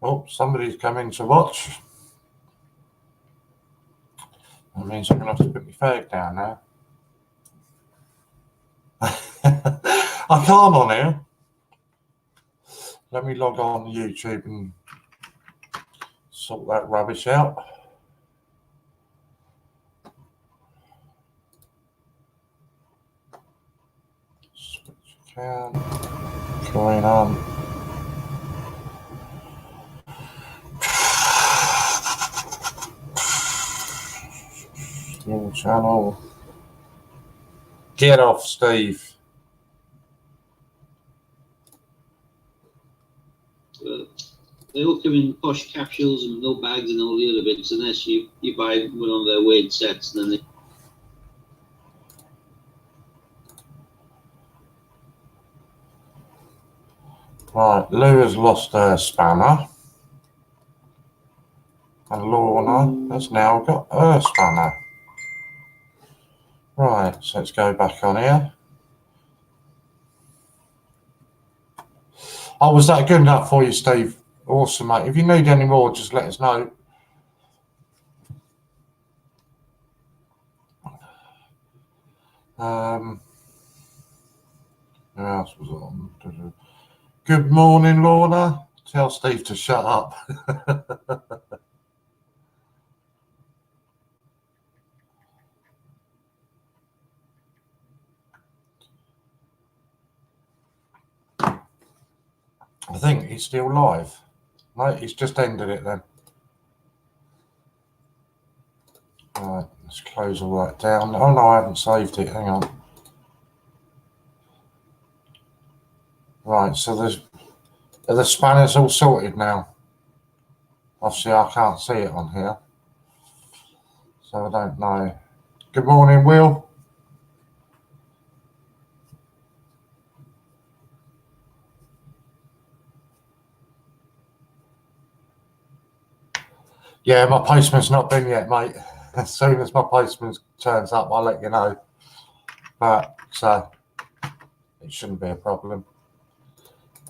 Oh, somebody's coming to watch. That means I'm going to have to put my fag down now. I can't on here. Let me log on YouTube and sort that rubbish out. Switch account. Going on. New channel. Get off, Steve. They all come in posh capsules and no bags and all the other bits, unless you buy one of their weird sets. Then they... Right, Lou has lost her spanner. And Lorna has now got her spanner. Right, so let's go back on here. Oh, was that good enough for you, Steve? Awesome, mate. If you need any more, just let us know. Who else was on? Good morning, Lorna. Tell Steve to shut up. I think he's still live. No, he's just ended it then. Right, let's close all that down. Oh no, I haven't saved it. Hang on. Right, so the spanners all sorted now. Obviously, I can't see it on here, so I don't know. Good morning, Will. Yeah, my postman's not been yet, mate. As soon as my postman turns up, I'll let you know. But so it shouldn't be a problem.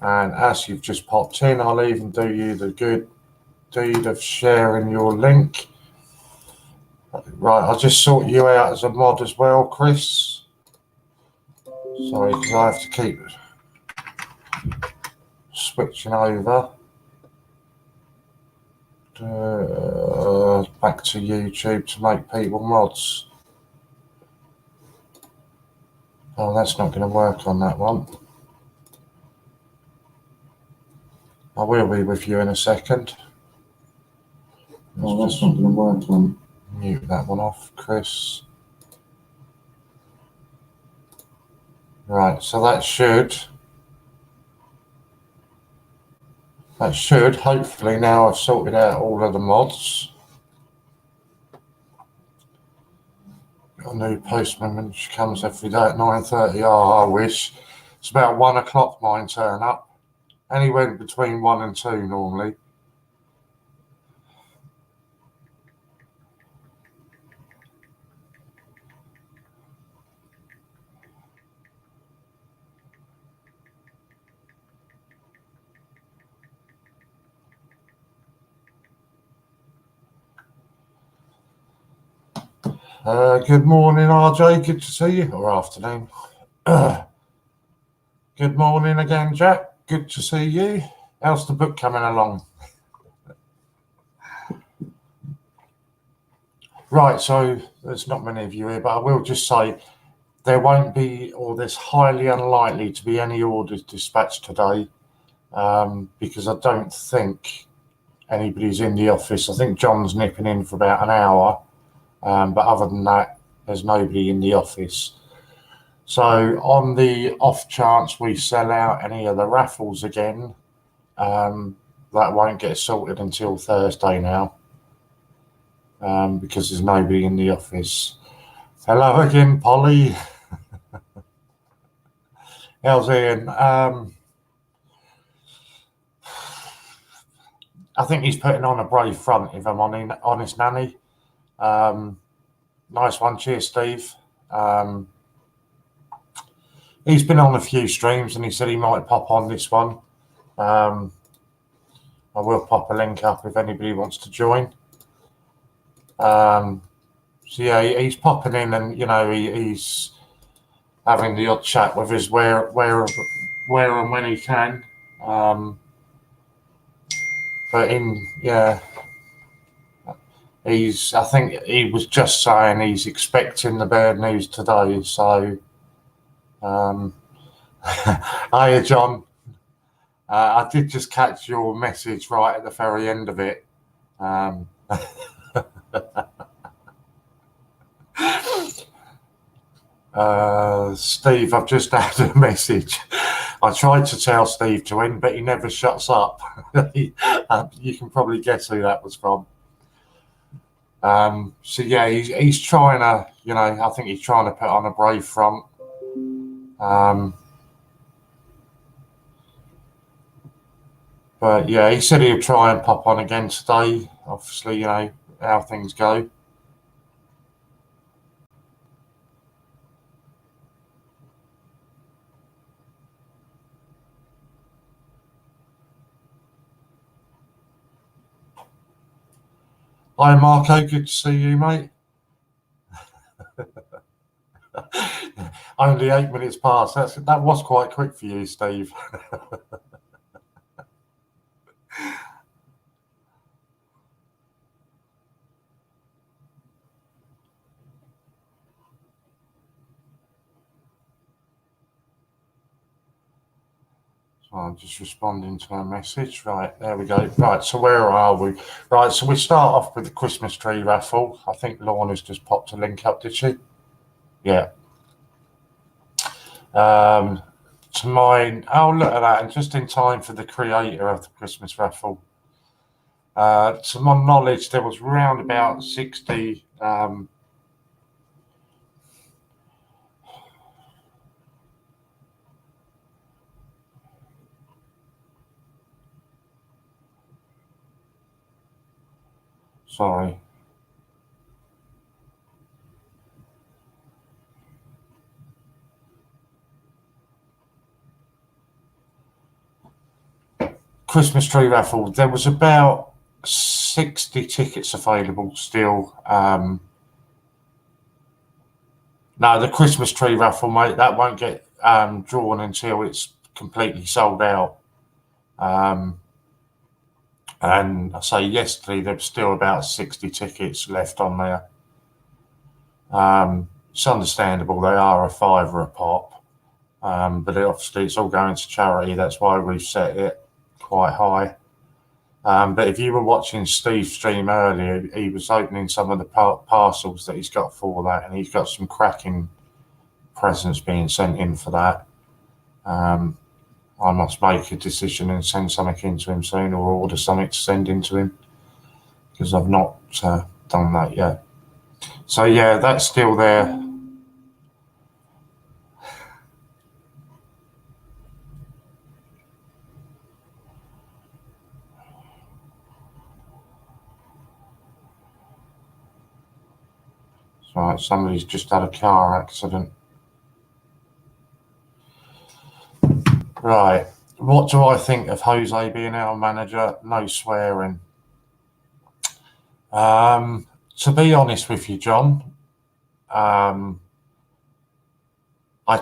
And as you've just popped in, I'll even do you the good deed of sharing your link. Right, I'll just sort you out as a mod as well, Chris. Sorry, because I have to keep switching over. Back to YouTube to make people mods. Oh, that's not going to work on that one. I will be with you in a second. Oh, that's not going to work on. Mute that one off, Chris. Right, so that should hopefully, now I've sorted out all of the mods. Got a new postman which comes every day at 9:30. Oh, I wish. It's about 1 o'clock mine turn up. Anywhere between 1 and 2 normally. Good morning, RJ. Good to see you. Or afternoon. Good morning again, Jack. Good to see you. How's the book coming along? Right, so there's not many of you here, but I will just say there won't be, or there's highly unlikely to be any orders dispatched today, because I don't think anybody's in the office. I think John's nipping in for about an hour, but other than that, there's nobody in the office. So on the off chance we sell out any of the raffles again, that won't get sorted until Thursday now, because there's nobody in the office. Hello again, Polly. How's Ian? I think he's putting on a brave front, if I'm honest, Nanny. Nice one. Cheers, Steve. He's been on a few streams and he said he might pop on this one. I will pop a link up if anybody wants to join. So yeah, he's popping in, and he's having the odd chat with us where and when he can. But I think he was just saying he's expecting the bad news today. So, hiya, John. I did just catch your message right at the very end of it. Steve, I've just had a message. I tried to tell Steve to end, but he never shuts up. You can probably guess who that was from. So yeah, he's trying to, I think he's trying to put on a brave front. But yeah, he said he'll try and pop on again today. Obviously, how things go. Hi, Marco. Good to see you, mate. Only 8 minutes past. That was quite quick for you, Steve. So I'm just responding to a message. Right, there we go. Right, so where are we? Right, so we start off with the Christmas tree raffle. I think Lorna's just popped a link up, did she? Yeah. To mine. Oh, look at that! And just in time for the creator of the Christmas raffle. To my knowledge, there was round about 60. Sorry. Christmas tree raffle. There was about 60 tickets available still. No, the Christmas tree raffle, mate, that won't get drawn until it's completely sold out. And I say yesterday there was still about 60 tickets left on there. It's understandable, they are a £5 a pop, but obviously it's all going to charity. That's why we've set it quite high. But if you were watching Steve's stream earlier, he was opening some of the parcels that he's got for that, and he's got some cracking presents being sent in for that. I must make a decision and send something into him soon, or order something to send into him, because I've not done that yet. So yeah, that's still there. Right, somebody's just had a car accident. Right, what do I think of Jose being our manager? No swearing. To be honest with you, John, I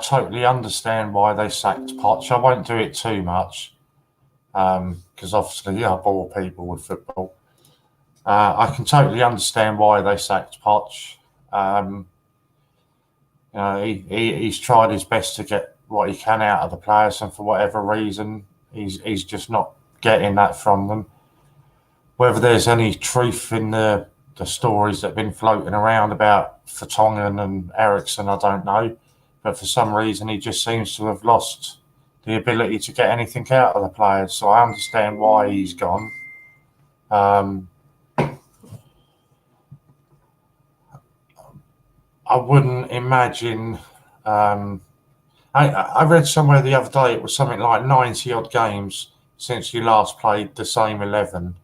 totally understand why they sacked Poch. I won't do it too much, because obviously I bore people with football. I can totally understand why they sacked Poch. He's tried his best to get what he can out of the players, and for whatever reason, he's just not getting that from them. Whether there's any truth in the stories that have been floating around about Vertonghen and Ericsson, I don't know. But for some reason, he just seems to have lost the ability to get anything out of the players. So I understand why he's gone. I wouldn't imagine. I read somewhere the other day it was something like 90 odd games since you last played the same 11.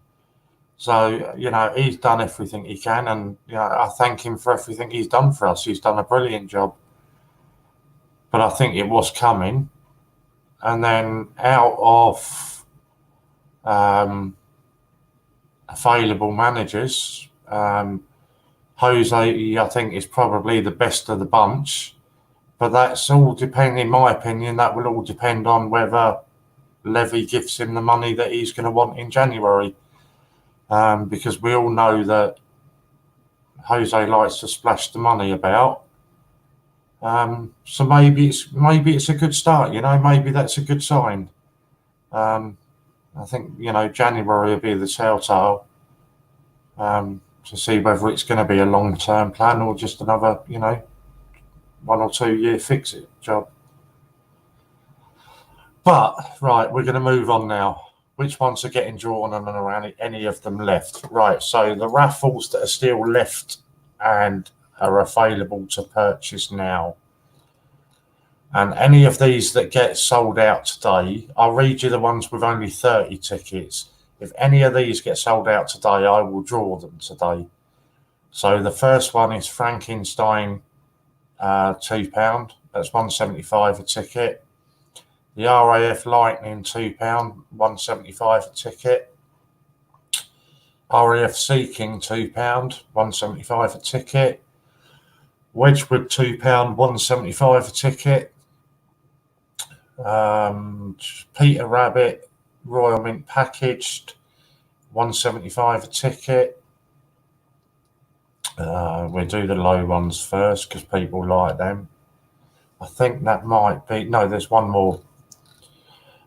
So, he's done everything he can, and I thank him for everything he's done for us. He's done a brilliant job. But I think it was coming. And then out of available managers. Jose, I think, is probably the best of the bunch, but that's all depending, in my opinion, that will all depend on whether Levy gives him the money that he's going to want in January, because we all know that Jose likes to splash the money about. So maybe it's a good start, maybe that's a good sign. I think, January will be the telltale, to see whether it's going to be a long-term plan or just another, 1 or 2 year fix-it job. But, right, we're going to move on now. Which ones are getting drawn and around any of them left? Right, so the raffles that are still left and are available to purchase now. And any of these that get sold out today, I'll read you the ones with only 30 tickets. If any of these get sold out today, I will draw them today. So the first one is Frankenstein, £2. That's £1.75 a ticket. The RAF Lightning, £2, £1.75 a ticket. RAF Seeking, £2, £1.75 a ticket. Wedgwood, £2, £1.75 a ticket. Peter Rabbit Royal Mint packaged, £1.75 a ticket. We'll do the low ones first because people like them. I think that might be, no, there's one more.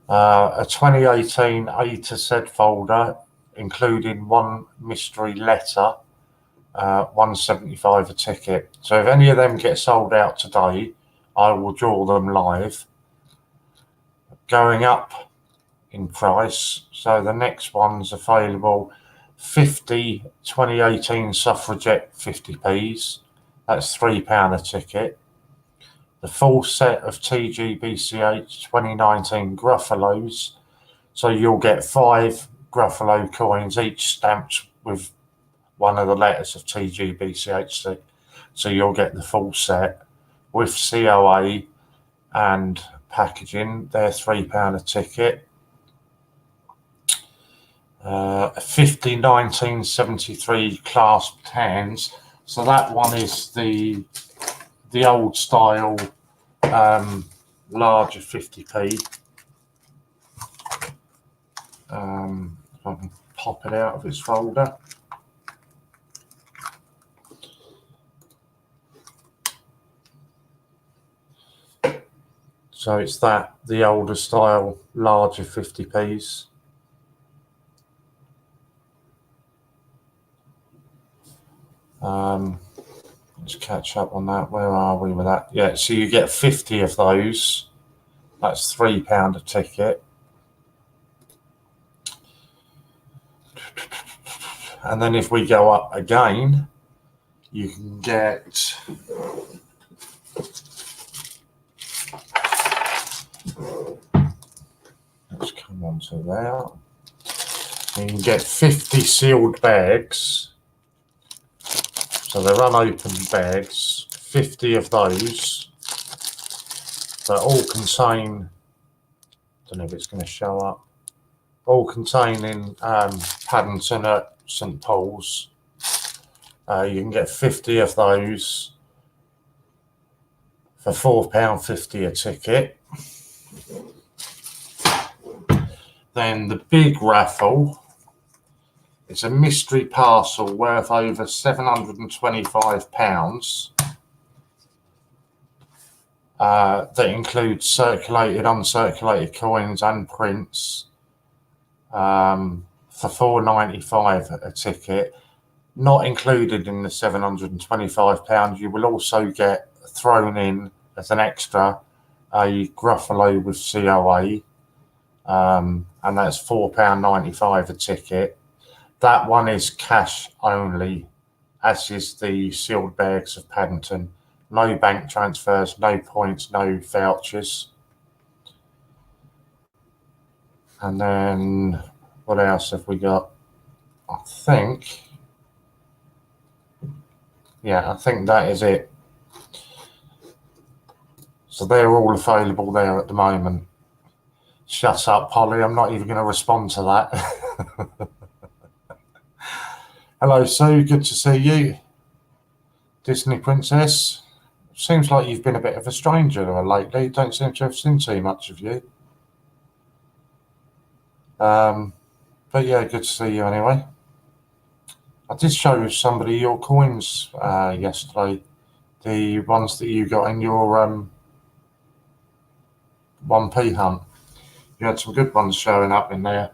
A 2018 A to Z folder, including one mystery letter, £1.75 a ticket. So if any of them get sold out today, I will draw them live. Going up in price, so the next one's available, 50 2018 Suffragette 50p's, that's £3 a ticket. The full set of TGBCH 2019 Gruffalos, so you'll get 5 Gruffalo coins, each stamped with one of the letters of TGBCH, so you'll get the full set with COA and packaging. They're £3 a ticket. 50 1973 clasped hands, so that one is the old style, larger 50p. If I can pop it out of its folder. So it's the older style, larger 50p's. Let's catch up on that. Where are we with that? Yeah, so you get 50 of those. That's £3 a ticket. And then if we go up again, you can get let's come on to that. You can get 50 sealed bags. So they're unopened bags, 50 of those. That all contain, don't know if it's going to show up, all containing Paddington at St Paul's. You can get 50 of those for £4.50 a ticket. Then the big raffle, it's a mystery parcel worth over £725. That includes circulated, uncirculated coins and prints, for £4.95 a ticket. Not included in the £725. You will also get thrown in as an extra a Gruffalo with COA, and that's £4.95 a ticket. That one is cash only, as is the sealed bags of Paddington. No bank transfers, no points, no vouchers. And then what else have we got? I think that is it. So they're all available there at the moment. Shut up, Polly. I'm not even going to respond to that. Hello, Sue. Good to see you. Disney Princess. Seems like you've been a bit of a stranger lately. Don't seem to have seen too much of you. But yeah, good to see you anyway. I did show somebody your coins yesterday. The ones that you got in your 1p hunt. You had some good ones showing up in there.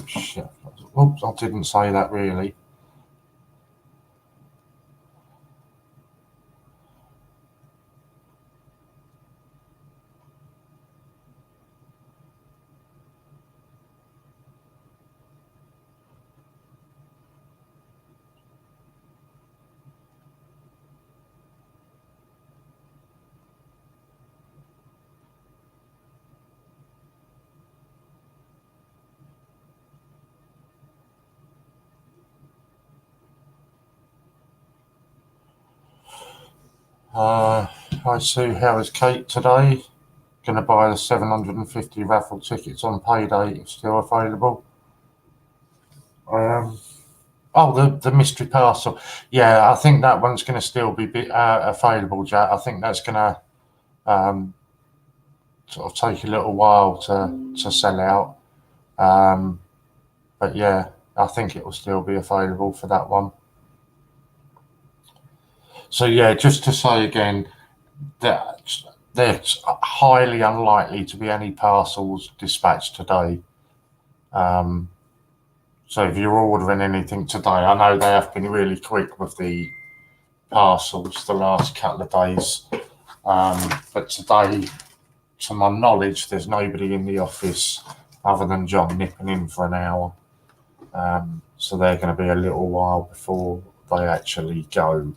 Shit. Oops, I didn't say that really. Hi Sue, how is Kate today? Going to buy the 750 raffle tickets on payday if still available. The mystery parcel. Yeah, I think that one's going to still be available, Jack. I think that's going to sort of take a little while to sell out. But yeah, I think it will still be available for that one. So yeah, just to say again that there's highly unlikely to be any parcels dispatched today. So if you're ordering anything today, I know they have been really quick with the parcels the last couple of days. But today, to my knowledge, there's nobody in the office other than John nipping in for an hour. So they're going to be a little while before they actually go.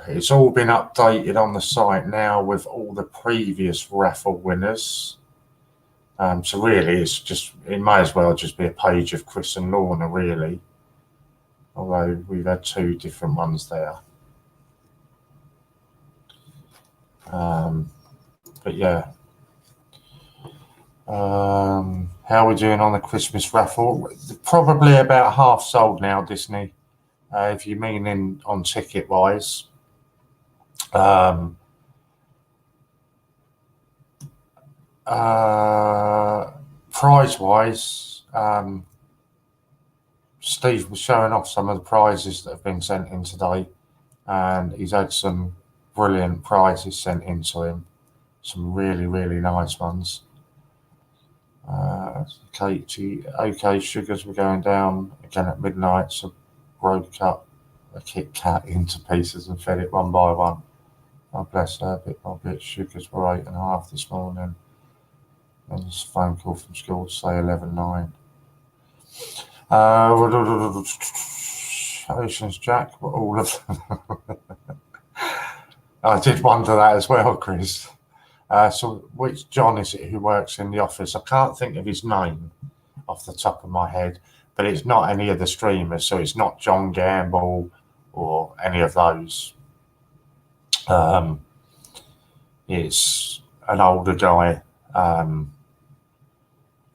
It's all been updated on the site now with all the previous raffle winners. So really, it may as well just be a page of Chris and Lorna, really. Although we've had two different ones there. But yeah. How are we doing on the Christmas raffle? Probably about half sold now, Disney. If you mean on ticket wise. Prize wise, Steve was showing off some of the prizes that have been sent in today, and he's had some brilliant prizes sent in to him. Some really, really nice ones. Okay, sugars were going down again at midnight, so broke up a Kit Kat into pieces and fed it one by one. Oh, bless her, bit by bit. Sugars were 8.5 this morning. And there's a phone call from school to say 11:09. Oceans Jack, were all of them. I did wonder that as well, Chris. So which John is it who works in the office? I can't think of his name off the top of my head, but it's not any of the streamers, so it's not John Gamble or any of those. It's an older guy.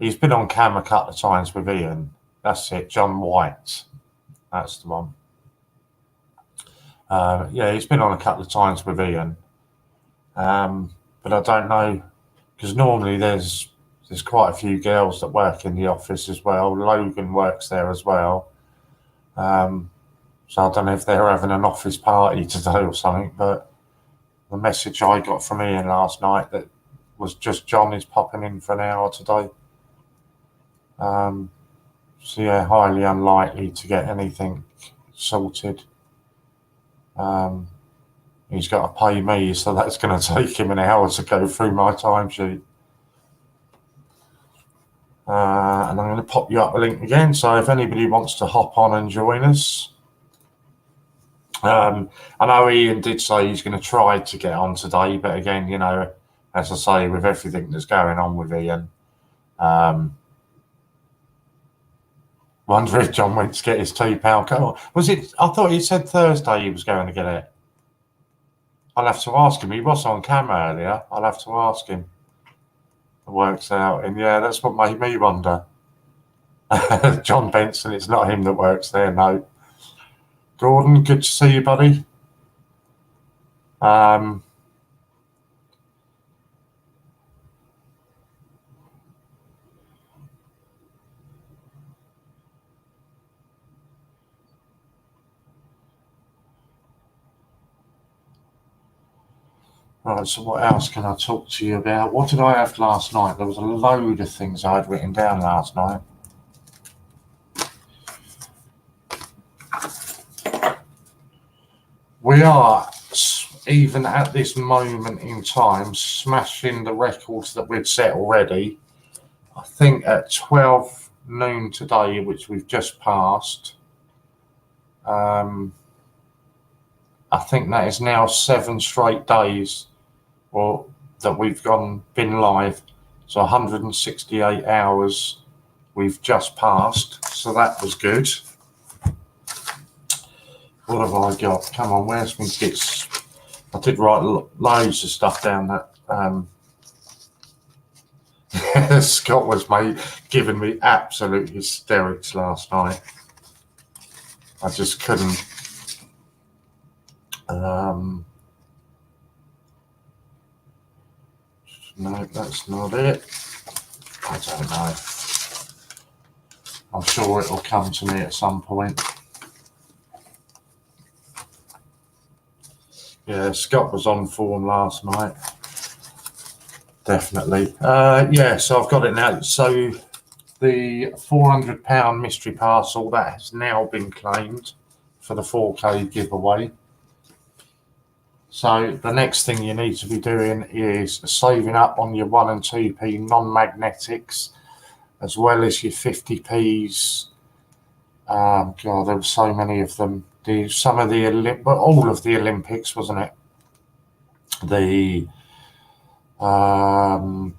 He's been on camera a couple of times with Ian. That's it, John White. That's the one. Yeah, he's been on a couple of times with Ian. But I don't know, because normally there's quite a few girls that work in the office as well. Logan works there as well. So I don't know if they're having an office party today or something, but the message I got from Ian last night that was just John is popping in for an hour today. So yeah, highly unlikely to get anything sorted. He's got to pay me, so that's going to take him an hour to go through my timesheet. And I'm going to pop you up a link again, so if anybody wants to hop on and join us. I know Ian did say he's going to try to get on today, but again, you know, as I say, with everything that's going on with Ian, wonder if John went to get his £2 car. Was it? I thought he said Thursday he was going to get it. I'll have to ask him. He was on camera earlier. I'll have to ask him. works out. And yeah, that's what made me wonder. John Benson, it's not him that works there, no. Gordon, good to see you, buddy. Right, so what else can I talk to you about? What did I have last night? There was a load of things I had written down last night. We are, even at this moment in time, smashing the records that we'd set already. I think at 12 noon today, which we've just passed, I think that is now 7 straight days that we've been live. So 168 hours we've just passed. So that was good. What have I got? Come on, where's my bits? I did write loads of stuff down that Scott was giving me absolute hysterics last night. I just couldn't. No, that's not it. I don't know. I'm sure it'll come to me at some point. Yeah, Scott was on form last night. Definitely. Yeah, so I've got it now. So the £400 mystery parcel, that has now been claimed for the 4K giveaway. So the next thing you need to be doing is saving up on your 1 and 2p non-magnetics, as well as your 50p's. God, there were so many of them. All of the Olympics, wasn't it? The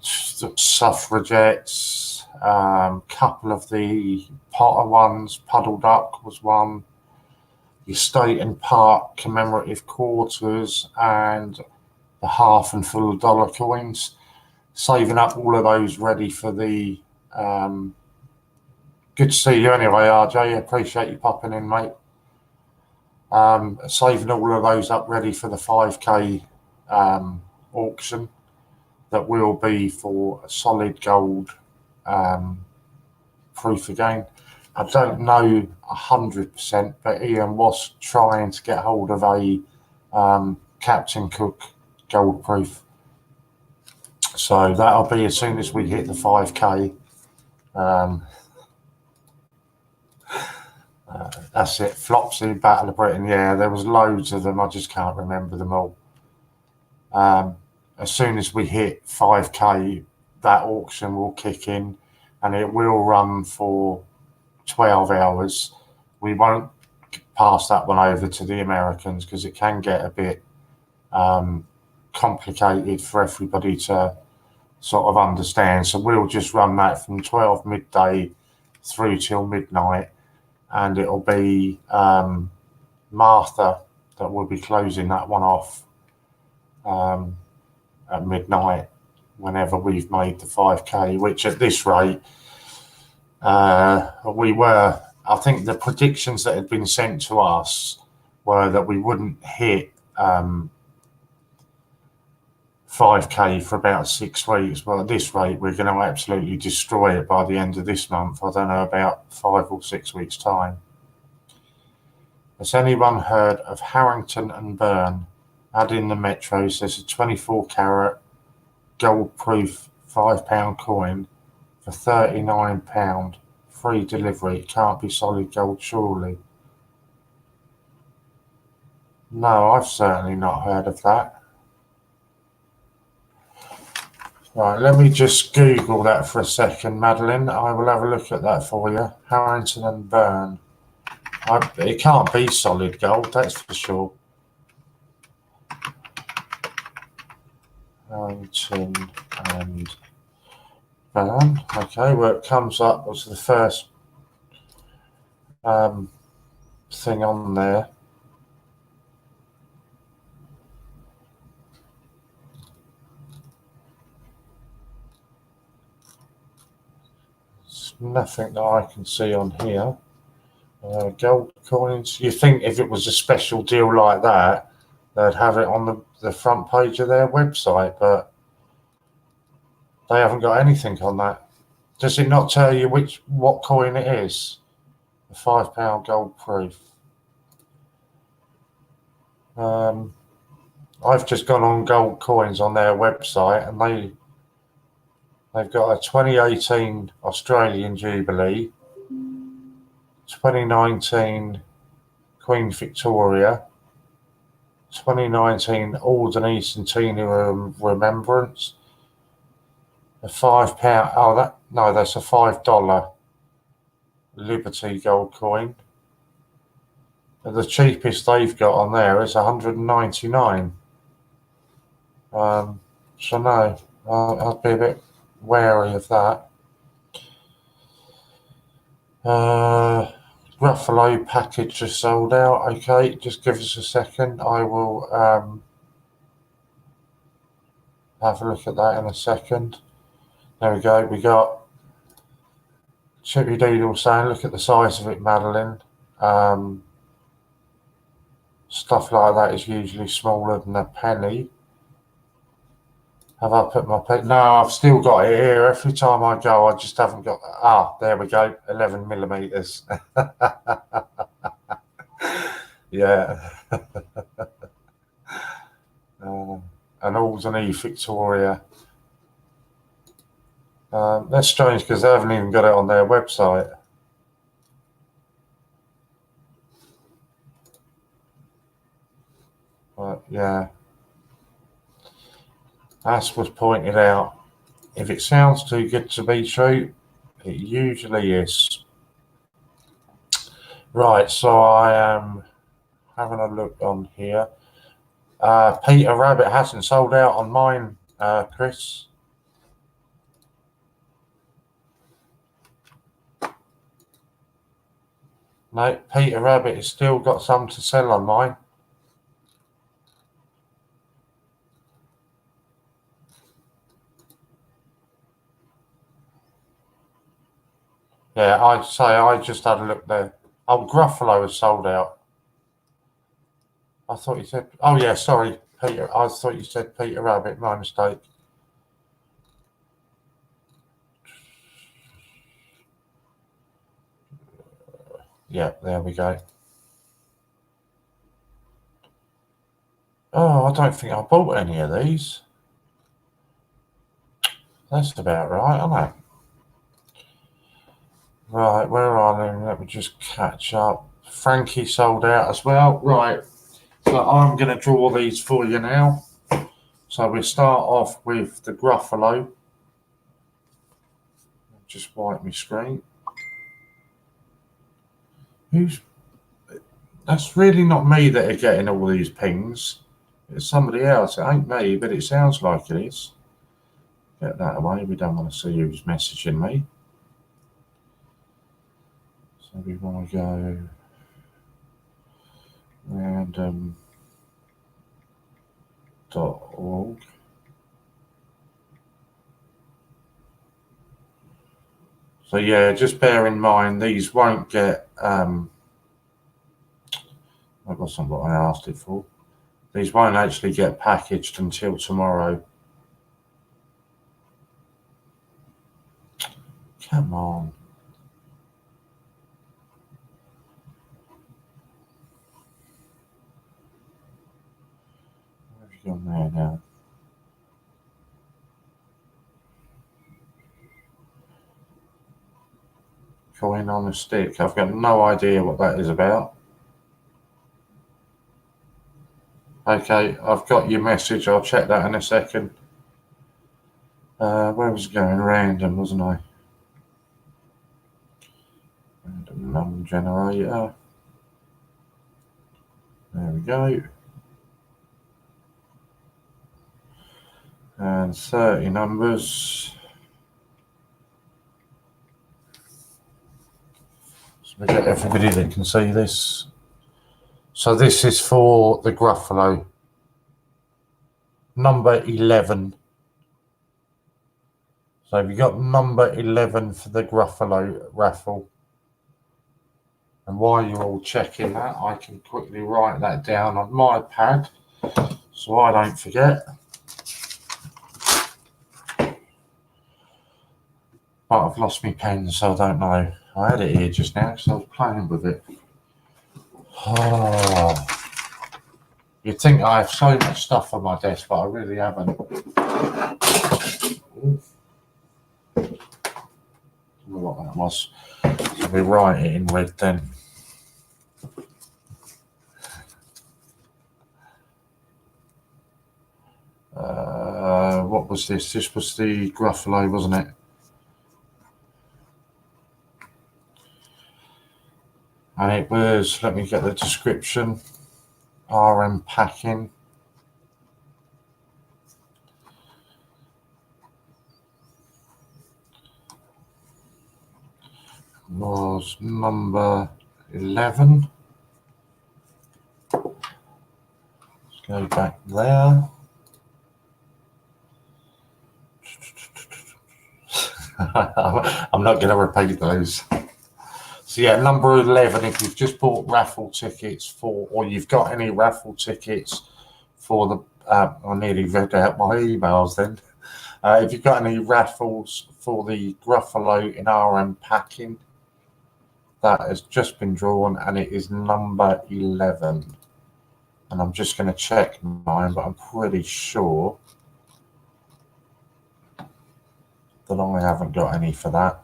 suffragettes, couple of the Potter ones, Puddle Duck was one, your State and Park commemorative quarters, and the half and full dollar coins. Saving up all of those ready for the good to see you anyway, RJ. Appreciate you popping in, mate. Saving all of those up ready for the 5K auction that will be for a solid gold proof again. I don't know 100%, but Ian was trying to get hold of a Captain Cook gold proof. So that'll be as soon as we hit the 5K. That's it. Flopsy, Battle of Britain. Yeah, there was loads of them. I just can't remember them all. As soon as we hit 5K, that auction will kick in, and it will run for 12 hours. We won't pass that one over to the Americans because it can get a bit complicated for everybody to sort of understand. So we'll just run that from 12 midday through till midnight, and it'll be Martha that will be closing that one off at midnight whenever we've made the 5K, which at this rate, I think the predictions that had been sent to us were that we wouldn't hit 5K for about 6 weeks. Well, at this rate, we're going to absolutely destroy it by the end of this month. I don't know, about 5 or 6 weeks' time. Has anyone heard of Harrington and Byrne? Add in the metros. There's a 24-carat gold-proof £5 coin for £39. Free delivery. It can't be solid gold, surely. No, I've certainly not heard of that. Right, let me just Google that for a second, Madeline. I will have a look at that for you. Harrington and Byrne. It can't be solid gold, that's for sure. Harrington and Byrne. Okay, where it comes up was the first thing on there. There's nothing that I can see on here. Gold coins. You think if it was a special deal like that, they'd have it on the front page of their website, but they haven't got anything on that. Does it not tell you what coin it is? The £5 gold proof. I've just gone on gold coins on their website, and they've got a 2018 Australian Jubilee, 2019 Queen Victoria, 2019 Alderney Centennial Remembrance, a £5. Oh, that's a $5 Liberty gold coin. And the cheapest they've got on there is 199. So no, I'd be a bit wary of that. Raffle package just sold out. Okay, just give us a second. I will have a look at that in a second. There we go. We got Chippy Doodle saying, look at the size of it, Madeline. Stuff like that is usually smaller than a penny. Have I put my pen? No, I've still got it here. Every time I go, I just haven't got. Ah, there we go. 11 millimeters. Yeah. An Alderney Victoria. That's strange because they haven't even got it on their website. But yeah. As was pointed out, if it sounds too good to be true, it usually is. Right, so I am having a look on here. Peter Rabbit hasn't sold out on mine, Chris. No, Peter Rabbit has still got some to sell on mine. Yeah, I'd say I just had a look there. Oh, Gruffalo has sold out. I thought you said... Oh, yeah, sorry, Peter. I thought you said Peter Rabbit. My mistake. Yeah, there we go. Oh, I don't think I bought any of these. That's about right, isn't it? Right, where are they? Let me just catch up. Frankie sold out as well. Right, so I'm going to draw these for you now. So we start off with the Gruffalo. Just wipe my screen. That's really not me that are getting all these pings. It's somebody else. It ain't me, but it sounds like it is. Get that away. We don't want to see who's messaging me. So we want to go random.org. So yeah, just bear in mind these won't get. That wasn't what I asked it for. These won't actually get packaged until tomorrow. Come on. Where have you gone there now? Coin on a stick. I've got no idea what that is about. Okay, I've got your message. I'll check that in a second. Where was it going? Random, wasn't I? Random number generator. There we go. And 30 numbers. So we get everybody that can see this. So this is for the Gruffalo. Number 11. So have you got number 11 for the Gruffalo raffle? And while you're all checking that, I can quickly write that down on my pad so I don't forget. But I've lost my pen, so I don't know. I had it here just now because I was playing with it. Oh. You'd think I have so much stuff on my desk, but I really haven't. I don't know what that was. So we write it in red then. What was this? This was the Gruffalo, wasn't it? And it was, let me get the description, RM packing. Was number 11. Let's go back there. I'm not going to repeat those. So yeah, number 11, if you've just bought raffle tickets for, or you've got any raffle tickets for the, I nearly read out my emails then. If you've got any raffles for the Gruffalo in RM packing, that has just been drawn and it is number 11. And I'm just going to check mine, but I'm pretty sure that I haven't got any for that.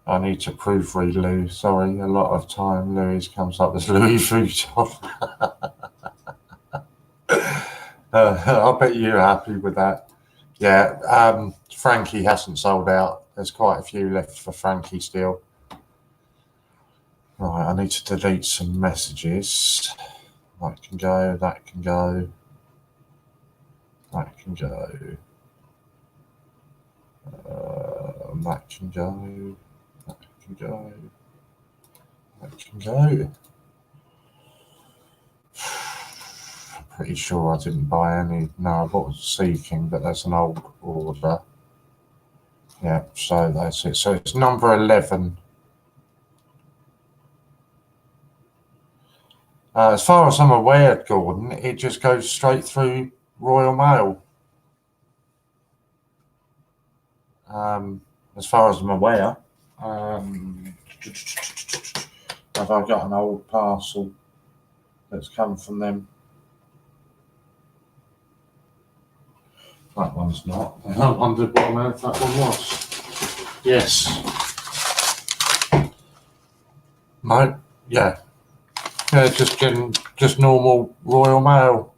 I need to proofread Lou. Sorry, a lot of time Louis comes up as Louis Vuitton. I bet you're happy with that. Yeah, Frankie hasn't sold out. There's quite a few left for Frankie still. Right, I need to delete some messages. That can go, that can go. That can go. That can go. That can go. That can go. I'm pretty sure I didn't buy any. No, I bought Seeking, but that's an old order. Yeah, so that's it. So it's number 11. As far as I'm aware, Gordon, it just goes straight through Royal Mail. As far as I'm aware. Have I got an old parcel that's come from them? That one's not. I wondered what on earth that one was. Yes. No. Yeah. Yeah, just normal Royal Mail.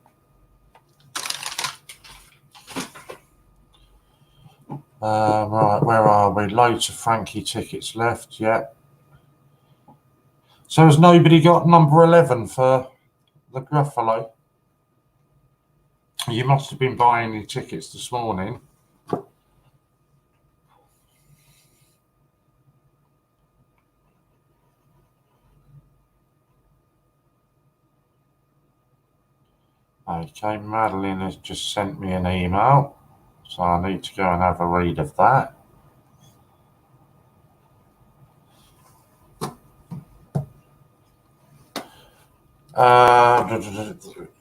Right, where are we? Loads of Frankie tickets left. Yeah. So has nobody got number 11 for the Gruffalo? You must have been buying your tickets this morning. Okay, Madeline has just sent me an email, so I need to go and have a read of that.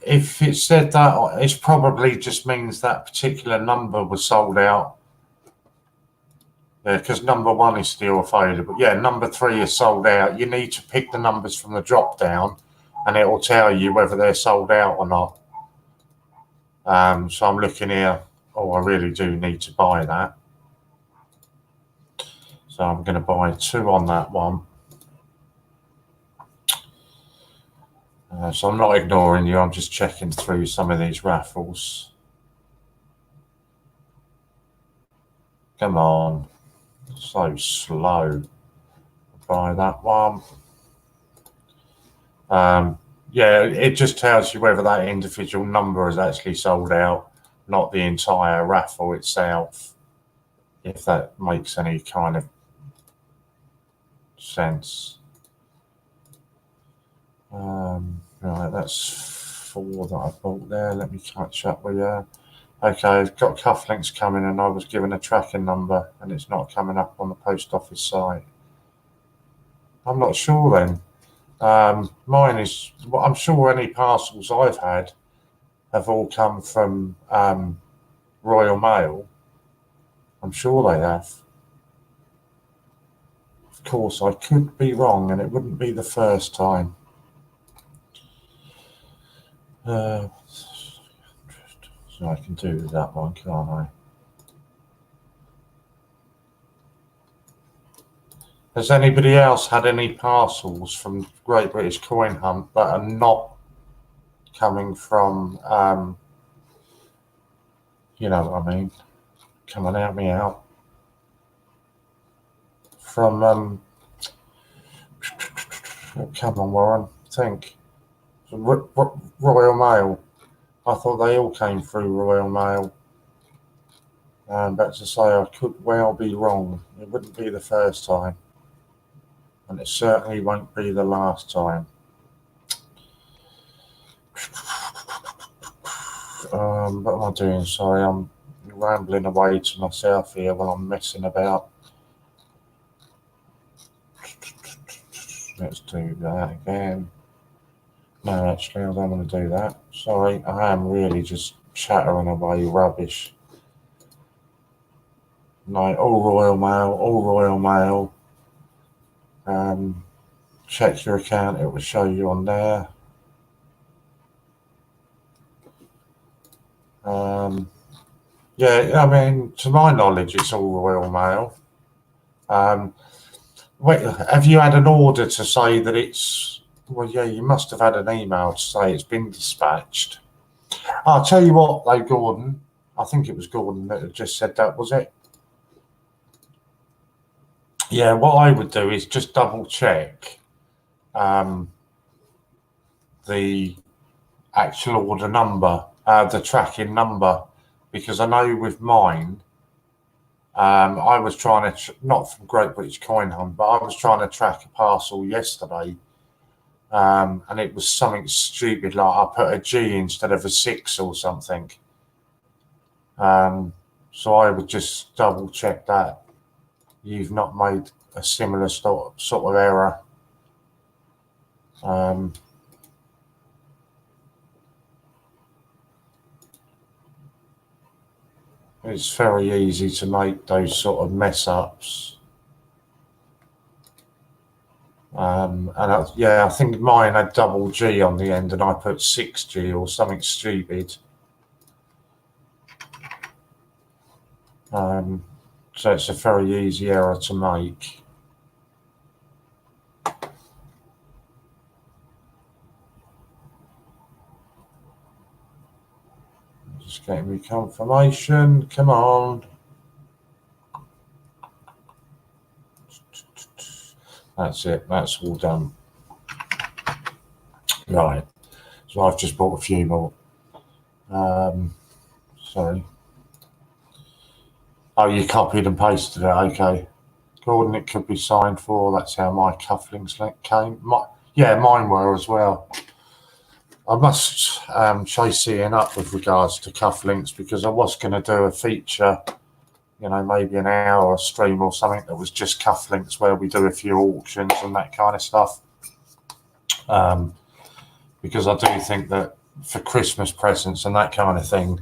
If it said that, it probably just means that particular number was sold out. Yeah, because number 1 is still available. Yeah, number 3 is sold out. You need to pick the numbers from the drop down, and it will tell you whether they're sold out or not. So I'm looking here. Oh, I really do need to buy that. So I'm going to buy 2 on that one. So I'm not ignoring you. I'm just checking through some of these raffles. Come on. So slow. Buy that one. Yeah, it just tells you whether that individual number is actually sold out, not the entire raffle itself, if that makes any kind of sense. Right, that's 4 that I bought there. Let me catch up with you. Okay, I've got cufflinks coming and I was given a tracking number and it's not coming up on the post office site. I'm not sure then. Mine is, well, I'm sure any parcels I've had have all come from Royal Mail. I'm sure they have. Of course, I could be wrong and it wouldn't be the first time. So I can do that one, can't I? Has anybody else had any parcels from Great British Coin Hunt that are not coming from, you know what I mean? Come on, help me out. From, come on, Warren, think. Royal Mail. I thought they all came through Royal Mail. But to say I could well be wrong. It wouldn't be the first time. And it certainly won't be the last time. What am I doing? Sorry, I'm rambling away to myself here while I'm messing about. Let's do that again. No, actually, I don't want to do that. Sorry, I am really just chattering away rubbish. No, all Royal Mail, all Royal Mail. Check your account, it will show you on there. Yeah, I mean, to my knowledge, it's all Royal Mail. Wait, have you had an order to say that it's... Well, yeah, you must have had an email to say it's been dispatched. I'll tell you what, though, Gordon. I think it was Gordon that had just said that, was it? Yeah, what I would do is just double check the actual order number, the tracking number, because I know with mine, I was trying to, not from Great British Coin Hunt, but I was trying to track a parcel yesterday, and it was something stupid, like I put a G instead of a 6 or something. So I would just double check that you've not made a similar sort of error. It's very easy to make those sort of mess ups. Yeah, I think mine had double G on the end and I put 6G or something stupid. So it's a very easy error to make. Just getting me confirmation. Come on. That's it. That's all done. Right. So I've just bought a few more. Sorry. Oh, you copied and pasted it. Okay. Gordon, it could be signed for. That's how my cufflinks came. Yeah, mine were as well. I must chase Ian up with regards to cufflinks because I was going to do a feature, you know, maybe an hour stream or something that was just cufflinks where we do a few auctions and that kind of stuff. Because I do think that for Christmas presents and that kind of thing,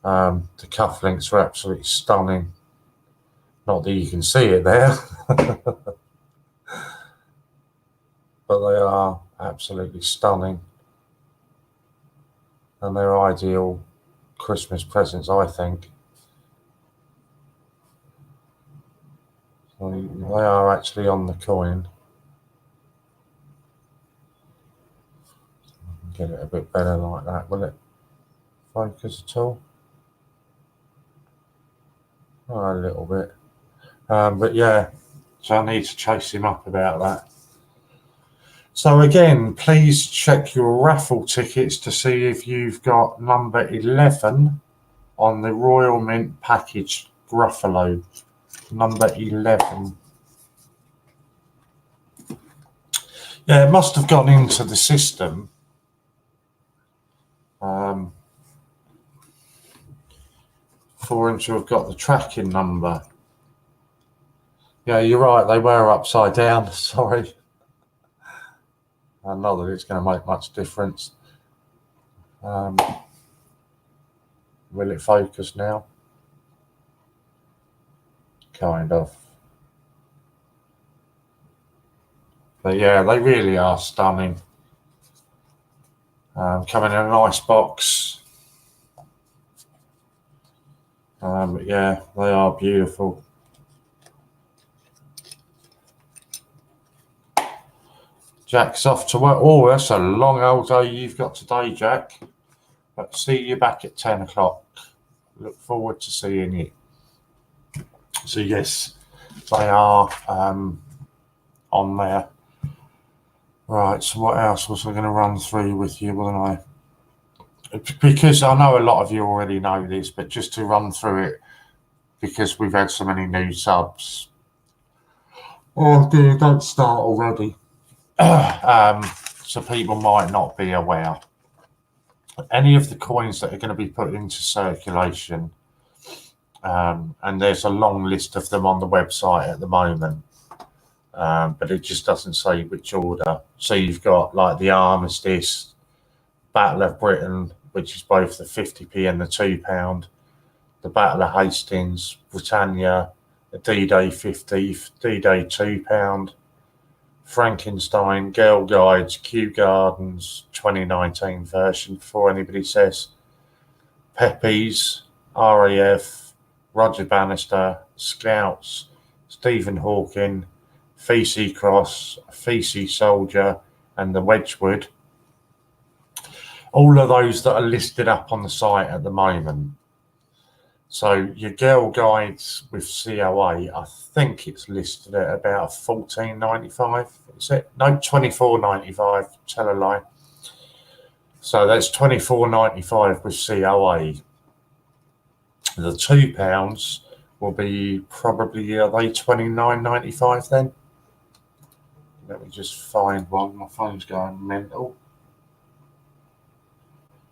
the cufflinks are absolutely stunning. Not that you can see it there, but they are absolutely stunning. And they're ideal Christmas presents, I think. So they are actually on the coin. Get it a bit better like that, will it? Focus at all? Oh, a little bit. But yeah, so I need to chase him up about that. So again, please check your raffle tickets to see if you've got number 11 on the Royal Mint package Gruffalo. Number 11. Yeah, it must have gone into the system. for him to have got the tracking number. Yeah, you're right. They were upside down. Sorry. Not that it's going to make much difference. Will it focus now? Kind of. But yeah, they really are stunning. Coming in a nice box. But yeah, they are beautiful. Jack's off to work. Oh, that's a long old day you've got today, Jack. But see you back at 10 o'clock. Look forward to seeing you. So yes, they are on there. Right, so what else was I going to run through with you, wasn't I? Because I know a lot of you already know this, but just to run through it, because we've had so many new subs. Oh dear, don't start already. So people might not be aware. Any of the coins that are going to be put into circulation, and there's a long list of them on the website at the moment, but it just doesn't say which order. So you've got like the Armistice, Battle of Britain, which is both the 50p and the £2, the Battle of Hastings, Britannia, the D-Day 50, D-Day £2, Frankenstein, Girl Guides, Kew Gardens 2019 version, before anybody says, Pepys, RAF, Roger Bannister, Scouts, Stephen Hawking, Feces Cross, Feces Soldier, and the Wedgwood. All of those that are listed up on the site at the moment. So your Girl Guides with COA, I think it's listed at about $14.95. Is it? No, $24.95. Tell a lie. So that's $24.95 with COA. The £2 will be probably, are they $29.95 then? Let me just find one. My phone's going mental.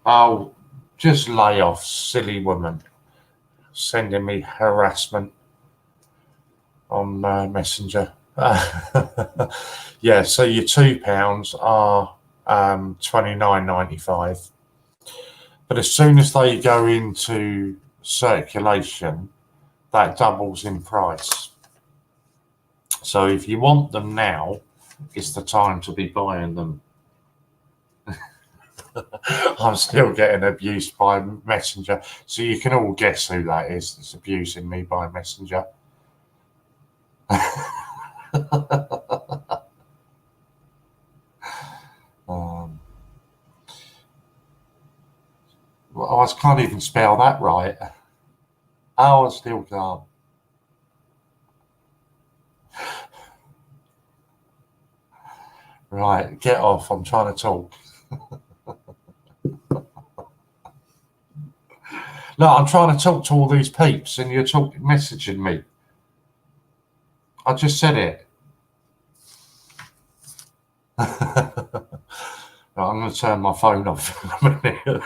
Oh, just lay off, silly woman. Sending me harassment on Messenger. Yeah, so your £2 are $29.95. But as soon as they go into circulation, that doubles in price. So if you want them now, it's the time to be buying them. I'm still getting abused by Messenger, so you can all guess who that is that's abusing me by Messenger. Well, I can't even spell that right. Oh, I still can't. Right, get off. I'm trying to talk. No, I'm trying to talk to all these peeps and you're messaging me. I just said it. No, I'm going to turn my phone off in a minute.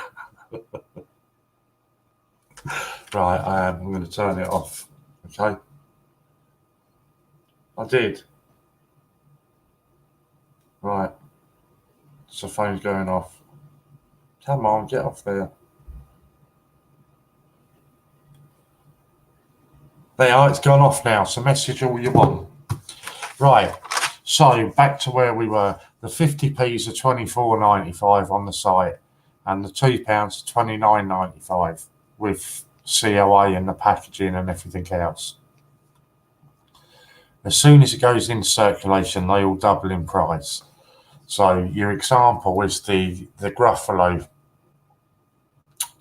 Right, I am. I'm going to turn it off. Okay. I did. Right. So phone's going off. Come on, get off there. There are, it's gone off now, so message all you want. Right, so back to where we were. The 50p's are $24.95 on the site, and the £2 are $29.95 with COA and the packaging and everything else. As soon as it goes into circulation, they all double in price. So your example is the Gruffalo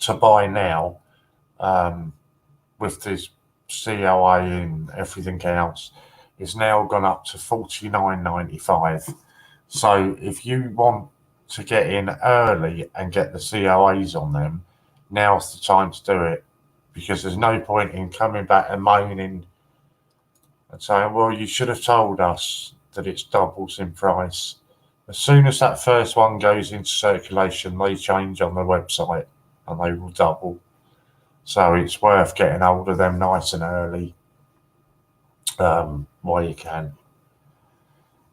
to buy now, with this COA and everything else, is now gone up to $49.95. So if you want to get in early and get the COAs on them, now's the time to do it, because there's no point in coming back and moaning and saying, well, you should have told us that it's doubles in price. As soon as that first one goes into circulation, they change on the website and they will double. So it's worth getting hold of them nice and early while you can.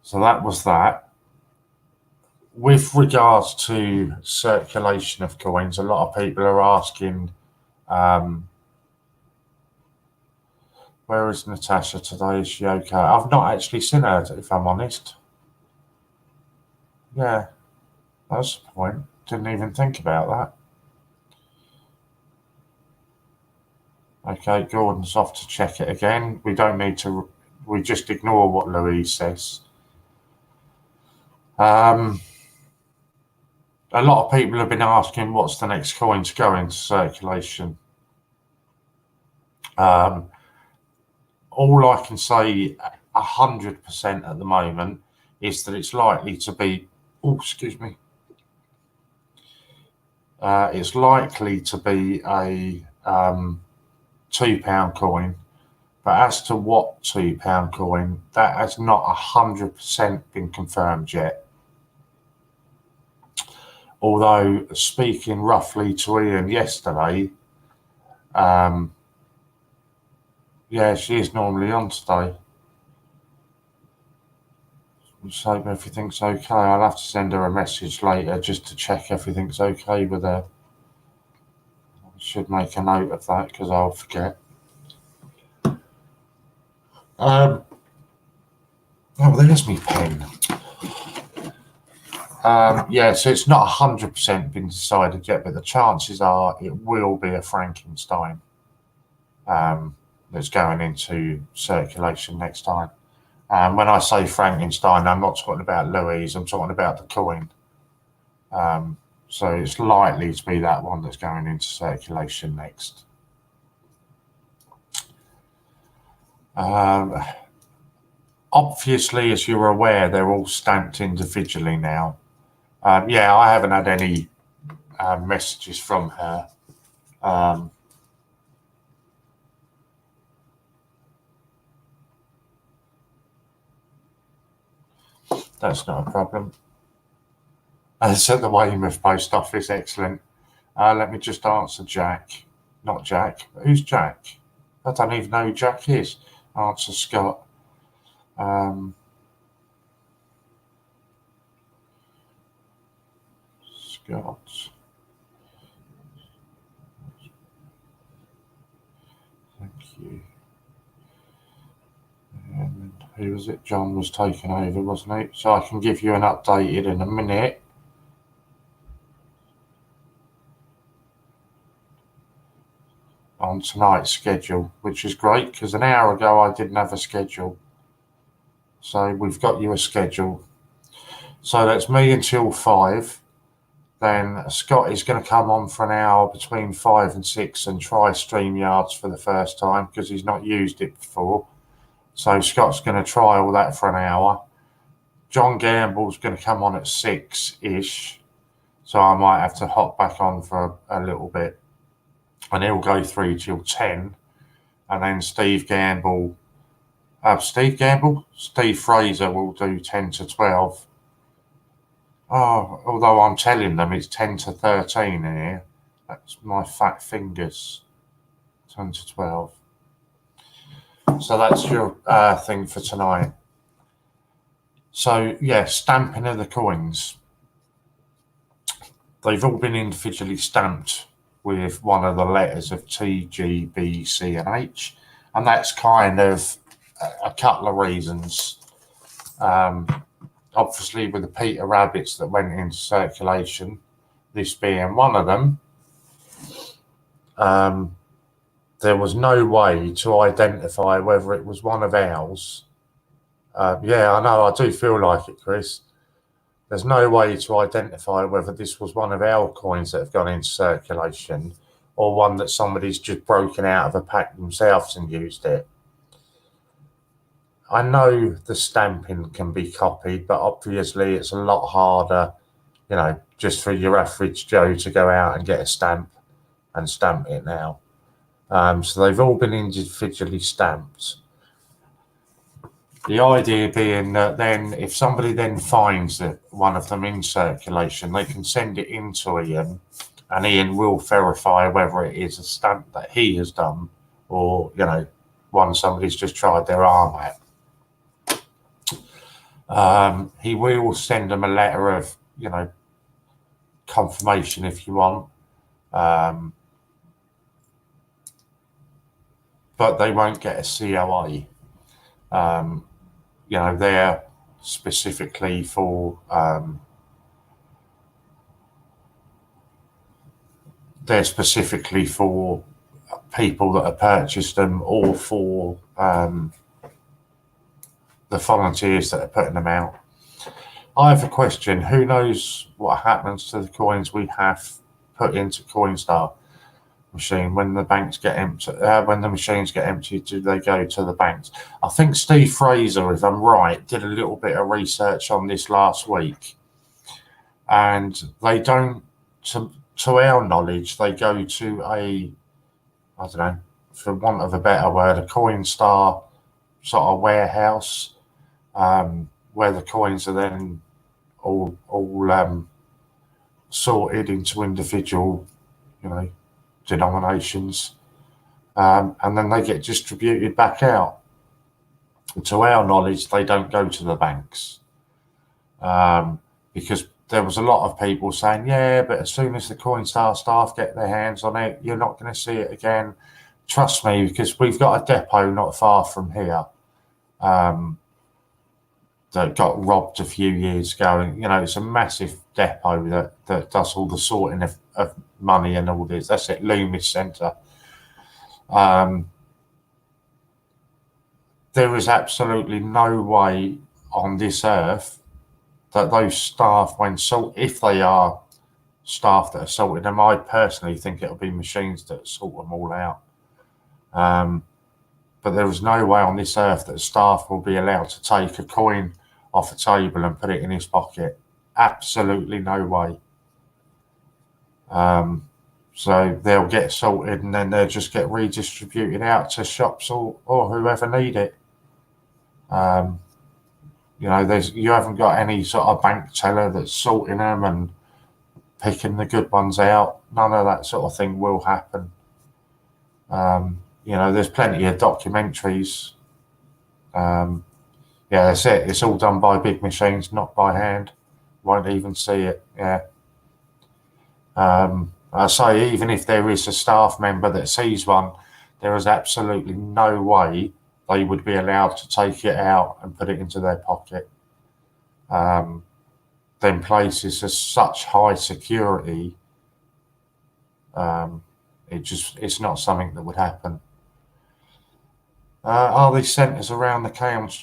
So that was that. With regards to circulation of coins, a lot of people are asking, where is Natasha today? Is she okay? I've not actually seen her, if I'm honest. Yeah, that's the point. Didn't even think about that. Okay, Gordon's off to check it again. We don't need to, we just ignore what Louise says. A lot of people have been asking what's the next coin to go into circulation. All I can say 100% at the moment is that it's likely to be, it's likely to be a £2 coin, but as to what £2 coin, that has not 100% been confirmed yet. Although speaking roughly to Ian yesterday, yeah, she is normally on today. So everything's okay. I'll have to send her a message later just to check everything's okay with her. I should make a note of that because I'll forget. Oh, there's my pen. Yeah, so it's not 100% been decided yet, but the chances are it will be a Frankenstein that's going into circulation next time. When I say Frankenstein, I'm not talking about Louise, I'm talking about the coin. So it's likely to be that one that's going into circulation next. Obviously, as you're aware, they're all stamped individually now. Yeah, I haven't had any messages from her. That's not a problem. It's at the Weymouth Post Office, excellent. Let me just answer Jack. Not Jack. Who's Jack? I don't even know who Jack is. Answer Scott. Scott. Thank you. And who was it? John was taken over, wasn't he? So I can give you an update in a minute. On tonight's schedule, which is great because an hour ago I didn't have a schedule. So we've got you a schedule. So that's me until 5. Then Scott is going to come on for an hour between 5 and 6 and try StreamYards for the first time because he's not used it before. So Scott's going to try all that for an hour. John Gamble's going to come on at 6-ish. So I might have to hop back on for a little bit. And he'll go through till 10. And then Steve Fraser will do 10 to 12. Oh, although I'm telling them it's 10 to 13 here. That's my fat fingers. 10 to 12. So that's your thing for tonight. So, yeah, stamping of the coins. They've all been individually stamped with one of the letters of TGBCH. And that's kind of a couple of reasons. Obviously, with the Peter Rabbits that went into circulation, this being one of them, there was no way to identify whether it was one of ours. Yeah, I know, I do feel like it, Chris. There's no way to identify whether this was one of our coins that have gone into circulation or one that somebody's just broken out of a pack themselves and used it. I know the stamping can be copied, but obviously it's a lot harder, you know, just for your average Joe to go out and get a stamp and stamp it now. So they've all been individually stamped. The idea being that then if somebody then finds that one of them in circulation, they can send it in to Ian and Ian will verify whether it is a stunt that he has done or, you know, one somebody's just tried their arm at. He will send them a letter of, you know, confirmation if you want, but they won't get a COA. You know, they're specifically for people that have purchased them, or for the volunteers that are putting them out. I have a question. Who knows what happens to the coins we have put into Coinstar machine when the banks get empty? When the machines get empty, do they go to the banks? I think Steve Fraser, if I'm right, did a little bit of research on this last week, and they don't, to our knowledge, they go to a, I don't know, for want of a better word, a Coinstar sort of warehouse, where the coins are then all sorted into individual, you know, denominations, and then they get distributed back out. And to our knowledge, they don't go to the banks, because there was a lot of people saying, yeah, but as soon as the Coinstar staff get their hands on it, you're not going to see it again. Trust me, because we've got a depot not far from here that got robbed a few years ago. And, you know, it's a massive depot that does all the sorting of money and all this. That's it, Loomis Centre. There is absolutely no way on this earth that those staff, if they are staff that are sorting them, I personally think it'll be machines that sort them all out. But there is no way on this earth that staff will be allowed to take a coin off a table and put it in his pocket. Absolutely no way. So they'll get sorted and then they'll just get redistributed out to shops or whoever need it. You know, you haven't got any sort of bank teller that's sorting them and picking the good ones out. None of that sort of thing will happen. You know, there's plenty of documentaries. Yeah, that's it. It's all done by big machines, not by hand. Won't even see it. Yeah. I say, even if there is a staff member that sees one, there is absolutely no way they would be allowed to take it out and put it into their pocket. Them places are such high security. It's not something that would happen. Are these centres around the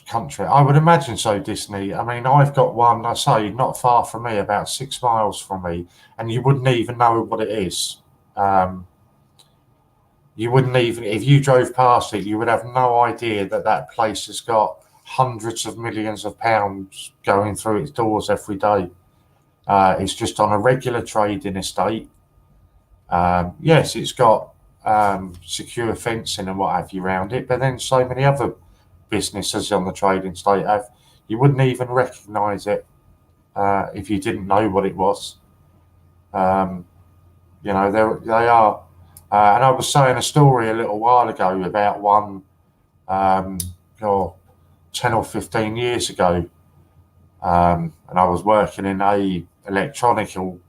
country? I would imagine so, Disney. I mean, I've got one, I say, not far from me, about 6 miles from me, and you wouldn't even know what it is. You wouldn't even, if you drove past it, you would have no idea that place has got hundreds of millions of pounds going through its doors every day. It's just on a regular trading estate. Yes, it's got secure fencing and what have you around it, but then so many other businesses on the trading estate have, you wouldn't even recognise it if you didn't know what it was. You know, they are. And I was saying a story a little while ago about one, 10 or 15 years ago, and I was working in a electronical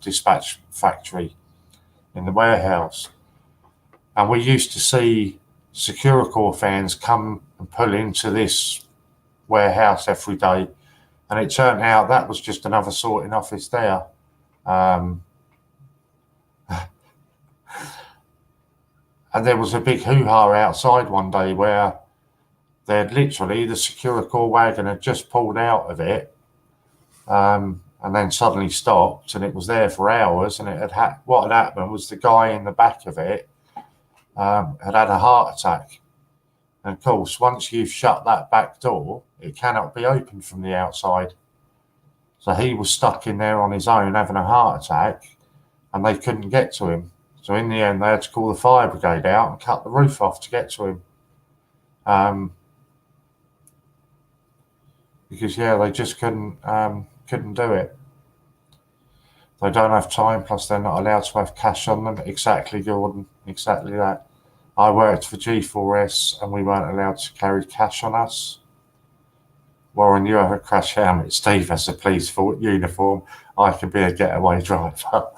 dispatch factory in the warehouse, and we used to see Securicor fans come and pull into this warehouse every day, and it turned out that was just another sorting office there. And there was a big hoo-ha outside one day where they'd literally, the Securicor wagon had just pulled out of it, and then suddenly stopped, and it was there for hours, and what had happened was the guy in the back of it had a heart attack. And of course, once you've shut that back door, it cannot be opened from the outside. So he was stuck in there on his own having a heart attack, and they couldn't get to him. So in the end, they had to call the fire brigade out and cut the roof off to get to him. Because, yeah, they just couldn't do it. They don't have time, plus they're not allowed to have cash on them. Exactly, Gordon. Exactly that. I worked for G4S and we weren't allowed to carry cash on us. Warren, you have a crash helmet. Steve has a police uniform. I could be a getaway driver.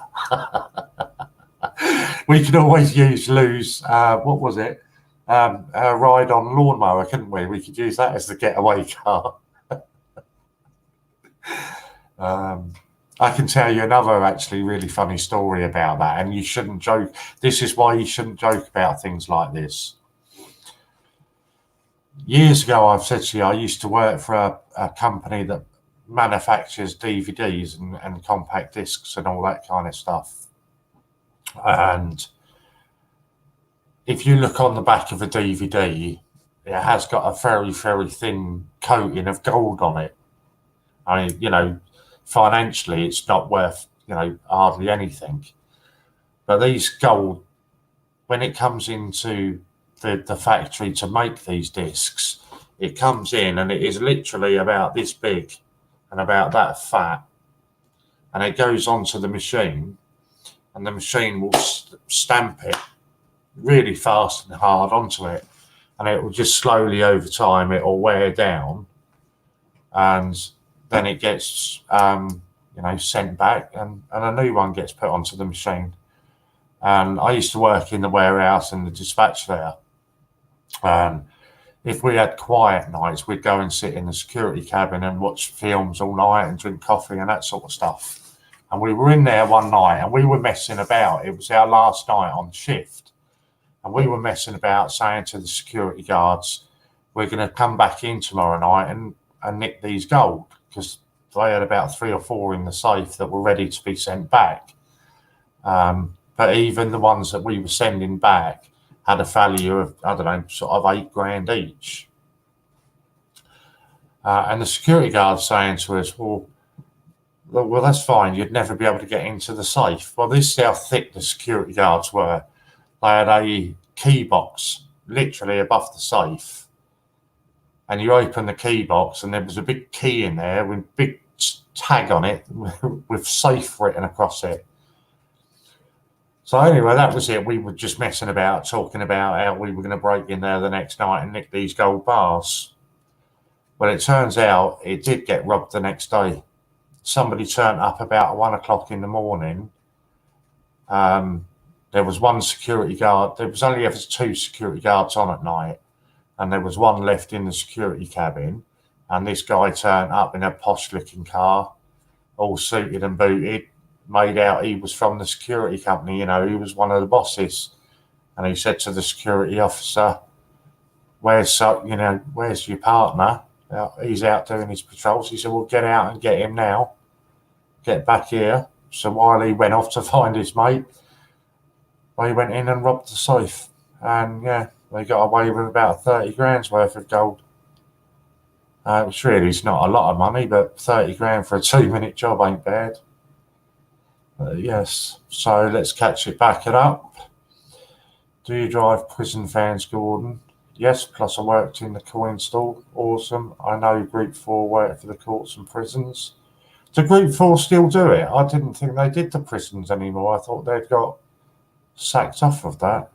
We could always use Lou's, what was it? A ride on lawnmower, couldn't we? We could use that as the getaway car. I can tell you another actually really funny story about that, and you shouldn't joke. This is why you shouldn't joke about things like this. Years ago, I've said to you, I used to work for a company that manufactures DVDs and compact discs and all that kind of stuff. And if you look on the back of a DVD, it has got a very, very thin coating of gold on it. I mean, you know, financially, it's not worth, you know, hardly anything. But these gold, when it comes into the factory to make these discs, it comes in and it is literally about this big and about that fat. And it goes onto the machine, and the machine will stamp it really fast and hard onto it. And it will just slowly over time, it will wear down. And then it gets, you know, sent back and a new one gets put onto the machine. And I used to work in the warehouse and the dispatch there. If we had quiet nights, we'd go and sit in the security cabin and watch films all night and drink coffee and that sort of stuff. And we were in there one night and we were messing about. It was our last night on shift. And we were messing about saying to the security guards, we're going to come back in tomorrow night and nick these gold, because they had about 3 or 4 in the safe that were ready to be sent back. But even the ones that we were sending back had a value of, I don't know, sort of £8,000 each. And the security guard saying to us, well, that's fine. You'd never be able to get into the safe. Well, this is how thick the security guards were. They had a key box literally above the safe. And you open the key box and there was a big key in there with a big tag on it with safe written across it. So anyway, that was it. We were just messing about, talking about how we were going to break in there the next night and nick these gold bars. Well, it turns out it did get robbed the next day. Somebody turned up about 1 o'clock in the morning. There was one security guard. There was only ever 2 security guards on at night. And there was one left in the security cabin. And this guy turned up in a posh-looking car, all suited and booted, made out he was from the security company, you know, he was one of the bosses. And he said to the security officer, where's your partner? He's out doing his patrols. He said, well, get out and get him now. Get back here. So while he went off to find his mate, they went in and robbed the safe. And yeah, they got away with about 30 grand's worth of gold. Which really is not a lot of money, but 30 grand for a 2-minute job ain't bad. Yes, so let's catch it back it up. Do you drive prison vans, Gordon? Yes, plus I worked in the coin stall. Awesome. I know Group 4 worked for the courts and prisons. Do Group 4 still do it? I didn't think they did the prisons anymore. I thought they'd got sacked off of that.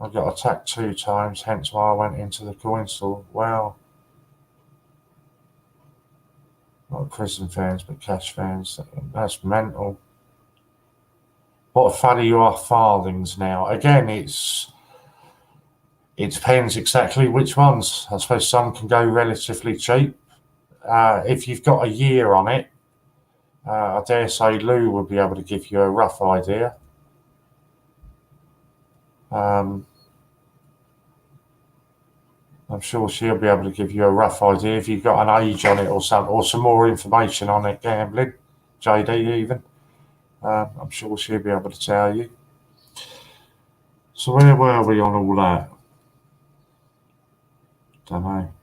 I got attacked 2 times, hence why I went into the coin stall. Wow. Not prison fans, but cash fans. That's mental. What value are farthings now? Again, it depends exactly which ones. I suppose some can go relatively cheap. If you've got a year on it, I dare say Lou will be able to give you a rough idea. I'm sure she'll be able to give you a rough idea if you've got an age on it or some more information on it, gambling, JD even. I'm sure she'll be able to tell you. So where were we on all that? Don't know.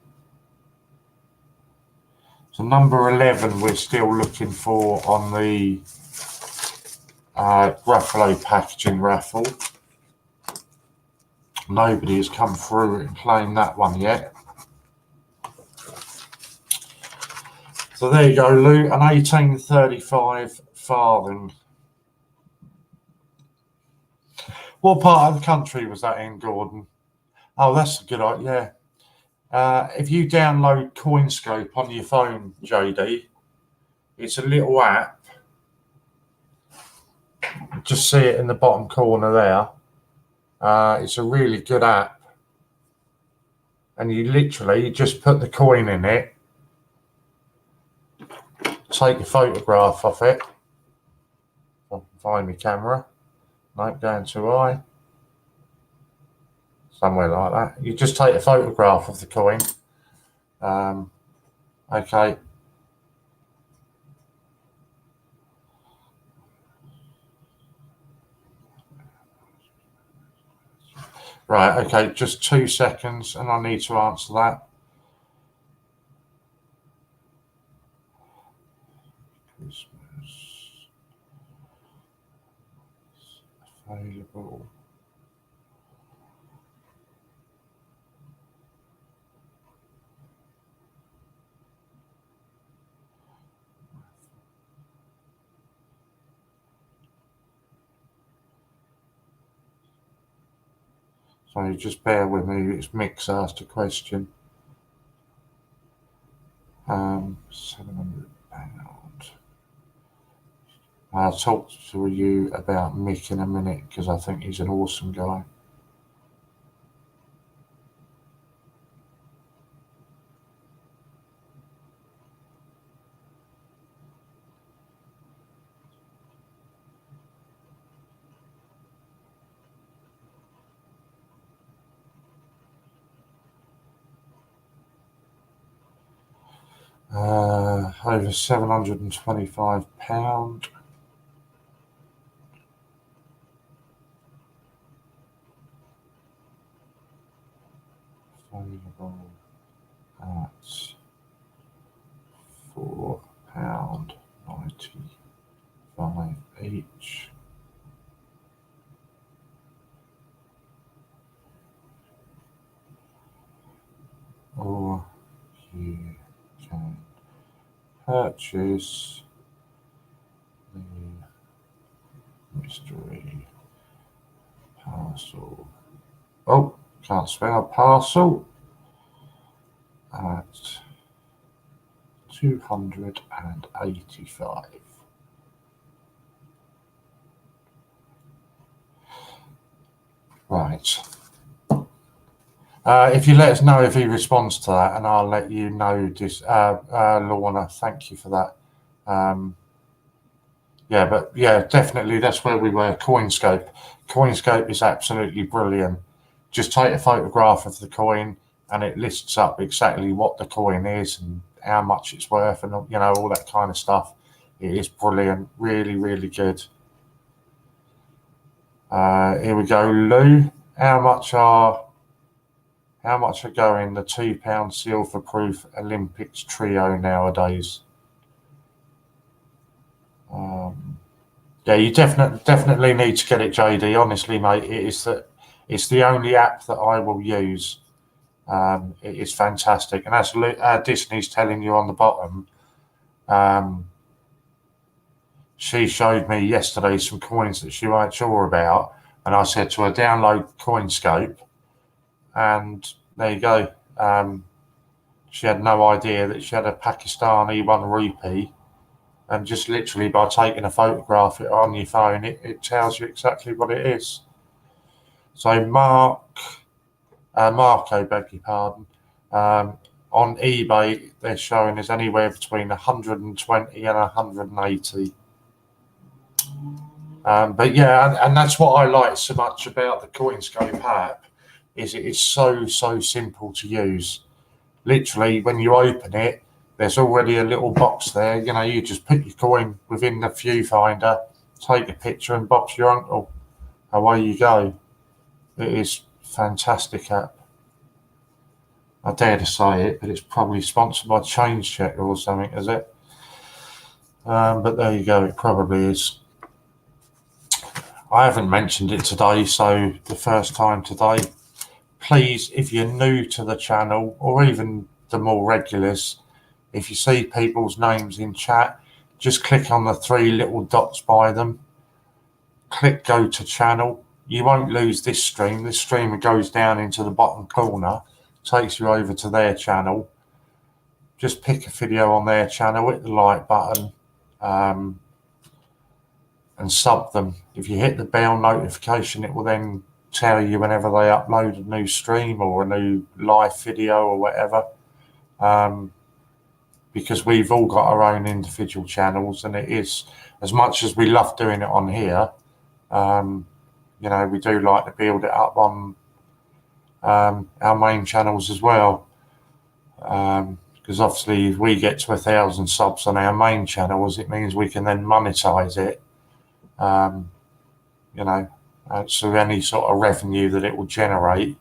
So number 11 we're still looking for on the Raffle packaging raffle. Nobody has come through and claimed that one yet. So there you go, Lou, an 1835 farthing. What part of the country was that in, Gordon? Oh, that's a good idea. If you download Coinscope on your phone, JD, it's a little app. Just see it in the bottom corner there. It's a really good app. And you literally just put the coin in it, take a photograph of it. If I can find my camera. No, going too high. Somewhere like that. You just take a photograph of the coin. Okay. Right, okay, just 2 seconds and I need to answer that. Christmas available. So just bear with me, it's Mick's asked a question. £700. I'll talk to you about Mick in a minute because I think he's an awesome guy. Over £725. Available at £4.95 each. Or you can purchase the mystery parcel. Oh, can't spell parcel. At £285. Right. If you let us know if he responds to that, and I'll let you know. Lorna, thank you for that. Yeah, but yeah, definitely that's where we were. Coinscope. Coinscope is absolutely brilliant. Just take a photograph of the coin, and it lists up exactly what the coin is and how much it's worth, and all that kind of stuff. It is brilliant. Really, really good. Here we go, Lou. How much are going the £2 silver proof Olympics trio nowadays? Yeah, you definitely need to get it, JD. Honestly, mate, it's the only app that I will use. It is fantastic, and as Disney's telling you on the bottom, she showed me yesterday some coins that she weren't sure about, and I said to her, download Coinscope, and there you go. She had no idea that she had a Pakistani £1, and just literally by taking a photograph on your phone, it tells you exactly what it is. So Marco, beg your pardon, on eBay they're showing is anywhere between 120 and 180. But yeah, and that's what I like so much about the Coinscope app, is it is so simple to use. Literally, when you open it, there's already a little box there. You just put your coin within the viewfinder, take a picture, and Bob's your uncle. Away you go. It is fantastic app. I dare to say it, but it's probably sponsored by Change Checker or something, is it? But there you go. It probably is. I haven't mentioned it today, so the first time today. Please, if you're new to the channel, or even the more regulars, if you see people's names in chat, just click on the 3 little dots by them, click go to channel. You won't lose this stream. This stream goes down into the bottom corner, takes you over to their channel. Just pick a video on their channel, hit the like button, and sub them. If you hit the bell notification, it will then tell you whenever they upload a new stream or a new live video or whatever. Because we've all got our own individual channels, and it is, as much as we love doing it on here, you know, we do like to build it up on our main channels as well. Because obviously if we get to 1,000 subs on our main channels, it means we can then monetize it. You know, so any sort of revenue that it will generate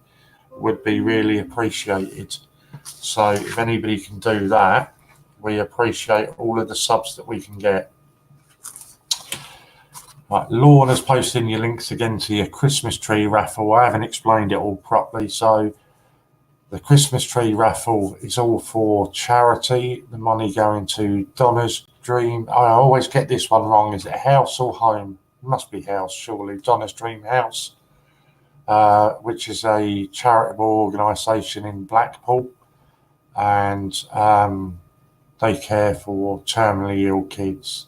would be really appreciated. So if anybody can do that, we appreciate all of the subs that we can get. Right, Lorna's posting your links again to your Christmas tree raffle. I haven't explained it all properly. So the Christmas tree raffle is all for charity. The money going to Donna's Dream. I always get this one wrong. Is it house or home? It must be house, surely. Donna's Dream House, which is a charitable organisation in Blackpool, and they care for terminally ill kids.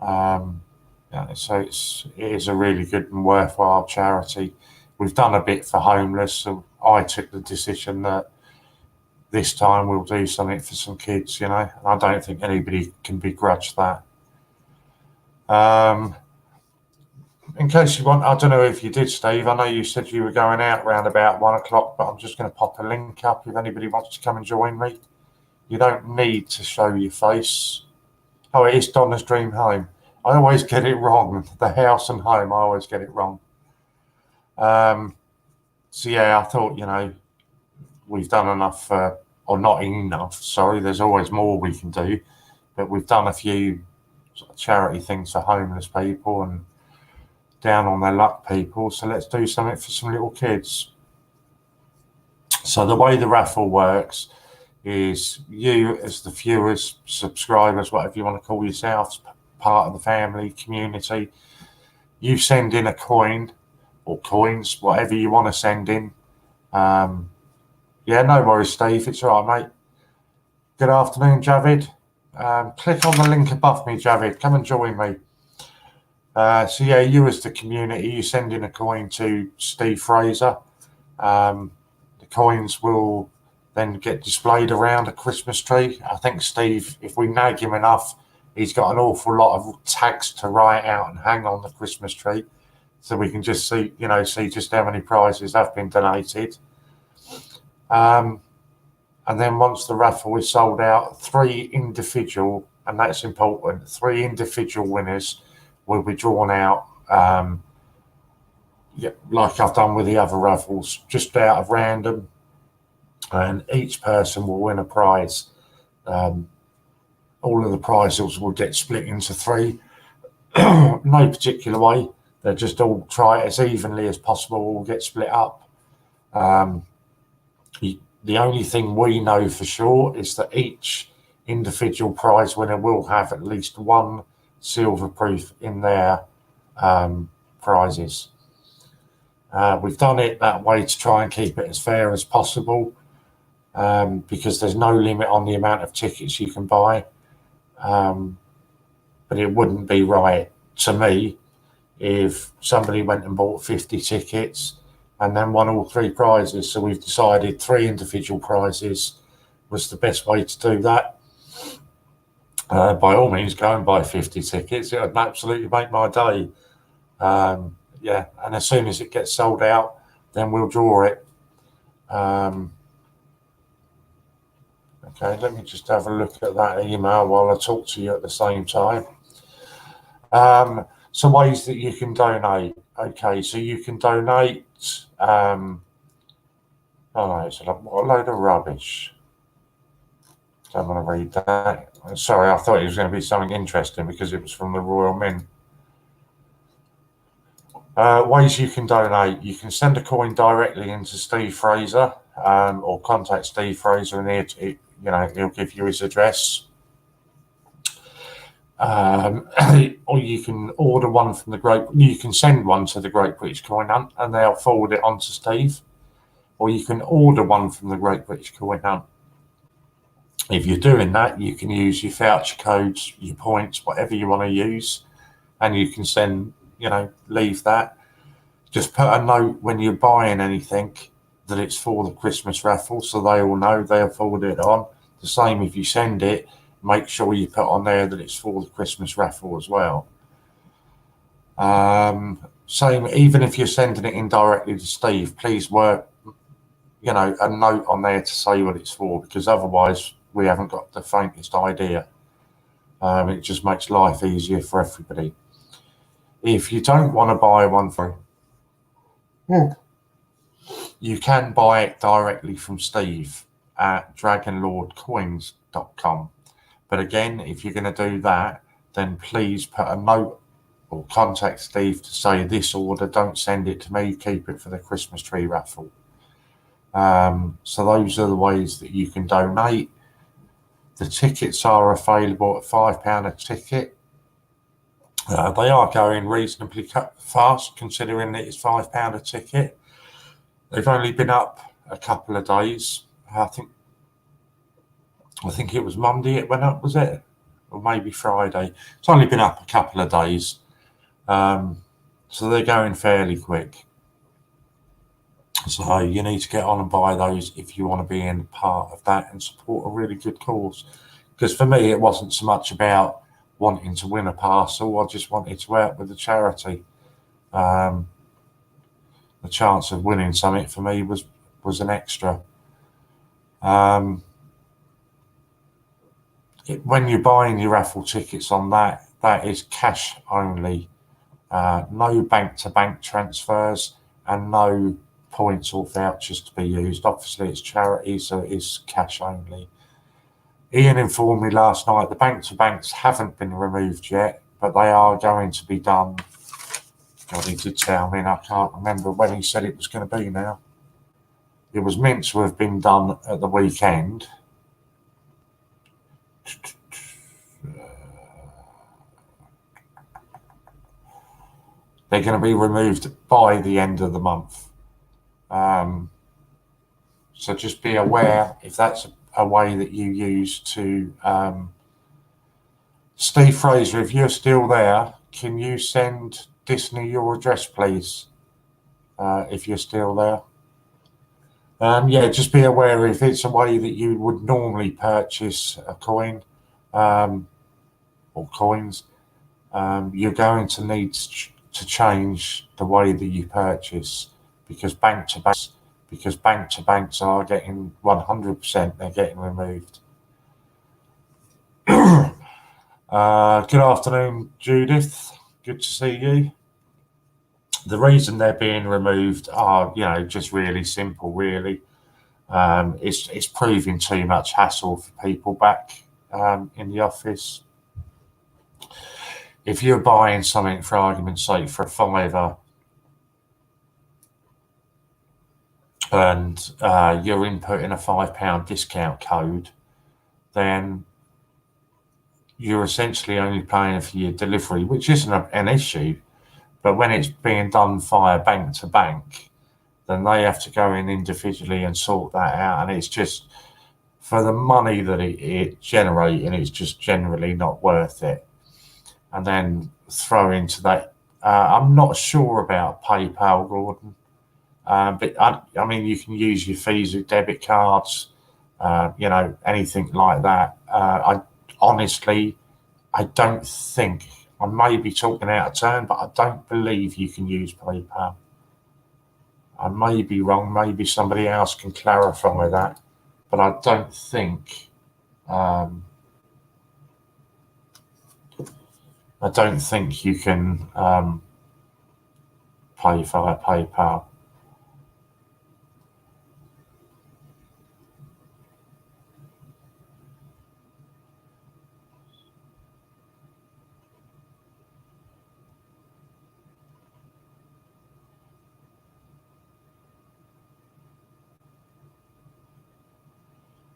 Yeah, so it is a really good and worthwhile charity. We've done a bit for homeless, so I took the decision that this time we'll do something for some kids, you know. I don't think anybody can begrudge that. In case you want, I don't know if you did, Steve, I know you said you were going out around about 1 o'clock, but I'm just going to pop a link up if anybody wants to come and join me. You don't need to show your face. Oh, it is Donna's Dream Home. I always get it wrong. The house and home, I always get it wrong. So yeah, I thought, you know, we've done enough, or not enough, sorry, there's always more we can do, but we've done a few sort of charity things for homeless people and down on their luck people, so let's do something for some little kids. So the way the raffle works is you, as the viewers, subscribers, whatever you want to call yourselves, part of the family, community, you send in a coin or coins, whatever you want to send in. Yeah, no worries, Steve, it's all right, mate. Good afternoon, Javid. Click on the link above me, Javid, come and join me. So yeah, you as the community, you send in a coin to Steve Fraser. The coins will then get displayed around a Christmas tree. I think Steve, if we nag him enough, he's got an awful lot of tags to write out and hang on the Christmas tree, so we can just see, you know, see just how many prizes have been donated. And then once the raffle is sold out, 3 individual, and that's important, 3 individual winners will be drawn out, yeah, like I've done with the other raffles, just out of random, and each person will win a prize. All of the prizes will get split into 3, no particular way. They'll just all try it as evenly as possible, all get split up. The only thing we know for sure is that each individual prize winner will have at least 1 silver proof in their prizes. We've done it that way to try and keep it as fair as possible, because there's no limit on the amount of tickets you can buy. But it wouldn't be right to me if somebody went and bought 50 tickets and then won all 3 prizes. So we've decided 3 individual prizes was the best way to do that. By all means, go and buy 50 tickets. It would absolutely make my day. Yeah, and as soon as it gets sold out, then we'll draw it. Okay, let me just have a look at that email while I talk to you at the same time. So ways that you can donate. Okay, so you can donate. Oh no, it's a load of rubbish. Don't want to read that. Sorry, I thought it was going to be something interesting because it was from the Royal Mint. Ways you can donate. You can send a coin directly into Steve Fraser, or contact Steve Fraser, and he'll give you his address. Or you can order one from you can send one to the Great British Coin Hunt and they'll forward it on to Steve. Or you can order one from the Great British Coin Hunt. If you're doing that, you can use your voucher codes, your points, whatever you want to use, and you can send, leave that. Just put a note when you're buying anything that it's for the Christmas raffle, so they all know, they'll forward it on. The same if you send it, make sure you put on there that it's for the Christmas raffle as well. Same, even if you're sending it indirectly to Steve, please work, a note on there to say what it's for, because otherwise we haven't got the faintest idea. It just makes life easier for everybody. If you don't want to buy one you can buy it directly from Steve at dragonlordcoins.com. But again, if you're going to do that, then please put a note or contact Steve to say this order, don't send it to me, keep it for the Christmas tree raffle. So those are the ways that you can donate. The tickets are available at £5 a ticket. They are going reasonably fast considering that it's £5 a ticket. They've only been up a couple of days. I think it was Monday it went up, was it? Or maybe Friday. It's only been up a couple of days. So they're going fairly quick. So you need to get on and buy those if you want to be in part of that and support a really good cause. Because for me, it wasn't so much about wanting to win a parcel. I just wanted to help with the charity. The chance of winning something for me was an extra. When you're buying your raffle tickets on that is cash only. No bank-to-bank transfers and no points or vouchers to be used. Obviously, it's charity, so it is cash only. Ian informed me last night the bank-to-banks haven't been removed yet, but they are going to be done. God, he did tell me, and I can't remember when he said it was going to be now. It was meant to have been done at the weekend. They're going to be removed by the end of the month. So just be aware if that's a way that you use to... Steve Fraser, if you're still there, can you send Disney your address, please? If you're still there. Yeah, just be aware if it's a way that you would normally purchase a coin or coins, you're going to need to change the way that you purchase because bank to banks are getting 100%, they're getting removed. Good afternoon, Judith. Good to see you. The reason they're being removed are, just really simple, really. It's proving too much hassle for people back in the office. If you're buying something, for argument's sake, for a £5 and you're inputting a £5 discount code, then you're essentially only paying for your delivery, which isn't an issue. But when it's being done via bank to bank, then they have to go in individually and sort that out. And it's just, for the money that it's generating, it's just generally not worth it. And then throw into that, I'm not sure about PayPal, Gordon. But I mean, you can use your Visa debit cards, anything like that. I don't think, I may be talking out of turn, but I don't believe you can use PayPal. I may be wrong. Maybe somebody else can clarify that, but I don't think. I don't think you can pay via PayPal.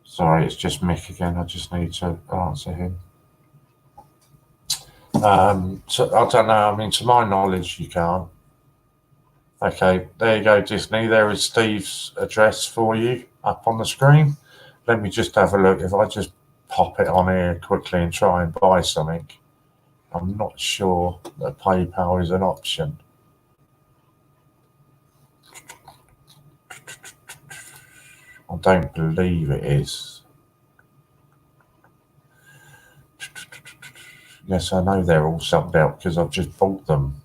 Sorry, it's just Mick again. I just need to answer him. So I don't know. I mean, to my knowledge, you can't. Okay, there you go, Disney. There is Steve's address for you up on the screen. Let me just have a look. If I just pop it on here quickly and try and buy something, I'm not sure that PayPal is an option. I don't believe it is. Yes, I know they're all subbed out because I've just bought them.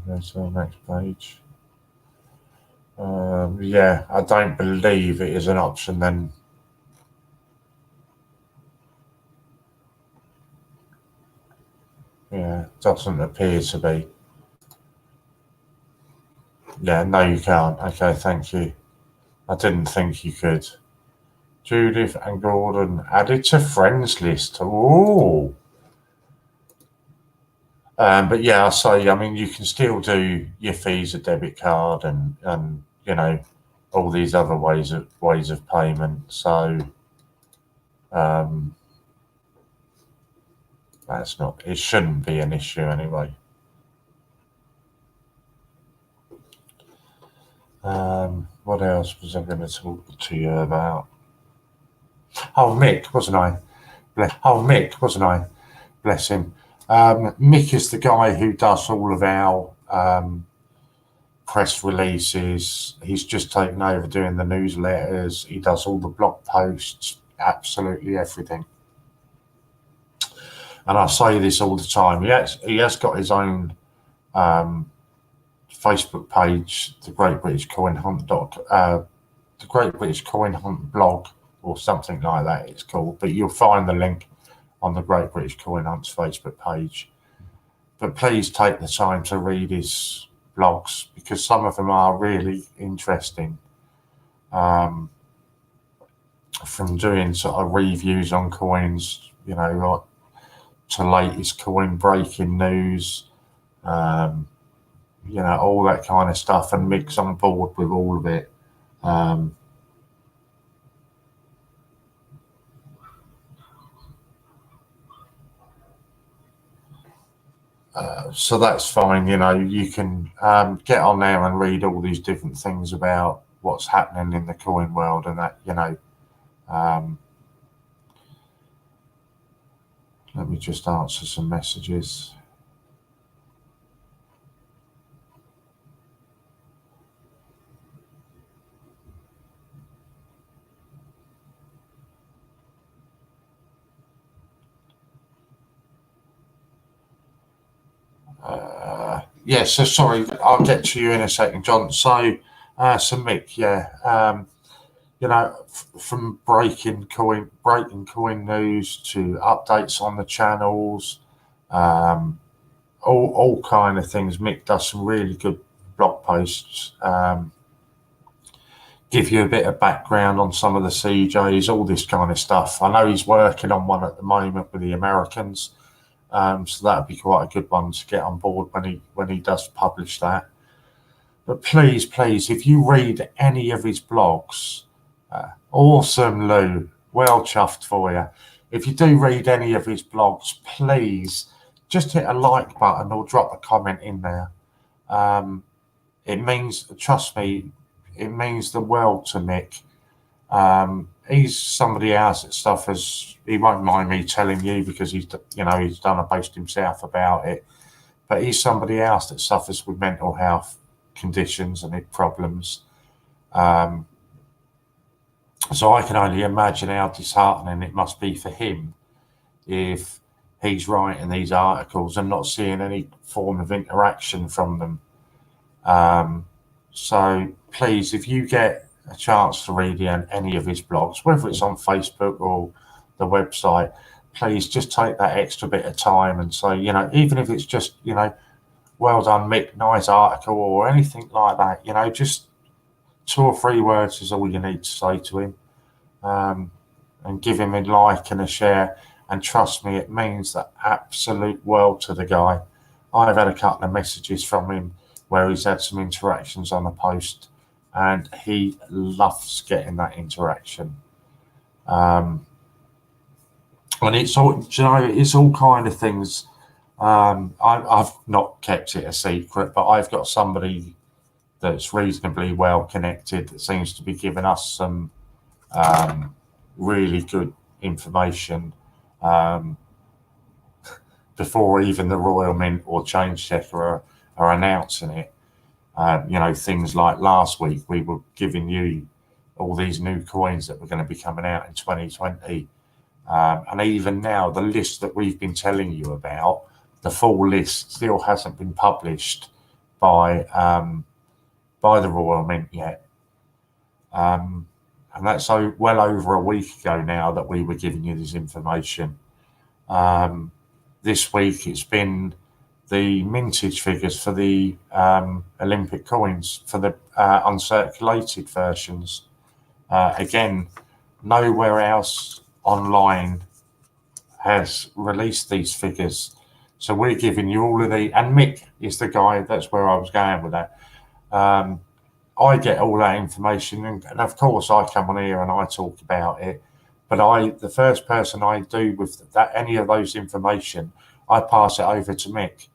Go to the next page. Yeah, I don't believe it is an option then. Yeah, doesn't appear to be. Yeah, no, you can't. Okay, thank you. I didn't think you could. Judith and Gordon added to friends list. Ooh. But yeah, I mean, you can still do your Visa debit card and you know, all these other ways of payment. So that's not. It shouldn't be an issue anyway. What else was I going to talk to you about? Oh, Mick, wasn't I? Bless him. Mick is the guy who does all of our press releases. He's just taken over doing the newsletters. He does all the blog posts, absolutely everything. And I say this all the time. He has got his own Facebook page, the Great British Coin Hunt the Great British Coin Hunt blog, or something like that it's called. But you'll find the link on the Great British Coin Hunt's Facebook page. But please take the time to read his blogs because some of them are really interesting. From doing sort of reviews on coins, you know, like to latest coin breaking news, you know, all that kind of stuff, and Mick's on board with all of it. So that's fine, you know, you can get on there and read all these different things about what's happening in the coin world and that, you know. Let me just answer some messages. Yeah, so sorry, I'll get to you in a second, John. So Mick, yeah, you know, from breaking coin news to updates on the channels, all kind of things. Mick does some really good blog posts. Give you a bit of background on some of the CJs, all this kind of stuff. I know he's working on one at the moment with the Americans. So that'd be quite a good one to get on board when he does publish that. But please, if you read any of his blogs, awesome, Lou. Well chuffed for you. If you do read any of his blogs, please just hit a like button or drop a comment in there. It means, trust me, it means the world to Mick. He's somebody else that suffers. He won't mind me telling you because he's done a post himself about it. But he's somebody else that suffers with mental health conditions and problems. So I can only imagine how disheartening it must be for him if he's writing these articles and not seeing any form of interaction from them. So please, if you get a chance to read any of his blogs, whether it's on Facebook or the website, please just take that extra bit of time and say, you know, even if it's just, you know, well done, Mick, nice article or anything like that, you know, just 2 or 3 words is all you need to say to him, and give him a like and a share. And trust me, it means the absolute world to the guy. I've had a couple of messages from him where he's had some interactions on a post, and he loves getting that interaction. And it's all, you know, it's all kind of things. I've not kept it a secret, but I've got somebody that's reasonably well connected that seems to be giving us some really good information before even the Royal Mint or Change Checker are announcing it. You know, things like last week we were giving you all these new coins that were going to be coming out in 2020. And even now, the list that we've been telling you about, the full list still hasn't been published by the Royal Mint yet. And that's so well over a week ago now that we were giving you this information. This week it's been the mintage figures for the Olympic coins, for the uncirculated versions. Again, nowhere else online has released these figures. So we're giving you all of the, and Mick is the guy, that's where I was going with that. I get all that information, and of course I come on here and I talk about it, but the first person I do with that, any of those information, I pass it over to Mick.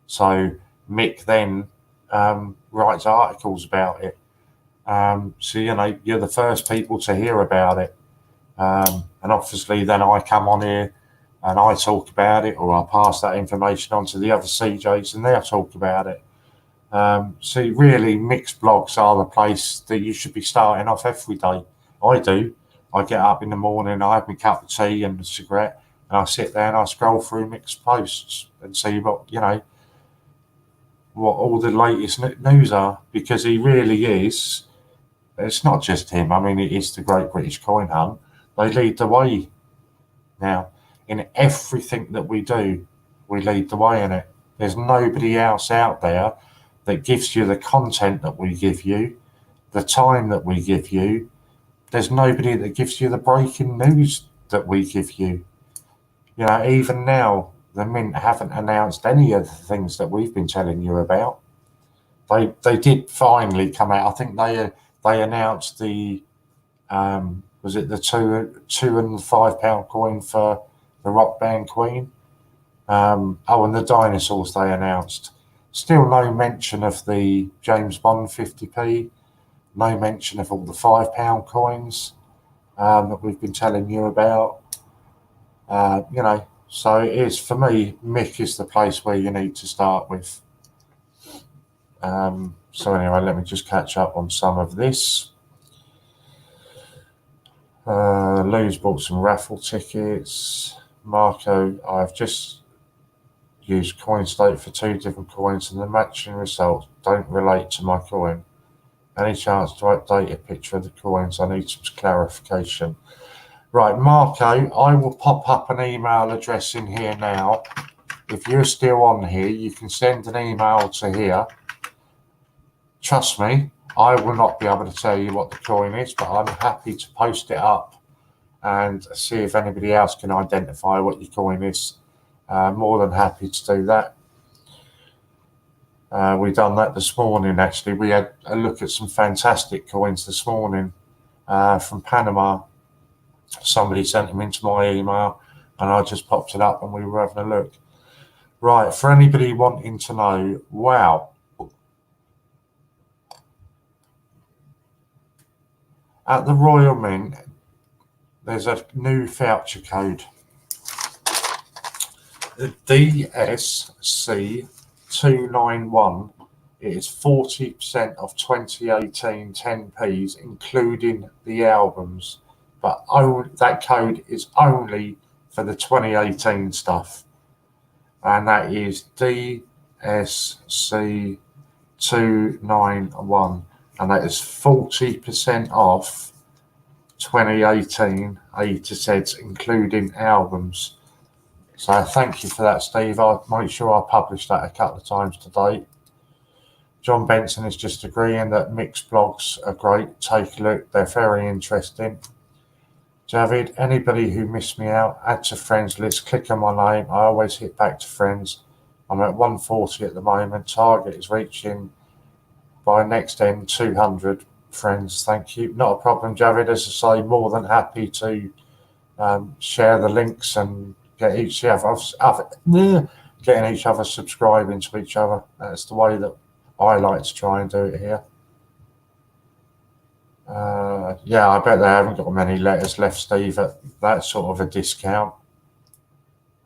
So Mick then writes articles about it. So, you know, you're the first people to hear about it. And obviously then I come on here and I talk about it, or I pass that information on to the other CJs and they'll talk about it. So really, Mick's blogs are the place that you should be starting off every day. I do. I get up in the morning, I have my cup of tea and a cigarette, and I sit there and I scroll through Mick's posts and see what, you know, what all the latest news are, because he really is. It's not just him. I mean, it is the Great British Coin Hunt. They lead the way now in everything that we do. We lead the way in it. There's nobody else out there that gives you the content that we give you, the time that we give you. There's nobody that gives you the breaking news that we give you. You know, even now, the Mint haven't announced any of the things that we've been telling you about. They did finally come out. I think they announced the was it the £2 and £5 coin for the Rock Band Queen? And the dinosaurs they announced. Still no mention of the James Bond 50p, no mention of all the £5 coins that we've been telling you about. You know, so it is, for me, Mick is the place where you need to start with. So anyway, let me just catch up on some of this. Lou's bought some raffle tickets. Marco, I've just used CoinState for 2 different coins and the matching results don't relate to my coin. Any chance to update a picture of the coins? I need some clarification. Right, Marco, I will pop up an email address in here now. If you're still on here, you can send an email to here. Trust me, I will not be able to tell you what the coin is, but I'm happy to post it up and see if anybody else can identify what your coin is. More than happy to do that. We done that this morning, actually. We had a look at some fantastic coins this morning from Panama. Somebody sent them into my email and I just popped it up and we were having a look. Right, for anybody wanting to know, wow. At the Royal Mint, there's a new voucher code. The DSC291, it is 40% of 2018 10p's, including the albums. But that code is only for the 2018 stuff. And that is DSC291. And that is 40% off 2018 A to Z, including albums. So thank you for that, Steve. I'll make sure I publish that a couple of times today. John Benson is just agreeing that Mick's blogs are great. Take a look. They're very interesting. Javid, anybody who missed me out, add to friends list, click on my name. I always hit back to friends. I'm at 140 at the moment. Target is reaching by next end 200. friends. Thank you. Not a problem, Javid. As I say, more than happy to share the links and get each getting each other subscribing to each other. That's the way that I like to try and do it here. Yeah, I bet they haven't got many letters left, Steve, at that sort of a discount.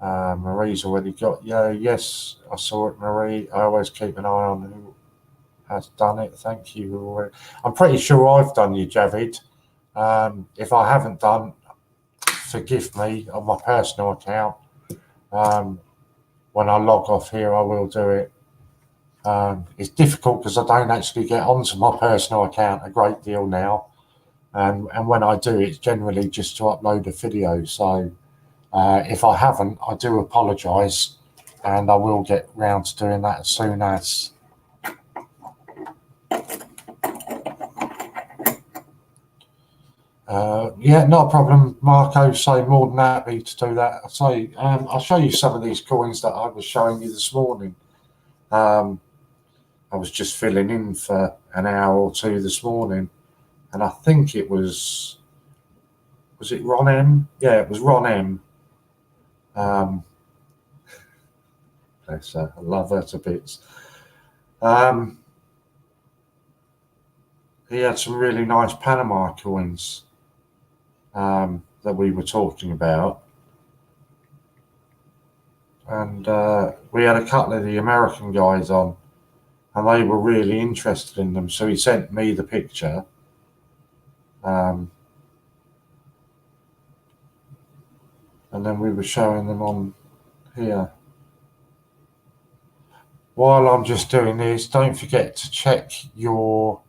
Marie's already got, yeah, yes, I saw it, Marie. I always keep an eye on who has done it. Thank you. I'm pretty sure I've done you, Javid. If I haven't done, forgive me on my personal account. When I log off here, I will do it. It's difficult because I don't actually get onto my personal account a great deal now. And when I do, it's generally just to upload a video. So if I haven't, I do apologise, and I will get round to doing that as soon as. Yeah, not a problem, Marco. So more than happy to do that. I'll show you some of these coins that I was showing you this morning. I was just filling in for an hour or two this morning, and I think it was it Ron M? Yeah, it was Ron M. Bless her, I love her to bits. He had some really nice Panama coins that we were talking about, and we had a couple of the American guys on, and they were really interested in them, so he sent me the picture. And then we were showing them on here. While I'm just doing this, don't forget to check your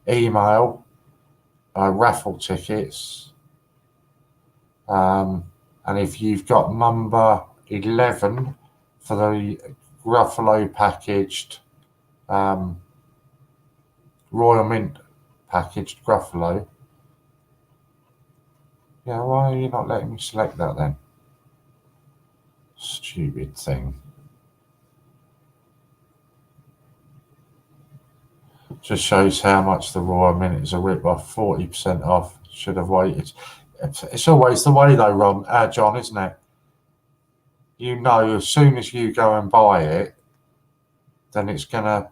email, raffle tickets, and if you've got number 11 for the Ruffalo packaged Royal Mint packaged Gruffalo. Yeah, why are you not letting me select that then? Stupid thing. Just shows how much the Royal Mint is a rip-off. 40% off. Should have waited. It's always the way though, Ron, John, isn't it? You know, as soon as you go and buy it, then it's going to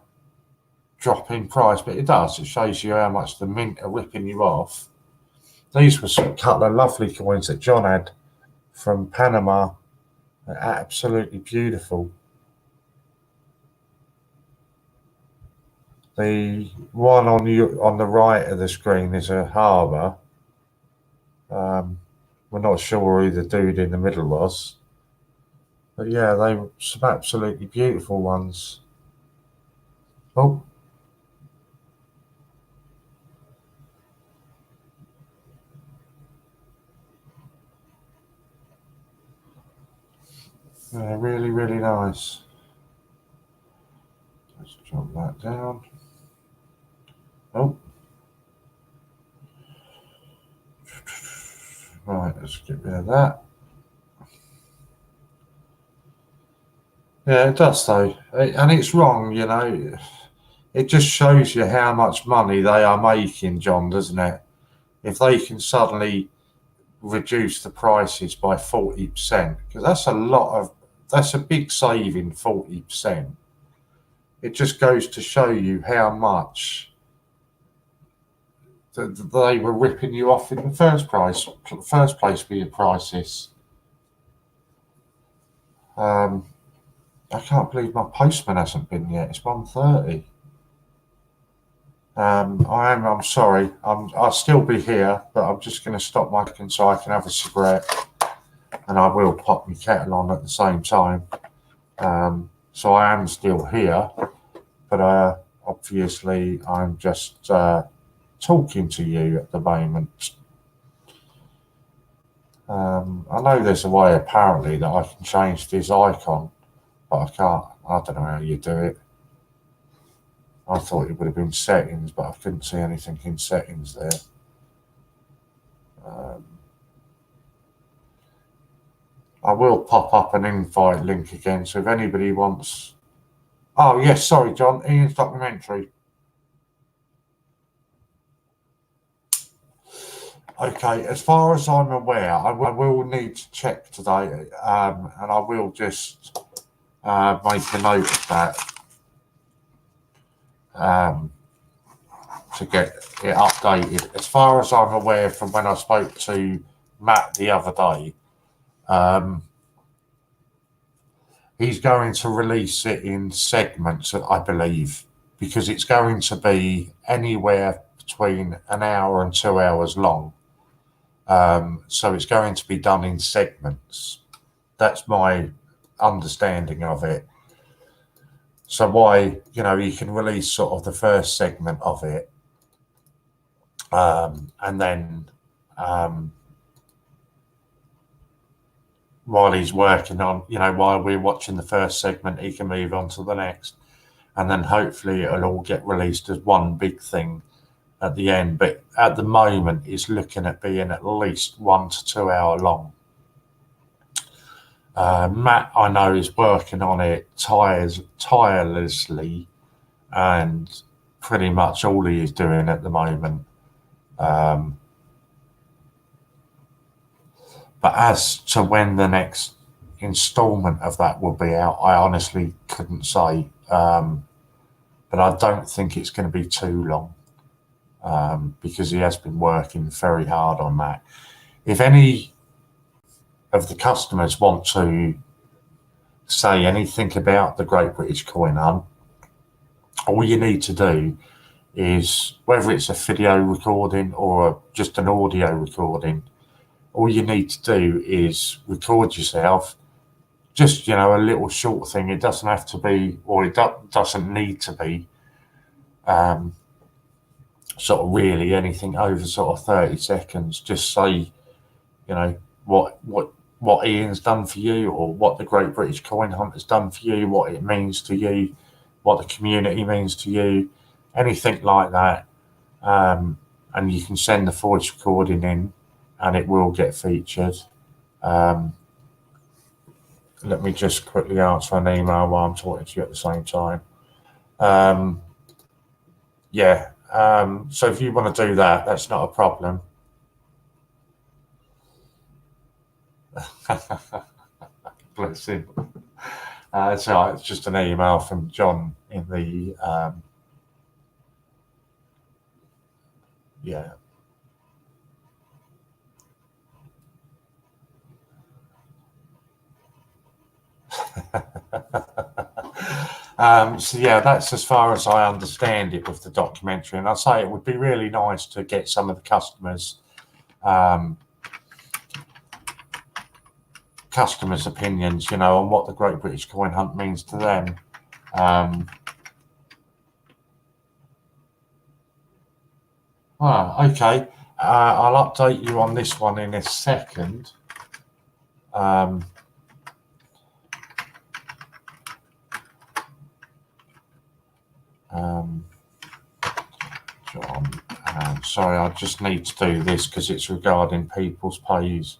drop in price. But it does. It shows you how much the Mint are ripping you off. These were a couple of lovely coins that John had from Panama. They're absolutely beautiful. The one on the right of the screen is a harbour. We're not sure who the dude in the middle was. But yeah, they were some absolutely beautiful ones. Oh. Yeah, really, really nice. Let's drop that down. Oh. Right, let's get rid of that. Yeah, it does though. And it's wrong, you know. It just shows you how much money they are making, John, doesn't it? If they can suddenly reduce the prices by 40%, because that's a big saving, 40%. It just goes to show you how much they were ripping you off in the first place with your prices. I can't believe my postman hasn't been yet. It's 1:30. I'm sorry. I'll still be here, but I'm just going to stop my so I can have a cigarette, and I will pop my kettle on at the same time. So I am still here, but obviously I'm just talking to you at the moment. I know there's a way apparently that I can change this icon, but I can't. I don't know how you do it. I thought it would have been settings, but I couldn't see anything in settings there. I will pop up an invite link again, so if anybody wants... Oh, yes, sorry, John, Ian's documentary. Okay, as far as I'm aware, I will need to check today, and I will just make a note of that to get it updated. As far as I'm aware, from when I spoke to Matt the other day, he's going to release it in segments, I believe, because it's going to be anywhere between an hour and 2 hours long. So it's going to be done in segments. That's my understanding of it. So you can release sort of the first segment of it, and then while he's working on, while we're watching the first segment, he can move on to the next, and then hopefully it'll all get released as one big thing at the end. But at the moment, it's looking at being at least 1 to 2 hour long. Matt, I know, is working on it tirelessly, and pretty much all he is doing at the moment. But as to when the next installment of that will be out, I honestly couldn't say. But I don't think it's going to be too long, because he has been working very hard on that. If any of the customers want to say anything about the Great British Coin Hunt, all you need to do is, whether it's a video recording or just an audio recording, all you need to do is record yourself, just, a little short thing. It doesn't have to be, or it doesn't need to be, sort of really anything over sort of 30 seconds. Just say, what Ian's done for you, or what the Great British Coin Hunt has done for you, what it means to you, what the community means to you, anything like that. And you can send the voice recording in, and it will get featured. Let me just quickly answer an email while I'm talking to you at the same time. So if you want to do that, that's not a problem. Bless him. So it's just an email from John in the that's as far as I understand it with the documentary. And I say it would be really nice to get some of the customers' opinions, on what the Great British Coin Hunt means to them. Okay. I'll update you on this one in a second. John, sorry, I just need to do this because it's regarding people's pays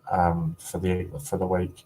for the week.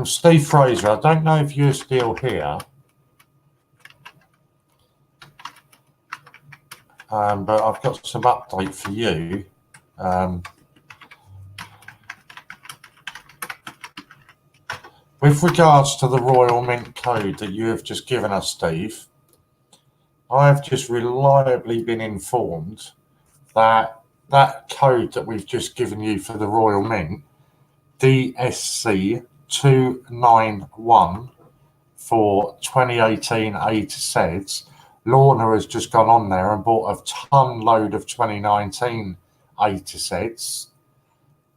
Steve Fraser, I don't know if you're still here, but I've got some update for you. With regards to the Royal Mint code that you have just given us, Steve, I have just reliably been informed that that code that we've just given you for the Royal Mint, DSC 291 for 2018 A to Z, Lorna has just gone on there and bought a ton load of 2019 80 sets,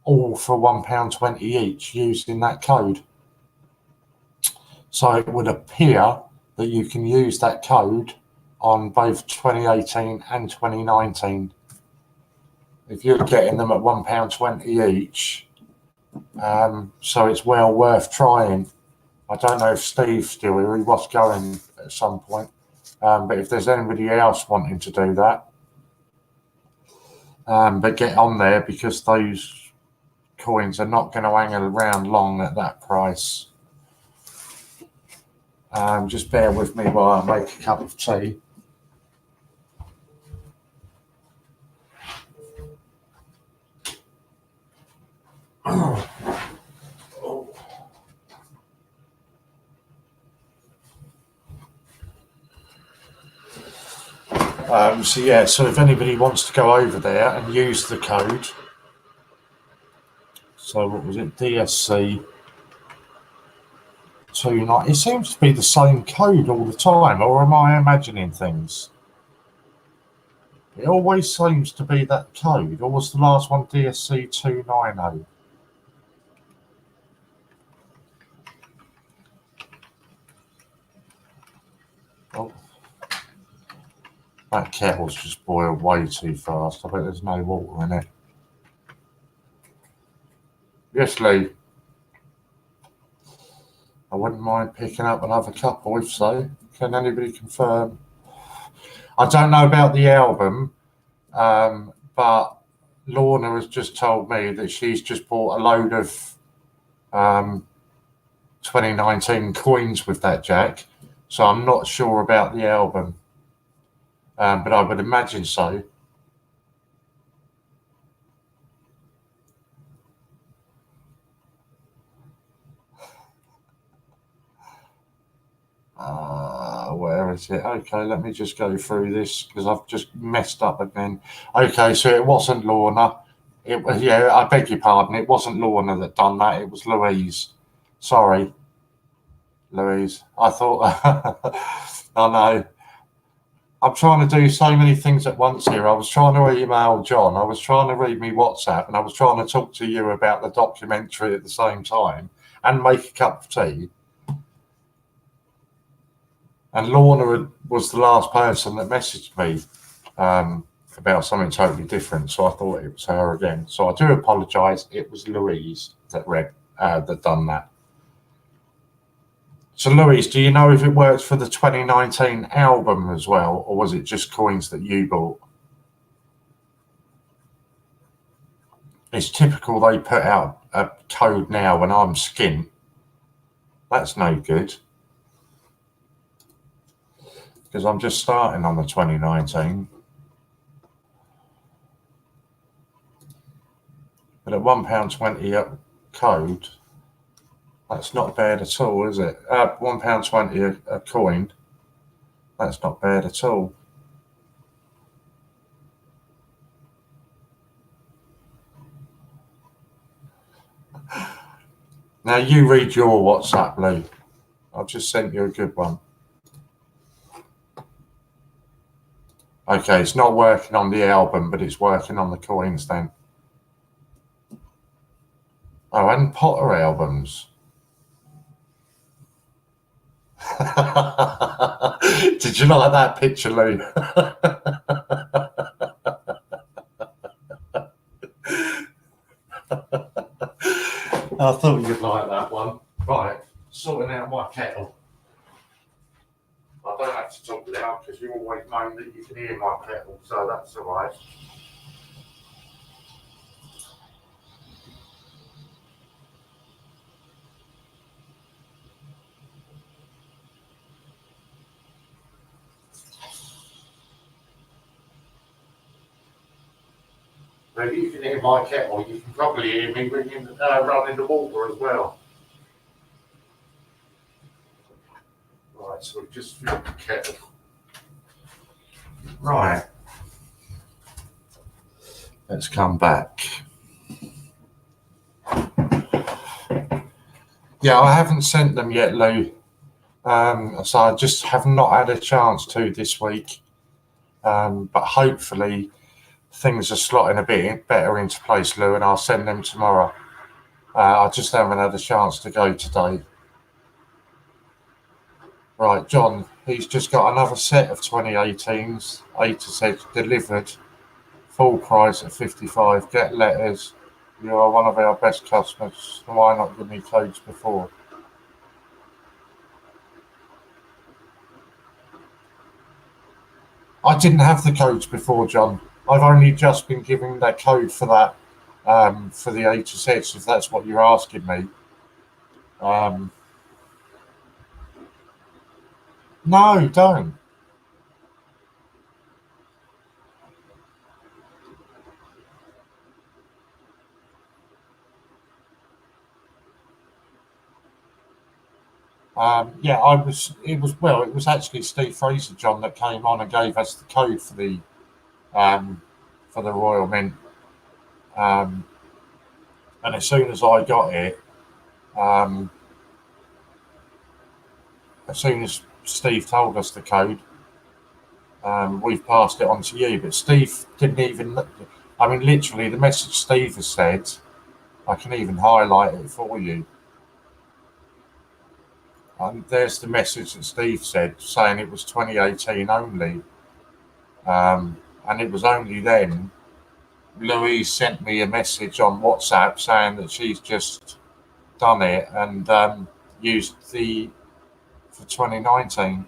all for £1.20 each using that code. So it would appear that you can use that code on both 2018 and 2019. If you're getting them at £1.20 each, so it's well worth trying. I don't know if Steve's still here. He was going at some point. But if there's anybody else wanting to do that, but get on there, because those coins are not going to hang around long at that price. Just bear with me while I make a cup of tea. So if anybody wants to go over there and use the code, so what was it, DSC 29, it seems to be the same code all the time, or am I imagining things? It always seems to be that code. Or was the last one DSC 290? Oh, that kettle's just boiled way too fast. I bet there's no water in it. Yes, Lee. I wouldn't mind picking up another couple if so. Can anybody confirm? I don't know about the album, but Lorna has just told me that she's just bought a load of 2019 coins with that, Jack. So I'm not sure about the album, but I would imagine so. Where is it? Okay, let me just go through this because I've just messed up again. Okay, so it wasn't Lorna. It was, yeah, I beg your pardon. It wasn't Lorna that done that. It was Louise. Sorry, Louise. I thought, I know. I'm trying to do so many things at once here. I was trying to email John. I was trying to read me WhatsApp, and I was trying to talk to you about the documentary at the same time and make a cup of tea. And Lorna was the last person that messaged me about something totally different. So I thought it was her again. So I do apologise. It was Louise that that done that. So Louise, do you know if it works for the 2019 album as well, or was it just coins that you bought? It's typical they put out a code now when I'm skint. That's no good. Because I'm just starting on the 2019. But at £1.20 code, that's not bad at all, is it? £1.20 a coin, that's not bad at all. Now you read your WhatsApp, Lou. I've just sent you a good one. Okay, it's not working on the album, but it's working on the coins then. Oh, and Potter albums. Did you like that picture, Lou? I thought you'd like that one. Right, sorting out my kettle. I don't have to talk loud because you always moan that you can hear my kettle, so that's all right. Now you can hear my kettle, you can probably hear me running the water as well. Right, so we've just filled the kettle. Right. Let's come back. Yeah, I haven't sent them yet, Lou. So I just have not had a chance to this week. But hopefully things are slotting a bit better into place, Lou, and I'll send them tomorrow. I just haven't had a chance to go today. Right, John, he's just got another set of 2018s, A to Z delivered, full price at 55. Get letters. You are one of our best customers. Why not give me codes before? I didn't have the codes before, John. I've only just been given that code for that, for the A to Z, if that's what you're asking me. No, don't. Yeah, it was actually Steve Fraser, John, that came on and gave us the code for the Royal Mint. And as soon as I got it, as soon as Steve told us the code, we've passed it on to you. But Steve didn't even, I mean, literally the message Steve has said, I can even highlight it for you. And there's the message that Steve said, saying it was 2018 only. And it was only then Louise sent me a message on WhatsApp saying that she's just done it and used for 2019.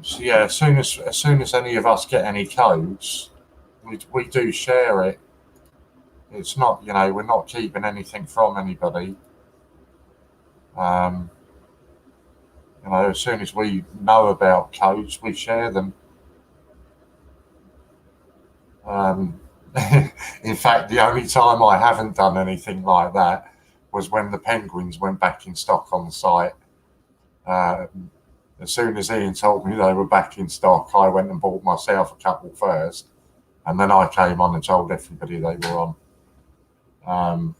So yeah, as soon as any of us get any codes, we do share it. It's not, we're not keeping anything from anybody. As soon as we know about codes, we share them. In fact, the only time I haven't done anything like that was when the Penguins went back in stock on the site. As soon as Ian told me they were back in stock, I went and bought myself a couple first, and then I came on and told everybody they were on.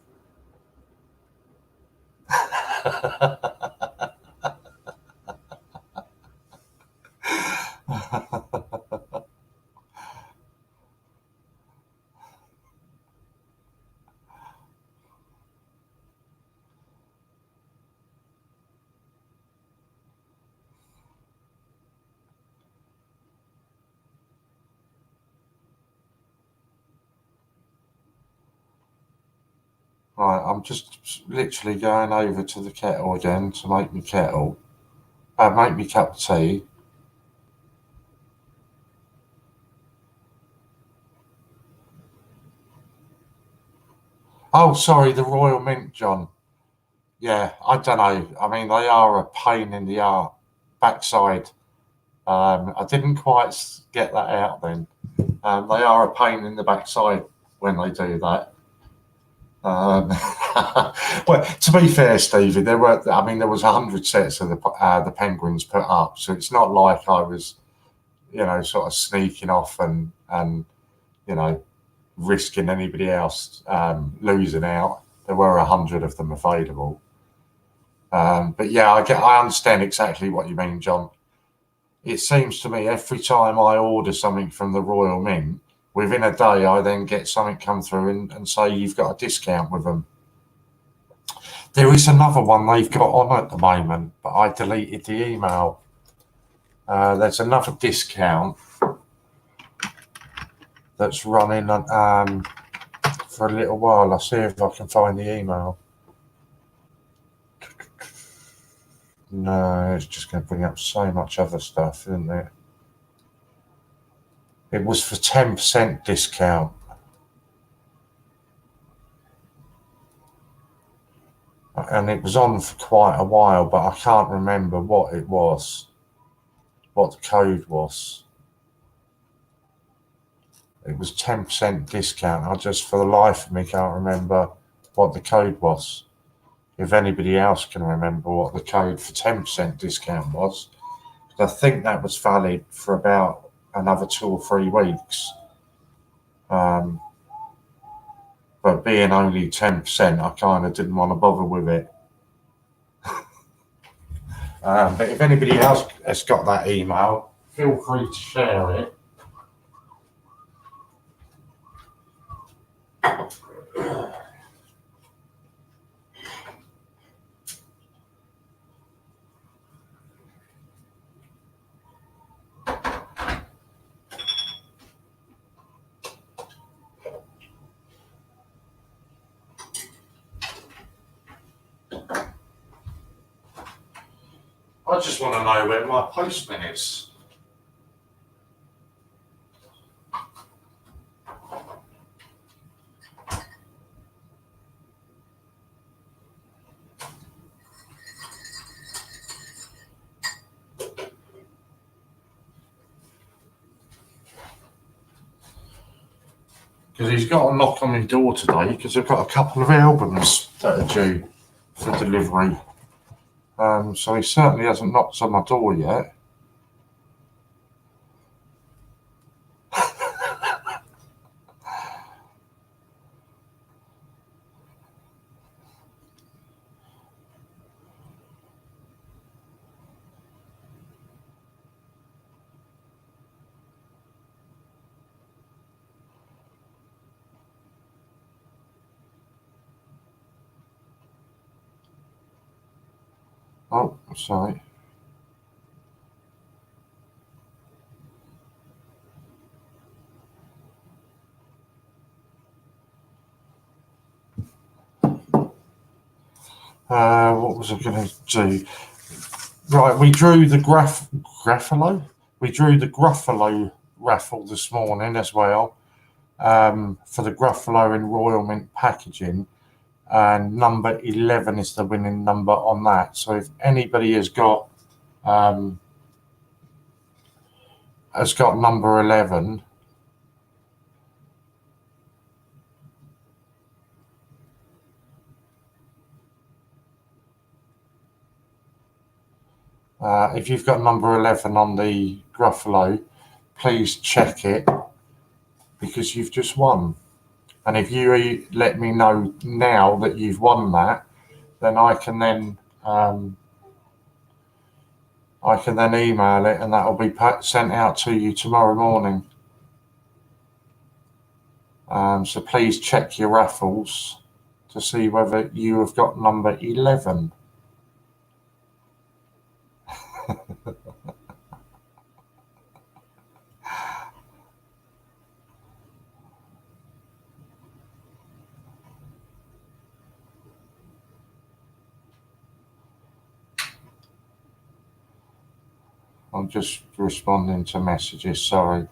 Right, I'm just literally going over to the kettle again to make me make me cup of tea. Oh, sorry, the Royal Mint, John. Yeah, I don't know. I mean, they are a pain in the backside. I didn't quite get that out then. They are a pain in the backside when they do that. Well, to be fair, Stevie, there was 100 sets of the Penguins put up, so it's not like I was, sort of sneaking off and risking anybody else losing out. There were 100 of them available. But yeah, I understand exactly what you mean, John. It seems to me every time I order something from the Royal Mint, within a day I then get something come through and say you've got a discount with them. There is another one they've got on at the moment, but I deleted the email. There's another discount that's running for a little while. I'll see if I can find the email. No, it's just going to bring up so much other stuff, isn't it? It was for 10% discount. And it was on for quite a while, but I can't remember what it was, what the code was. It was 10% discount. I just, for the life of me, can't remember what the code was. if anybody else can remember what the code for 10% discount was. I think that was valid for about another 2 or 3 weeks. But being only 10%, I kind of didn't want to bother with it. But if anybody else has got that email, feel free to share it. I just want to know where my postman is. Because he's got a knock on my door today because I've got a couple of albums that are due for delivery. So he certainly hasn't knocked on my door yet. Oh, sorry. What was I going to do? Right, we drew the Gruffalo. We drew the Gruffalo raffle this morning as well, for the Gruffalo in Royal Mint packaging, and number 11 is the winning number on that. So if anybody has got number 11, if you've got number 11 on the Gruffalo, please check it because you've just won. And if you let me know now that you've won that, then I can then email it, and that will be sent out to you tomorrow morning. So please check your raffles to see whether you have got number 11. I'm just responding to messages, sorry.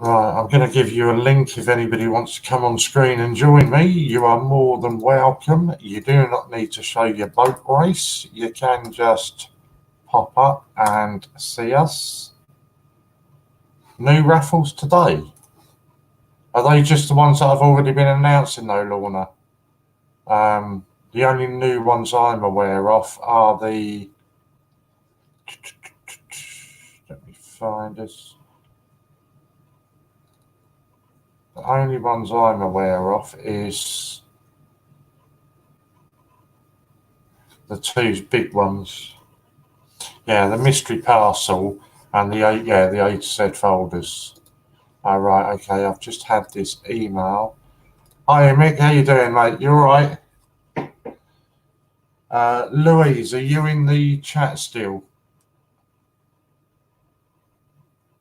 Right, I'm going to give you a link if anybody wants to come on screen and join me. You are more than welcome. You do not need to show your boat race. You can just pop up and see us. New raffles today. Are they just the ones that have already been announcing though, Lorna? The only new ones I'm aware of are the... Let me find this. The only ones I'm aware of is the 2 big ones. Yeah, the mystery parcel and the A to Z folders. All right, okay, I've just had this email. Hi, Mick, how you doing, mate? You all right? Louise, are you in the chat still?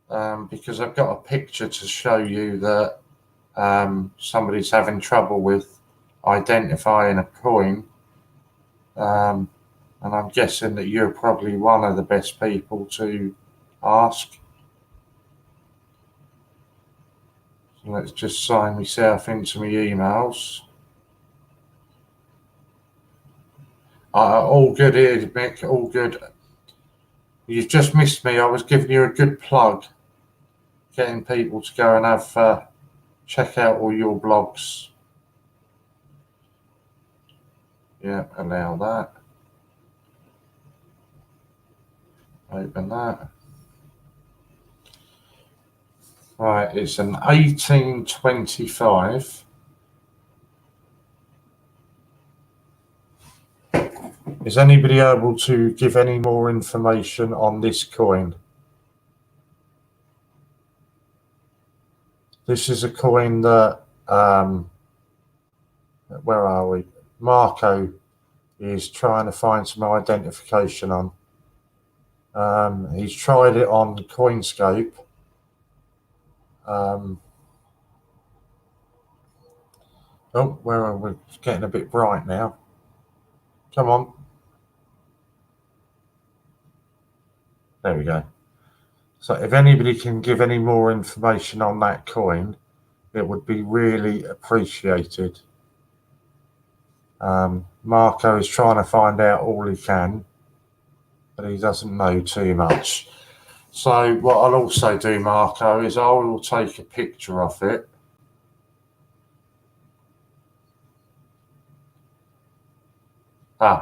Because I've got a picture to show you that somebody's having trouble with identifying a coin. And I'm guessing that you're probably one of the best people to ask. So let's just sign myself into my emails. All good here, Mick, all good. You've just missed me. I was giving you a good plug, getting people to go and have check out all your blogs. Yeah, allow that. Open that. Right, it's an 1825. Is anybody able to give any more information on this coin? This is a coin that, where are we? Marco is trying to find some identification on. He's tried it on Coinscape. Oh, where are we? It's getting a bit bright now. Come on. There we go. So if anybody can give any more information on that coin, it would be really appreciated. Marco is trying to find out all he can, but he doesn't know too much. So what I'll also do, Marco, is I will take a picture of it.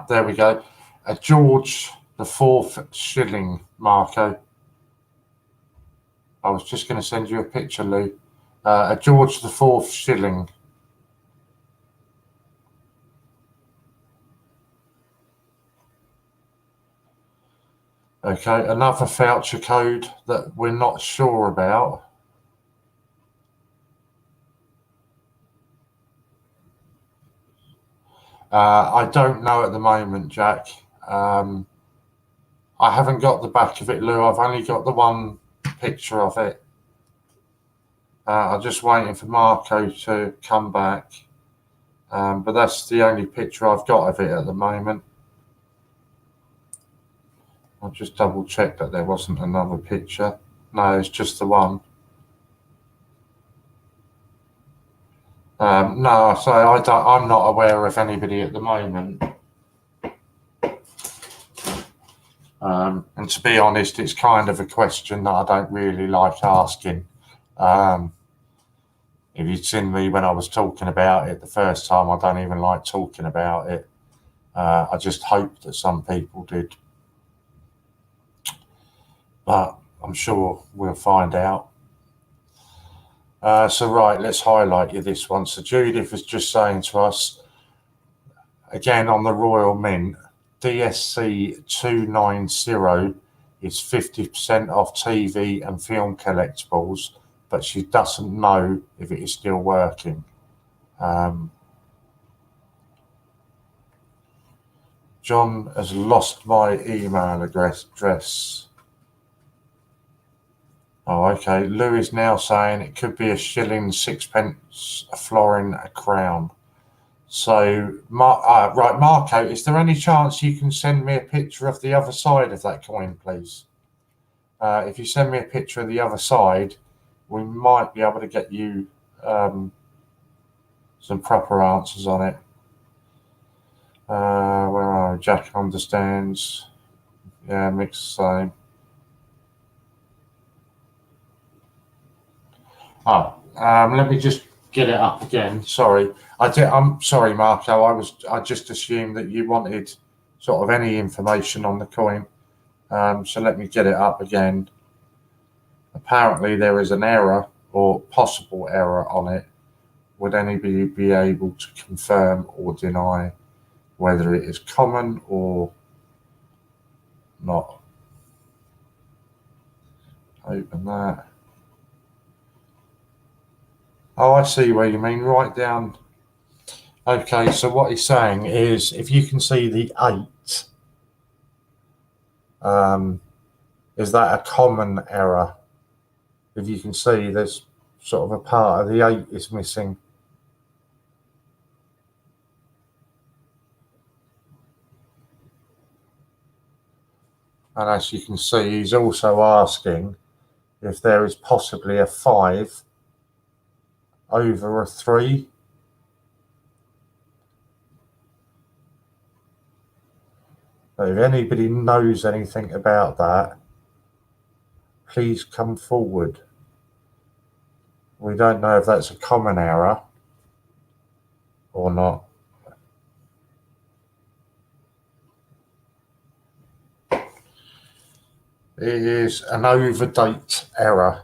There we go. A George IV shilling, Marco. I was just going to send you a picture, Lou. A George IV shilling. Okay, another voucher code that we're not sure about. I don't know at the moment, Jack. I haven't got the back of it, Lou. I've only got the one picture of it. I'm just waiting for Marco to come back. But that's the only picture I've got of it at the moment. I'll just double check that there wasn't another picture. No, it's just the one. No, so I'm not aware of anybody at the moment. And to be honest, it's kind of a question that I don't really like asking. If you'd seen me when I was talking about it the first time, I don't even like talking about it. I just hope that some people did. But I'm sure we'll find out. So right, let's highlight you this one. So Judith is just saying to us, again on the Royal Mint, DSC 290 is 50% off TV and film collectibles, but she doesn't know if it is still working. John has lost my email address. Oh, okay. Lou is now saying it could be a shilling, 6 pence, a florin, a crown. So, right, Marco, is there any chance you can send me a picture of the other side of that coin, please? If you send me a picture of the other side, we might be able to get you some proper answers on it. Where are we? Jack understands. Yeah, mix the same. Let me just get it up again. Sorry, I'm sorry, Marco. I just assumed that you wanted sort of any information on the coin. So let me get it up again. Apparently there is an error or possible error on it. Would anybody be able to confirm or deny whether it is common or not? Open that. Oh, I see where you mean. Right down. Okay, so what he's saying is if you can see the 8, is that a common error? If you can see there's sort of a part of the 8 is missing. And as you can see, he's also asking if there is possibly a 5 over a 3. But if anybody knows anything about that, please come forward. We don't know if that's a common error or not. It is an overdate error.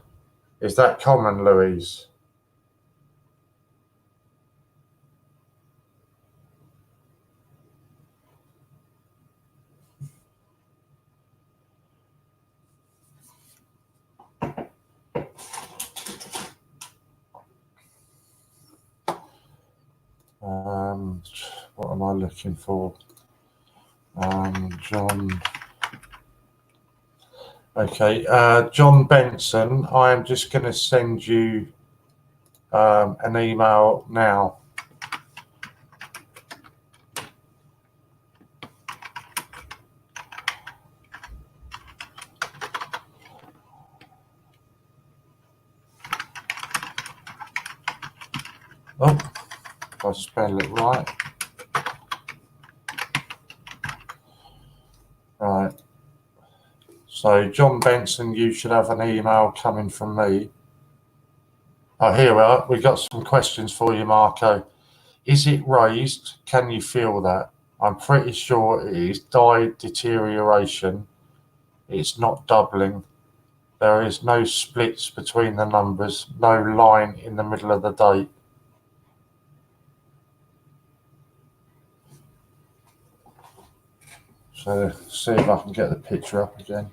Is that common, Louise? What am I looking for? John. Okay, John Benson, I am just going to send you an email now. Oh, if I spell it right. Right. So, John Benson, you should have an email coming from me. Oh, here we are. We've got some questions for you, Marco. Is it raised? Can you feel that? I'm pretty sure it is dye deterioration. It's not doubling. There is no splits between the numbers, no line in the middle of the date. So, see if I can get the picture up again.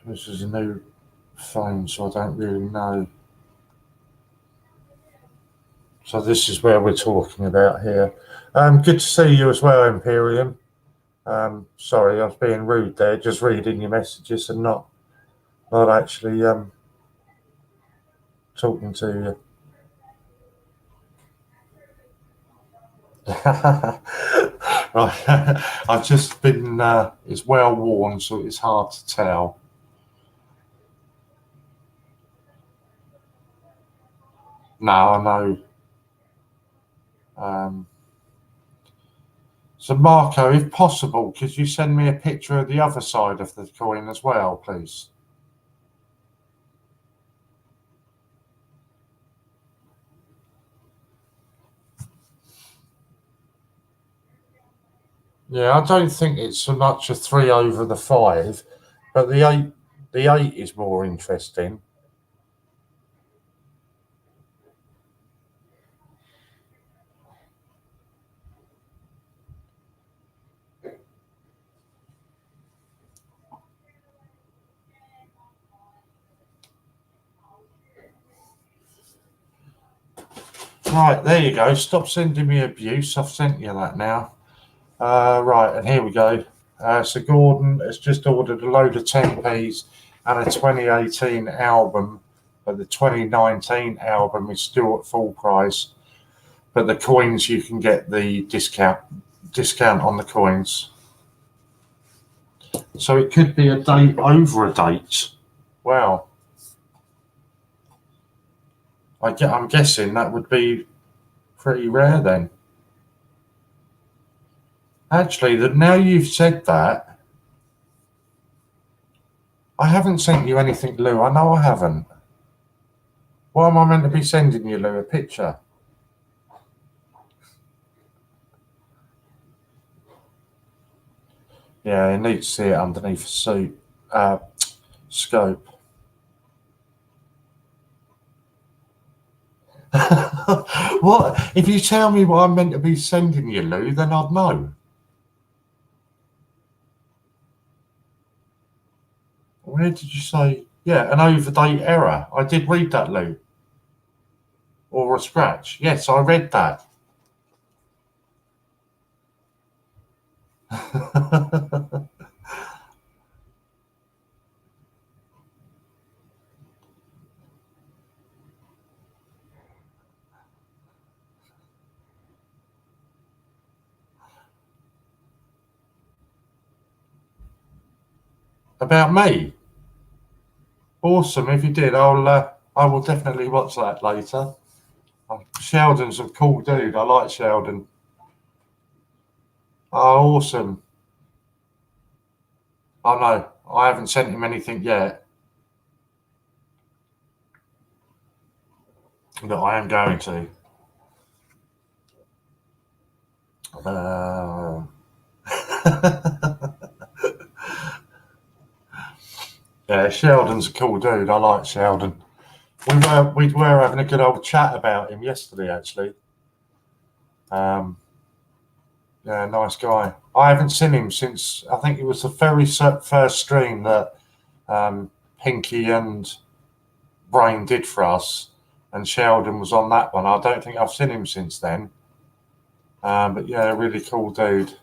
This is a new phone, so I don't really know. So this is where we're talking about here. Good to see you as well, Imperium. Sorry, I was being rude there, just reading your messages and not actually talking to you. Right, I've just been. It's well worn, so it's hard to tell. No, I know. So, Marco, if possible, could you send me a picture of the other side of the coin as well, please? Yeah, I don't think it's so much a 3 over the 5, but the 8 is more interesting. Right, there you go. Stop sending me abuse. I've sent you that now. Right, and here we go. So Gordon has just ordered a load of 10p's and a 2018 album, but the 2019 album is still at full price. But the coins, you can get the discount on the coins. So it could be a date over a date. Wow. I'm guessing that would be pretty rare then. Actually, now you've said that, I haven't sent you anything, Lou. I know I haven't. What am I meant to be sending you, Lou? A picture? Yeah, you need to see it underneath the scope. What? If you tell me what I'm meant to be sending you, Lou, then I'd know. Where did you say? Yeah, an overdate error. I did read that, Lou. Or a scratch. Yes, I read that. About me? Awesome. If you did, I will definitely watch that later. Sheldon's a cool dude. I like Sheldon. Oh, awesome. Oh no, I haven't sent him anything yet. But I am going to. Yeah, Sheldon's a cool dude. I like Sheldon. We were having a good old chat about him yesterday, actually. Yeah, nice guy. I haven't seen him since, I think it was the very first stream that Pinky and Brain did for us, and Sheldon was on that one. I don't think I've seen him since then. But yeah, really cool dude.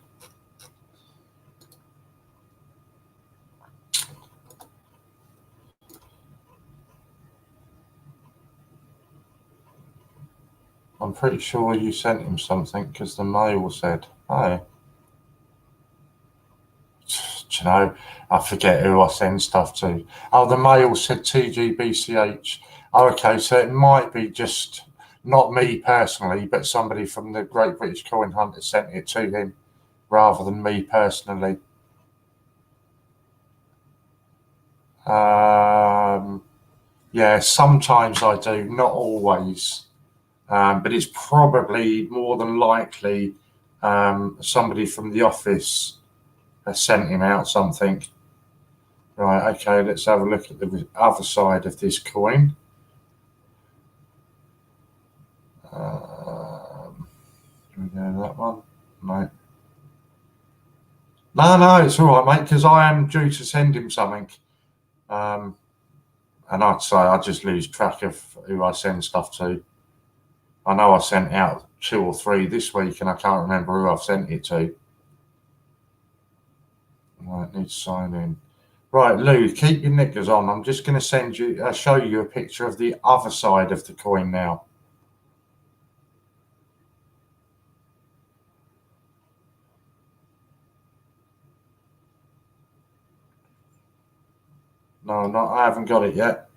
I'm pretty sure you sent him something because the mail said, "Hey." Do you know, I forget who I send stuff to. Oh, the mail said TGBCH. Oh, okay, so it might be just not me personally, but somebody from the Great British Coin Hunter sent it to him rather than me personally. Yeah, sometimes I do, not always. But it's probably more than likely somebody from the office has sent him out something. Right, okay, let's have a look at the other side of this coin. Can we go that one? No. No, it's all right, mate, because I am due to send him something. And I'd say I just lose track of who I send stuff to. I know I sent out 2 or 3 this week, and I can't remember who I've sent it to. Right, need to sign in. Right, Lou, keep your knickers on. I'm just going to show you a picture of the other side of the coin now. No, I haven't got it yet.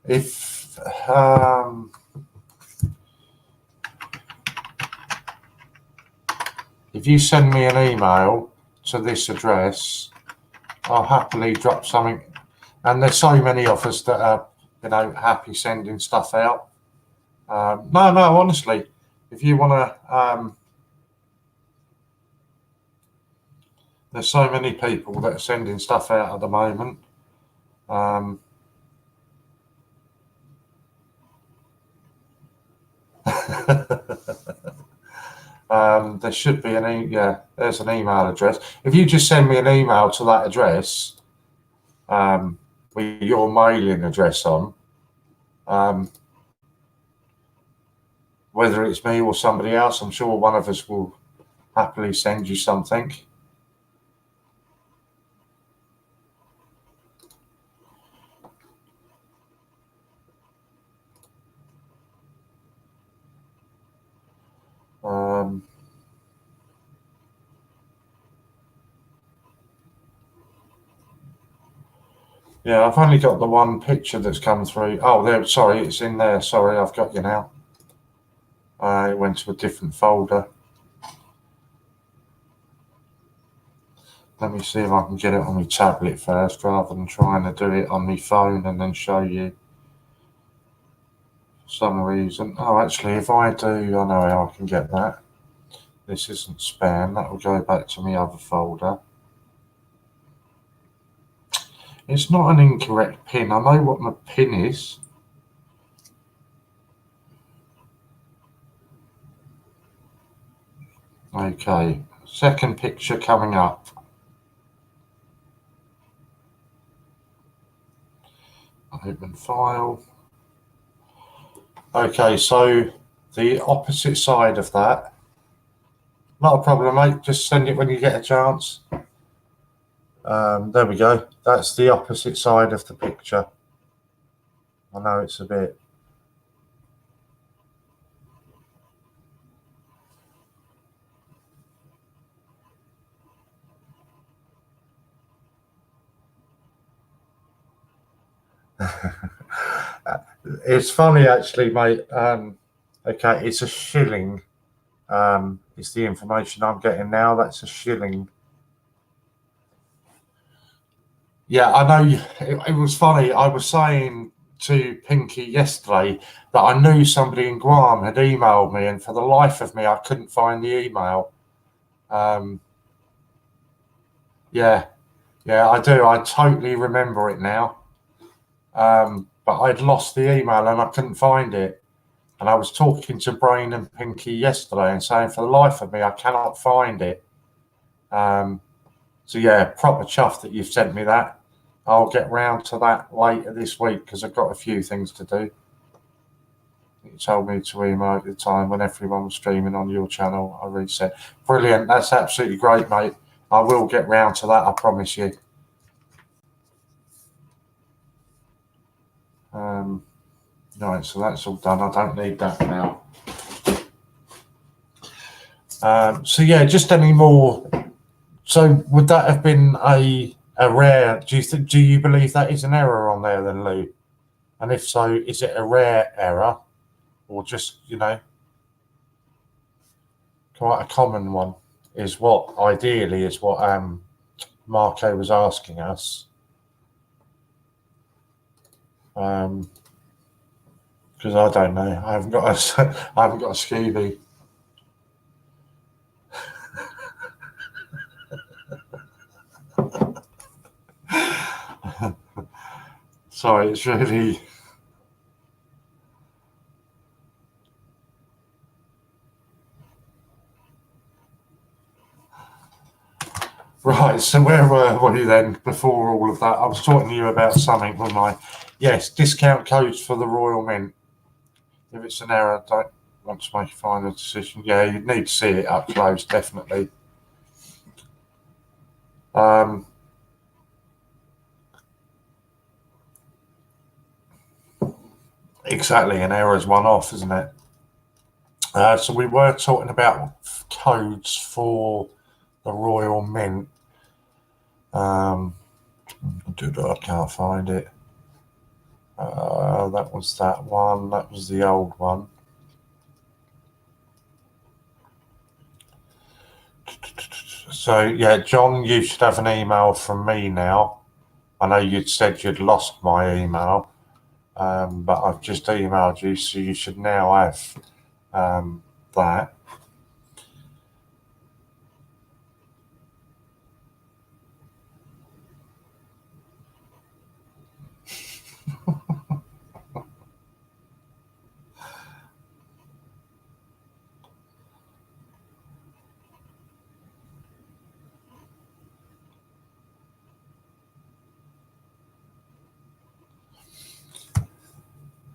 If you send me an email to this address, I'll happily drop something. And there's so many of us that are, happy sending stuff out. No, honestly, if you want to, there's so many people that are sending stuff out at the moment. There should be there's an email address. If you just send me an email to that address with your mailing address on, whether it's me or somebody else, I'm sure one of us will happily send you something. Yeah, I've only got the one picture that's come through. Oh, there. Sorry, it's in there. Sorry, I've got you now. It went to a different folder. Let me see if I can get it on my tablet first, rather than trying to do it on my phone and then show you. For some reason. Oh, actually, if I do, I know how I can get that. This isn't spam. That will go back to my other folder. It's not an incorrect pin. I know what my pin is. Okay, second picture coming up. Open file. Okay, so the opposite side of that. Not a problem, mate. Just send it when you get a chance. There we go. That's the opposite side of the picture. I know it's a bit. It's funny actually, mate. Okay, it's a shilling. It's the information I'm getting now. That's a shilling. Yeah, I know. It was funny. I was saying to Pinky yesterday that I knew somebody in Guam had emailed me, and for the life of me, I couldn't find the email. Yeah, I do. I totally remember it now. But I'd lost the email and I couldn't find it. And I was talking to Brain and Pinky yesterday and saying, for the life of me, I cannot find it. So yeah, proper chuff that you've sent me that. I'll get round to that later this week because I've got a few things to do. You told me to email at the time when everyone was streaming on your channel. I reset. Brilliant. That's absolutely great, mate. I will get round to that, I promise you. Right, so that's all done. I don't need that now. So yeah, just any more. So would that have been a rare? Do you believe that is an error on there then, Lou? And if so, is it a rare error, or just quite a common one? Is what ideally is what Marco was asking us. Because I don't know. I haven't got a Scooby. Sorry, it's really. Right, so where were we then before all of that? I was talking to you about something, wasn't I? Yes, discount codes for the Royal Mint. If it's an error, don't want to make a final decision. Yeah, you'd need to see it up close, definitely. Exactly, an error is one off, isn't it? So we were talking about codes for the Royal Mint. I can't find it. That was that one. That was the old one. So yeah, John, you should have an email from me now. I know you'd said you'd lost my email, but I've just emailed you, so you should now have that.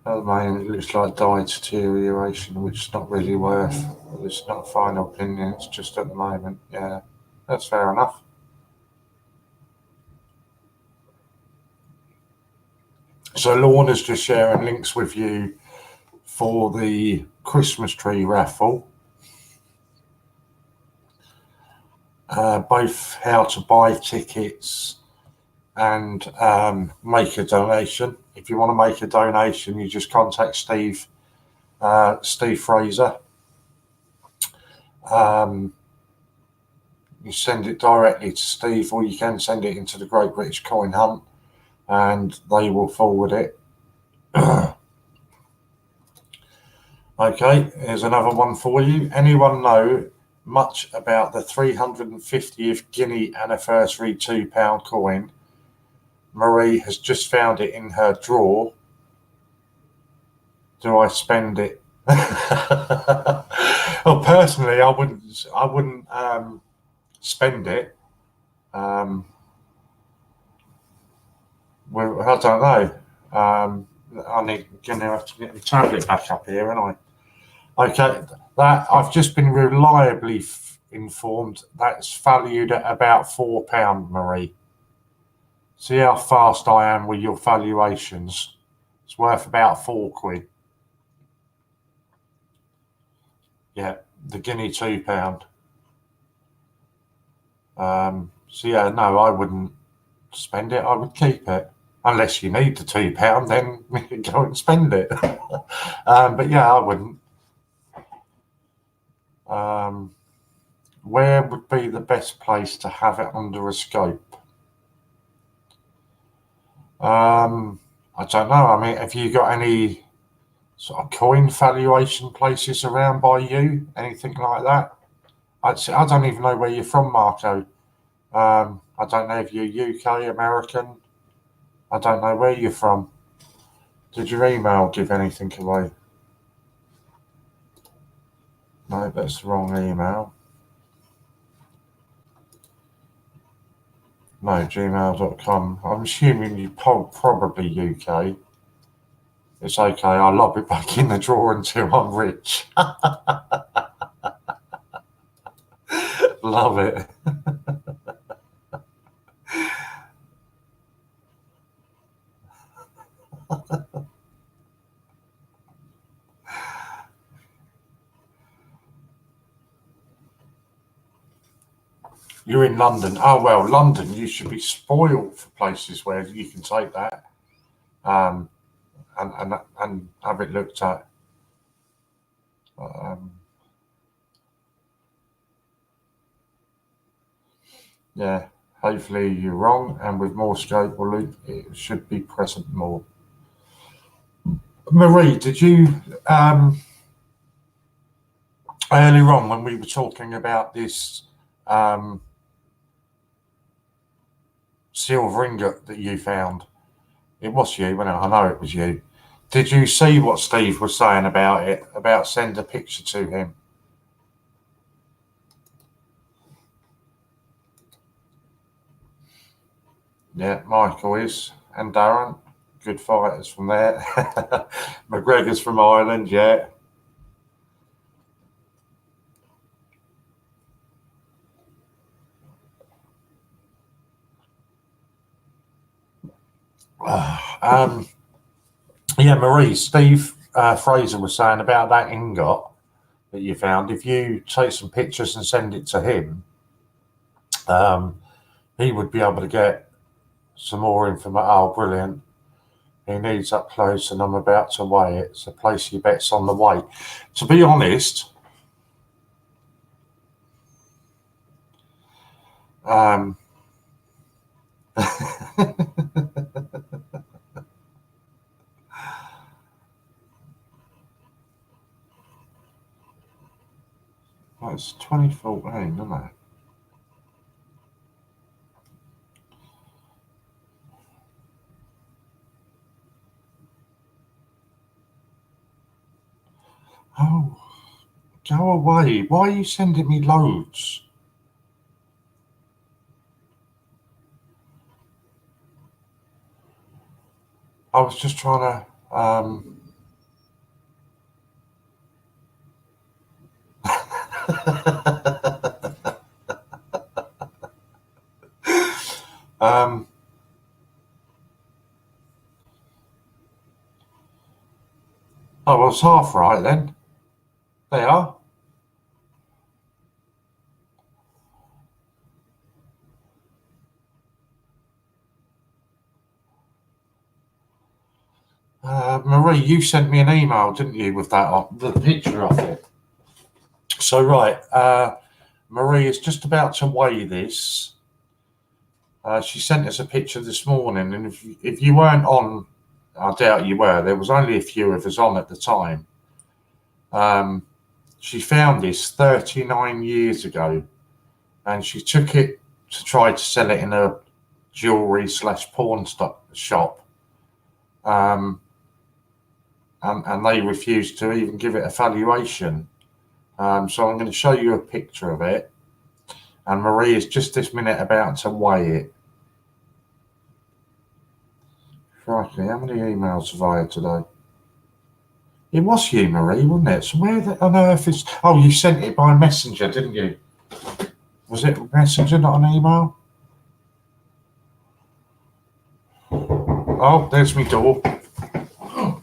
At the moment, it looks like dye deterioration, which is not really worth. It's not a final opinion. It's just at the moment. Yeah, that's fair enough. So Lorna's just sharing links with you for the Christmas tree raffle. Both how to buy tickets and make a donation. If you want to make a donation, you just contact Steve Fraser. You send it directly to Steve, or you can send it into the Great British Coin Hunt, and they will forward it. Okay, here's another one for you. Anyone know much about the 350th Guinea anniversary £2 coin? Marie has just found it in her drawer. Do I spend it? Well, personally, I wouldn't spend it. I don't know. I'm going to have to get the tablet back up here, aren't I? Okay, that I've just been reliably informed that's valued at about £4, Marie. See how fast I am with your valuations. It's worth about £4. Yeah, the Guinea £2. So yeah, no, I wouldn't spend it. I would keep it. Unless you need the £2, then we can go and spend it. But yeah, I wouldn't. Where would be the best place to have it under a scope? I don't know. I mean, have you got any sort of coin valuation places around by you? Anything like that? I don't even know where you're from, Marco. I don't know if you're UK, American. I don't know where you're from. Did your email give anything away? No, that's the wrong email. No, gmail.com. I'm assuming you probably UK. It's okay. I'll lob it back in the drawer until I'm rich. Love it. You're in London. Oh, well, London, you should be spoiled for places where you can take that and have it looked at. Yeah, hopefully you're wrong, and with more scope or loop, it should be present more. Marie, did you, earlier on when we were talking about this silver ingot that you found, it was you, wasn't it? I know it was you. Did you see what Steve was saying about it, about send a picture to him? Yeah, Michael is, and Darren, good fighters from there. McGregor's from Ireland, yeah. Yeah, Marie, Steve Fraser was saying about that ingot that you found. If you take some pictures and send it to him, he would be able to get some more information. Oh, brilliant. He needs up close and I'm about to weigh it. So place your bets on the weight. To be honest, it's 2014, isn't it? Oh, go away. Why are you sending me loads? I was just trying to... Oh, well, it's half right then. They are. Marie, you sent me an email, didn't you, with that on the picture of it? So, right, Marie is just about to weigh this. She sent us a picture this morning, and if you weren't on, I doubt you were, there was only a few of us on at the time. She found this 39 years ago, and she took it to try to sell it in a jewellery / pawn shop. And they refused to even give it a valuation. So I'm going to show you a picture of it. And Marie is just this minute about to weigh it. Crikey, how many emails have I had today? It was you, Marie, wasn't it? So where on earth is... Oh, you sent it by messenger, didn't you? Was it messenger, not an email? Oh, there's my door. Oh.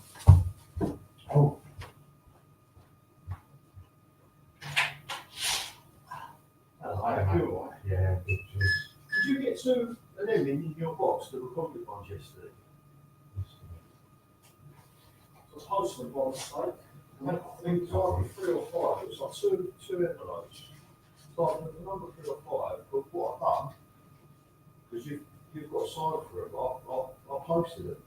Yeah. Did you get to them in your box, the Republic ones yesterday? I was posting them by mistake. I think it's either 3 or 5. It was like two envelopes. So I put the number 3 or 5, but what I've done, because you've got a sign for it, I posted it.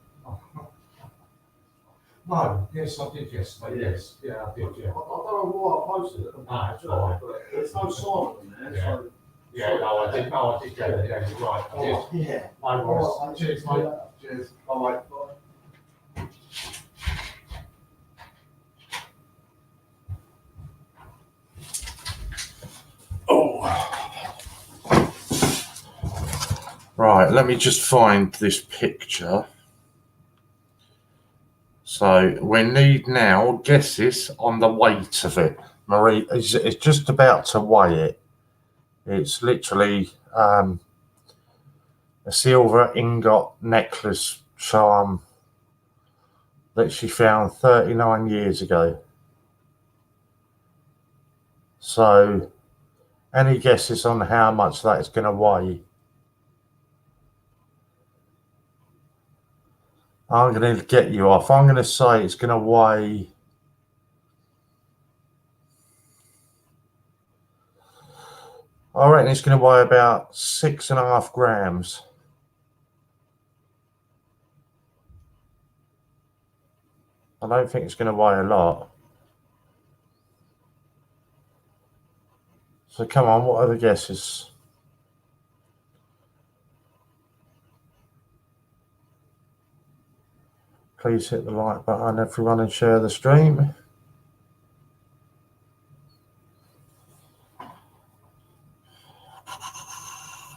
No, yes, I did yesterday, yes. Yeah, I did, yeah. I don't know why I posted it. No, it's fine. But there's no sign on there, Yeah. so. Yeah, no, I did get it, yeah, you're right. I did. Oh, yeah. No worries. All right, Cheers, mate. Cheers. Bye. Oh. Right, let me just find this picture. So we need now guesses on the weight of it. Marie is just about to weigh it. It's literally a silver ingot necklace charm that she found 39 years ago. So any guesses on how much that is going to weigh? I'm going to get you off. I'm going to say it's going to weigh I reckon it's going to weigh about 6.5 grams. I don't think it's going to weigh a lot. So come on, what are the guesses? Please hit the like button, everyone, and share the stream.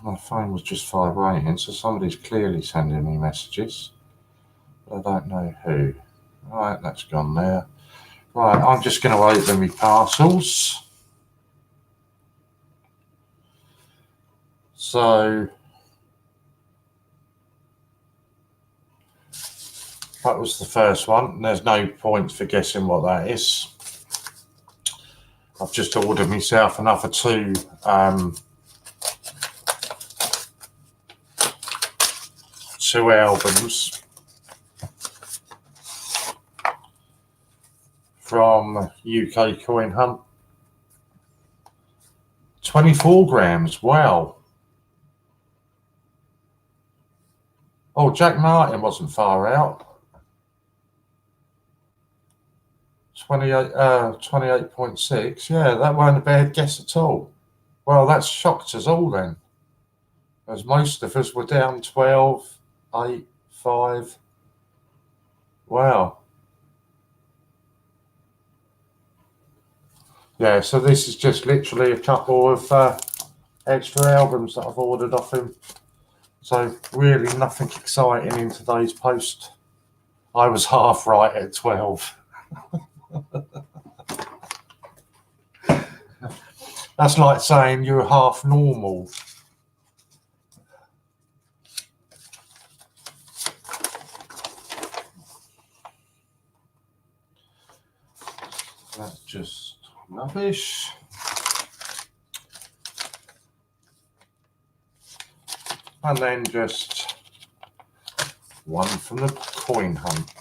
My phone was just vibrating, so somebody's clearly sending me messages. But I don't know who. Right, that's gone there. Right, I'm just going to open my parcels. So that was the first one. There's no point for guessing what that is. I've just ordered myself another two albums from UK Coin Hunt. 24 grams, wow. Oh, Jack Martin wasn't far out. 28.6. Yeah, that weren't a bad guess at all. Well, that's shocked us all then, as most of us were down 12, 8, 5. Wow. Yeah, so this is just literally a couple of extra albums that I've ordered off him. So really nothing exciting in today's post. I was half right at 12. That's like saying you're half normal. That's just rubbish. And then just one from the Coin Hunt.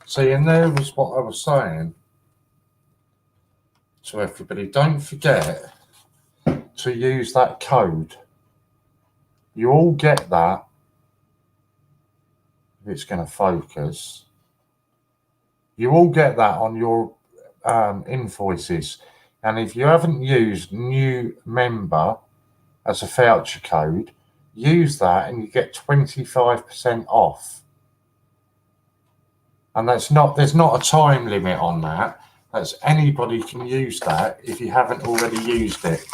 See, and there was what I was saying to everybody. Don't forget to use that code. You all get that. If it's going to focus. You all get that on your invoices. And if you haven't used new member as a voucher code, use that and you get 25% off. And there's not a time limit on that. That's anybody can use that if you haven't already used it.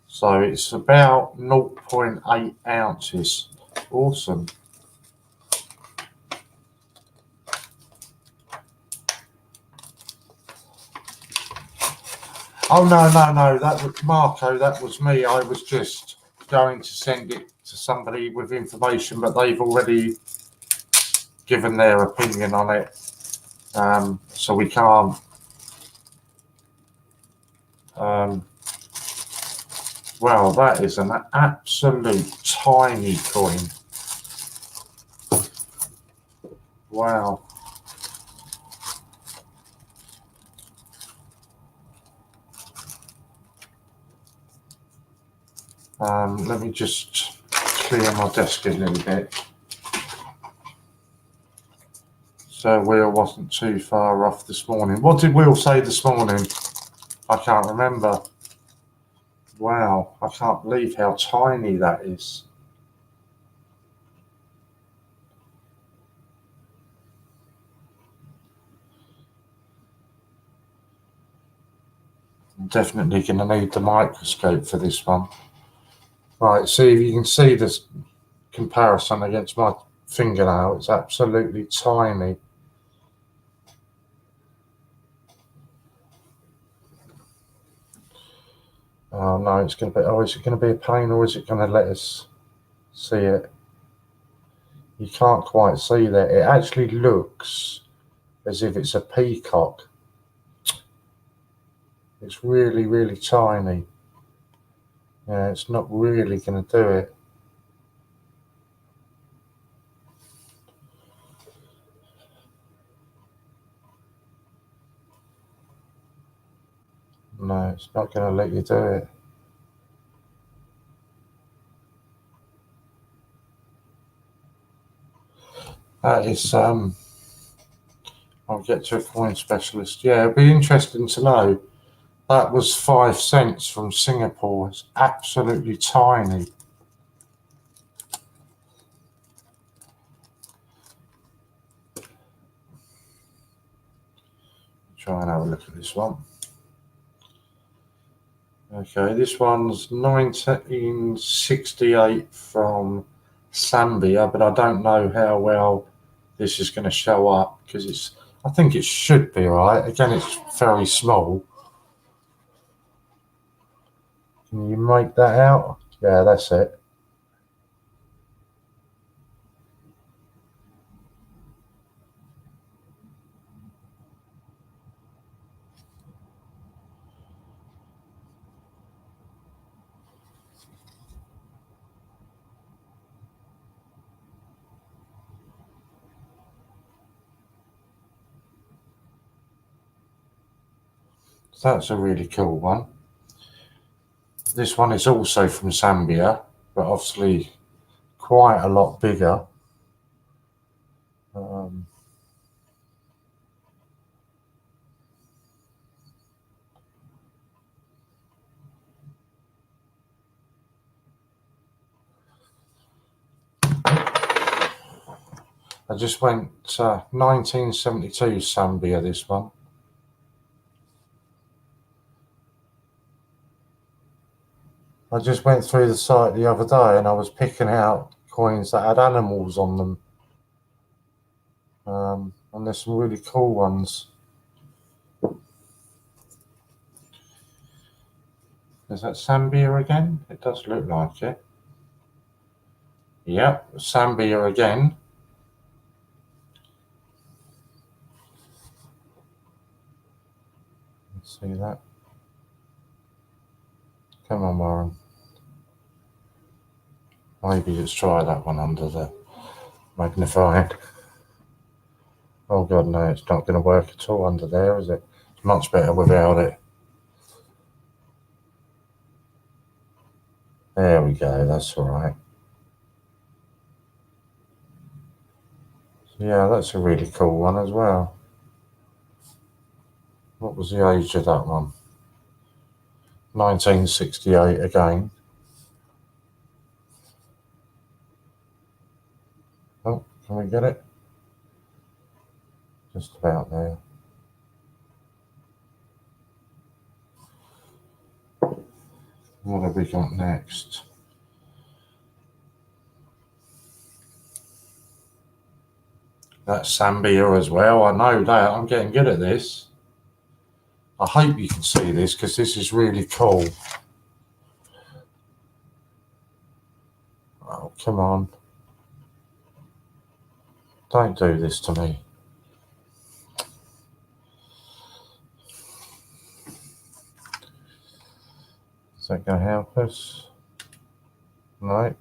So it's about 0.8 ounces. Awesome. Oh, no, that was Marco, that was me. I was just going to send it to somebody with information, but they've already given their opinion on it. So we can't. Well, that is an absolute tiny coin. Wow. Let me just clear my desk a little bit. So Will wasn't too far off this morning. What did Will say this morning? I can't remember. Wow, I can't believe how tiny that is. I'm definitely going to need the microscope for this one. Right, see if you can see this comparison against my fingernail. It's absolutely tiny. Oh no, it's going to be. Oh, is it going to be a pain, or is it going to let us see it? You can't quite see that. It actually looks as if it's a peacock. It's really, really tiny. Yeah, it's not really going to do it. No, it's not going to let you do it. That is, I'll get to a coin specialist. Yeah, it'd be interesting to know. That was 5 cents from Singapore. It's absolutely tiny. Try and have a look at this one. Okay, this one's 1968 from Zambia, but I don't know how well this is going to show up because it's. I think it should be right. Again, it's very small. Can you make that out? Yeah, that's it. So that's a really cool one. This one is also from Zambia, but obviously quite a lot bigger. I just went 1972 Zambia, this one. I just went through the site the other day and I was picking out coins that had animals on them. And there's some really cool ones. Is that Zambia again? It does look like it. Yep, Zambia again. Let's see that. Come on, Warren. Maybe let's try that one under the magnifying. Oh God, no, it's not going to work at all under there, is it? It's much better without it. There we go, that's all right. Yeah, that's a really cool one as well. What was the age of that one? 1968 again. Oh, can we get it? Just about there. What have we got next? That's Zambia as well. I know that. I'm getting good at this. I hope you can see this because this is really cool. Oh, come on. Don't do this to me. Is that going to help us? No.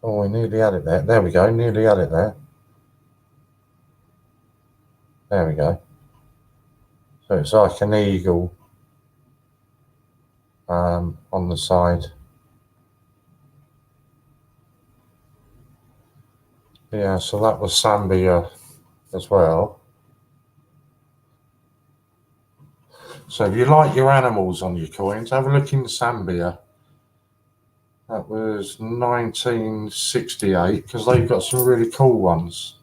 Oh, we nearly had it there. There we go. Nearly had it there. There we go. So it's like an eagle on the side. Yeah, so that was Zambia as well. So if you like your animals on your coins, have a look in Zambia. That was 1968 because they've got some really cool ones.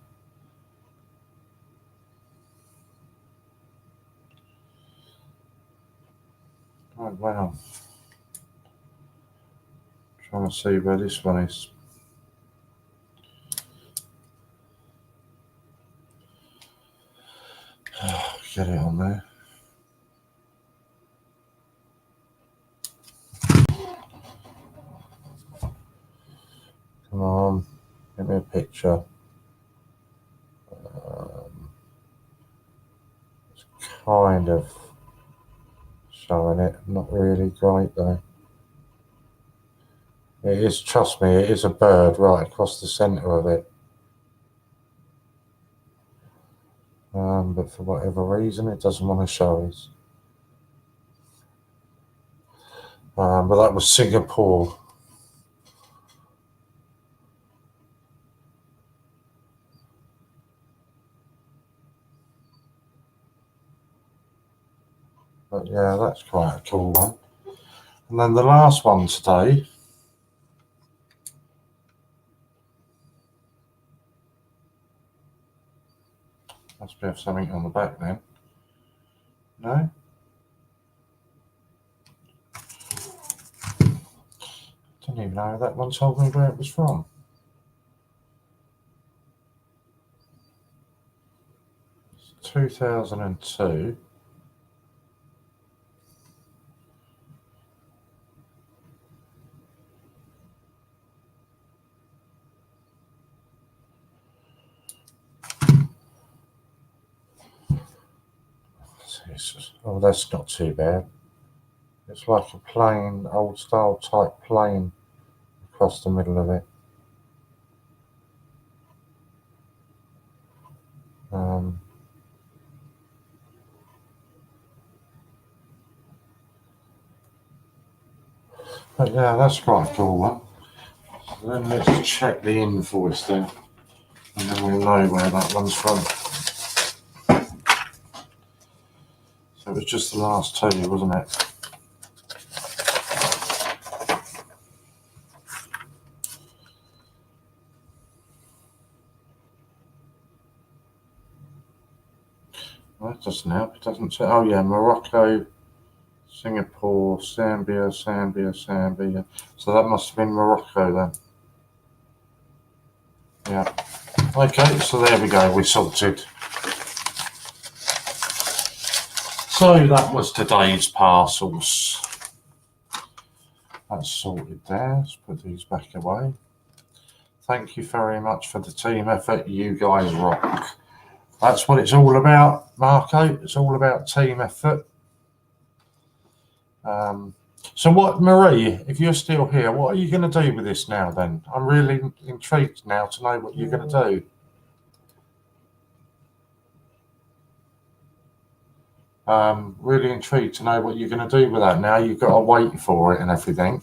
Oh, wow. Trying to see where this one is. Oh, get it on there. Come on, give me a picture. It's kind of showing it, not really great though. It is, trust me, it is a bird right across the centre of it. But for whatever reason, it doesn't want to show us. But that was Singapore. But yeah, that's quite a cool one. And then the last one today. Must be have something on the back then. No? Didn't even know that one told me where it was from. It's 2002. Oh, that's not too bad. It's like a plane, old style type plane across the middle of it. But yeah, that's quite a cool one. So then let's check the invoice then, and then we'll know where that one's from. So it was just the last two, wasn't it? Well, that doesn't help. It doesn't say. Oh yeah, Morocco, Singapore, Zambia. So that must have been Morocco then. Yeah. Okay, so there we go. We sorted. So that was today's parcels. That's sorted there. Let's put these back away. Thank you very much for the team effort. You guys rock. That's what it's all about, Marco. It's all about team effort. So what, Marie, if you're still here, what are you going to do with this now then? I'm really intrigued now to know what you're going to do. Really intrigued to know what you're going to do with that now. You've got to wait for it and everything.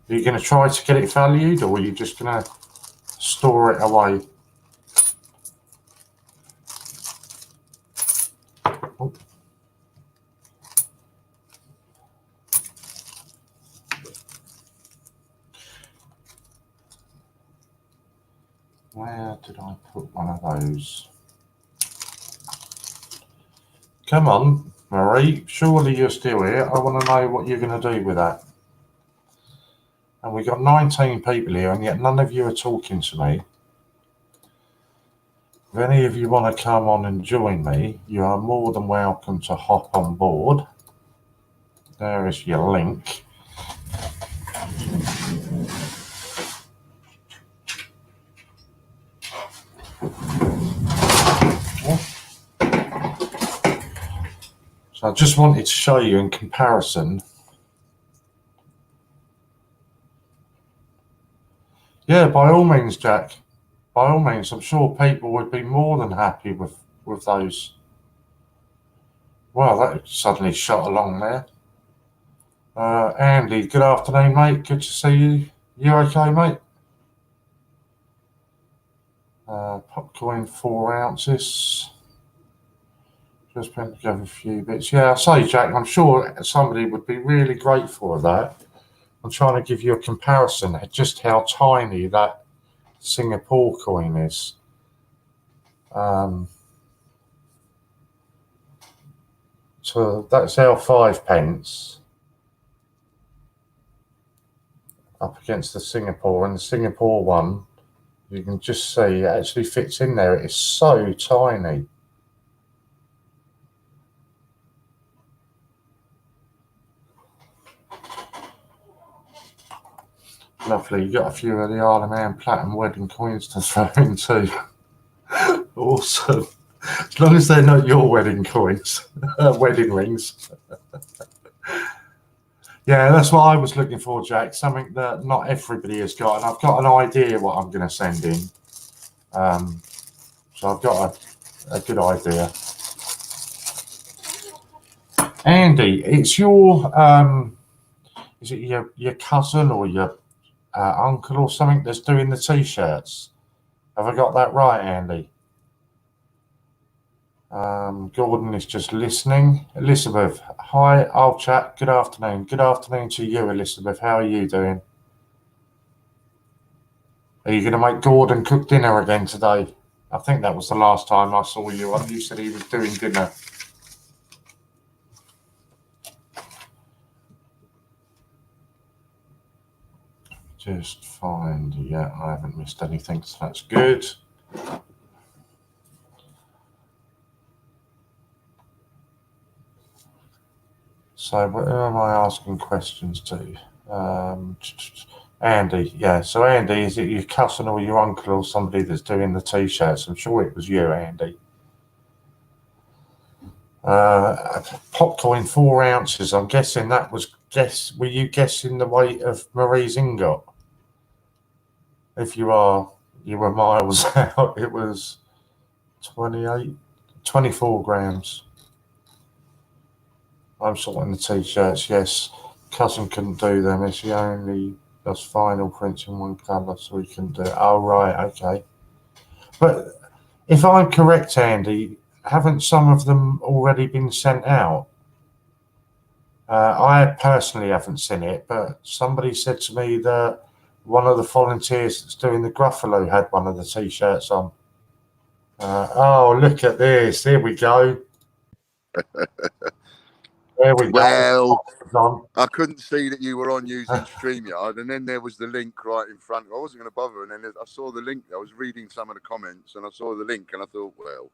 Are you going to try to get it valued, or are you just going to store it away? Oh. Where did I put one of those? Come on, Marie, surely you're still here. I want to know what you're going to do with that. And we've got 19 people here, and yet none of you are talking to me. If any of you want to come on and join me, you are more than welcome to hop on board. There is your link. So I just wanted to show you in comparison. Yeah, by all means, Jack. By all means, I'm sure people would be more than happy with those. Well, that suddenly shot along there. Andy, good afternoon, mate. Good to see you. You okay, mate? Popcorn 4 ounces. Just putting together a few bits. Yeah, I say, Jack, I'm sure somebody would be really grateful for that. I'm trying to give you a comparison of just how tiny that Singapore coin is. So that's our 5 pence up against the Singapore, and the Singapore one, you can just see it actually fits in there. It is so tiny. Lovely. You got a few of the Isle of Man platinum wedding coins to throw in too. Awesome. As long as they're not your wedding coins, wedding rings. Yeah, that's what I was looking for, Jack. Something that not everybody has got, and I've got an idea what I'm going to send in. So I've got a good idea. Andy, it's your is it your cousin or your uncle or something that's doing the t-shirts? Have I got that right, Andy? Gordon is just listening. Elizabeth, hi, I'll chat. Good afternoon. Good afternoon to you, Elizabeth. How are you doing? Are you going to make Gordon cook dinner again today? I think that was the last time I saw you. You said he was doing dinner. Just find, yeah, I haven't missed anything, so that's good. So who am I asking questions to? Andy, yeah. So Andy, is it your cousin or your uncle or somebody that's doing the t-shirts? I'm sure it was you, Andy. Popcorn 4 ounces. I'm guessing that was were you guessing the weight of Marie's ingot? If you are, you were miles out. It was 24 grams. I'm sorting the t-shirts, yes. Cousin couldn't do them. It's the only does final prints in one colour, so he couldn't do it. Oh, right, okay. But if I'm correct, Andy, haven't some of them already been sent out? I personally haven't seen it, but somebody said to me that one of the volunteers that's doing the Gruffalo had one of the t-shirts on. Oh, look at this. Here we go. There we go. Well, I couldn't see that you were on using StreamYard, and then there was the link right in front. I wasn't going to bother, and then I saw the link. I was reading some of the comments, and I saw the link, and I thought, well,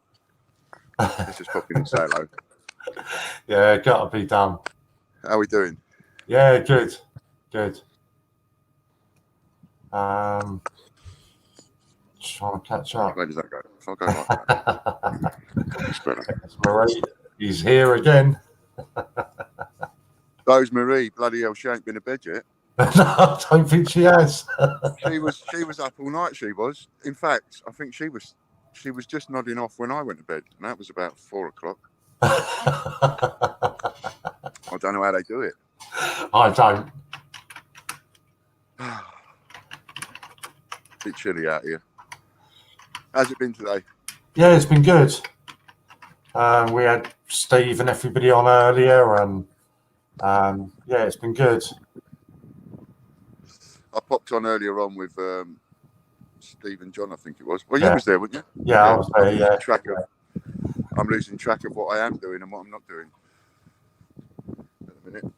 let's just pop in and say hello. Yeah, got to be done. How are we doing? Yeah, good, good. Trying to catch up. Where does that go? If I go like that, Marie, he's here again. Those Marie, bloody hell, she ain't been to bed yet. No, I don't think she has. She was up all night. She was. In fact, I think she was just nodding off when I went to bed, and that was about 4 o'clock. I don't know how they do it. I don't. Bit chilly out here. How's it been today? Yeah, it's been good. We had Steve and everybody on earlier, and yeah, it's been good. I popped on earlier on with Steve and John, I think it was. Well, you was there, weren't you? Yeah, I was there. Yeah. I'm losing track of what I am doing and what I'm not doing at the minute.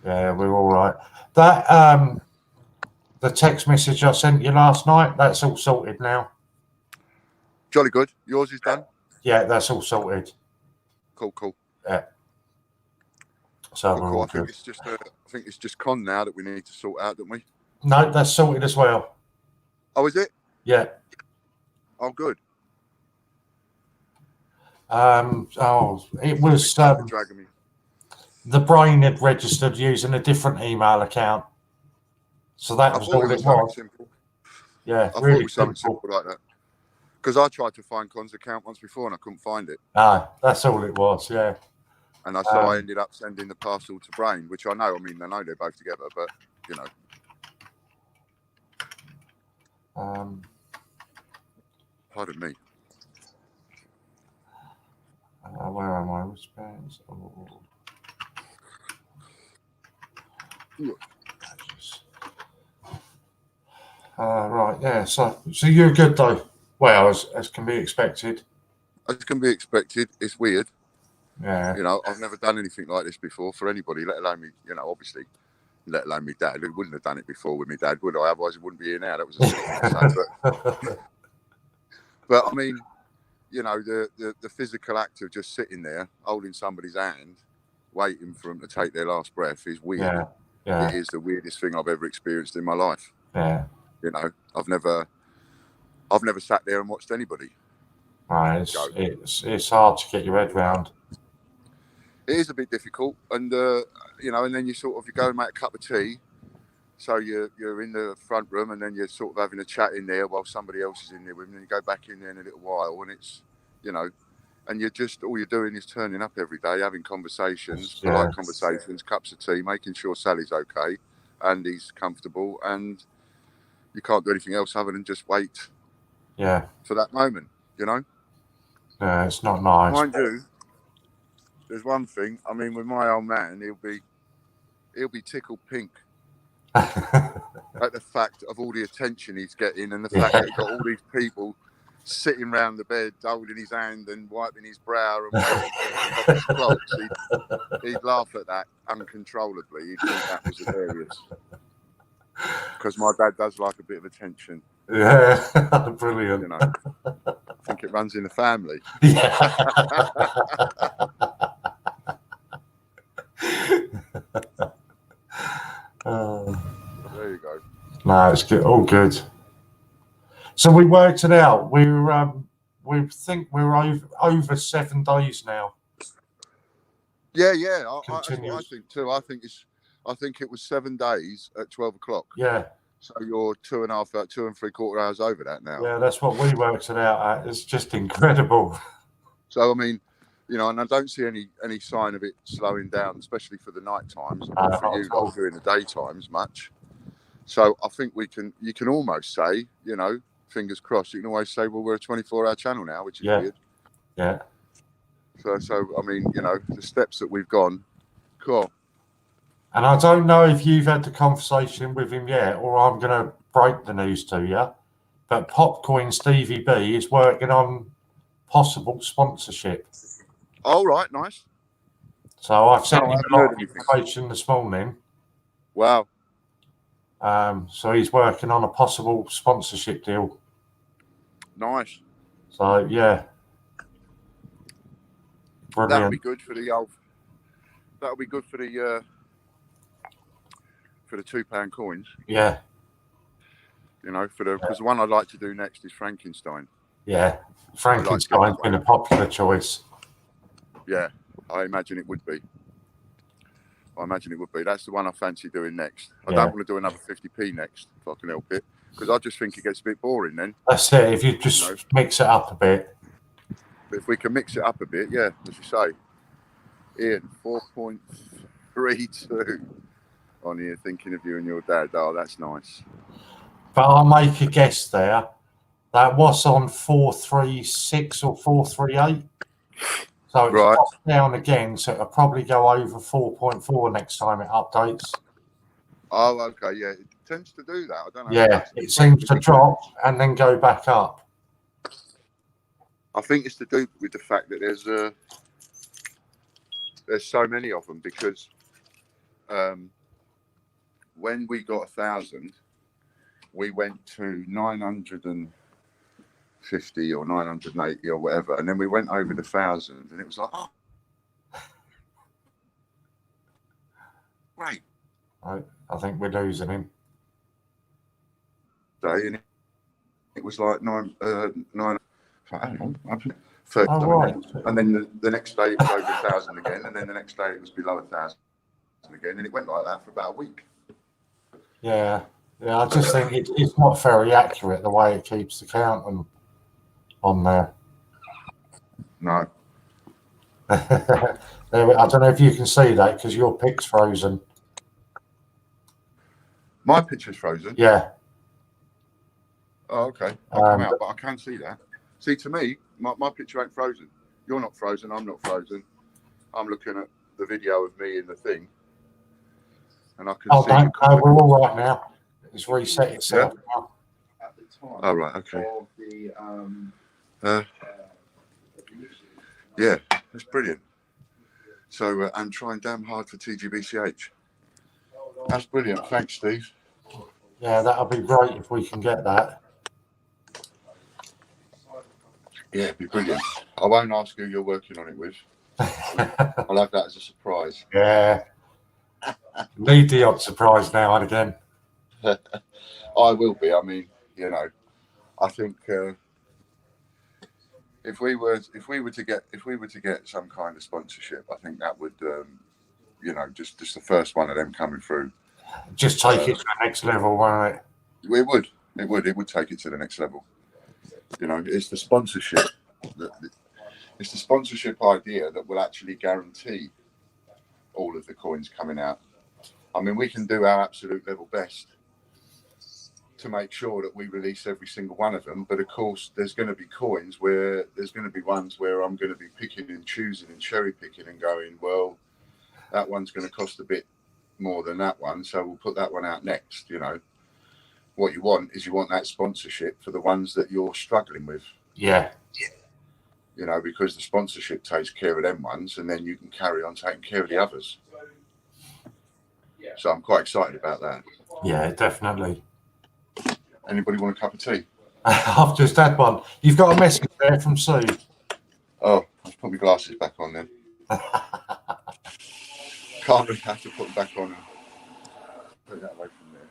Yeah, we're all right. That the text message I sent you last night, that's all sorted now. Jolly good. Yours is done. Yeah, that's all sorted. Cool. Yeah. So we're Cool. all I think good. it's just con now that we need to sort out, don't we? No, that's sorted as well. Oh, is it? Yeah. Oh, good. It was Dragging me. the brain had registered using a different email account, so that I was thought all it it was something was. simple. Yeah, I thought really it was something simple. simple like that. Because I tried to find Con's account once before and I couldn't find it. No, that's all it was. Yeah. And so I ended up sending the parcel to Brain, which I know they're both together, but you know. Pardon me. Where am I? Which bands? Oh. Right, yeah. So you're good though. Well, as can be expected. As can be expected, it's weird. Yeah. You know, I've never done anything like this before for anybody, let alone me. You know, obviously, let alone me dad. Who wouldn't have done it before with me dad, would I? Otherwise, he wouldn't be here now. That was a silly thing to say. But I mean, you know, the physical act of just sitting there, holding somebody's hand, waiting for them to take their last breath is weird. Yeah. It is the weirdest thing I've ever experienced in my life. Yeah. You know, I've never sat there and watched anybody. Right. It's hard to get your head round. It is a bit difficult, and you know, and then you go and make a cup of tea. So you're in the front room, and then you're sort of having a chat in there while somebody else is in there with them. And you go back in there in a little while, and it's, you know, and you're just, all you're doing is turning up every day, having conversations, polite conversations, cups of tea, making sure Sally's okay, and he's comfortable, and you can't do anything else other than just wait. Yeah. For that moment, you know. Yeah, it's not nice. Mind you, there's one thing. I mean, with my old man, he'll be tickled pink at the fact of all the attention he's getting, and the fact that he's got all these people sitting around the bed holding his hand and wiping his brow and waiting for him to pop his clogs. He'd laugh at that uncontrollably. He'd think that was hilarious. Because my dad does like a bit of attention. Yeah, brilliant. You know, I think it runs in the family. Yeah. There you go. No, it's good. All good. So we worked it out. We think we're over 7 days now. Yeah. That's what I think too. I think it was 7 days at 12 o'clock. Yeah. So you're 2 and 3/4 hours over that now. Yeah, that's what we worked it out at. It's just incredible. So I mean, you know, and I don't see any sign of it slowing down, especially for the night times, or for you lot during the daytimes much. So I think you can almost say, you know, fingers crossed, you can always say, well, we're a 24-hour channel now, which is weird. Yeah. So I mean, you know, the steps that we've gone, cool. And I don't know if you've had the conversation with him yet, or I'm going to break the news to you, but Popcoin Stevie B is working on possible sponsorship. Oh, right, nice. So I've sent him a lot of information this morning. Wow. So he's working on a possible sponsorship deal. Nice. So yeah. Brilliant. That'll be good for the old. That'll be good for the £2 coins. Yeah. You know, because the one I'd like to do next is Frankenstein. Yeah, Frankenstein's been a popular choice. Yeah, I imagine it would be. That's the one I fancy doing next. I don't want to do another 50p next, if I can help it, because I just think it gets a bit boring then. That's it, if you just mix it up a bit. But if we can mix it up a bit, yeah, as you say. Ian, 4.32 on here, thinking of you and your dad. Oh, that's nice. But I'll make a guess there. That was on 436 or 438. So it's dropped down again, so it'll probably go over 4.4 next time it updates. Oh, okay, yeah. It tends to do that. I don't know. Yeah, it seems to drop and then go back up. I think it's to do with the fact that there's so many of them, because when we got 1,000, we went to 900 and 950 or 980 or whatever, and then we went over the 1,000, and it was like, oh, great I think we're losing him. day, and it was like nine. I don't know, 30 Oh, something. right. And then the next day it was over 1,000 again, and then the next day it was below 1,000 again, and it went like that for about a week. Yeah. I just think it's not very accurate the way it keeps the count on there. No. I don't know if you can see that because your pic's frozen. My picture's frozen. Yeah. Oh, okay. I'll come out, but I can see that. See, to me, my picture ain't frozen. You're not frozen. I'm not frozen. I'm looking at the video of me in the thing, and I can see. No, we're all right now. It's reset itself now. At the time. Oh, right. Okay. Of the, Yeah, that's brilliant. So, I'm trying damn hard for TGBCH. That's brilliant. Thanks, Steve. Yeah, that'll be great if we can get that. Yeah, it'd be brilliant. I won't ask who you're working on it with. I'll have that as a surprise. Yeah. Need the odd surprise now and again. I will be. I mean, you know, I think if we were to get some kind of sponsorship, I think that would, you know, just the first one of them coming through. Just take it to the next level, won't it? It would take it to the next level. You know, it's the sponsorship. It's the sponsorship idea that will actually guarantee all of the coins coming out. I mean, we can do our absolute level best to make sure that we release every single one of them. But of course, there's going to be coins where there's going to be ones where I'm going to be picking and choosing and cherry picking and going, well, that one's going to cost a bit more than that one, so we'll put that one out next. You know, what you want is that sponsorship for the ones that you're struggling with. Yeah. You know, because the sponsorship takes care of them ones, and then you can carry on taking care of the others. So I'm quite excited about that. Yeah, definitely. Anybody want a cup of tea? I've just had one. You've got a message there from Sue. Oh, I'll put my glasses back on then. Can't really have to put them back on and put that away from there.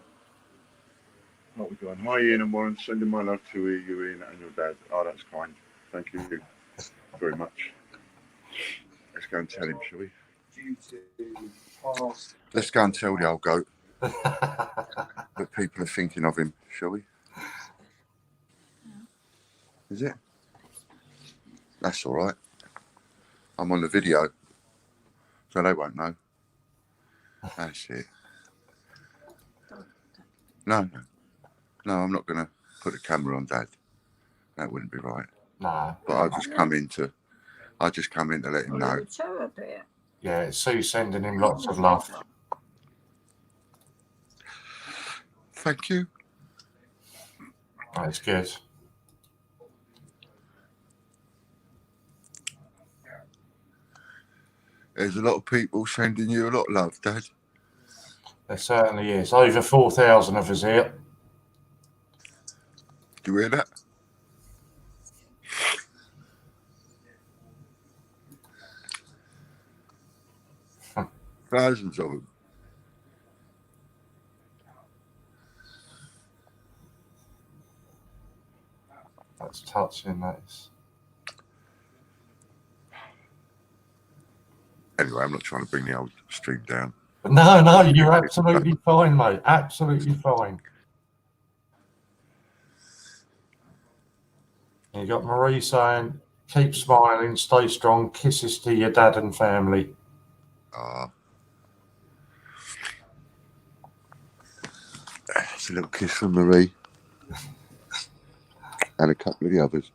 What we doing? Hi Ian and Warren, sending my love to you, Ian, and your dad. Oh, that's kind. Thank you very much. Let's go and tell him, shall we? Let's go and tell the old goat that people are thinking of him, shall we? Is it? That's all right. I'm on the video, so they won't know. That's it. No, I'm not going to put a camera on Dad. That wouldn't be right. No. But I just come in to let him know. Yeah, it's Sue sending him lots of love. Thank you. That's good. There's a lot of people sending you a lot of love, Dad. There certainly is. Over 4,000 of us here. Do you hear that? Thousands of them. That's touching. That's. Anyway, I'm not trying to bring the old stream down. No, you're absolutely fine, mate. Absolutely fine. You got Marie saying, keep smiling, stay strong, kisses to your dad and family. It's a little kiss from Marie. And a couple of the others.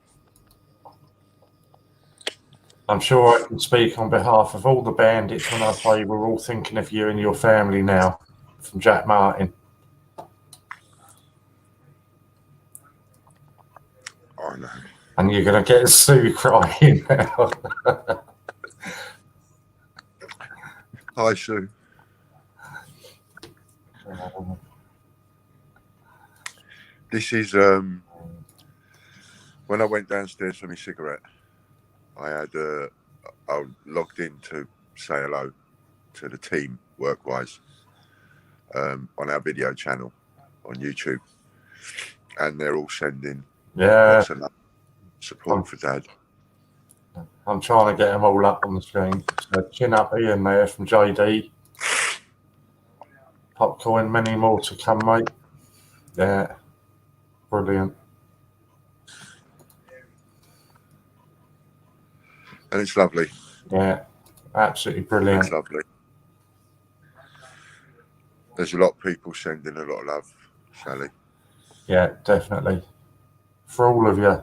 I'm sure I can speak on behalf of all the bandits when I say we're all thinking of you and your family now. From Jack Martin. I know. And you're going to get Sue crying now. Hi, Sue. This is, well, when I went downstairs for my cigarette, I logged in to say hello to the team work-wise on our video channel on YouTube, and they're all sending lots of support for Dad. I'm trying to get them all up on the screen. So chin up Ian there from JD. Popcorn, many more to come, mate. Yeah, brilliant. And it's lovely. Yeah, absolutely brilliant. It's lovely. There's a lot of people sending a lot of love, Sally. Yeah, definitely. For all of you.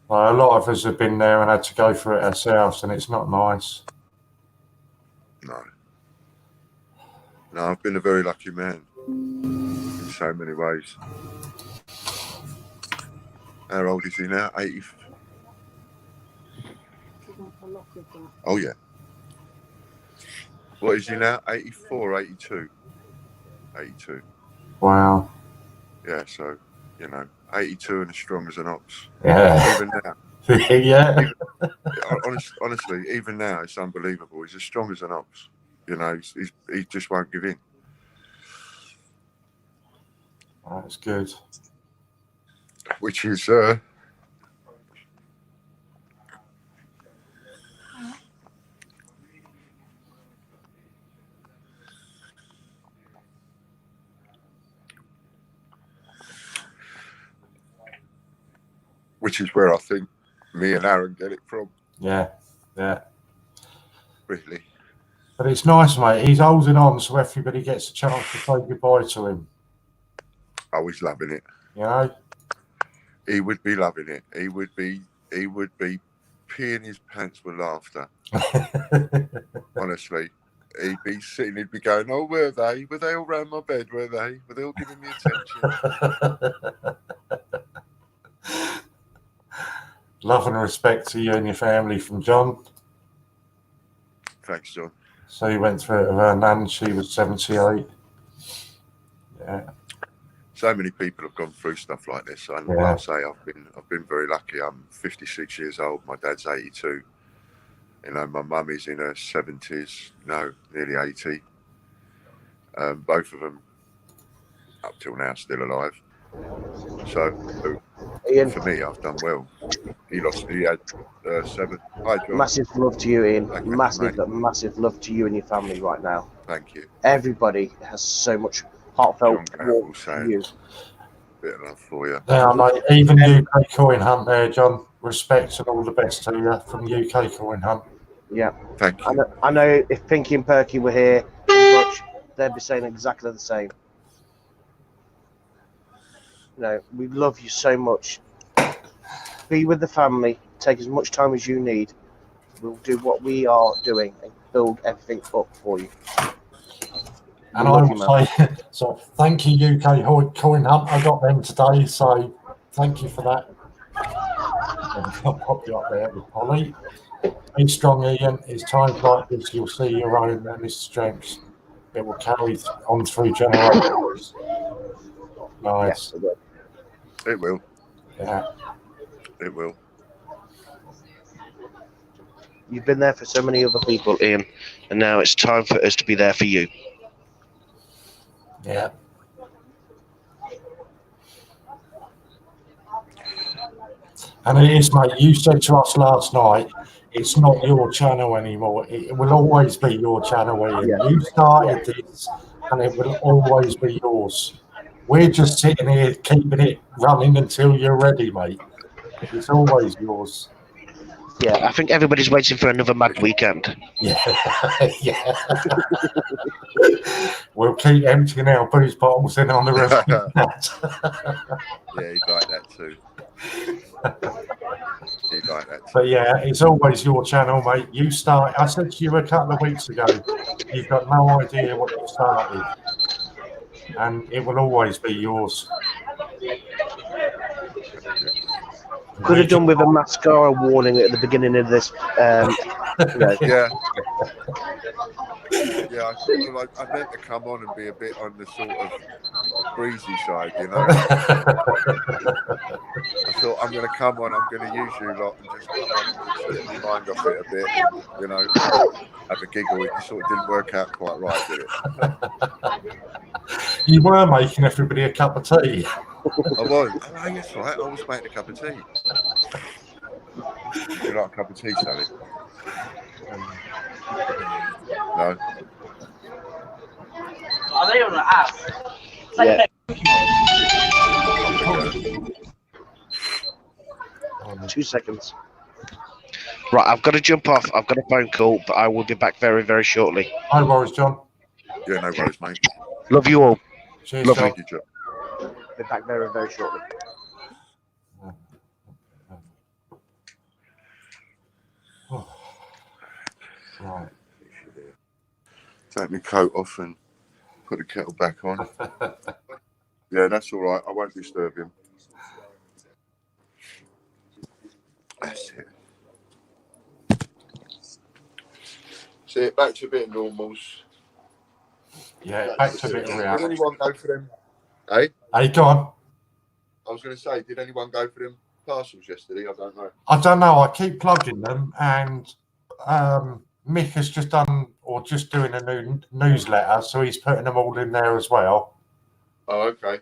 A lot of us have been there and had to go through it ourselves, and it's not nice. No. No, I've been a very lucky man in so many ways. How old is he now? 80? Oh, yeah. What is he now? 84, 82? 82. Wow. Yeah, so, 82 and as strong as an ox. Yeah. Even now. Yeah. Honestly, even now, it's unbelievable. He's as strong as an ox. He just won't give in. That's good. Which is where I think me and Aaron get it from. Yeah. Really. But it's nice, mate. He's holding on so everybody gets a chance to say goodbye to him. Oh, he's loving it. He would be loving it. He would be peeing his pants with laughter. Honestly. He'd be sitting, he'd be going, oh, were they? Were they all round my bed, were they? Were they all giving me attention? Love and respect to you and your family from John. Thanks, John. So you went through it with her nan, she was 78. Yeah. So many people have gone through stuff like this. And like I say, I've been very lucky. I'm 56 years old. My dad's 82. My mum is in her 70s. No, nearly 80. Both of them, up till now, still alive. So, Ian, for me, I've done well. He had 7. Hi, John. massive love to you, Ian. Thank you, Massive love to you and your family right now. Thank you. Everybody has so much heartfelt John for you. Bit of love for you. Yeah, mate. Even UK Coin Hunt there, John. Respect and all the best to you from UK Coin Hunt. Yeah. Thank you. I know if Pinky and Perky were here, they'd be saying exactly the same. We love you so much. Be with the family. Take as much time as you need. We'll do what we are doing and build everything up for you. And I would say, so thank you, UK Coin Hunt. I got them today, so thank you for that. I'll pop you up there with Polly. Be strong, Ian. It's times like this you'll see your own and its strengths. It will carry on through generations. Nice. Yes, It will. Yeah. It will. You've been there for so many other people, Ian, and now it's time for us to be there for you. Yeah. And it is, mate. You said to us last night, it's not your channel anymore. It will always be your channel, Ian. Yeah. You started this, and it will always be yours. We're just sitting here keeping it running until you're ready, mate. It's always yours. Yeah, I think everybody's waiting for another mad weekend. Yeah, yeah. We'll keep emptying our booze bottles in on the river. Yeah, he'd like that too. He'd like that too. But yeah, it's always your channel, mate. You start. I said to you a couple of weeks ago, you've got no idea what you started, and it will always be yours. Could have done with a mascara warning at the beginning of this. Yeah. Yeah, I meant to come on and be a bit on the sort of breezy side, you know. I thought I'm going to come on, I'm going to use you lot and just come on and just get my mind off it a bit, and you know, have a giggle. It sort of didn't work out quite right, did it? You were making everybody a cup of tea. I was. Oh, yes, right. I was making a cup of tea. Would you like a cup of tea, Sally? No. Are they on the app? Yeah. Okay. 2 seconds. Right, I've got to jump off. I've got a phone call, but I will be back very, very shortly. No worries, John. Yeah, no worries, mate. Love you all. Cheers, Lovely. John. Thank you, John. Be back very, very shortly. Right. Take my coat off and put the kettle back on. Yeah, that's all right. I won't disturb him. That's it. See, back to a bit of normals. Yeah, back to a bit of Did reality. anyone go for them? Hey? Hey, go on. I was going to say, did anyone go for them parcels yesterday? I don't know. I don't know. I keep plugging them, and Mick has just done, or just doing a new newsletter, so he's putting them all in there as well. Oh, okay.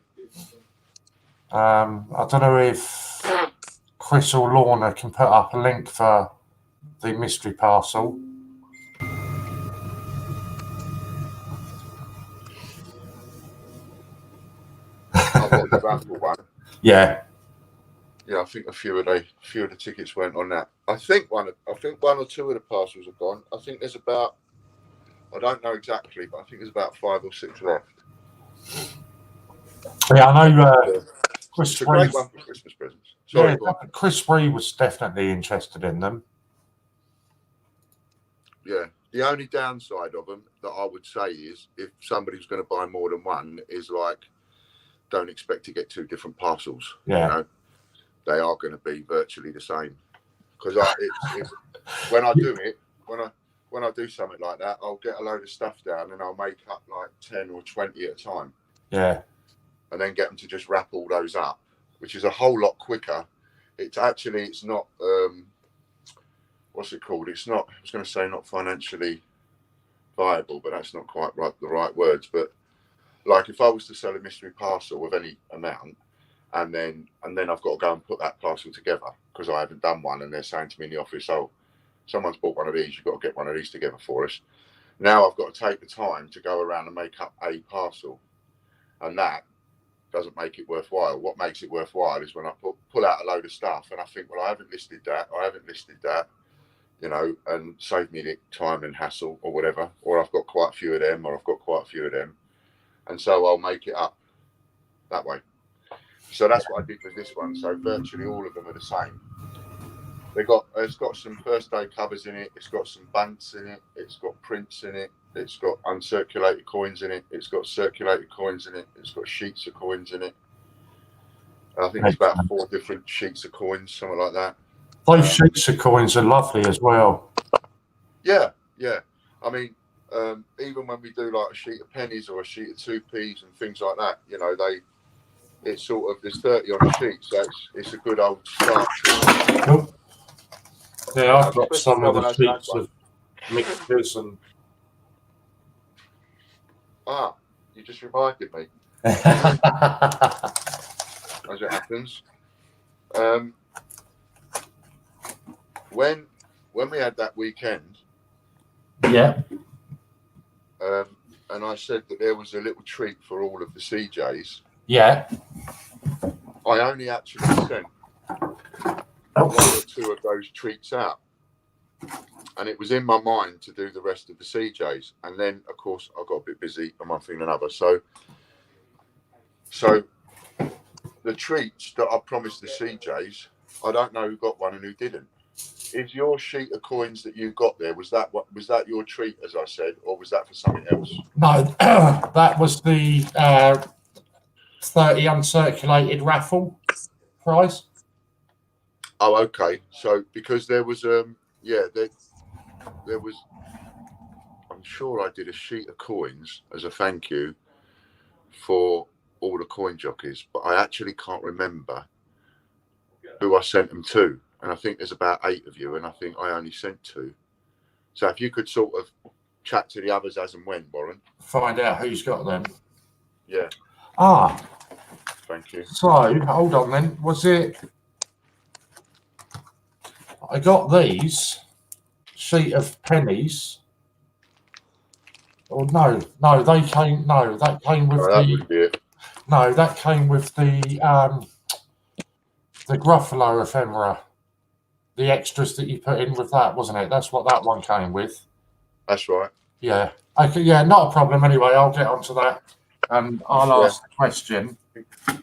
I don't know if Chris or Lorna can put up a link for the mystery parcel. I've got the Raffle one. Yeah. Yeah, I think a few of the tickets went on that. I think one or two of the parcels are gone. I think there's about, I don't know exactly, but I think there's about 5 or 6 left. Yeah, I know Chris It's a great Spree. one for Christmas presents. Sorry, Yeah, go on. Chris Spree was definitely interested in them. Yeah. The only downside of them that I would say is if somebody's going to buy more than one is like, don't expect to get 2 different parcels. Yeah. You know, they are going to be virtually the same. Because when I do it, when I do something like that, I'll get a load of stuff down and I'll make up like 10 or 20 at a time. Yeah. And then get them to just wrap all those up, which is a whole lot quicker. It's not, what's it called? It's not, I was going to say not financially viable, but that's not quite the right words. But like if I was to sell a mystery parcel of any amount, and then I've got to go and put that parcel together because I haven't done one, and they're saying to me in the office, oh, someone's bought one of these, you've got to get one of these together for us. Now I've got to take the time to go around and make up a parcel, and that doesn't make it worthwhile. What makes it worthwhile is when I pull out a load of stuff and I think, well, I haven't listed that, you know, and save me the time and hassle or whatever, or I've got quite a few of them, and so I'll make it up that way. So that's what I did with this one. So virtually all of them are the same. It's got some first day covers in it. It's got some bunts in it. It's got prints in it. It's got uncirculated coins in it. It's got circulated coins in it. It's got sheets of coins in it. I think it's about 4 different sheets of coins, something like that. Those sheets of coins are lovely as well. Yeah, yeah. I mean, even when we do like a sheet of pennies or a sheet of 2p's and things like that, you know, it's sort of, there's 30 on a sheet, so it's a good old start. Cool. Yeah, I've got some of the sheets of mixtures and. Ah, you just reminded me. As it happens. When we had that weekend, Yeah. and I said that there was a little treat for all of the CJs. Yeah. I only actually sent 1 or 2 of those treats out, and it was in my mind to do the rest of the CJs. And then, of course, I got a bit busy on one thing and another. So the treats that I promised the CJs, I don't know who got one and who didn't. Is your sheet of coins that you got there, was that your treat, as I said, or was that for something else? No, that was the 30 uncirculated raffle prize. Oh, okay. So because there was there was, I'm sure I did a sheet of coins as a thank you for all the coin jockeys, but I actually can't remember who I sent them to. And I think there's about 8 of you, and I think I only sent 2. So if you could sort of chat to the others as and when, Warren. Find out who's got them. Yeah, Ah, thank you. so hold on then. Was it? I got these sheet of pennies. Oh no, they came. No, that came with That would be it. No, that came with the Gruffalo ephemera. The extras that you put in with that, wasn't it? That's what that one came with. That's right. Yeah. Okay. Yeah, not a problem. Anyway, I'll get onto that, and I'll ask the question.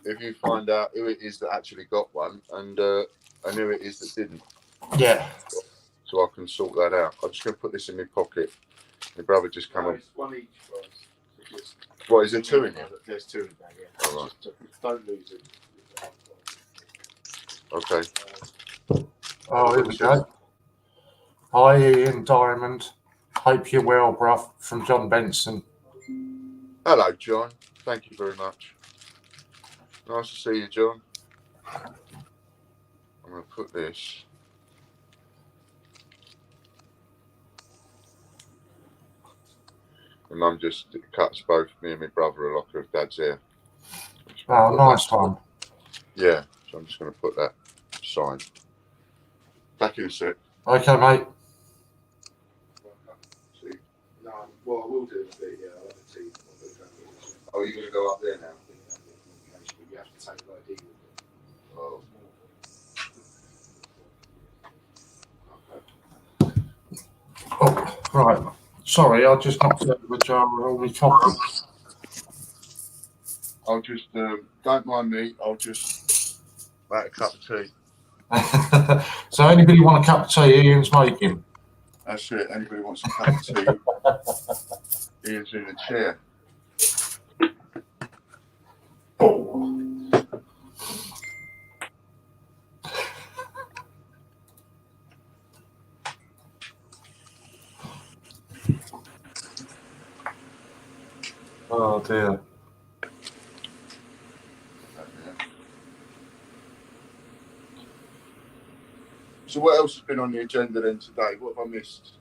If you find out who it is that actually got one, and who it is that didn't, Yeah. so I can sort that out. I'm just going to put this in my pocket. My brother just come up. One each. What, is there 2 in here? There's 2 in there, yeah. All right. Don't lose it. Okay. Oh, here we go. Hi, Ian Diamond. Hope you're well, bruv. From John Benson. Hello, John. Thank you very much. Nice to see you, John. I'm going to put this. My mum just cuts both me and my brother a locker of Dad's hair. Oh, nice one. Yeah, so I'm just going to put that sign. Back in a sec. Okay, mate. See. No, well, I will do the I'll have a tea. Oh, you're going to go up there now? You have to take ID with it. Oh. Oh, right. Sorry, I just knocked over the jar of all my coffee. I'll just, don't mind me, I'll just make a cup of tea. So anybody want a cup of tea? Ian's making. That's it. Anybody wants a cup of tea? Ian's in a chair. Oh. Oh dear. So what else has been on the agenda then today? What have I missed?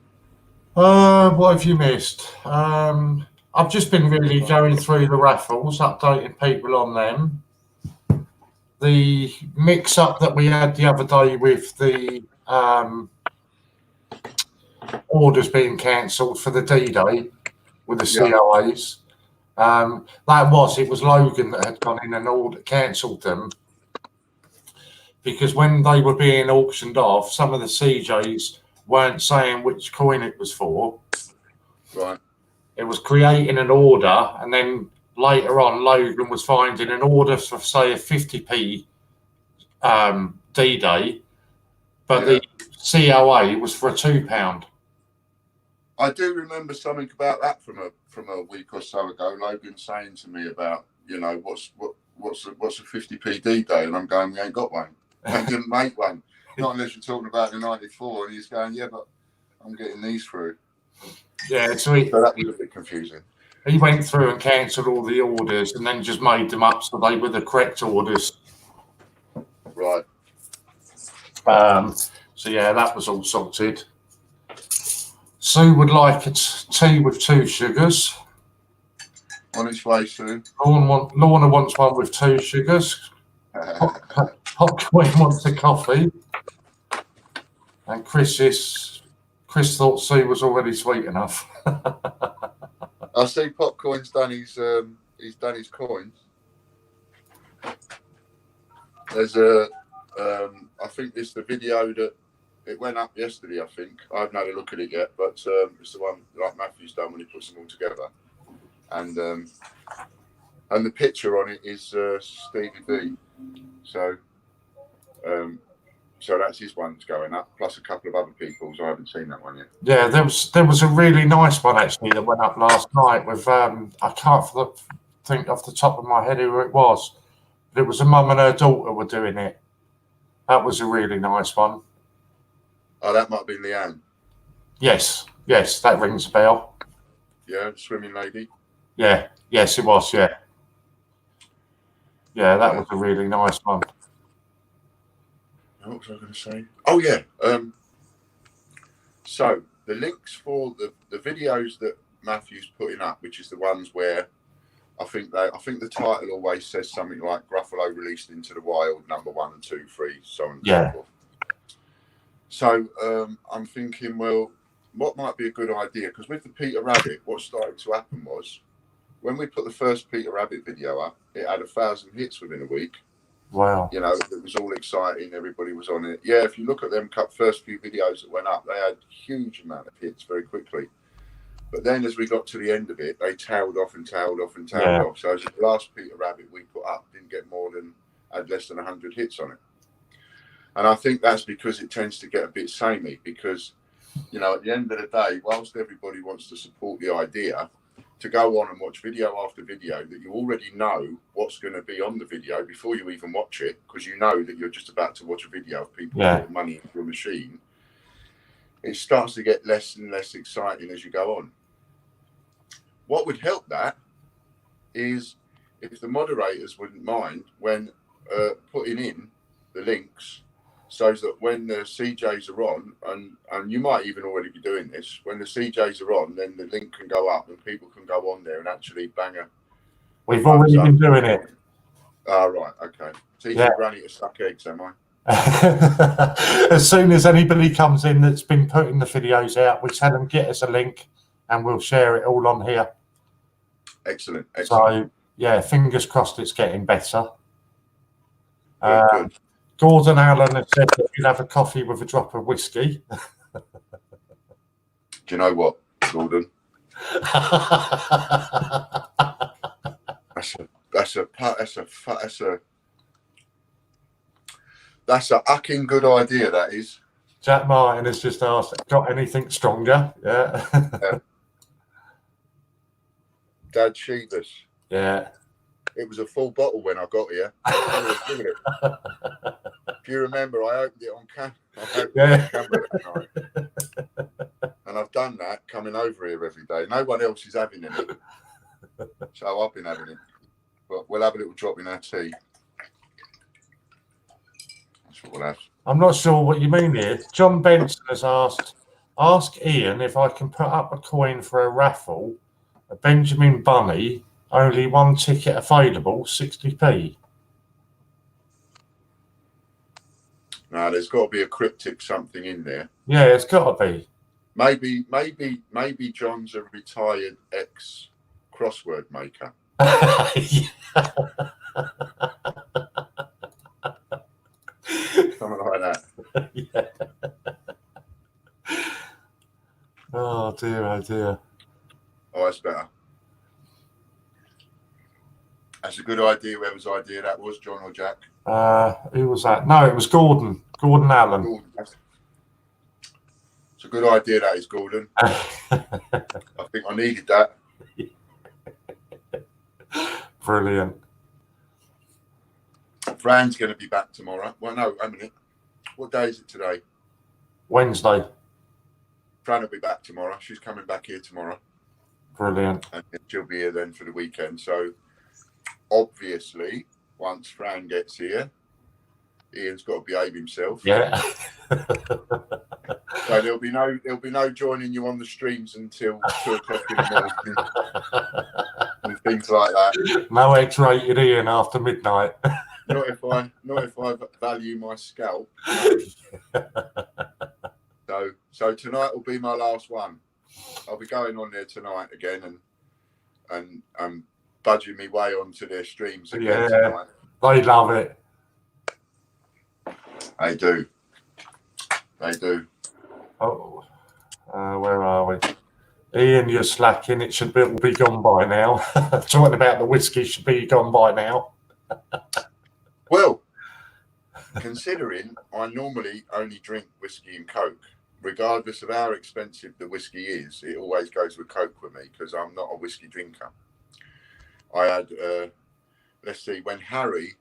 What have you missed? I've just been really going through the raffles, updating people on them. The mix-up that we had the other day with the orders being cancelled for the D-Day with the COAs. It was Logan that had gone in and cancelled them, because when they were being auctioned off, some of the CJs weren't saying which coin it was for. Right. It was creating an order, and then later on, Logan was finding an order for, say, a 50p D-Day, but the COA was for a £2. I do remember something about that from a week or so ago. Logan saying to me about, what's a 50p D-Day, and I'm going, we ain't got one. I didn't make one. Not unless you're talking about the 94, and he's going, yeah, but I'm getting these through. Yeah, so that was a bit confusing. He went through and cancelled all the orders and then just made them up so they were the correct orders. Right. So yeah, that was all sorted. Sue would like a tea with 2 sugars. On its way, Sue. Lorna wants one with 2 sugars. Hot Queen wants a coffee. And Chris thought Sue was already sweet enough. I see Popcorn's done his coins. There's I think it's the video that it went up yesterday. I think I haven't had a look at it yet, but it's the one like Matthew's done when he puts them all together, and the picture on it is Stevie B. So that's his one's going up, plus a couple of other people's. I haven't seen that one yet. Yeah, there was a really nice one actually that went up last night with I can't think off the top of my head who it was, but it was a mum and her daughter were doing it. That was a really nice one. Oh, that might have been Leanne. Yes, that rings a bell. Yeah, swimming lady. Yeah, yes, it was. Yeah. Yeah, that was a really nice one. What was I going to say? Oh yeah. So the links for the videos that Matthew's putting up, which is the ones where I think the title always says something like Gruffalo released into the wild, number 1 and 2, 3, so on and so forth. So I'm thinking, well, what might be a good idea? Because with the Peter Rabbit, what started to happen was when we put the first Peter Rabbit video up, it had 1,000 hits within a week. Wow. You know, it was all exciting. Everybody was on it. Yeah, if you look at them first few videos that went up, they had a huge amount of hits very quickly. But then as we got to the end of it, they tailed off and tailed off and tailed off. So the last Peter Rabbit we put up didn't get had less than 100 hits on it. And I think that's because it tends to get a bit samey because, you know, at the end of the day, whilst everybody wants to support the idea, to go on and watch video after video that you already know what's going to be on the video before you even watch it, because you know that you're just about to watch a video of people putting money into a machine, it starts to get less and less exciting as you go on. What would help that is if the moderators wouldn't mind when putting in the links so that when the CJs are on, and you might even already be doing this, when the CJs are on, then the link can go up and people can go on there and actually bang a... We've already been doing it. Oh, right, okay. Teaching Granny to suck eggs, am I? As soon as anybody comes in that's been putting the videos out, we tell them get us a link and we'll share it all on here. Excellent. So, yeah, fingers crossed it's getting better. Good. Gordon Allen has said that you'll have a coffee with a drop of whiskey. Do you know what, Gordon? That's a fucking good idea, that is. Jack Martin has just asked, got anything stronger? Yeah. Dad Sheevers. Yeah. It was a full bottle when I got here. If you remember, I opened it on camera. That night. And I've done that coming over here every day. No one else is having any. So I've been having it. But we'll have a little drop in our tea. That's what we'll have. I'm not sure what you mean here. John Benson has asked, ask Ian if I can put up a coin for a raffle, a Benjamin Bunny, only one ticket available, 60p. No, there's got to be a cryptic something in there. Yeah, it's got to be. Maybe John's a retired ex-crossword maker. Something like that. Yeah. Oh dear, oh dear. Oh, that's better. That's a good idea. Whoever's idea that was, John or Jack? Who was that? No, it was Gordon. Gordon Allen. Gordon. It's a good idea, that is, Gordon. I think I needed that. Brilliant. Fran's going to be back tomorrow. Well, no, wait a minute. What day is it today? Wednesday. Fran will be back tomorrow. She's coming back here tomorrow. Brilliant. And she'll be here then for the weekend. So, obviously, once Fran gets here, Ian's got to behave himself. Yeah. So there'll be no joining you on the streams until 2 o'clock in the morning and things like that. No X-rated Ian after midnight. Not if I value my scalp. So tonight will be my last one. I'll be going on there tonight again and budging me way onto their streams again tonight. They love it. They do. They do. Oh, where are we? Ian, you're slacking. It should be gone by now. Talking about the whiskey should be gone by now. Well, considering I normally only drink whiskey and Coke, regardless of how expensive the whiskey is, it always goes with Coke with me because I'm not a whiskey drinker. I had, let's see, when Harry,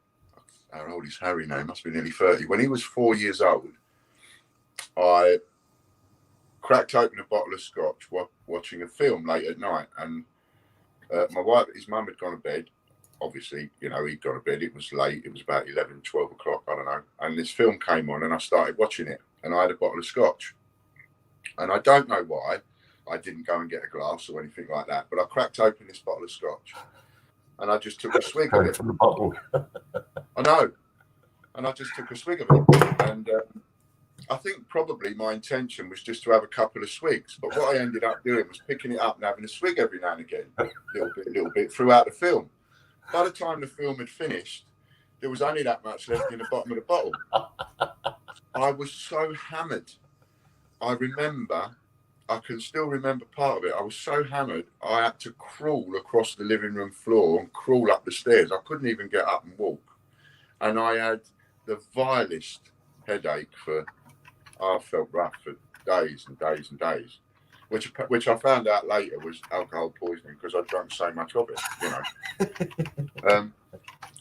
how old is Harry now? He must be nearly 30. When he was 4 years old, I cracked open a bottle of scotch watching a film late at night, and my wife, his mum had gone to bed, obviously, you know, he'd gone to bed. It was late. It was about 11, 12 o'clock. I don't know. And this film came on and I started watching it and I had a bottle of scotch. And I don't know why I didn't go and get a glass or anything like that, but I cracked open this bottle of scotch and I just took a swig of it. From the bottle. I know. And I just took a swig of it. And I think probably my intention was just to have a couple of swigs. But what I ended up doing was picking it up and having a swig every now and again, little bit throughout the film. By the time the film had finished, there was only that much left in the bottom of the bottle. I was so hammered. I can still remember part of it. I was so hammered, I had to crawl across the living room floor and crawl up the stairs. I couldn't even get up and walk. And I had the vilest headache I felt rough for days and days and days, which I found out later was alcohol poisoning because I drank so much of it, you know.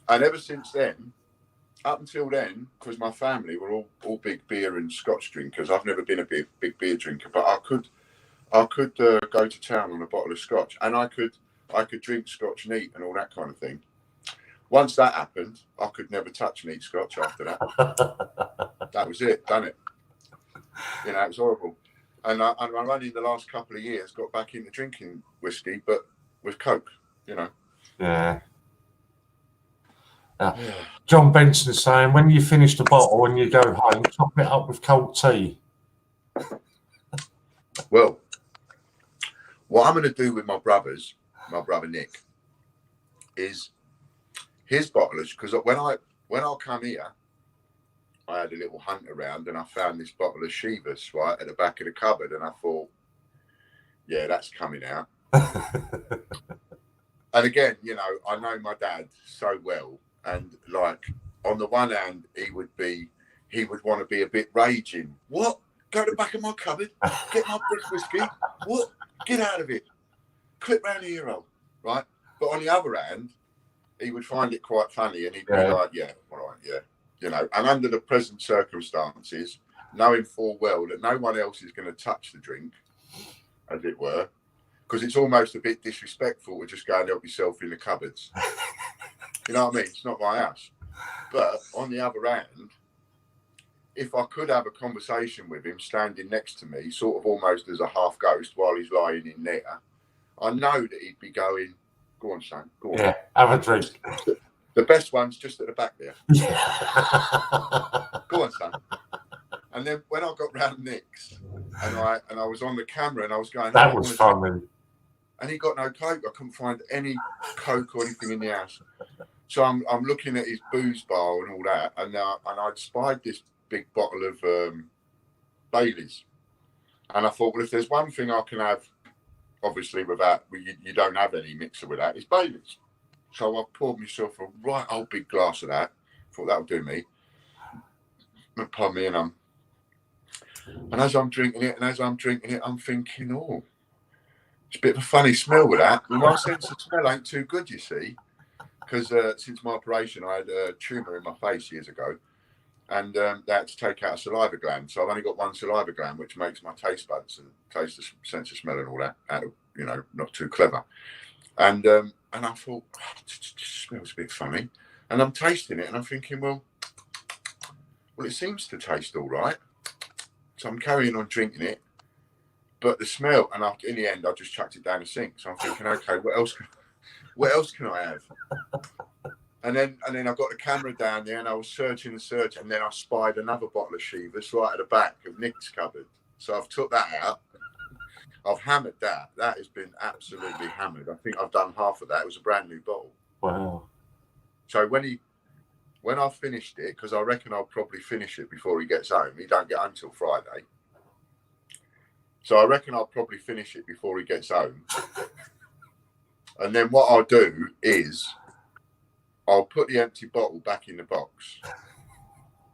And ever since then, up until then, because my family were all big beer and scotch drinkers, I've never been a big beer drinker, but I could go to town on a bottle of scotch, and I could drink scotch neat and all that kind of thing. Once that happened, I could never touch neat scotch after that. That was it, done it. You know, it was horrible. And I only in the last couple of years got back into drinking whiskey, but with Coke, you know. Yeah. John Benson's saying, when you finish the bottle and you go home, top it up with cold tea. Well, what I'm going to do with my brother Nick, is his bottlers, because when I come here, I had a little hunt around and I found this bottle of Chivas right at the back of the cupboard, and I thought, yeah, that's coming out. And again, you know, I know my dad so well, and like on the one hand, he would want to be a bit raging. What? Go to the back of my cupboard, get my brick whiskey. What? Get out of it. Clip round the ear hole, right? But on the other hand, he would find it quite funny, and he'd be like, yeah, all right, yeah. You know, and under the present circumstances, knowing full well that no one else is going to touch the drink, as it were, because it's almost a bit disrespectful to just go and help yourself in the cupboards. You know what I mean? It's not my house. But on the other hand, if I could have a conversation with him standing next to me, sort of almost as a half ghost while he's lying in there, I know that he'd be going, go on, son, go on. Yeah, have a drink. The best one's just at the back there. Go on, son. And then when I got round Nick's and I was on the camera and I was going, that was funny. And he got no Coke. I couldn't find any Coke or anything in the house. So I'm looking at his booze bar and all that, and I'd spied this big bottle of Baileys. And I thought, well, if there's one thing I can have, obviously without, you don't have any mixer with that, it's Baileys. So I poured myself a right old big glass of that. Thought that would do me. Pardon me, and as I'm drinking it, I'm thinking, oh, it's a bit of a funny smell with that. My sense of smell ain't too good, you see, because since my operation, I had a tumour in my face years ago, and they had to take out a saliva gland. So I've only got one saliva gland, which makes my taste buds and taste, sense of smell and all that, you know, not too clever. And I thought, oh, it smells a bit funny. And I'm tasting it and I'm thinking, well, it seems to taste all right. So I'm carrying on drinking it. But the smell, and in the end, I just chucked it down the sink. So I'm thinking, okay, what else can I have? And then I got the camera down there and I was searching, and then I spied another bottle of Chivas right at the back of Nick's cupboard. So I've took that out. I've hammered that. That has been absolutely hammered. I think I've done half of that. It was a brand new bottle. Wow. So when I finished it, because I reckon I'll probably finish it before he gets home. He don't get home till Friday. So I reckon I'll probably finish it before he gets home. And then what I'll do is I'll put the empty bottle back in the box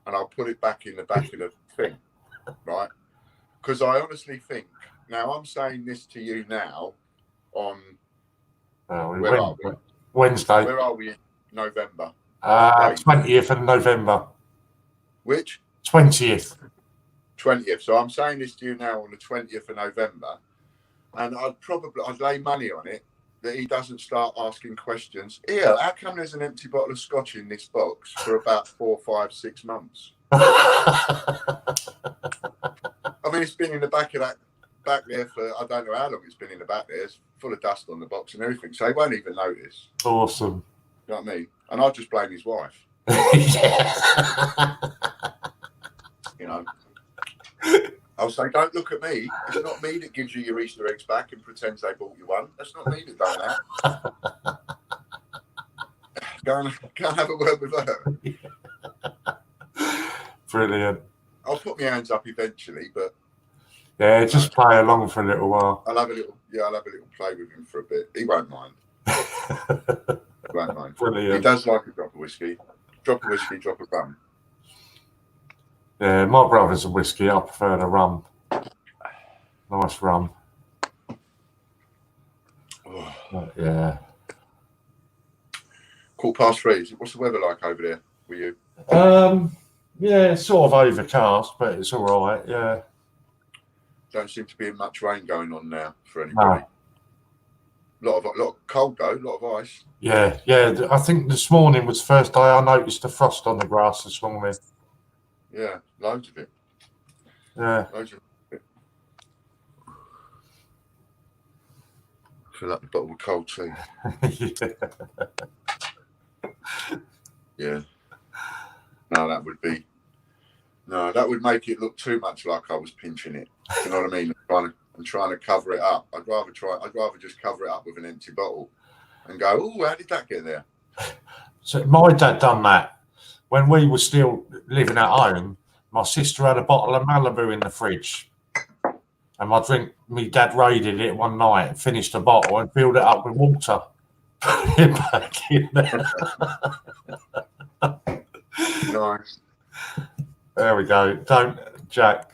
and I'll put it back in the back of the thing, right? Because I honestly think, now I'm saying this to you now on, where are we? Wednesday. Where are we in November? 20th of November. Which? 20th. 20th. So I'm saying this to you now on the 20th of November, and I'd lay money on it that he doesn't start asking questions. Here, how come there's an empty bottle of scotch in this box for about 4, 5, 6 months? I mean, it's been in the back there for I don't know how long it's been in the back there. It's full of dust on the box and everything, so he won't even notice. Awesome. You know what I mean? And I'll just blame his wife. Yeah. You know, I'll say, don't look at me. It's not me that gives you your Easter eggs back and pretends they bought you one. That's not me that done that. Go and have a word with her. Brilliant. I'll put my hands up eventually, but yeah, just play along for a little while. I'll have a little play with him for a bit. He won't mind. He won't mind. Brilliant. He does like a drop of whiskey. Drop of whiskey, drop of rum. Yeah, my brother's a whiskey. I prefer the rum. Nice rum. Oh. Yeah. 3:15. What's the weather like over there with you? Yeah, it's sort of overcast, but it's all right. Yeah. Don't seem to be much rain going on now for anybody. No. Lot of cold though, a lot of ice. Yeah. I think this morning was the first day I noticed the frost on the grass this morning. Yeah, loads of it. Yeah. Loads of it. Fill up the bottle of cold tea. Yeah. No, that would make it look too much like I was pinching it. You know what I mean? I'm trying to cover it up. I'd rather just cover it up with an empty bottle and go, oh, how did that get there? So my dad done that when we were still living at home. My sister had a bottle of Malibu in the fridge, and my dad raided it one night, finished the bottle, and filled it up with water. Put it back in there. Nice. There we go. Jack,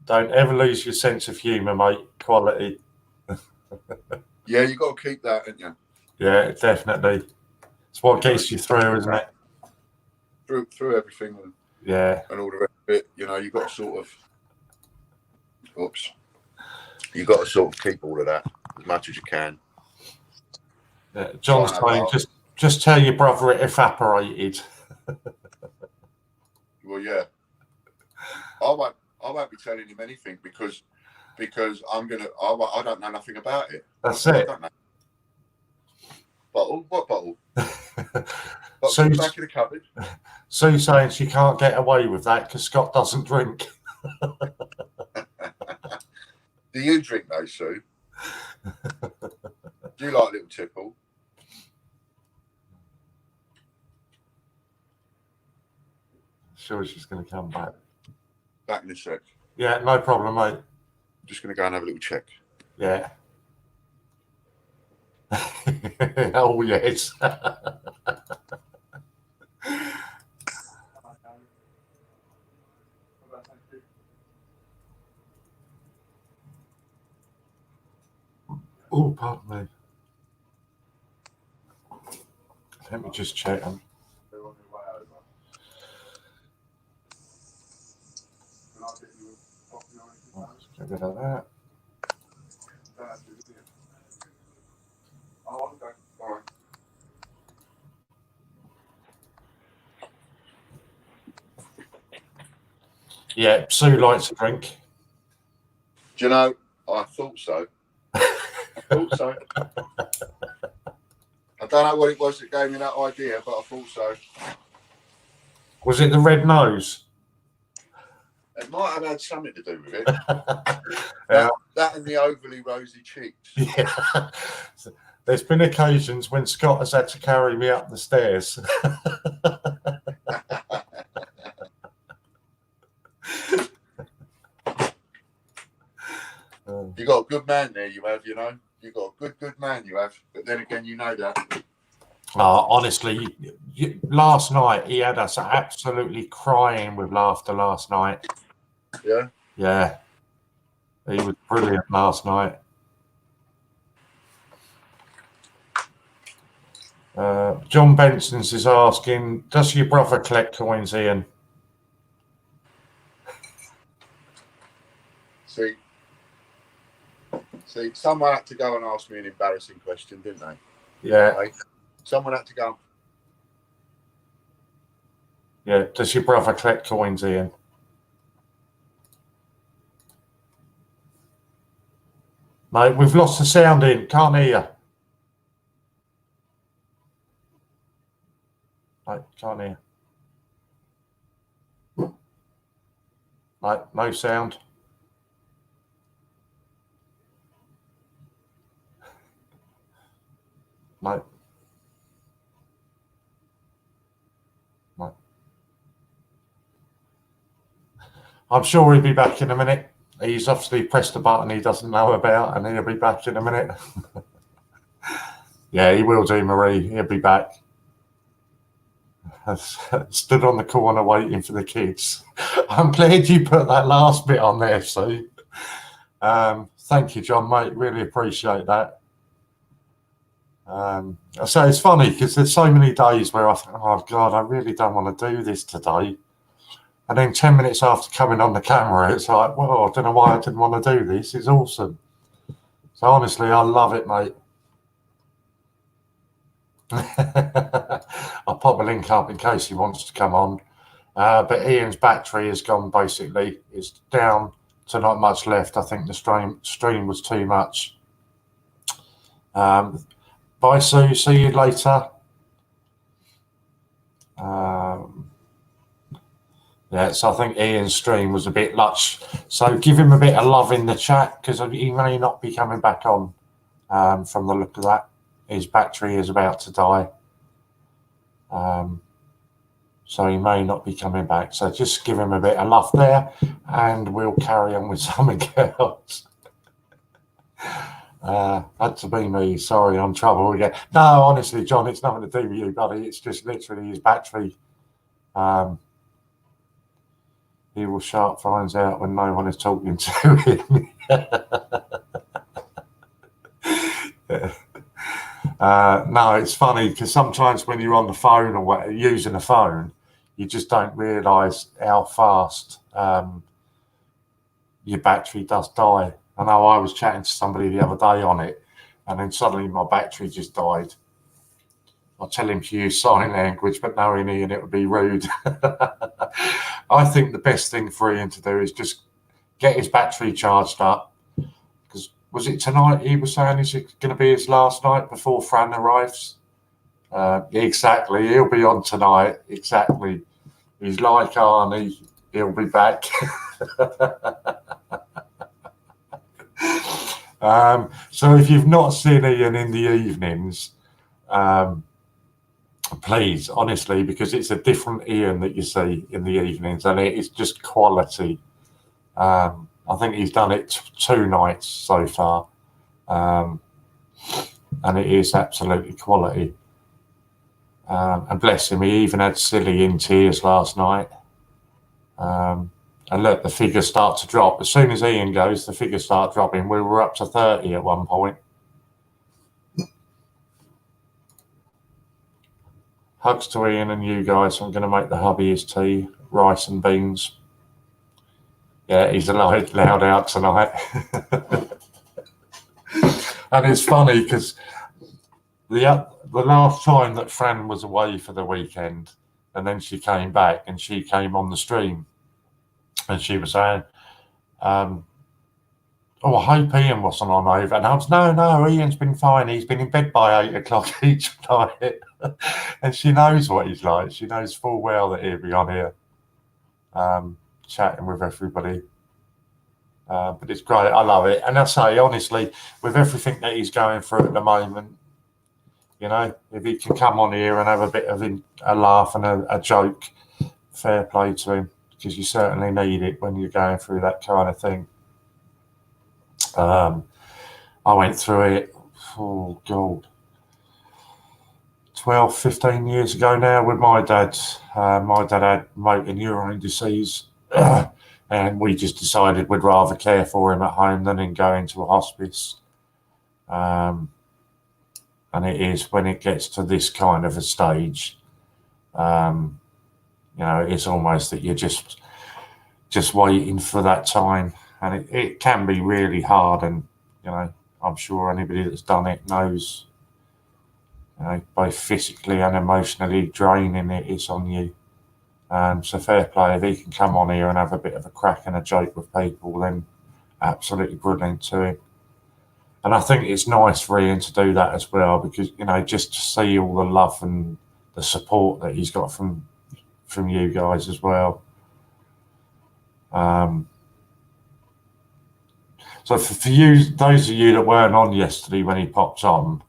don't ever lose your sense of humour, mate. Quality. Yeah, you got to keep that, haven't you? Yeah, definitely. It's what gets you through, isn't it? Through everything and all the rest of it. You know, you got to sort of keep all of that as much as you can. Yeah, John's saying just tell your brother it evaporated. Well, yeah. I won't be telling him anything because I don't know nothing about it. That's it. I don't know. Bottle? What bottle? So in the back of the cupboard. Sue's saying she can't get away with that because Scott doesn't drink. Do you drink though, Sue? Do you like a little tipple? Sure, she's going to come back. Back in a sec. Yeah, no problem, mate. I'm just going to go and have a little check. Yeah. Oh, yes. Oh, pardon me. Let me just check them. Let's get rid of that. Yeah, Sue likes a drink. Do you know, I thought so. I don't know what it was that gave me that idea, but I thought so. Was it the red nose? It might have had something to do with it. Yeah. That and the overly rosy cheeks. Yeah. There's been occasions when Scott has had to carry me up the stairs. You got a good man there, you have, you know. You got a good man, you have. But then again, you know that. Honestly, last night he had us absolutely crying with laughter last night. Yeah? Yeah. He was brilliant last night. John Benson's is asking, does your brother collect coins, Ian? See, someone had to go and ask me an embarrassing question, didn't they? Yeah. Right? Someone had to go. Yeah. Does your brother collect coins, Ian? Mate, we've lost the sound in. Can't hear. Mate, can't hear. Mate, no sound. Mate. Mate. I'm sure he'll be back in a minute. He's obviously pressed a button he doesn't know about, and he'll be back in a minute. Yeah, he will do, Marie. He'll be back. I stood on the corner waiting for the kids. I'm glad you put that last bit on there, Sue. Thank you, John, mate. Really appreciate that. So it's funny because there's so many days where I think, oh, God, I really don't want to do this today. And then 10 minutes after coming on the camera, it's like, well, I don't know why I didn't want to do this. It's awesome. So honestly, I love it, mate. I'll pop a link up in case he wants to come on. But Ian's battery has gone, basically. It's down to not much left. I think the stream was too much. Bye, Sue. See you later. Yeah, so I think Ian's stream was a bit lush. So give him a bit of love in the chat because he may not be coming back on from the look of that. His battery is about to die. So he may not be coming back. So just give him a bit of love there and we'll carry on with something else. Had to be me. Sorry, I'm trouble again. No, honestly, John, it's nothing to do with you, buddy. It's just literally his battery. He will sharp finds out when no one is talking to him. No, it's funny because sometimes when you're on the phone or using a phone, you just don't realise how fast your battery does die. I know I was chatting to somebody the other day on it, and then suddenly my battery just died. I'll tell him to use sign language, but knowing Ian, it would be rude. I think the best thing for Ian to do is just get his battery charged up. Because was it tonight he was saying is it going to be his last night before Fran arrives? Exactly. He'll be on tonight. Exactly. He's like Arnie. He'll be back. So if you've not seen Ian in the evenings, please, honestly, because it's a different Ian that you see in the evenings, and it is just quality. I think he's done it 2 nights so far, and it is absolutely quality. And bless him, he even had Silly in tears last night. And look, the figures start to drop. As soon as Ian goes, the figures start dropping. We were up to 30 at one point. Hugs to Ian and you guys. I'm going to make the hubby his tea, rice and beans. Yeah, he's loud out tonight. And it's funny because the last time that Fran was away for the weekend, and then she came back and she came on the stream, and she was saying, "Oh, I hope Ian wasn't on over." And I was, no, Ian's been fine. He's been in bed by 8 o'clock each night. And she knows what he's like. She knows full well that he'll be on here chatting with everybody. But it's great. I love it. And I say, honestly, with everything that he's going through at the moment, you know, if he can come on here and have a bit of a laugh and a joke, fair play to him, because you certainly need it when you're going through that kind of thing. I went through it, oh God, 12, 15 years ago now with my dad. My dad had motor neurone disease, and we just decided we'd rather care for him at home than in going to a hospice. And it is when it gets to this kind of a stage, you know, it's almost that you're just waiting for that time, and it can be really hard. And you know, I'm sure anybody that's done it knows, you know, both physically and emotionally draining it is on you. So fair play. If he can come on here and have a bit of a crack and a joke with people, then absolutely brilliant to him. And I think it's nice for Ian to do that as well, because, you know, just to see all the love and the support that he's got from you guys as well. So for you, those of you that weren't on yesterday when he popped on,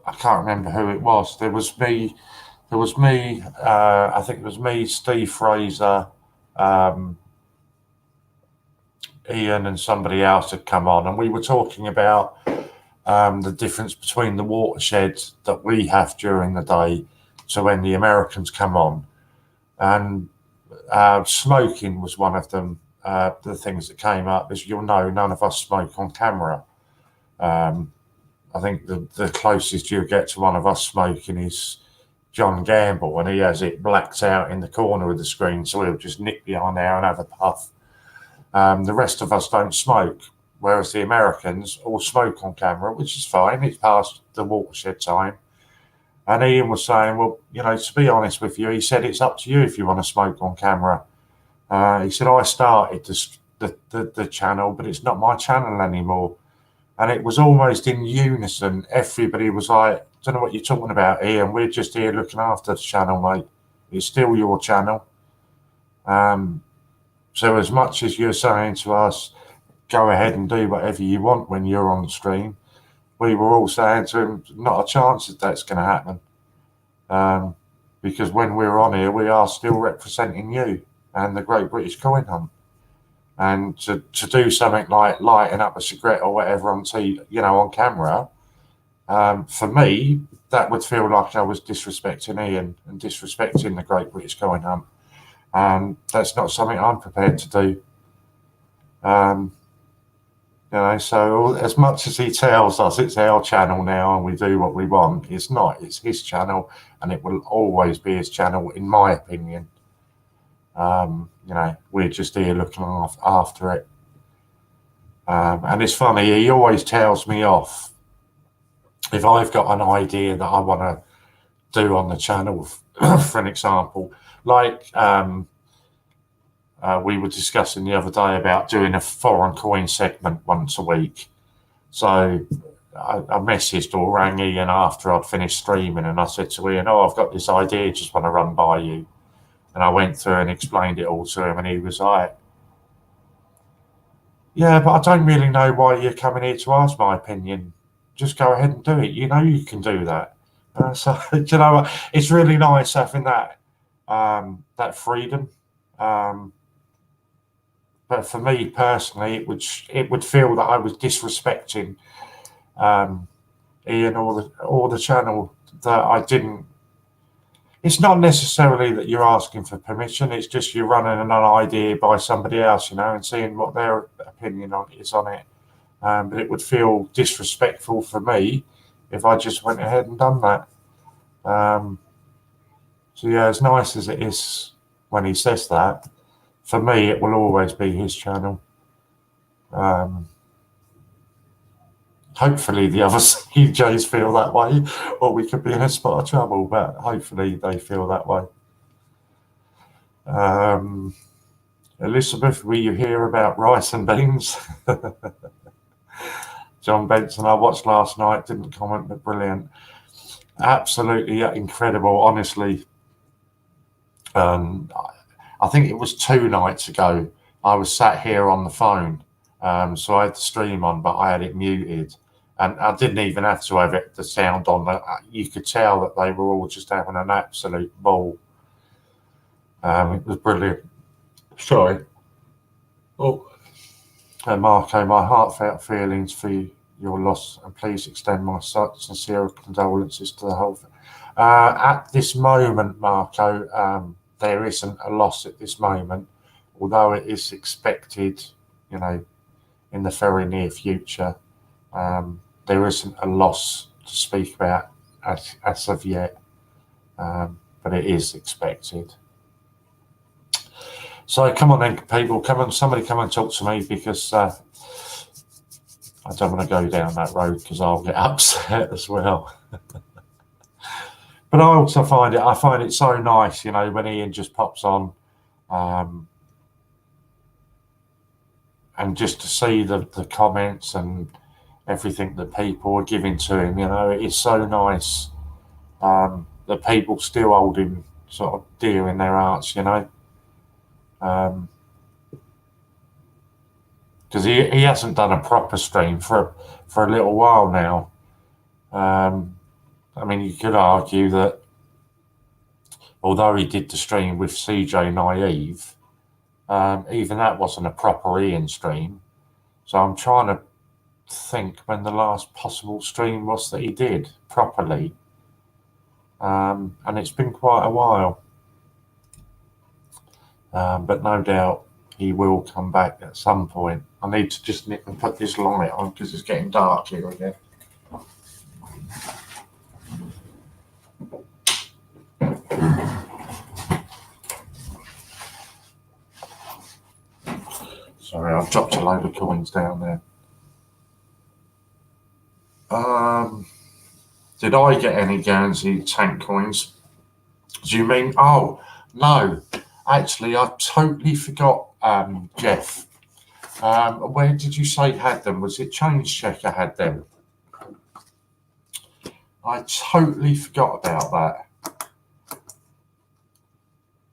I can't remember who it was. There was me. I think it was me, Steve Fraser, Ian, and somebody else had come on, and we were talking about the difference between the watersheds that we have during the day to when the Americans come on, and smoking was one of them. The things that came up, as you'll know, none of us smoke on camera. I think the closest you get to one of us smoking is John Gamble, and he has it blacked out in the corner of the screen, so he'll just nip behind there and have a puff. The rest of us don't smoke, whereas the Americans all smoke on camera, which is fine. It's past the watershed time. And Ian was saying, well, you know, to be honest with you, he said, it's up to you if you want to smoke on camera. He said, I started the channel, but it's not my channel anymore. And it was almost in unison. Everybody was like, don't know what you're talking about, Ian. We're just here looking after the channel, mate. It's still your channel. So as much as you're saying to us, go ahead and do whatever you want when you're on the stream, we were all saying to him, not a chance that that's going to happen. Because when we're on here, we are still representing you and the Great British Coin Hunt. And to do something like lighting up a cigarette or whatever on on camera, for me, that would feel like I was disrespecting Ian and disrespecting the Great British Coin Hunt. And that's not something I'm prepared to do. So as much as he tells us it's our channel now and we do what we want, it's not. It's his channel, and it will always be his channel, in my opinion. We're just here looking after it. And it's funny, he always tells me off if I've got an idea that I want to do on the channel, for an example, like we were discussing the other day about doing a foreign coin segment once a week. So I messaged or rang Ian after I'd finished streaming, and I said to Ian, I've got this idea, just want to run by you. And I went through and explained it all to him, and he was like, yeah, but I don't really know why you're coming here to ask my opinion. Just go ahead and do it. You know you can do that. So, you know what? It's really nice having that freedom. But for me personally, it would feel that I was disrespecting Ian or the channel, that I didn't. It's not necessarily that you're asking for permission. It's just you're running an idea by somebody else, and seeing what their opinion is on it. But it would feel disrespectful for me if I just went ahead and done that. So yeah, as nice as it is when he says that, for me, it will always be his channel. Hopefully the other CJs feel that way, or we could be in a spot of trouble, but hopefully they feel that way. Elizabeth, will you hear about rice and beans? John Benson, I watched last night, didn't comment, but brilliant. Absolutely incredible, honestly. I think it was 2 nights ago, I was sat here on the phone. So I had the stream on, but I had it muted. And I didn't even have to have the sound on. You could tell that they were all just having an absolute ball. It was brilliant. Sorry. Oh, and Marco, my heartfelt feelings for your loss, and please extend my sincere condolences to the whole. At this moment, Marco, there isn't a loss at this moment, although it is expected, in the very near future. There isn't a loss to speak about as of yet, but it is expected. So come on then, people, somebody come and talk to me, because I don't want to go down that road, because I'll get upset as well. But I also find it so nice, when Ian just pops on, and just to see the comments and everything that people are giving to him. It's so nice that people still hold him sort of dear in their hearts, because he hasn't done a proper stream for a little while now. I mean, you could argue that although he did the stream with CJ Naive, even that wasn't a proper Ian stream. So I'm trying to think when the last possible stream was that he did properly. And it's been quite a while. But no doubt he will come back at some point. I need to just nip and put this light on, because it's getting dark here again. Sorry, I've dropped a load of coins down there. Did I get any Guernsey tank coins? Do you mean? Oh, no. Actually, I totally forgot, Jeff. Where did you say had them? Was it Change Checker had them? I totally forgot about that.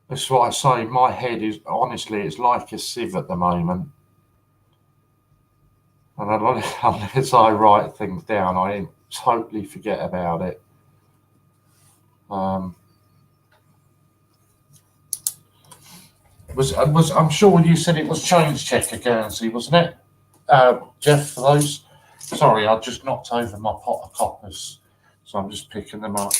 That's what I say. My head is, honestly, it's like a sieve at the moment. And unless I write things down, I totally forget about it. I'm sure you said it was Change Checker Guernsey, wasn't it, Jeff? For those, sorry, I just knocked over my pot of coppers, so I'm just picking them up.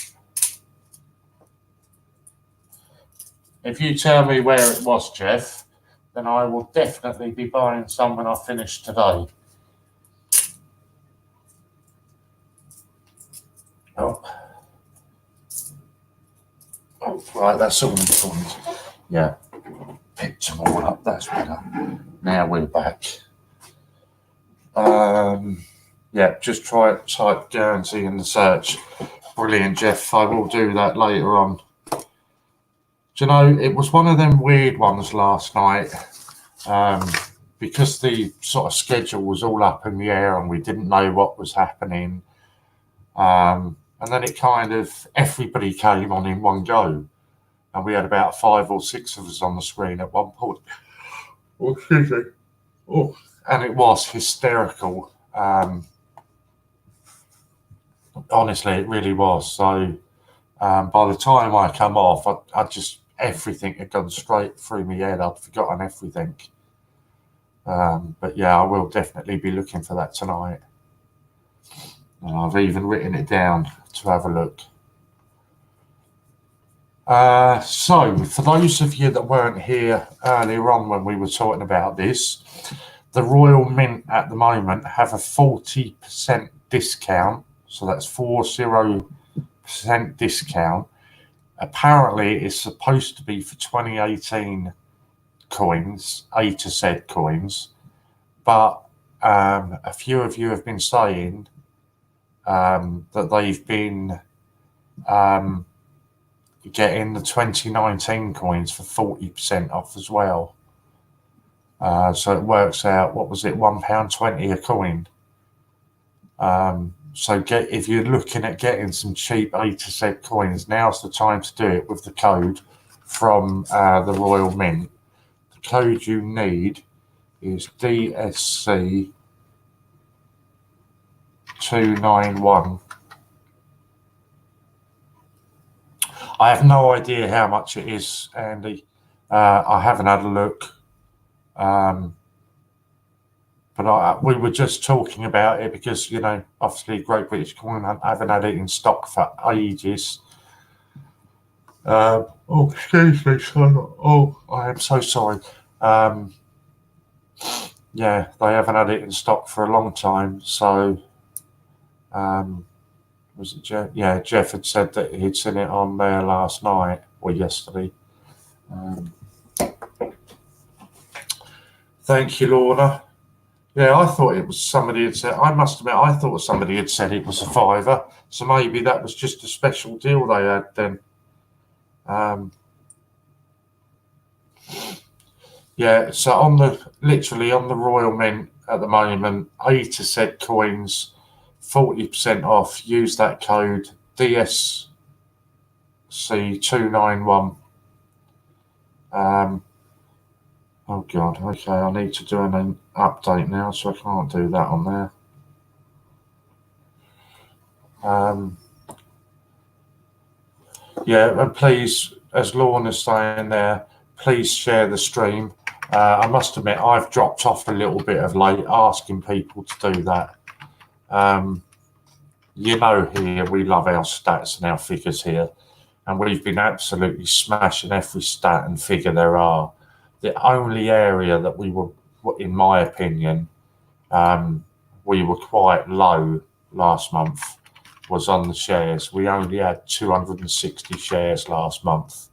If you tell me where it was, Jeff, then I will definitely be buying some when I finish today. Oh, right, that's all important. Yeah, picked them all up. That's better. Now we're back. Yeah, just type Guernsey in the search. Brilliant, Jeff. I will do that later on. Do you know, it was one of them weird ones last night, because the sort of schedule was all up in the air and we didn't know what was happening. And then it kind of, everybody came on in one go. And we had about 5 or 6 of us on the screen at one point. Oh, excuse me. Oh, and it was hysterical. Honestly, it really was. So by the time I come off, I just, everything had gone straight through my head. I'd forgotten everything. But yeah, I will definitely be looking for that tonight. And I've even written it down to have a look. So, for those of you that weren't here earlier on when we were talking about this, the Royal Mint at the moment have a 40% discount. So that's 40% discount. Apparently, it's supposed to be for 2018 coins, A to Z coins. But a few of you have been saying that they've been getting the 2019 coins for 40% off as well. So it works out, what was it, £1.20 a coin. So if you're looking at getting some cheap A to Z coins, now's the time to do it with the code from the Royal Mint. The code you need is DSC 291. I have no idea how much it is, Andy. I haven't had a look. But we were just talking about it because, you know, obviously Great British Coin, I haven't had it in stock for ages. Oh, excuse me, son. Oh, I am so sorry. Yeah, they haven't had it in stock for a long time. So, was it Jeff? Yeah, Jeff had said that he'd seen it on there last night or yesterday. Thank you, Lorna. Yeah, I thought it was somebody had said. I must admit, I thought somebody had said it was a £5. So maybe that was just a special deal they had then. Yeah, so literally on the Royal Mint at the moment, A to Z coins, 40% off. Use that code DSC291. Oh God, okay, I need to do an update now, so I can't do that on there. Yeah, and please, as Lorna's saying there, please share the stream. I must admit, I've dropped off a little bit of late, asking people to do that. You know, here we love our stats and our figures here, and we've been absolutely smashing every stat and figure there are. The only area that we were, in my opinion, we were quite low last month was on the shares. We only had 260 shares last month.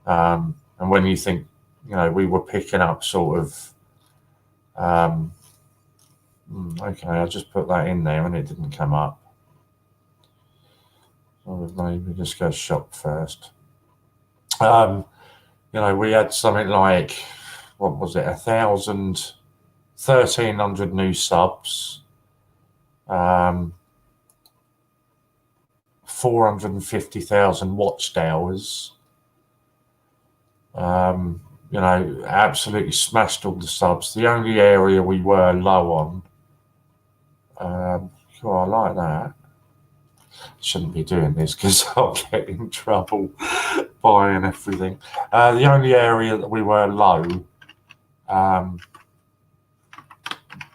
And when you think, you know, we were picking up sort of, okay, I just put that in there and it didn't come up. So maybe just go shop first. You know, we had something like, what was it, 1,300 new subs, 450,000 watched hours. You know, absolutely smashed all the subs. The only area we were low on, oh, I like that. Shouldn't be doing this because I'll get in trouble buying everything. The only area that we were low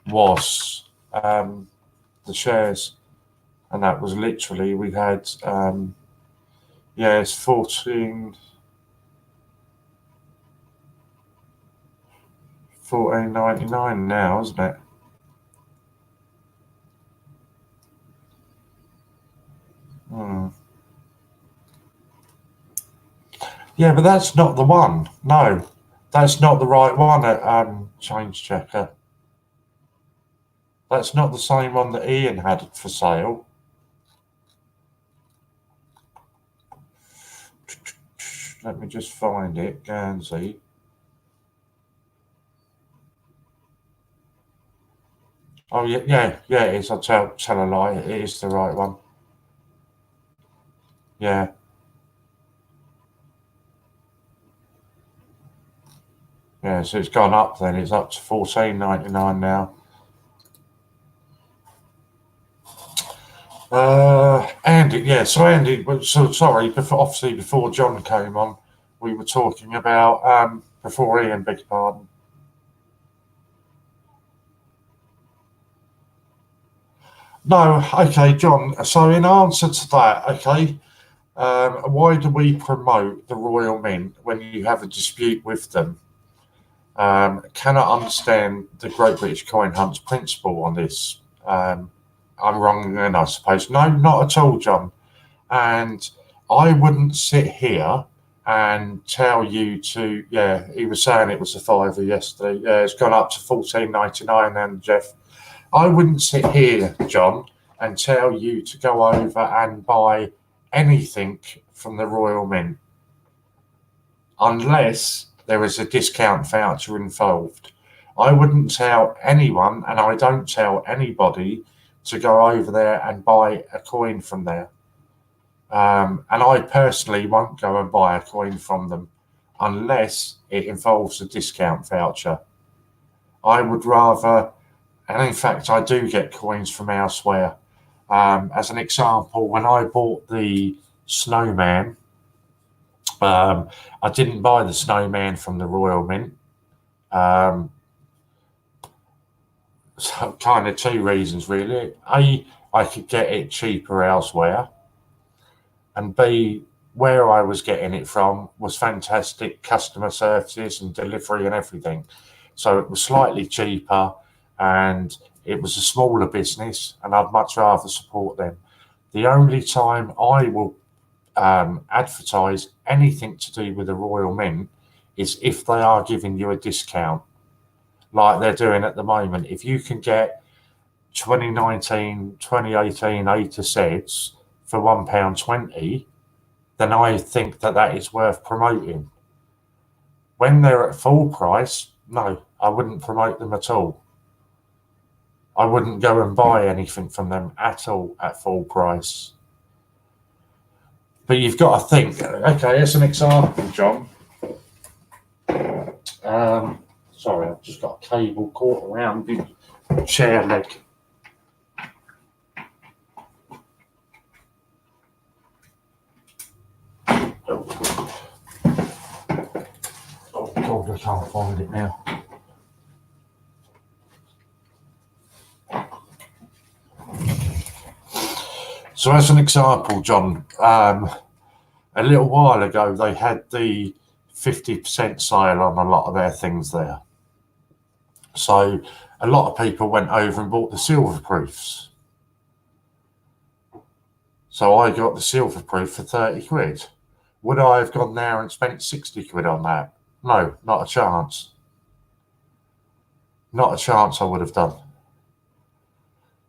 was the shares, and that was literally, we had yeah, it's 14.99 now, isn't it? Yeah, but that's not the one. No, that's not the right one at Change Checker. That's not the same one that Ian had for sale. Let me just find it, Guernsey. Oh, yeah, it is. I'll tell a lie. It is the right one. Yeah. Yeah, so it's gone up then. It's up to 14.99 now. Andy, yeah, so Andy, so sorry, obviously before John came on, we were talking about, before Ian, beg your pardon. No, okay, John, so in answer to that, okay, why do we promote the Royal Mint when you have a dispute with them? Cannot understand the Great British Coin Hunt's principle on this. I'm wrong then, I suppose. No, not at all, John. And I wouldn't sit here and tell you to, yeah, he was saying it was a £5 yesterday. Yeah, it's gone up to 14.99 then, Jeff. I wouldn't sit here, John, and tell you to go over and buy anything from the Royal Mint unless there is a discount voucher involved. I wouldn't tell anyone, and I don't tell anybody, to go over there and buy a coin from there. And I personally won't go and buy a coin from them unless it involves a discount voucher. I would rather, and in fact I do get coins from elsewhere. As an example, when I bought the snowman, I didn't buy the snowman from the Royal Mint. So kind of two reasons really. A, I could get it cheaper elsewhere, and B, where I was getting it from was fantastic customer services and delivery and everything. So it was slightly cheaper and it was a smaller business, and I'd much rather support them. The only time I will advertise anything to do with the Royal Mint is if they are giving you a discount. like they're doing at the moment, if you can get 2019, 2018 A to Zs for £1.20, then I think that is worth promoting. When they're at full price, no, I wouldn't promote them at all. I wouldn't go and buy anything from them at all at full price. But you've got to think, okay, as an example, John. Sorry, I've just got a cable caught around the chair leg. Oh God, I can't find it now. So as an example, John, a little while ago, they had the 50% sale on a lot of their things there. So a lot of people went over and bought the silver proofs. So I got the silver proof for 30 quid. Would I have gone there and spent 60 quid on that? No, not a chance. Not a chance I would have done.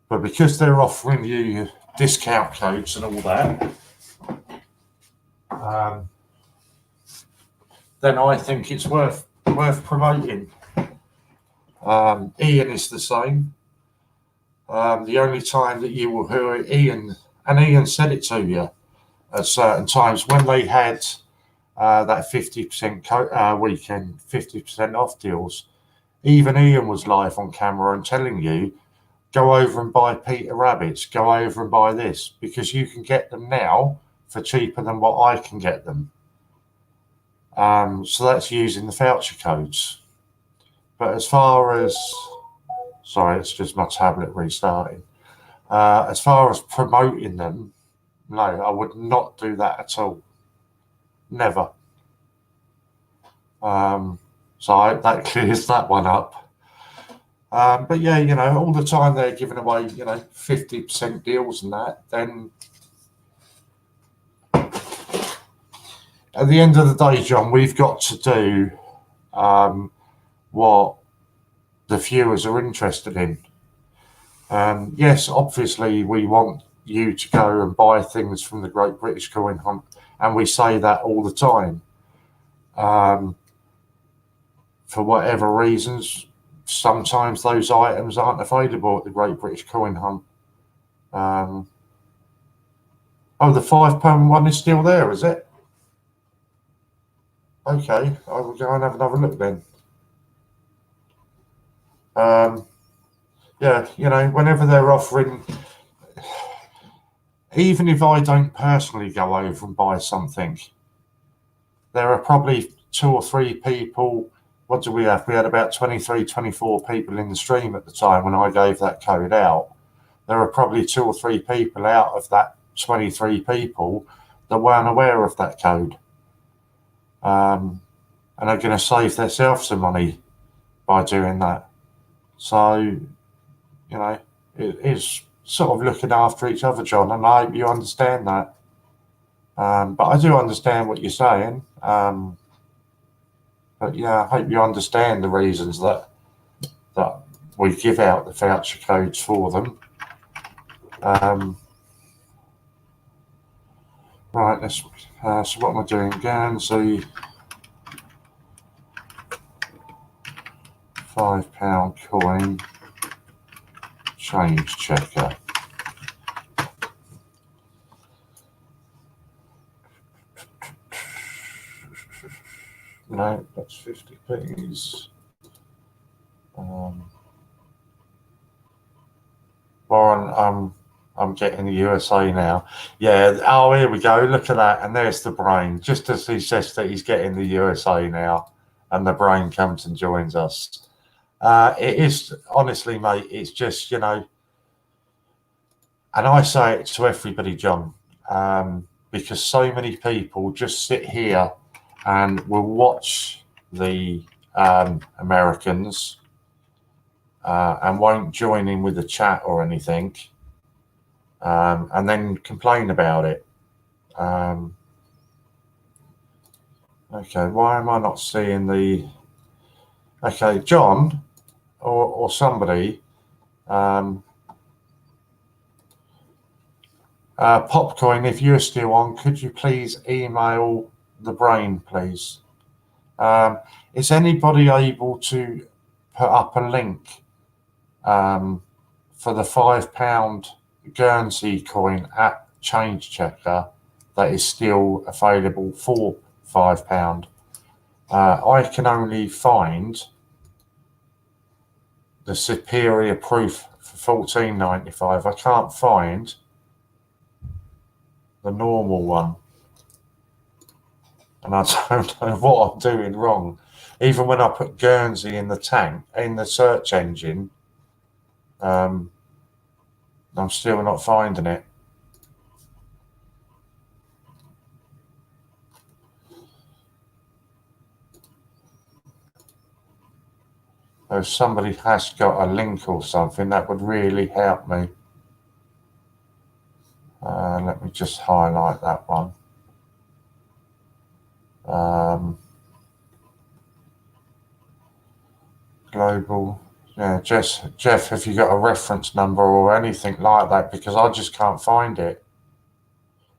But because they're offering you discount codes and all that, then I think it's worth promoting. Ian is the same. The only time that you will hear Ian, and Ian said it to you at certain times when they had that 50% weekend, 50% off deals, even Ian was live on camera and telling you, go over and buy Peter Rabbits, go over and buy this, because you can get them now for cheaper than what I can get them. So that's using the voucher codes. But as far as, sorry, it's just my tablet restarting. As far as promoting them, no, I would not do that at all. Never. So that clears that one up. But yeah, you know, all the time they're giving away, you know, 50% deals and that, then at the end of the day, John, we've got to do what the viewers are interested in. Yes, obviously we want you to go and buy things from the Great British Coin Hunt, and we say that all the time. For whatever reasons, sometimes those items aren't available at the Great British Coin Hunt. Oh, the £5 one is still there, is it? Okay, I will go and have another look then. Yeah, you know, whenever they're offering, even if I don't personally go over and buy something, there are probably 2 or 3 people. What do we have? We had about 23, 24 people in the stream at the time when I gave that code out. There are probably 2 or 3 people out of that 23 people that weren't aware of that code. And are going to save themselves some money by doing that. So, you know, it is sort of looking after each other, John, and I hope you understand that. But I do understand what you're saying. But yeah, I hope you understand the reasons that we give out the voucher codes for them. Right, let's, so what am I doing? Guernsey, £5 coin, change checker. No, that's 50p's. Warren, I'm getting the USA now. Yeah, oh, here we go. Look at that. And there's the brain. Just as he says that he's getting the USA now, and the brain comes and joins us. It is, honestly, mate, it's just, you know, and I say it to everybody, John, because so many people just sit here and will watch the Americans and won't join in with the chat or anything, and then complain about it. Okay, why am I not seeing the... Okay, John, or somebody, Popcoin, if you're still on, could you please email the brain, please? Is anybody able to put up a link for the £5 Guernsey coin at Change Checker that is still available for £5? I can only find the superior proof for $14.95. I can't find the normal one, and I don't know what I'm doing wrong. Even when I put Guernsey in the search engine, I'm still not finding it. If somebody has got a link or something, that would really help me. Let me just highlight that one. Global. Yeah, Jeff, have you got a reference number or anything like that? Because I just can't find it.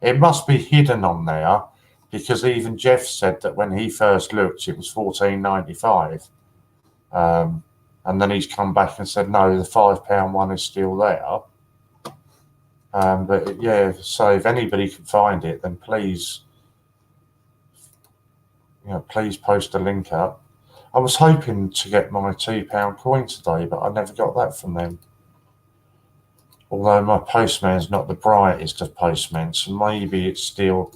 It must be hidden on there, because even Jeff said that when he first looked, it was $14.95. And then he's come back and said, no, the £5 one is still there. But yeah, so if anybody can find it, then please, please post a link up. I was hoping to get my £2 coin today, but I never got that from them. Although my postman's not the brightest of postmen, so maybe it's still,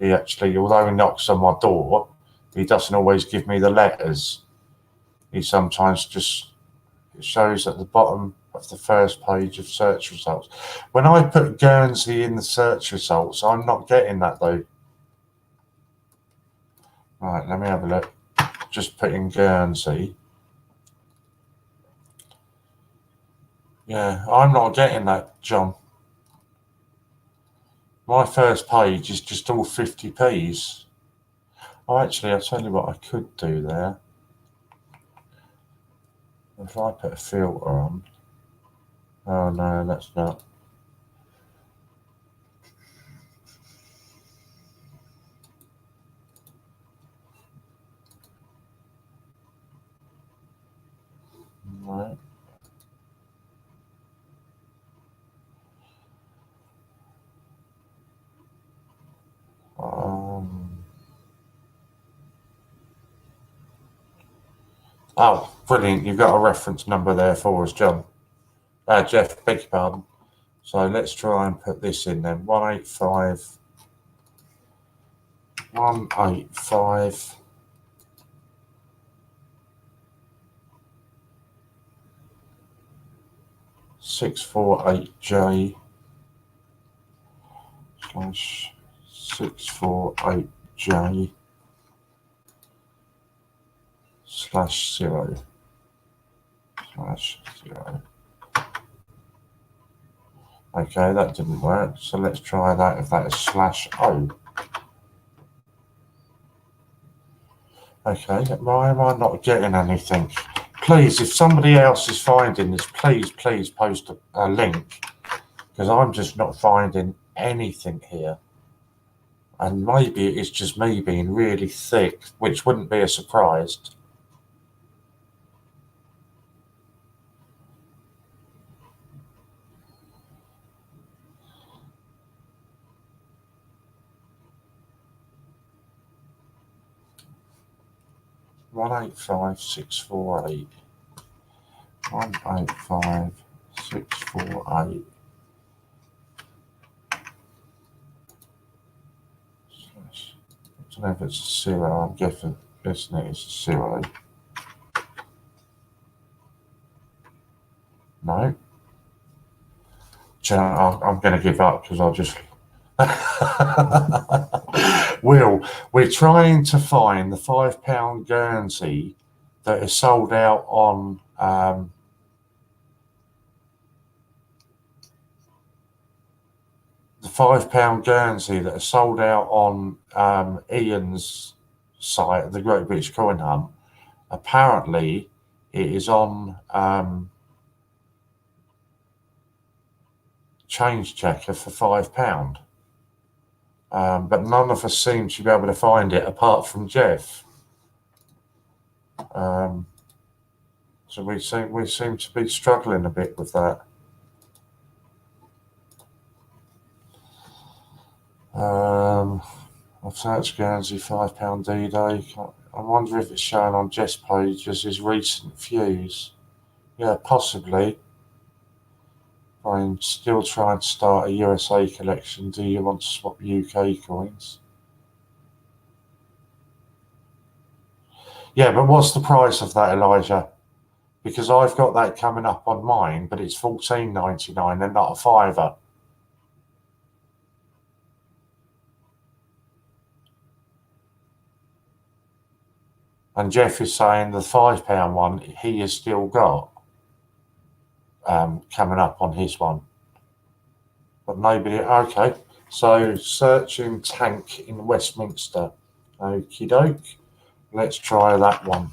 although he knocks on my door, he doesn't always give me the letters. He sometimes just shows at the bottom of the first page of search results. When I put Guernsey in the search results, I'm not getting that though. Right, let me have a look. Just put in Guernsey. Yeah, I'm not getting that, John. My first page is just all 50p's. Oh, actually, I'll tell you what I could do there. If I put a filter on. Oh, no, that's not. Right. Oh, brilliant. You've got a reference number there for us, John. Jeff, beg your pardon. So let's try and put this in then. 185 648J slash 648J slash 0 slash 0. Okay, that didn't work. So let's try that if that is slash O. Okay, why am I not getting anything? Please, if somebody else is finding this, please post a link, because I'm just not finding anything here. And maybe it's just me being really thick, which wouldn't be a surprise. One 185 648. I don't know if it's a 0. I'm guessing it's a 0. No. I'm going to give up because I'll just. Will, we're trying to find the £5 Guernsey that is sold out on the £5 Guernsey that is sold out on Ian's site, the Great British Coin Hunt. Apparently, it is on Change Checker for £5. But none of us seem to be able to find it apart from Jeff. So we seem to be struggling a bit with that. I've searched Guernsey £5 D-Day. I wonder if it's showing on Jeff's page as his recent views. Yeah, possibly. I'm still trying to start a USA collection. Do you want to swap UK coins? Yeah, but what's the price of that, Elijah? Because I've got that coming up on mine, but it's $14.99 and not a fiver. And Jeff is saying the £5 one he has still got coming up on his one. But nobody, okay. So searching tank in Westminster. Okie doke. Let's try that one.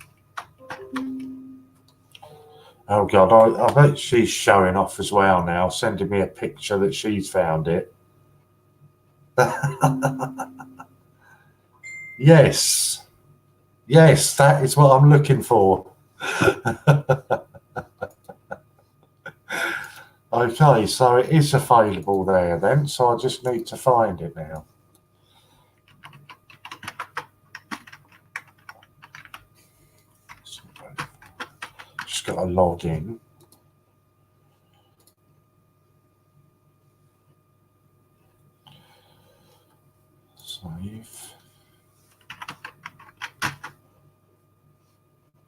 Oh God, I bet she's showing off as well now, sending me a picture that she's found it. Yes. Yes, that is what I'm looking for. Okay, so it is available there then, so I just need to find it now. Just got to log in. Save.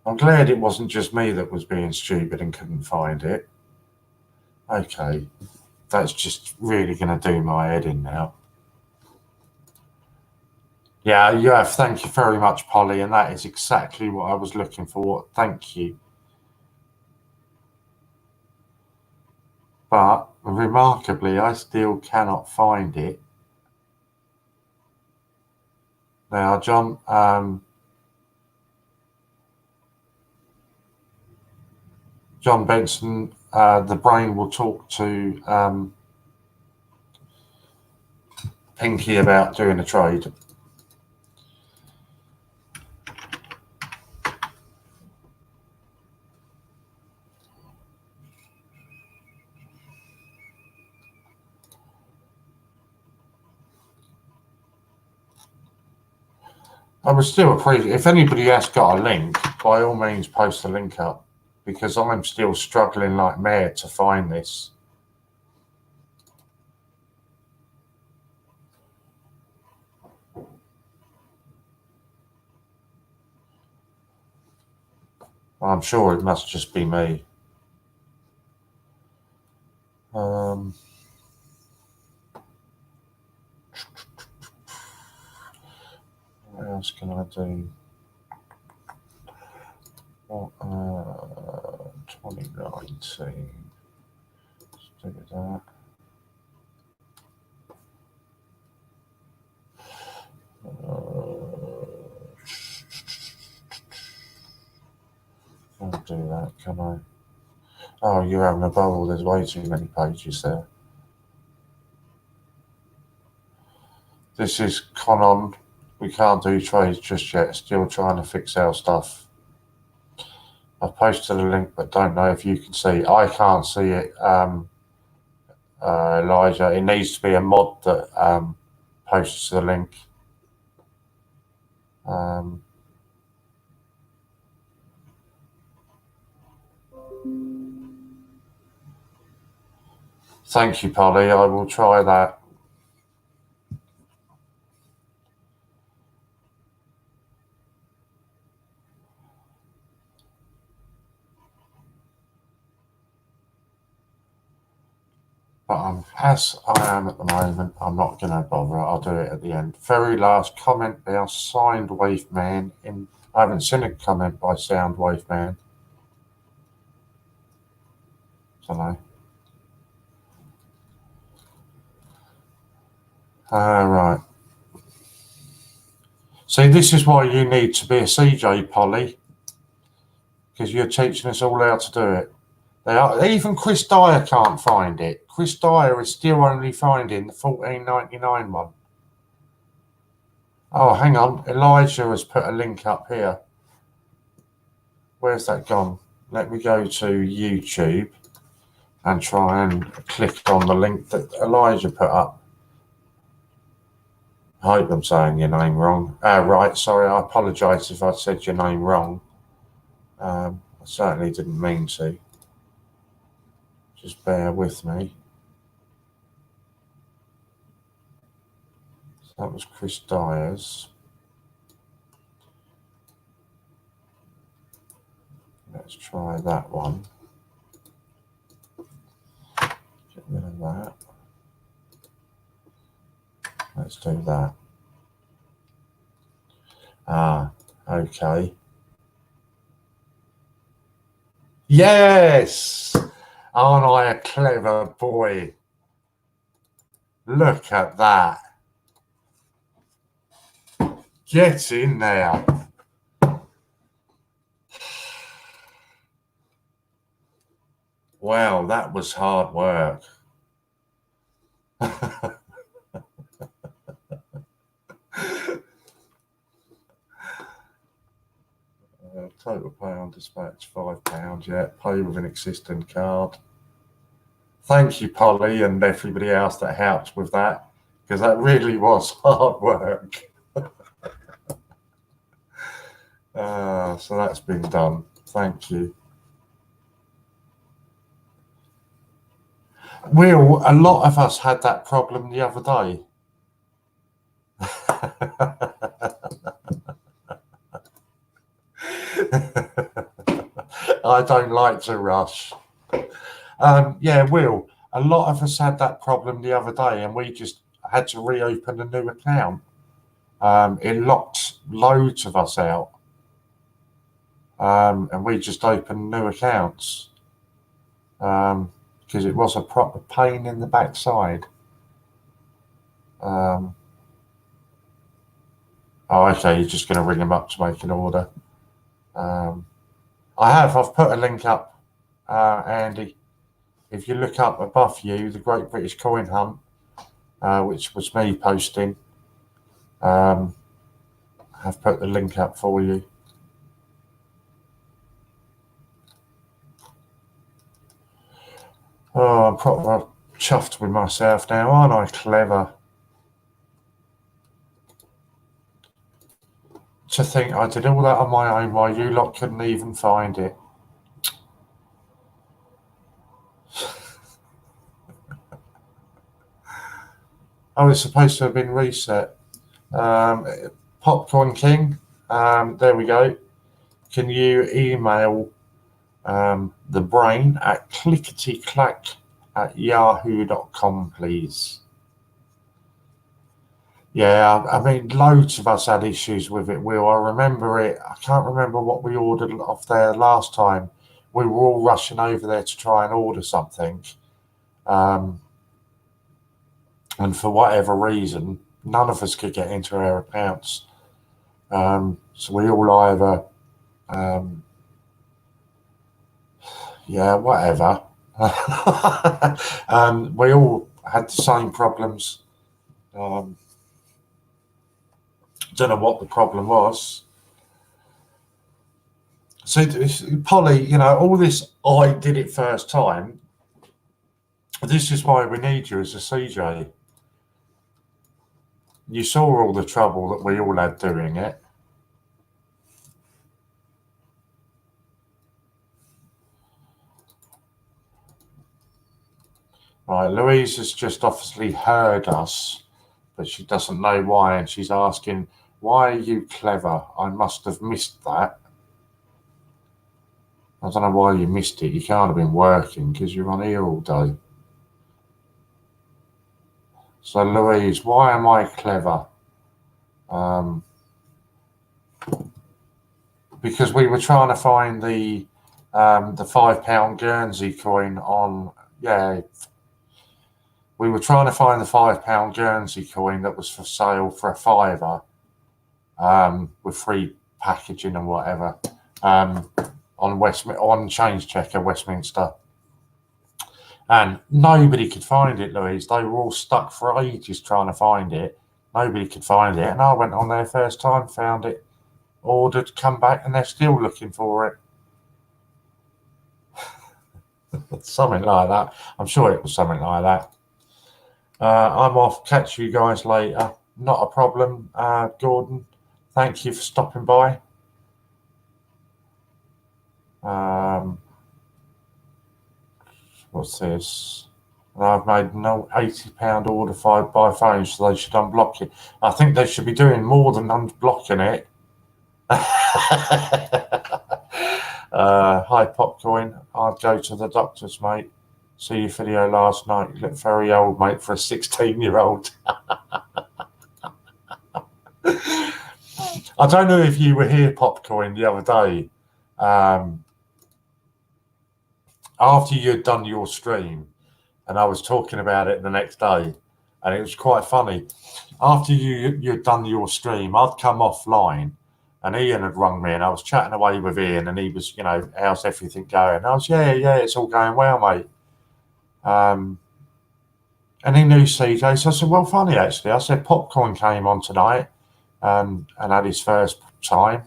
I'm glad it wasn't just me that was being stupid and couldn't find it. Okay, that's just really going to do my head in now. Yeah, you have. Thank you very much, Polly, and that is exactly what I was looking for. Thank you. But remarkably, I still cannot find it. Now, John Benson, the brain will talk to Pinky about doing a trade. I would still appreciate if anybody has got a link, by all means post a link up, because I'm still struggling like mad to find this. I'm sure it must just be me. What else can I do? 2019. Let's do that. Can't do that, can I? Oh, you're having a bubble. There's way too many pages there. This is Conon. We can't do trades just yet. Still trying to fix our stuff. I've posted a link, but don't know if you can see. I can't see it, Elijah. It needs to be a mod that posts the link. Thank you, Polly. I will try that. But as I am at the moment, I'm not going to bother. I'll do it at the end. Very last comment there, Signed Wave Man. I haven't seen a comment by Sound Wave Man. Don't know. Right. See, this is why you need to be a CJ, Polly, because you're teaching us all how to do it. Even Chris Dyer can't find it. Chris Dyer is still only finding the 14.99 one. Oh, hang on. Elijah has put a link up here. Where's that gone? Let me go to YouTube and try and click on the link that Elijah put up. I hope I'm saying your name wrong. Right, sorry, I apologise if I said your name wrong. I certainly didn't mean to. Just bear with me. So that was Chris Dyer's. Let's try that one. Get rid of that. Let's do that. Ah, okay. Yes! Aren't I a clever boy? Look at that. Get in there. Wow, that was hard work. Total pay on dispatch, £5, yeah. Pay with an existing card. Thank you, Polly, and everybody else that helped with that, because that really was hard work. So that's been done. Thank you. Will, a lot of us had that problem the other day. I don't like to rush. Yeah, Will, a lot of us had that problem the other day, and we just had to reopen a new account. It locked loads of us out, and we just opened new accounts because it was a proper pain in the backside. Oh, okay, you're just going to ring them up to make an order. I've put a link up, Andy. If you look up above you, the Great British Coin Hunt, which was me posting, I've put the link up for you. Oh, I'm proper chuffed with myself now, aren't I clever? To think I did all that on my own while you lot couldn't even find it. Oh, it's supposed to have been reset. Popcorn King, there we go. Can you email the brain at clicketyclack@yahoo.com, please? Yeah, I mean, loads of us had issues with it, Will. I remember it. I can't remember what we ordered off there last time. We were all rushing over there to try and order something. And for whatever reason, none of us could get into our accounts. So we all either, yeah, whatever. We all had the same problems. Don't know what the problem was. So, Polly, you know, all this, I did it first time. This is why we need you as a CJ. You saw all the trouble that we all had doing it. Right, Louise has just obviously heard us, but she doesn't know why, and she's asking, why are you clever? I must have missed that. I don't know why you missed it. You can't have been working because you're on here all day. So, Louise, why am I clever? Because we were trying to find the £5 Guernsey coin on, yeah, we were trying to find the £5 Guernsey coin that was for sale for £5, with free packaging and whatever. on Change Checker Westminster, and nobody could find it, Louise. They were all stuck for ages trying to find it. Nobody could find it, and I went on there first time, found it, ordered, come back, and they're still looking for it. Something like that. I'm sure it was something like that. I'm off. Catch you guys later. Not a problem, Gordon. Thank you for stopping by. What's this? I've made no £80 order by phone, so they should unblock it. I think they should be doing more than unblocking it. Hi, Popcoin. I'd go to the doctors, mate. See your video last night. You look very old, mate, for a 16-year-old. I don't know if you were here, Popcoin, the other day. After you'd done your stream, and I was talking about it the next day, and it was quite funny. After you'd done your stream, I'd come offline, and Ian had rung me, and I was chatting away with Ian, and he was, you know, how's everything going? And I was, yeah, it's all going well, mate. And he knew CJ, so I said, well, funny, actually. I said, Popcorn came on tonight and had his first time.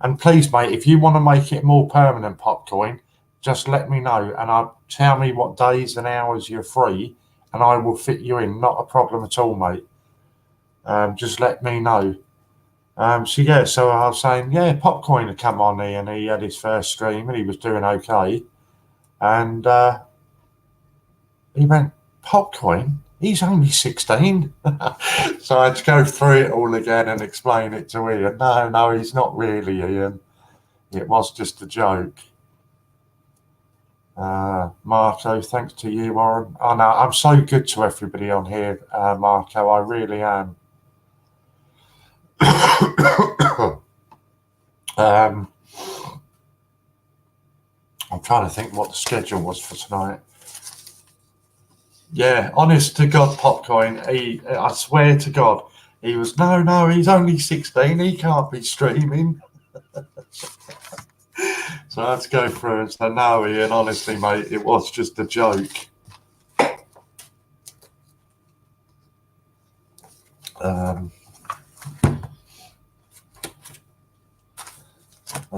And please, mate, if you want to make it more permanent, Popcoin, just let me know, and tell me what days and hours you're free, and I will fit you in. Not a problem at all, mate. Just let me know. So I was saying, yeah, Popcoin had come on here, and he had his first stream, and he was doing okay. And he went, Popcoin? He's only 16. So I had to go through it all again and explain it to Ian. No, he's not really, Ian. It was just a joke. Marco, thanks to you, Warren. Oh, no, I'm so good to everybody on here, Marco. I really am. I'm trying to think what the schedule was for tonight. Yeah, honest to God, Popcoin, I swear to God, he was, no, he's only 16, he can't be streaming. So I had to go through and say, no, Ian, honestly, mate, it was just a joke. I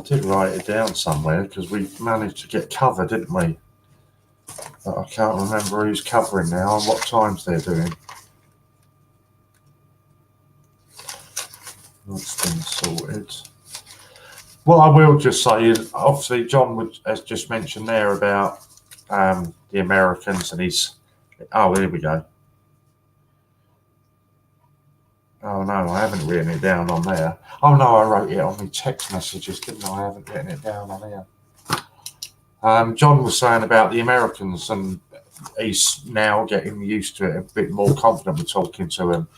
did write it down somewhere because we managed to get cover, didn't we? But I can't remember who's covering now and what times they're doing. That's been sorted. What I will just say is, obviously, John has just mentioned there about the Americans and his. Oh, here we go. Oh no, I haven't written it down on there. Oh no, I wrote it on my text messages, didn't I? I haven't written it down on here. John was saying about the Americans, and he's now getting used to it, a bit more confident with talking to him.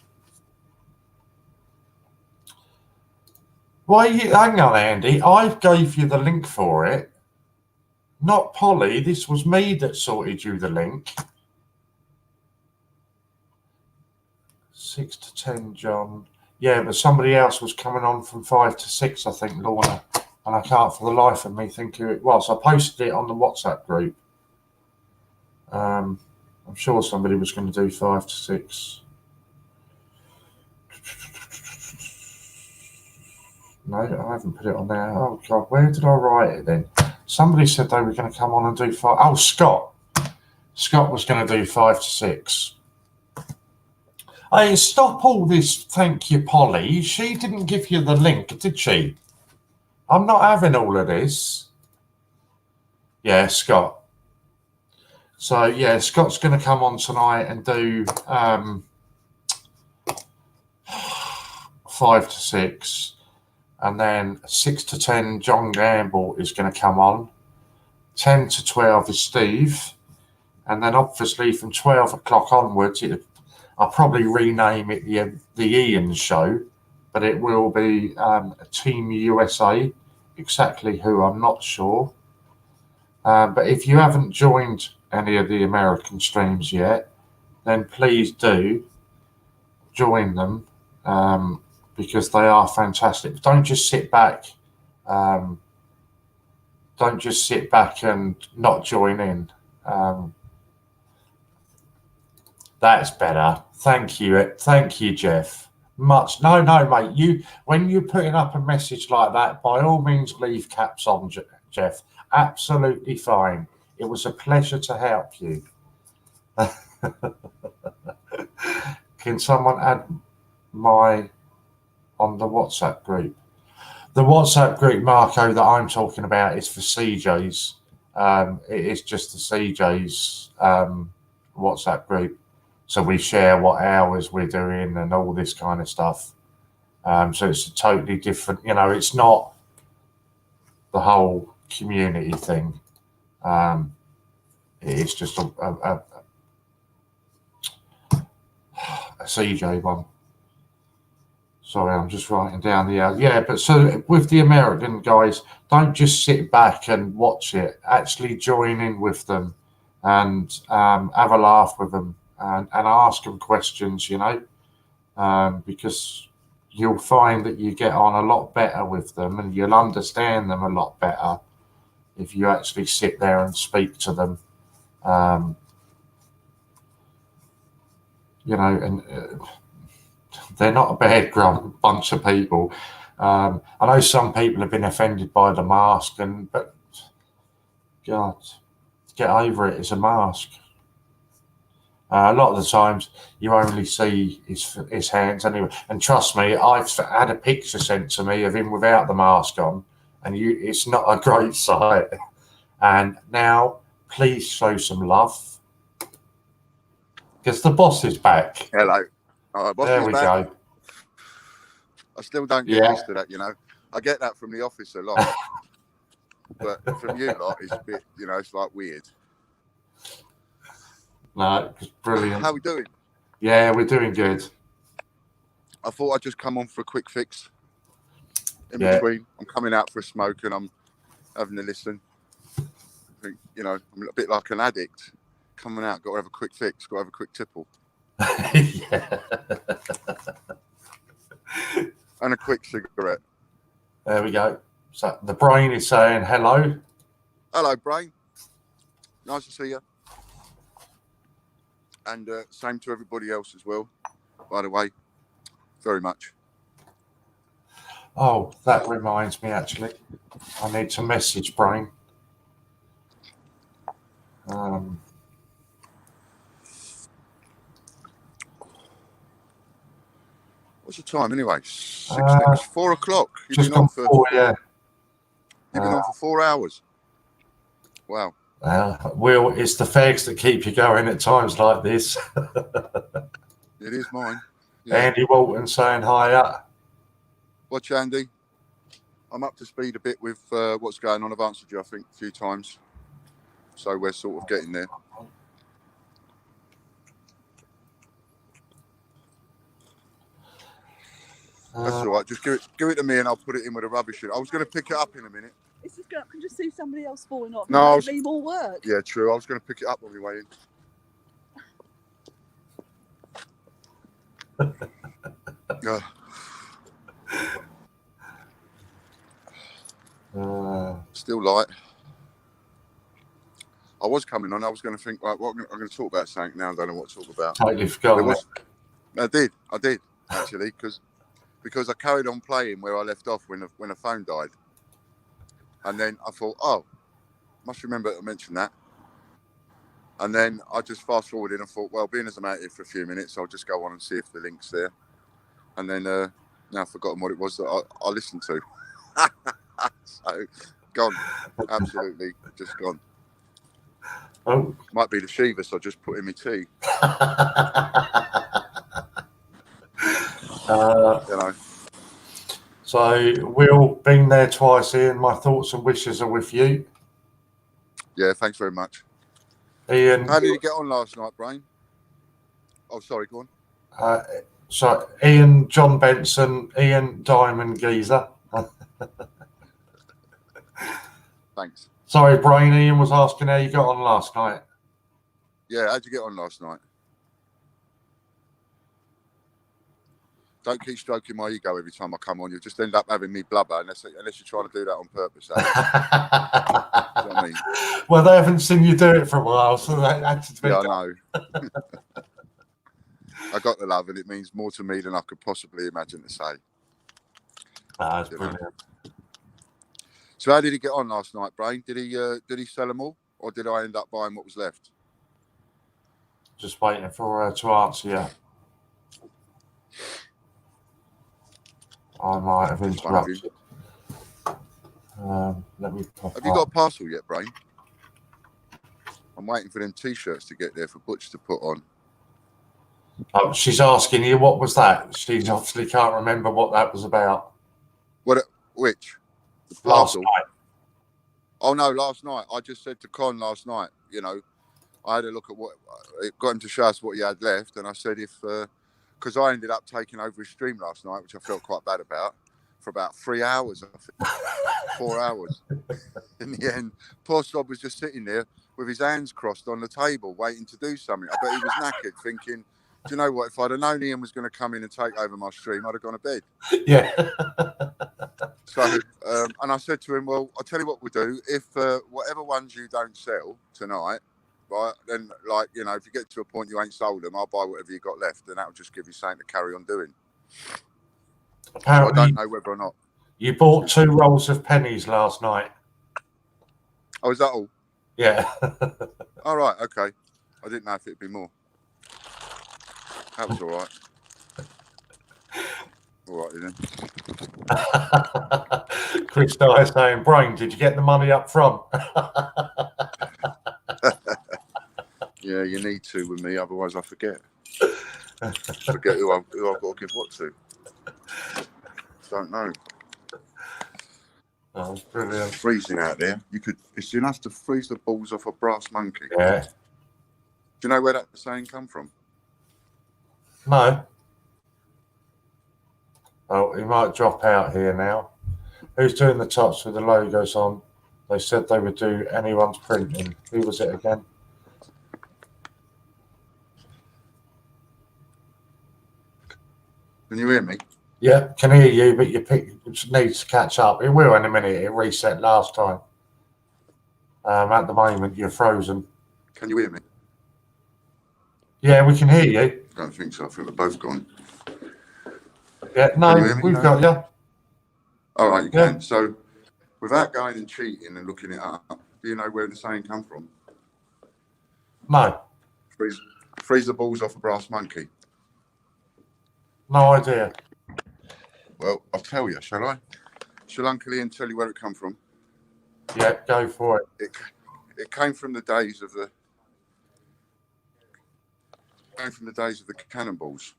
Well, hang on, Andy. I gave you the link for it, not Polly. This was me that sorted you the link. 6 to 10, John. Yeah, but somebody else was coming on from 5 to 6, I think, Lorna. And I can't for the life of me think who it was. I posted it on the WhatsApp group. I'm sure somebody was going to do 5 to 6. No, I haven't put it on there. Oh, God, where did I write it then? Somebody said they were going to come on and do 5. Oh, Scott. Scott was going to do 5 to 6. Hey, stop all this, thank you, Polly. She didn't give you the link, did she? I'm not having all of this. Yeah, Scott. So, yeah, Scott's going to come on tonight and do 5 to 6. And then 6 to 10, John Gamble is going to come on. 10 to 12 is Steve. And then obviously from 12 o'clock onwards, I'll probably rename it the Ian Show, but it will be Team USA, exactly who I'm not sure. But if you haven't joined any of the American streams yet, then please do join them because they are fantastic. Don't just sit back. Don't don't just sit back and not join in. That's better. Thank you, Jeff. Much. No, mate. When you're putting up a message like that, by all means, leave caps on, Jeff. Absolutely fine. It was a pleasure to help you. Can someone add on the WhatsApp group? The WhatsApp group, Marco, that I'm talking about is for CJ's. It is just the CJ's WhatsApp group. So we share what hours we're doing and all this kind of stuff. So it's a totally different, it's not the whole community thing. It's just a CJ one. Sorry, I'm just writing down but so with the American guys, don't just sit back and watch it. Actually join in with them and have a laugh with them and ask them questions, because you'll find that you get on a lot better with them and you'll understand them a lot better if you actually sit there and speak to them. They're not a bad bunch of people. I know some people have been offended by the mask, but God, get over it. It's a mask. A lot of the times you only see his hands anyway. And trust me, I've had a picture sent to me of him without the mask on, and it's not a great sight. And now, please show some love, because the boss is back. Hello. Boss There is we back. go. I still don't get used to that, I get that from the office a lot. But from you lot, it's a bit, it's like weird. No, it's brilliant. How are we doing? Yeah, we're doing good. I thought I'd just come on for a quick fix in between. I'm coming out for a smoke and I'm having a listen. I think, I'm a bit like an addict. Coming out, got to have a quick fix, got to have a quick tipple. Yeah. And a quick cigarette. There we go. So the brain is saying hello. Hello, brain. Nice to see you. And same to everybody else as well, by the way. Very much. Oh, that reminds me, actually. I need to message Brain. What's the time anyway? 6, 4 o'clock. You've just been on for 4, yeah. You've been on for 4 hours. Wow. Will, it's the fags that keep you going at times like this. It is mine. Yeah. Andy Walton saying hi. Watch, Andy. I'm up to speed a bit with what's going on. I've answered you, I think, a few times. So we're sort of getting there. That's all right. Just give it to me and I'll put it in with the rubbish. I was going to pick it up in a minute. It's just I can just see somebody else falling off. No, It need more work. Yeah, true. I was going to pick it up on my way in. Still light. I was coming on. I was going to think, right, I'm going to talk about something now. I don't know what to talk about. Totally forgot. I did actually, because I carried on playing where I left off when the phone died, and then I thought, must remember to mention that, and then I just fast forwarded and thought, well, being as I'm out here for a few minutes, I'll just go on and see if the link's there, and then now I've forgotten what it was that I listened to. So gone, absolutely just gone. Oh, might be the Shivas I just put in my tea. So Will, been there twice, Ian. My thoughts and wishes are with you. Yeah, thanks very much. Ian, how did you get on last night, Brain? Oh, sorry, go on. So Ian, John Benson, Ian Diamond Geezer. Thanks. Sorry, Brain. Ian was asking how you got on last night. Yeah, how'd you get on last night? Don't keep stroking my ego every time I come on. You'll just end up having me blubber unless you're trying to do that on purpose. You know what I mean? Well, they haven't seen you do it for a while, so that had to be Yeah, I done. know. I got the love, and it means more to me than I could possibly imagine to say. That's You know? brilliant. So how did he get on last night, Brain? Did he sell them all, or did I end up buying what was left? Just waiting for her to answer you. I might have interrupted. Let me pop Have you got a parcel yet, Brain? I'm waiting for them T-shirts to get there for Butch to put on. Oh, she's asking you, what was that? She obviously can't remember what that was about. What? Which? The Last parcel? night. Oh no, last night. I just said to Con last night, you know, I had a look at what it got him to show us what he had left, and I said because I ended up taking over his stream last night, which I felt quite bad about, for about 3 hours, I think, 4 hours. In the end, poor Sob was just sitting there with his hands crossed on the table, waiting to do something. I bet he was knackered, thinking, do you know what? If I'd have known Ian was going to come in and take over my stream, I'd have gone to bed. Yeah. So, and I said to him, well, I'll tell you what we'll do. If whatever ones you don't sell tonight, right, then, like, you know, if you get to a point you ain't sold them, I'll buy whatever you got left, and that'll just give you something to carry on doing. Apparently, so I don't know whether or not. You bought 2 rolls of pennies last night. Oh, is that all? Yeah. All right, okay. I didn't know if it'd be more. That was all right. All right, then. Chris Dyer saying, Brain, did you get the money up front? Yeah, you need to with me, otherwise I forget. Forget who I've got to give what to. Don't know. Oh, that's brilliant. It's freezing out there. It's enough to freeze the balls off a brass monkey. Yeah. Do you know where that saying come from? No. Oh, he might drop out here now. Who's doing the tops with the logos on? They said they would do anyone's printing. Who was it again? Can you hear me? Yeah, can hear you, but your pick needs to catch up. It will in a minute. It reset last time. At the moment, you're frozen. Can you hear me? Yeah, we can hear you. I don't think so. I think we're both gone. Yeah, no, Can you hear me? we've No? got you. All right, you Yeah. can. So, without going and cheating and looking it up, do you know where the saying come from? No, Freeze the balls off a brass monkey. no idea. Well, I'll tell you, shall I? Shall Uncle Ian tell you where it come from? Yeah, go for it. It came from the days of the cannonballs,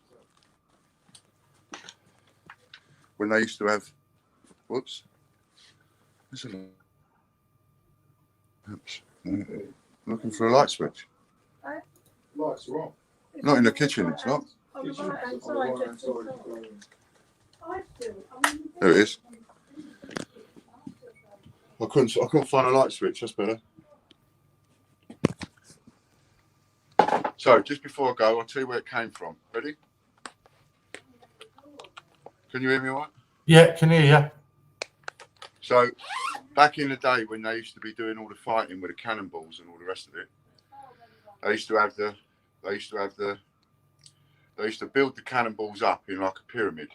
when they used to have. Whoops. Oops. Looking for a light switch. Lights are on. Not in the kitchen. It's not. There it is. I couldn't find a light switch. That's better. So just before I go, I'll tell you where it came from. Ready? Can you hear me all right? Yeah, can hear you. So back in the day when they used to be doing all the fighting with the cannonballs and all the rest of it, they used to build the cannonballs up in like a pyramid,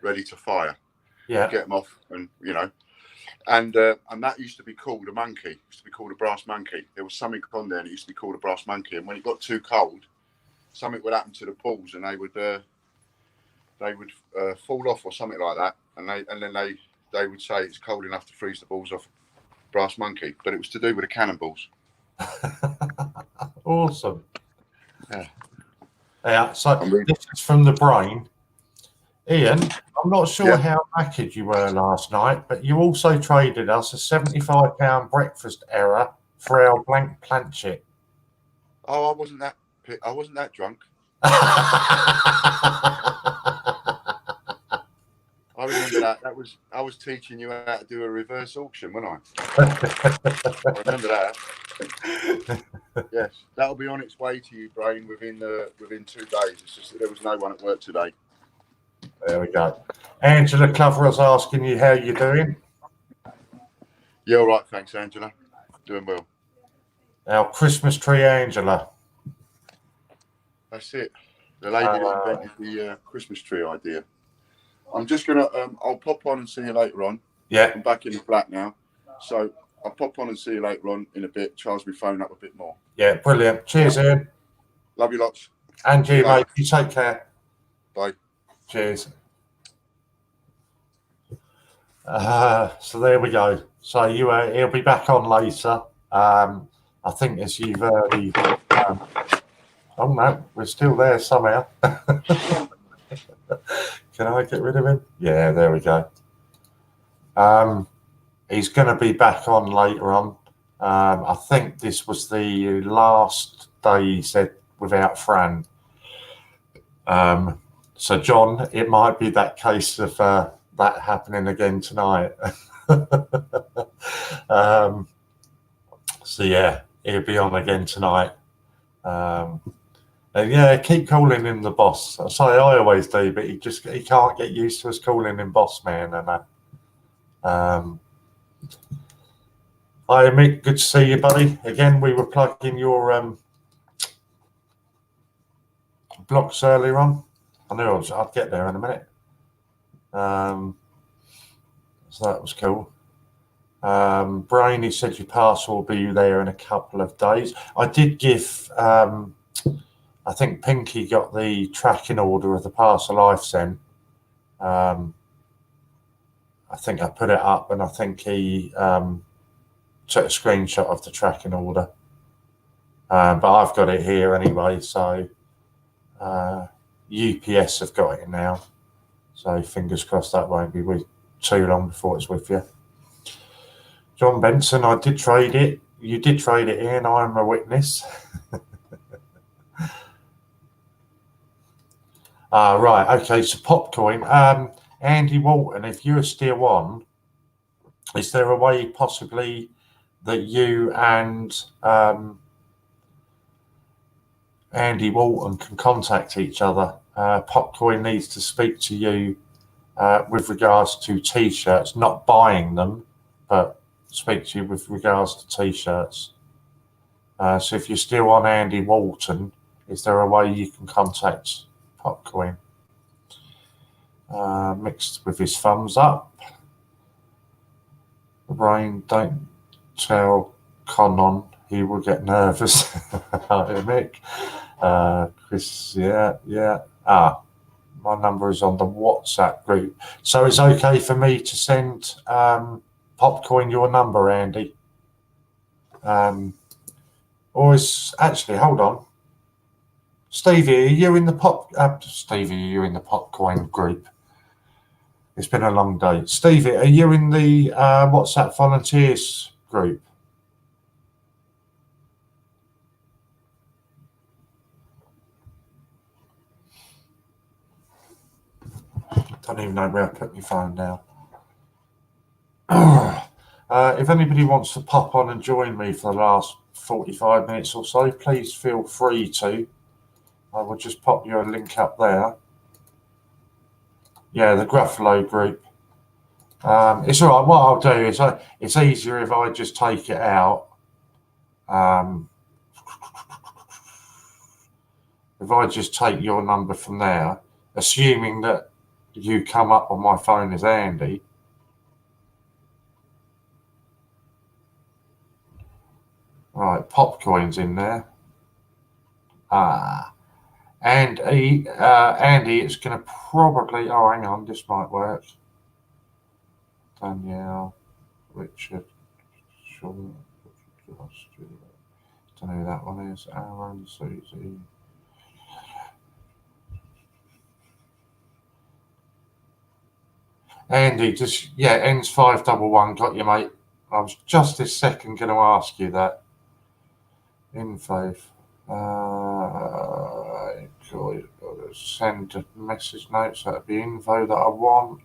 ready to fire. Yeah. Get them off, and you know, and that used to be called a monkey. It used to be called a brass monkey. There was something on there, and it used to be called a brass monkey. And when it got too cold, something would happen to the balls, and they would fall off or something like that. And then they would say it's cold enough to freeze the balls off a brass monkey, but it was to do with the cannonballs. Awesome. Yeah. Yeah. So this is from the brain. Ian, I'm not sure how knackered you were last night, but you also traded us a £75 breakfast error for our blank planchette. Oh, I wasn't that drunk. I remember that. I was teaching you how to do a reverse auction, wasn't I? I remember that. Yes, that'll be on its way to you, Brain, within 2 days. It's just that there was no one at work today. There we go. Angela Clover's asking you how you're doing. Yeah, all right. Thanks, Angela. Doing well. Our Christmas tree, Angela. That's it. The lady that invented the Christmas tree idea. I'm just gonna. I'll pop on and see you later on. Yeah. I'm back in the flat now, so I'll pop on and see you later on in a bit. Charge my phone up a bit more. Yeah, brilliant. Cheers, Ian. Love you lots. And See you, you later. mate. You take care. Bye. Cheers. So there we go. So he'll be back on later. I think as you've already. Oh no, we're still there somehow. Can I get rid of him? Yeah, there we go. He's going to be back on later on. I think this was the last day he said without Fran. So John, it might be that case of that happening again tonight. So yeah, he'll be on again tonight. And yeah, keep calling him the boss. I say I always do, but he can't get used to us calling him boss man and that. Hi Mick, good to see you, buddy. Again, we were plugging your blocks earlier on. I knew I'd get there in a minute. So that was cool. Brainy said your parcel will be there in a couple of days. I did give, I think Pinky got the tracking order of the parcel I've sent. I think I put it up and I think he took a screenshot of the tracking order. But I've got it here anyway, so UPS have got it now. So fingers crossed that won't be too long before it's with you. John Benson, I did trade it. You did trade it in. I'm a witness. Right. Okay. So Popcoin. Andy Walton, if you're still on, is there a way possibly that you and Andy Walton can contact each other? Popcoin needs to speak to you with regards to T-shirts, not buying them, but speak to you with regards to T-shirts. So if you're still on Andy Walton, is there a way you can contact Popcoin? Mixed with his thumbs up. Rain, don't tell Conon, he will get nervous. Mick. Chris, yeah. My number is on the WhatsApp group. So it's okay for me to send Popcoin your number, Andy? Or is actually, hold on. Stevie, are you in the Popcoin group? It's been a long day. Stevie, are you in the WhatsApp volunteers group? Don't even know where I put my phone now. If anybody wants to pop on and join me for the last 45 minutes or so, please feel free to. I will just pop you a link up there. Yeah, the Raffle group. It's all right. What I'll do is it's easier if I just take it out. If I just take your number from there, assuming that you come up on my phone as Andy. Right, Popcoin's in there. Andy, it's going to probably. Oh, hang on, this might work. Danielle, Richard, Sean, don't know who that one is. Aaron, Susie. Andy, just ends 511. Got you, mate. I was just this second going to ask you that. Info. Send a message notes. That'd be info that I want.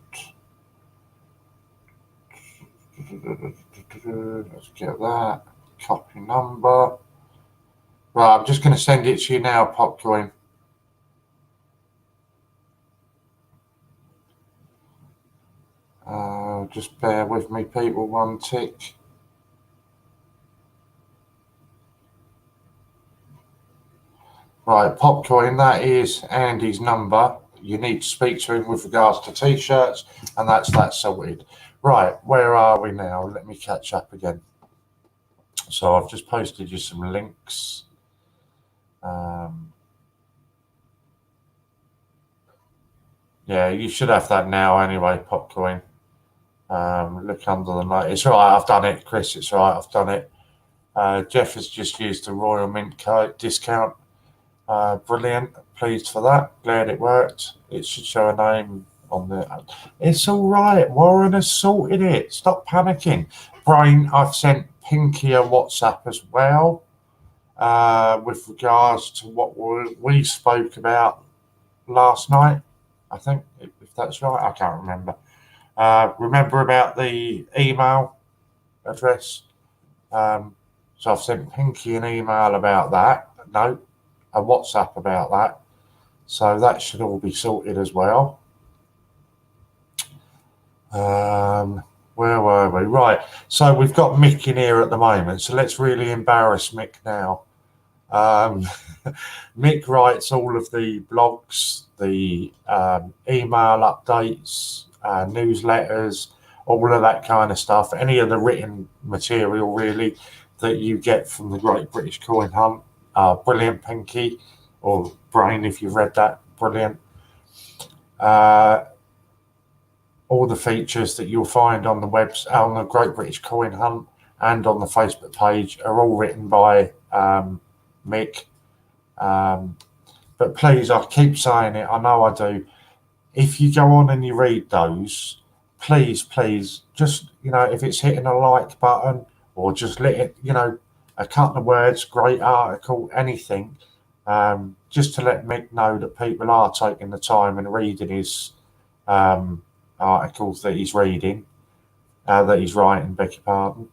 Let's get that. Copy number. Right, I'm just going to send it to you now, Popcoin. Just bear with me, people, one tick. Right, Popcoin, that is Andy's number. You need to speak to him with regards to t-shirts, and that's that sorted. Right, where are we now? Let me catch up again. So I've just posted you some links. Yeah, you should have that now anyway, Popcoin. Look under the note. It's all right, I've done it, Chris. It's all right, I've done it. Jeff has just used the Royal Mint code discount. Brilliant. Pleased for that. Glad it worked. It should show a name on the. It's all right. Warren has sorted it. Stop panicking. Brain, I've sent Pinky a WhatsApp as well with regards to what we spoke about last night. I think, if that's right. I can't remember. Remember about the email address? So I've sent Pinky an email about that. No, a WhatsApp about that. So that should all be sorted as well. Where were we? Right. So we've got Mick in here at the moment. So let's really embarrass Mick now. Mick writes all of the blogs, the email updates, newsletters, all of that kind of stuff. Any of the written material really that you get from the Great British Coin Hunt. Brilliant, Pinky, or Brain, if you've read that. Brilliant. All the features that you'll find on the website, on the Great British Coin Hunt, and on the Facebook page are all written by Mick. But please, I keep saying it, I know I do. If you go on and you read those, please, just, if it's hitting a like button or just let it, a couple of words, great article, anything, just to let Mick know that people are taking the time and reading his articles that he's reading, that he's writing, beg your pardon.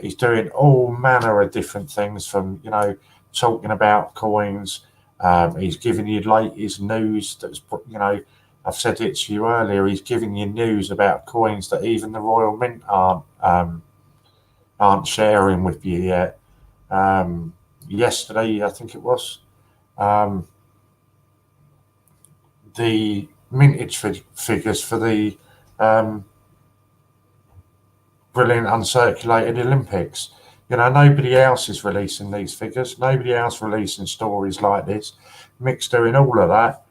He's doing all manner of different things from, talking about coins. He's giving you latest news that's, I've said it to you earlier, he's giving you news about coins that even the Royal Mint aren't sharing with you yet. Yesterday, I think it was, the mintage figures for the brilliant uncirculated Olympics. Nobody else is releasing these figures. Nobody else releasing stories like this. Mick's doing all of that,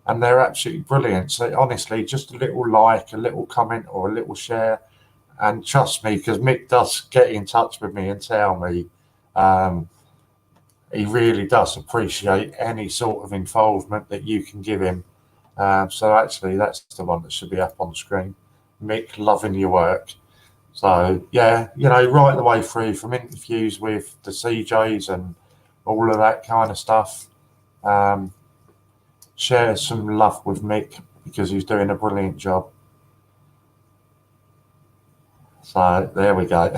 and they're absolutely brilliant. So honestly, just a little like, a little comment, or a little share, and trust me, because Mick does get in touch with me and tell me he really does appreciate any sort of involvement that you can give him. So actually, that's the one that should be up on the screen. Mick, loving your work. So yeah, right the way through, from interviews with the CJs and all of that kind of stuff. Share some love with Mick, because he's doing a brilliant job. So there we go.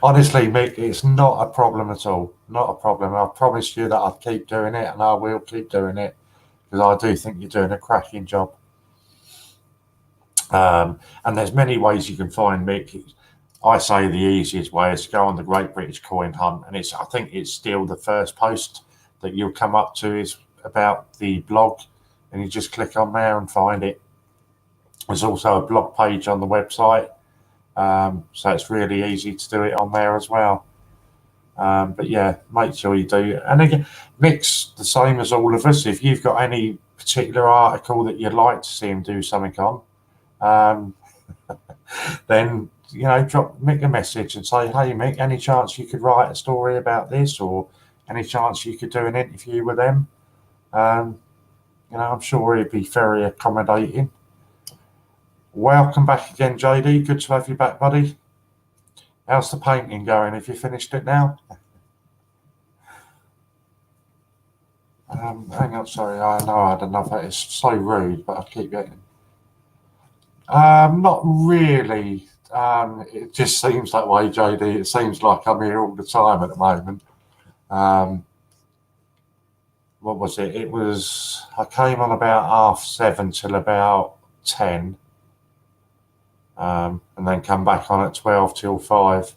Honestly, Mick, it's not a problem at all. Not a problem. I promise you that I'll keep doing it, and I will keep doing it, because I do think you're doing a cracking job. And there's many ways you can find Mick. I say the easiest way is to go on the Great British Coin Hunt, and I think it's still the first post that you'll come up to is about the blog, and you just click on there and find it. There's also a blog page on the website, so it's really easy to do it on there as well. But yeah, make sure you do. And again, Mick's the same as all of us. If you've got any particular article that you'd like to see him do something on, then drop Mick a message and say, hey Mick, any chance you could write a story about this, or any chance you could do an interview with them? I'm sure he'd be very accommodating. Welcome back again, JD. Good to have you back, buddy. How's the painting going? Have you finished it now? Hang on, sorry. I know I had another. It's so rude, but I keep getting. Not really. It just seems that way, JD. It seems like I'm here all the time at the moment. What was it? I came on about 7:30 till about 10. and then come back on at 12 till 5.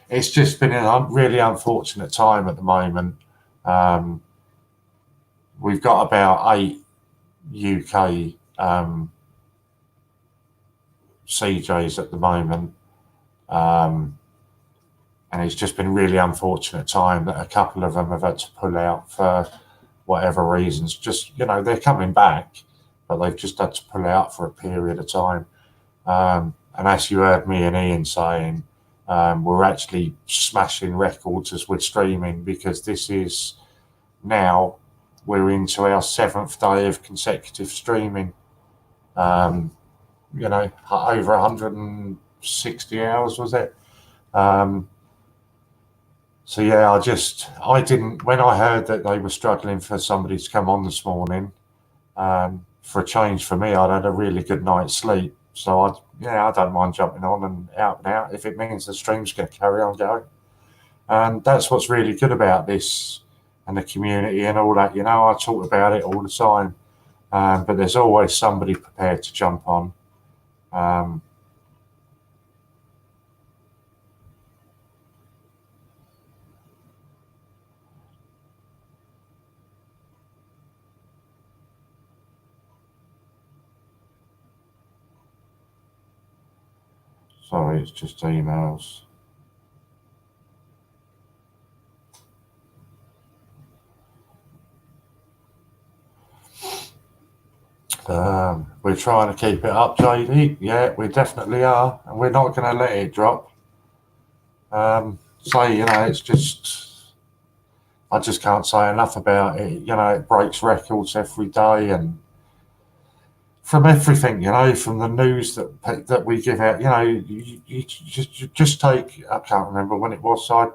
It's just been a really unfortunate time at the moment. We've got about 8 UK CJs at the moment, and it's just been really unfortunate time that a couple of them have had to pull out for whatever reasons. Just, you know, they're coming back, but they've just had to pull out for a period of time. And as you heard me and Ian saying, we're actually smashing records as we're streaming, because this is now, we're into our 7th day of consecutive streaming. You know, over 160 hours, was it? So yeah, I didn't, when I heard that they were struggling for somebody to come on this morning, for a change for me, I'd had a really good night's sleep. So I don't mind jumping on and out if it means the stream's going to carry on going. And that's what's really good about this and the community and all that. You know, I talk about it all the time, but there's always somebody prepared to jump on. Sorry, it's just emails. We're trying to keep it up, JD. Yeah, we definitely are, and we're not going to let it drop. So, you know, it's just, I just can't say enough about it. You know, it breaks records every day, and from everything, you know, from the news that we give out, you know, you just take, I can't remember when it was, I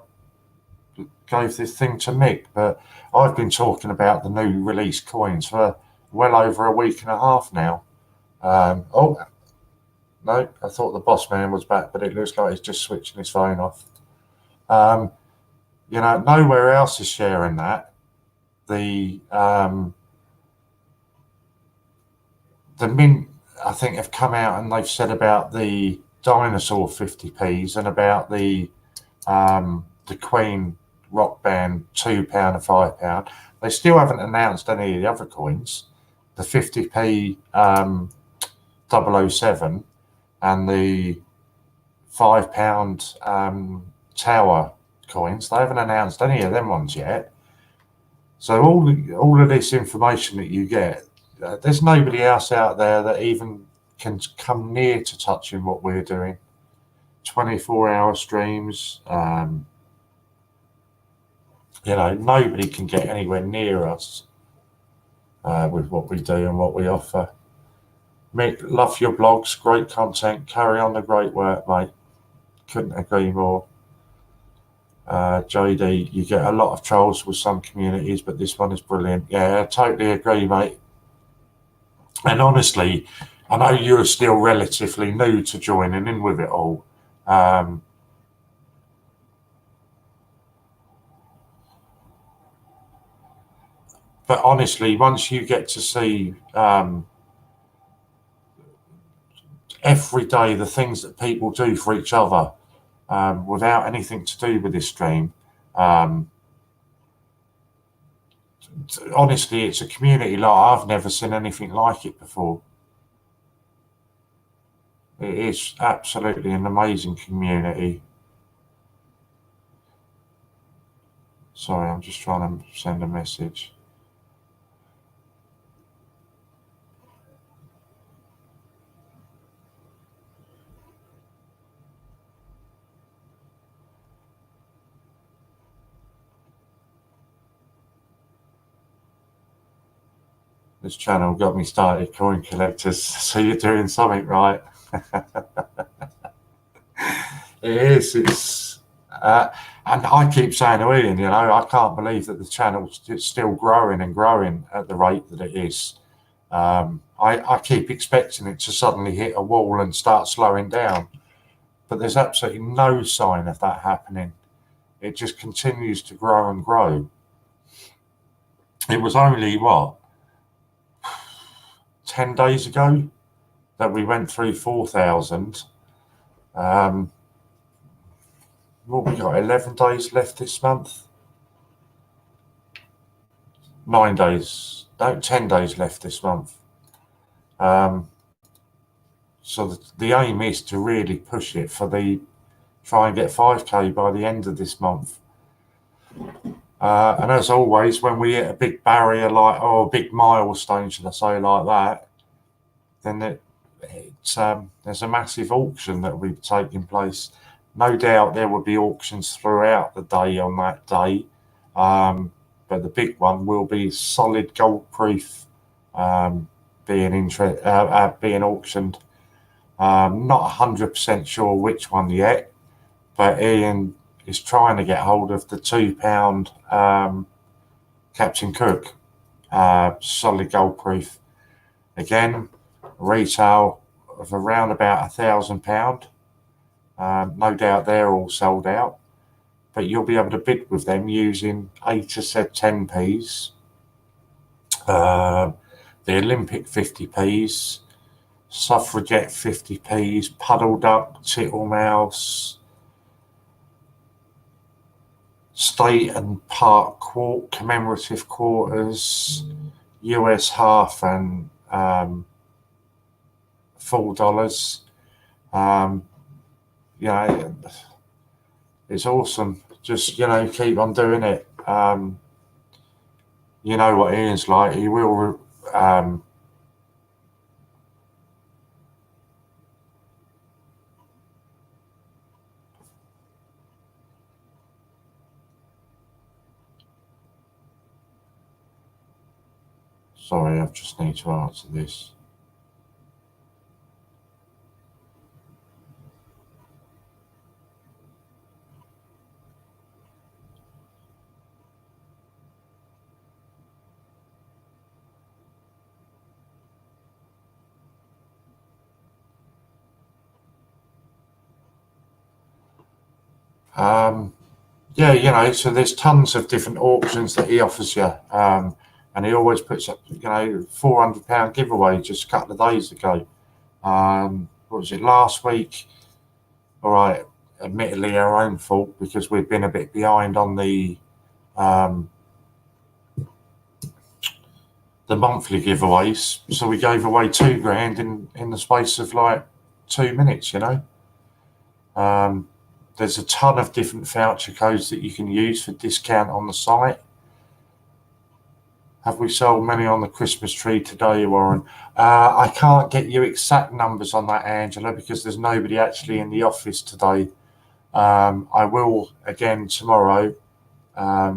gave this thing to Mick, but I've been talking about the new release coins for well over a week and a half now. Oh, no, I thought the boss man was back, but it looks like he's just switching his phone off. You know, nowhere else is sharing that. The Mint, I think, have come out and they've said about the dinosaur 50p's and about the Queen rock band £2 and £5. They still haven't announced any of the other coins. The 50p 007 and the £5 tower coins. They haven't announced any of them ones yet. So all of this information that you get, there's nobody else out there that even can come near to touching what we're doing. 24-hour streams. You know, nobody can get anywhere near us with what we do and what we offer. Mick, love your blogs, great content, carry on the great work, mate. Couldn't agree more. JD, you get a lot of trolls with some communities, but this one is brilliant. Yeah, I totally agree, mate. And honestly, I know you're still relatively new to joining in with it all. But honestly, once you get to see every day the things that people do for each other without anything to do with this stream, honestly, it's a community like I've never seen anything like it before. It is absolutely an amazing community. Sorry, I'm just trying to send a message. This channel got me started, coin collectors. So you're doing something right. It is. It's and I keep saying to Ian, you know, I can't believe that the channel's still growing and growing at the rate that it is. I keep expecting it to suddenly hit a wall and start slowing down, but there's absolutely no sign of that happening. It just continues to grow and grow. It was only, what, 10 days ago that we went through 4,000. What we got? 11 days left this month. 9 days. No, 10 days left this month. So the aim is to really push it for try and get 5k by the end of this month. And as always, when we hit a big barrier or a big milestone, should I say, like that, then there's a massive auction that will be taking place. No doubt there will be auctions throughout the day on that day, but the big one will be solid gold proof being auctioned. Not 100% sure which one yet, but Ian is trying to get hold of the £2 Captain Cook solid gold proof. Again, retail of around about £1,000. No doubt they're all sold out, but you'll be able to bid with them using 8 said 10p's, the Olympic 50p's, Suffragette 50p's, Puddle Duck, Tittlemouse, State and Park commemorative quarters, US half and $4. It's awesome. Just keep on doing it. You know what Ian's like. He will. Sorry, I just need to answer this. Yeah, so there's tons of different auctions that he offers you, and he always puts up, £400 giveaway just a couple of days ago. What was it, last week? All right, admittedly our own fault because we've been a bit behind on the monthly giveaways, so we gave away £2,000 in the space of like 2 minutes. There's a ton of different voucher codes that you can use for discount on the site. Have we sold many on the Christmas tree today, Warren? I can't get you exact numbers on that, Angela, because there's nobody actually in the office today. I will again tomorrow. I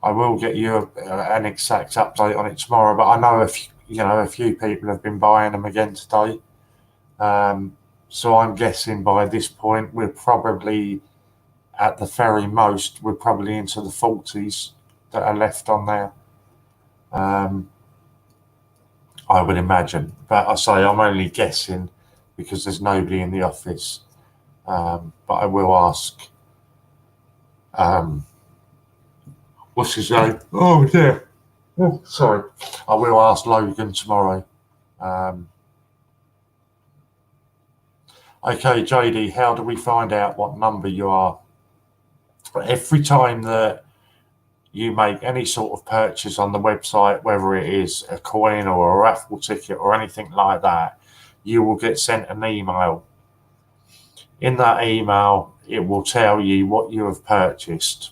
will get you an exact update on it tomorrow, but I know a few people have been buying them again today. So I'm guessing by this point we're probably, at the very most, we're probably into the 40s that are left on there. I would imagine, but I say I'm only guessing because there's nobody in the office. But I will ask. What's his name? Oh dear. Oh, sorry. I will ask Logan tomorrow. Okay, JD, how do we find out what number you are? Every time that you make any sort of purchase on the website, whether it is a coin or a raffle ticket or anything like that, you will get sent an email. In that email, it will tell you what you have purchased.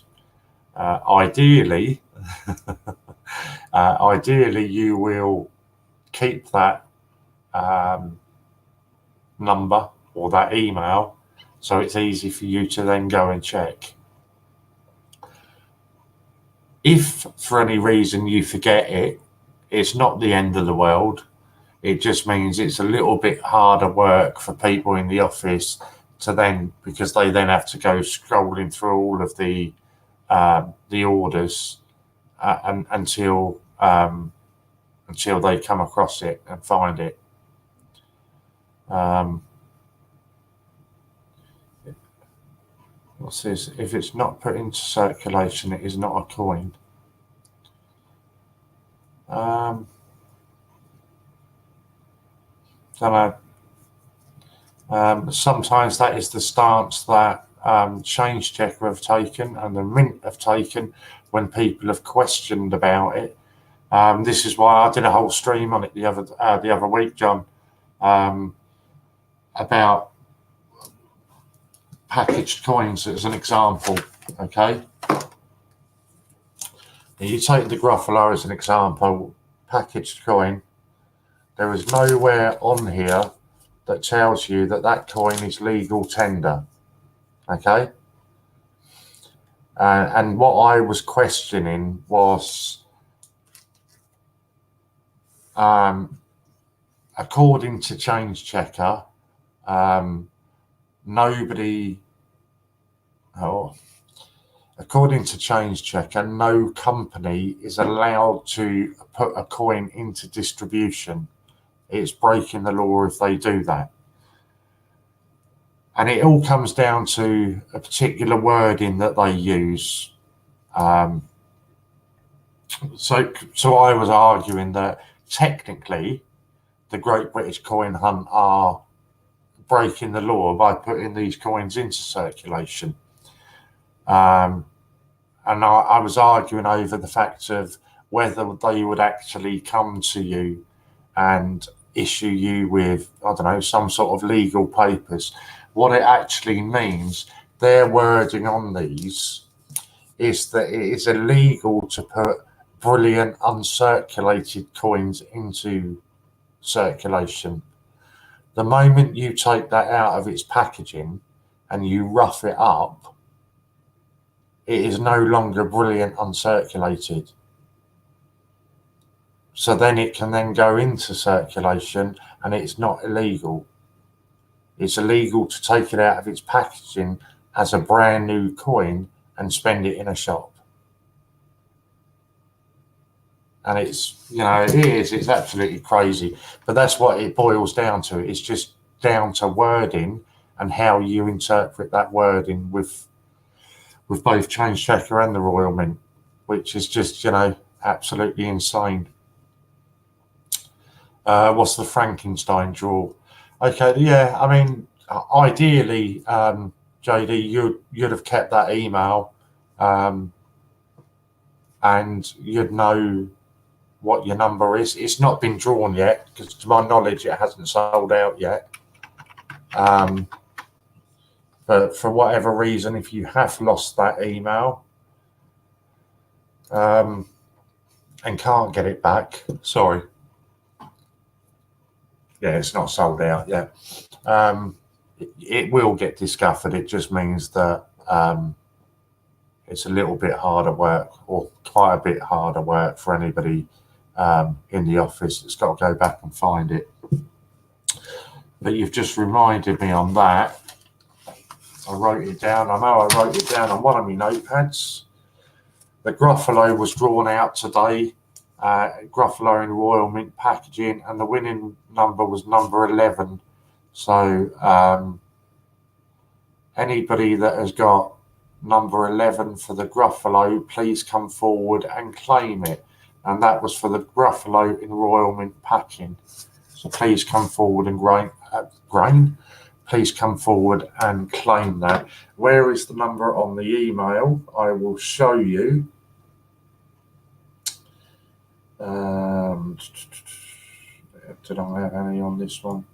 Ideally, you will keep that number or that email, so it's easy for you to then go and check. If for any reason you forget it, it's not the end of the world. It just means it's a little bit harder work for people in the office because they then have to go scrolling through all of the orders until they come across it and find it. What's this? If it's not put into circulation, it is not a coin. don't know. Sometimes that is the stance that Change Checker have taken and the Mint have taken when people have questioned about it. This is why I did a whole stream on it the other week, John, about packaged coins as an example. Okay, you take the Gruffalo as an example, packaged coin. There is nowhere on here that tells you that that coin is legal tender. Okay, and what I was questioning was, according to Change Checker, according to Change Checker, no company is allowed to put a coin into distribution. It's breaking the law if they do that. And it all comes down to a particular wording that they use. So I was arguing that technically the Great British Coin Hunt are breaking the law by putting these coins into circulation. And I was arguing over the fact of whether they would actually come to you and issue you with, I don't know, some sort of legal papers. What it actually means, their wording on these is that it is illegal to put brilliant uncirculated coins into circulation. The moment you take that out of its packaging and you rough it up, it is no longer brilliant uncirculated. So then it can then go into circulation and it's not illegal. It's illegal to take it out of its packaging as a brand new coin and spend it in a shop. And it's, it's absolutely crazy. But that's what it boils down to. It's just down to wording and how you interpret that wording with both Change Checker and the Royal Mint, which is just, absolutely insane. What's the Frankenstein draw? Okay, yeah, I mean, ideally, JD, you'd have kept that email, and you'd know what your number is. It's not been drawn yet, because to my knowledge, it hasn't sold out yet. But for whatever reason, if you have lost that email and can't get it back, sorry. Yeah, it's not sold out yet. It will get discovered. It just means that it's a little bit harder work, or quite a bit harder work for anybody in the office that's got to go back and find it. But you've just reminded me on that. I wrote it down. I know I wrote it down on one of my notepads. The Gruffalo was drawn out today. Gruffalo in Royal Mint packaging, and the winning number was number 11. So anybody that has got number 11 for the Gruffalo, please come forward and claim it. And that was for the Gruffalo in Royal Mint packing. So please come forward and please come forward and claim that. Where is the number on the email? I will show you. Did I have any on this one?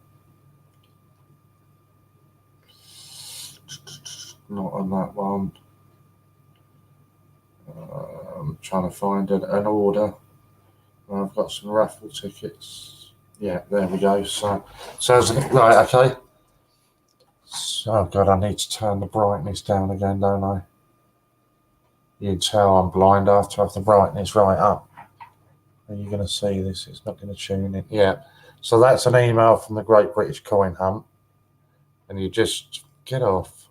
Not on that one. I'm trying to find an order. I've got some raffle tickets. Yeah, there we go. So right, okay. Oh God, I need to turn the brightness down again, don't I? You can tell I'm blind. I have to have the brightness right up. Are you going to see this? It's not going to tune in. Yeah. So that's an email from the Great British Coin Hunt. And you just get off.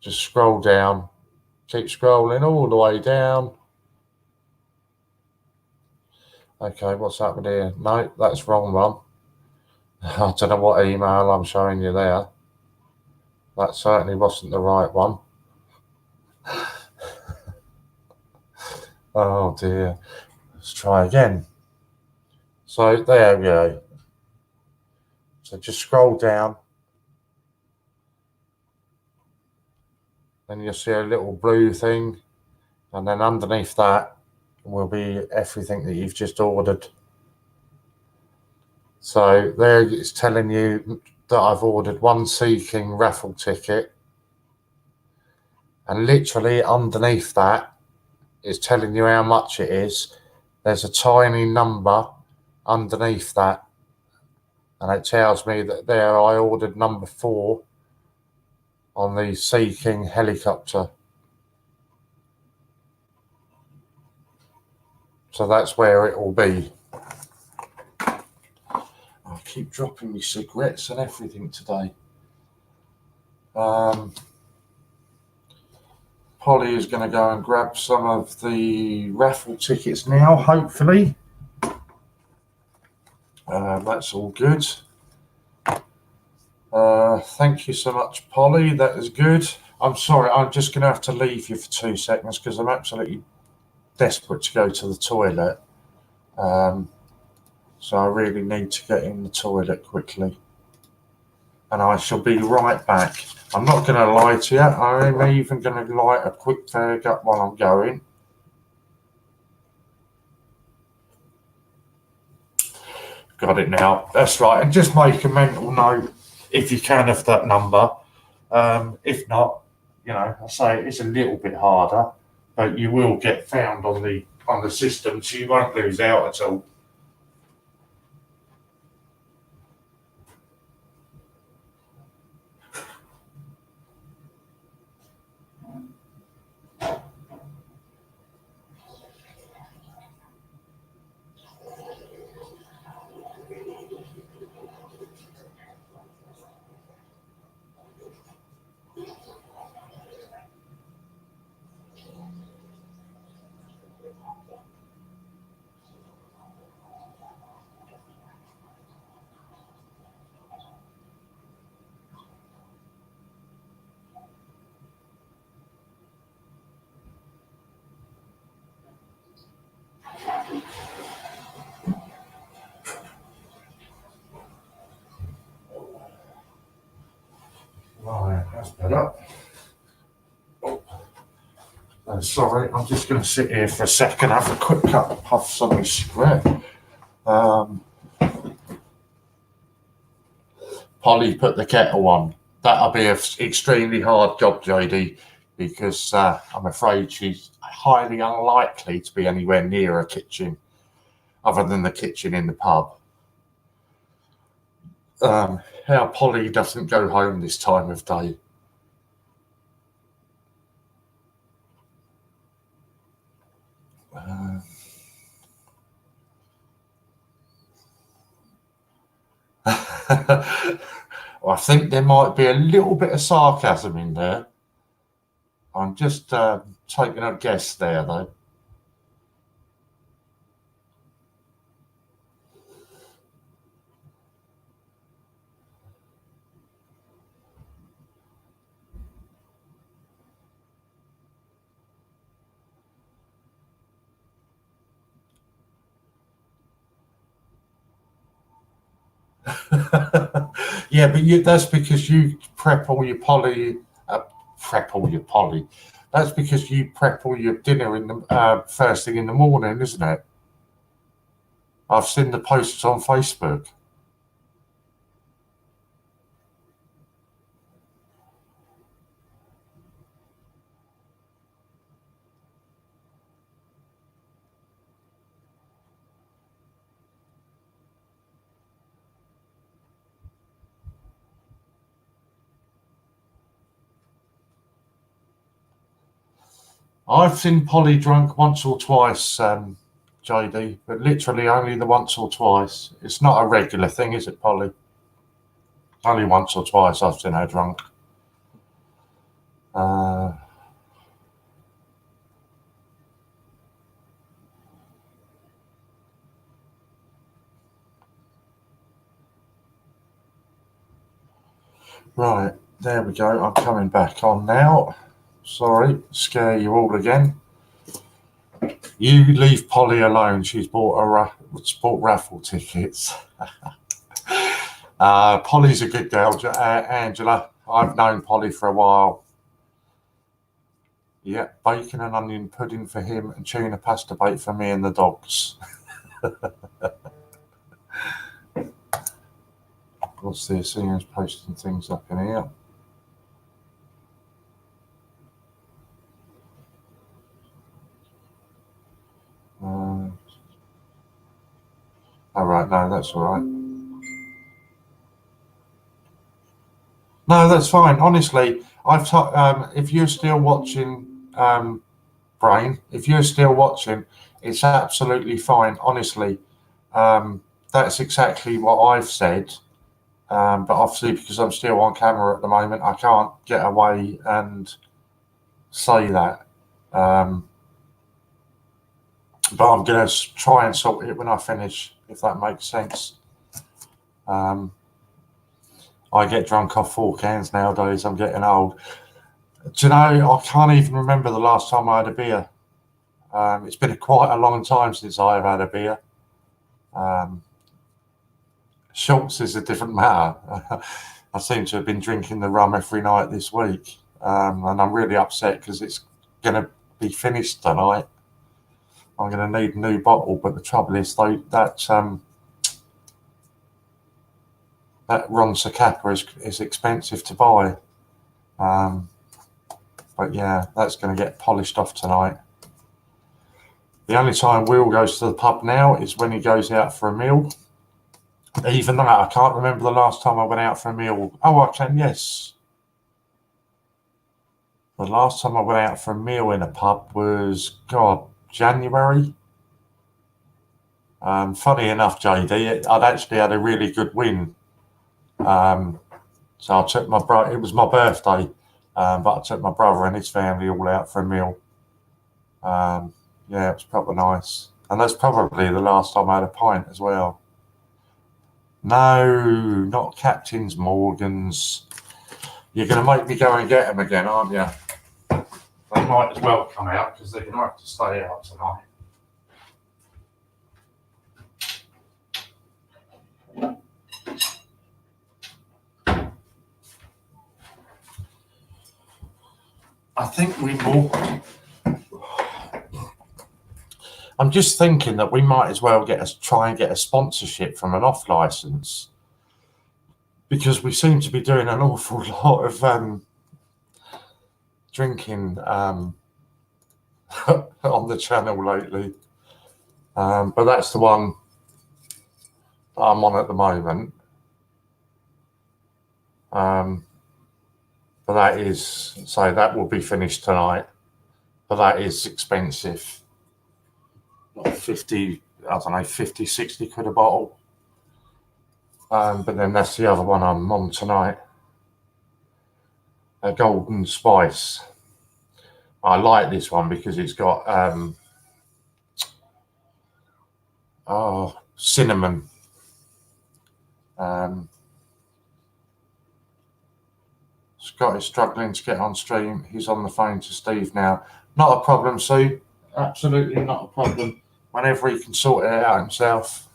Just scroll down. Keep scrolling all the way down. Okay, what's happened here? No, that's wrong one. I don't know what email I'm showing you there. That certainly wasn't the right one. Oh dear. Let's try again. So there we go. So just scroll down. Then you'll see a little blue thing. And then underneath that will be everything that you've just ordered. So there it's telling you that I've ordered one Sea King raffle ticket. And literally underneath that is telling you how much it is. There's a tiny number underneath that. And it tells me that there I ordered number 4 on the Sea King helicopter. So that's where it will be. I keep dropping my cigarettes and everything today. Polly is going to go and grab some of the raffle tickets now, hopefully. That's all good. Thank you so much, Polly. That is good. I'm sorry, I'm just going to have to leave you for 2 seconds because I'm absolutely desperate to go to the toilet. So I really need to get in the toilet quickly. And I shall be right back. I'm not going to lie to you. I'm even going to light a quick fag up while I'm going. Got it now. That's right. And just make a mental note, if you can, of that number. If not, you know, I say it's a little bit harder, but you will get found on the system, so you won't lose out at all. Right, that's better. Oh, sorry, I'm just going to sit here for a second, have a quick puff some of this cigarette. Polly put the kettle on. That'll be an extremely hard job, JD, because I'm afraid she's highly unlikely to be anywhere near a kitchen, other than the kitchen in the pub. How Polly doesn't go home this time of day. I think there might be a little bit of sarcasm in there. I'm just taking a guess there, though. Yeah, but that's because you prep all your Polly. That's because you prep all your dinner in the first thing in the morning, isn't it? I've seen the posts on Facebook. I've seen Polly drunk once or twice, JD, but literally only the once or twice. It's not a regular thing, is it, Polly? Only once or twice I've seen her drunk. Right, there we go. I'm coming back on now. Sorry, scare you all again. You leave Polly alone. She's bought raffle tickets. Polly's a good girl, Angela. I've known Polly for a while. Yeah, bacon and onion pudding for him and tuna pasta bake for me and the dogs. What's this? Ian's posting things up in here. All right, no, that's all right. No, that's fine. Honestly, if you're still watching, Brain, if you're still watching, it's absolutely fine. Honestly, that's exactly what I've said. But obviously, because I'm still on camera at the moment, I can't get away and say that. But I'm going to try and sort it when I finish, if that makes sense. I get drunk off 4 cans nowadays. I'm getting old. Do you know, I can't even remember the last time I had a beer. It's been quite a long time since I've had a beer. Schultz is a different matter. I seem to have been drinking the rum every night this week. And I'm really upset because it's going to be finished tonight. I'm going to need a new bottle, but the trouble is, though, that Ron Zacapa is expensive to buy. But yeah, that's going to get polished off tonight. The only time Will goes to the pub now is when he goes out for a meal. Even that, I can't remember the last time I went out for a meal. Oh, I can, yes. The last time I went out for a meal in a pub was, God, January. Funny enough, JD, I'd actually had a really good win. So I took my brother, it was my birthday, but I took my brother and his family all out for a meal. Yeah, it was probably nice. And that's probably the last time I had a pint as well. No, not Captain's Morgan's. You're going to make me go and get them again, aren't you? They might as well come out because they're going to have to stay out tonight. I think we will. I'm just thinking that we might as well try and get a sponsorship from an off license, because we seem to be doing an awful lot of drinking on the channel lately. But that's the one that I'm on at the moment. But that is, so that will be finished tonight. But that is expensive. Like 50, I don't know, 50, 60 quid a bottle. But then that's the other one I'm on tonight. A Golden Spice. I like this one because it's got cinnamon. Scott is struggling to get on stream. He's on the phone to Steve now. Not a problem, Sue. Absolutely not a problem. Whenever he can sort it out himself,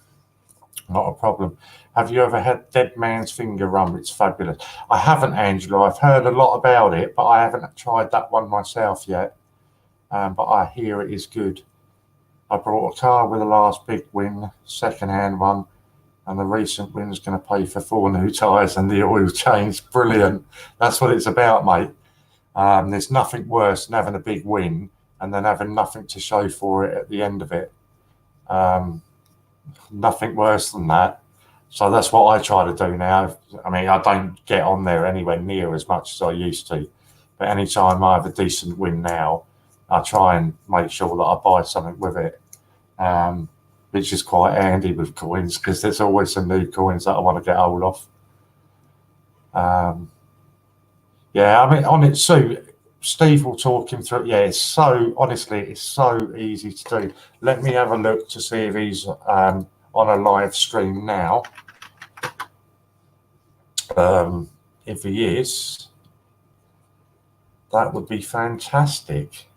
not a problem. Have you ever had Dead Man's Finger rum? It's fabulous. I haven't, Angela. I've heard a lot about it, but I haven't tried that one myself yet. But I hear it is good. I brought a car with the last big win, second-hand one, and the recent win's going to pay for 4 new tyres and the oil change. Brilliant. That's what it's about, mate. There's nothing worse than having a big win and then having nothing to show for it at the end of it. Nothing worse than that. So that's what I try to do now. I mean, I don't get on there anywhere near as much as I used to. But anytime I have a decent win now, I try and make sure that I buy something with it. Which is quite handy with coins because there's always some new coins that I want to get hold of. Yeah, I mean, on it, so Steve will talk him through. Yeah, it's so, honestly, it's so easy to do. Let me have a look to see if he's on a live stream now. If he is, that would be fantastic.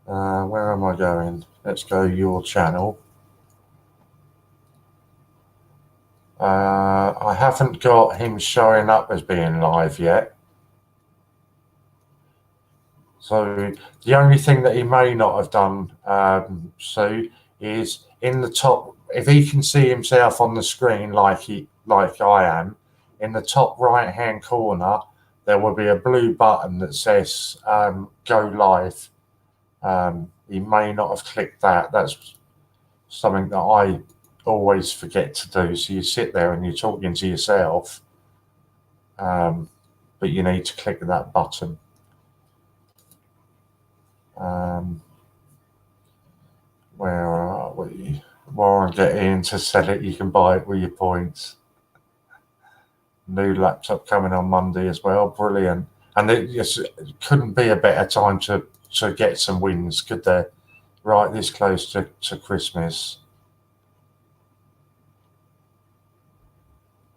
Where am I going? Let's go your channel. I haven't got him showing up as being live yet. So the only thing that he may not have done, Sue, is in the top. If he can see himself on the screen like I am, in the top right-hand corner, there will be a blue button that says "Go Live." He may not have clicked that. That's something that I always forget to do. So you sit there and you're talking to yourself, but you need to click that button. Where are we? Warren, get in to sell it. You can buy it with your points. New laptop coming on Monday as well. Brilliant. And it couldn't be a better time to get some wins, could there? Right this close to Christmas.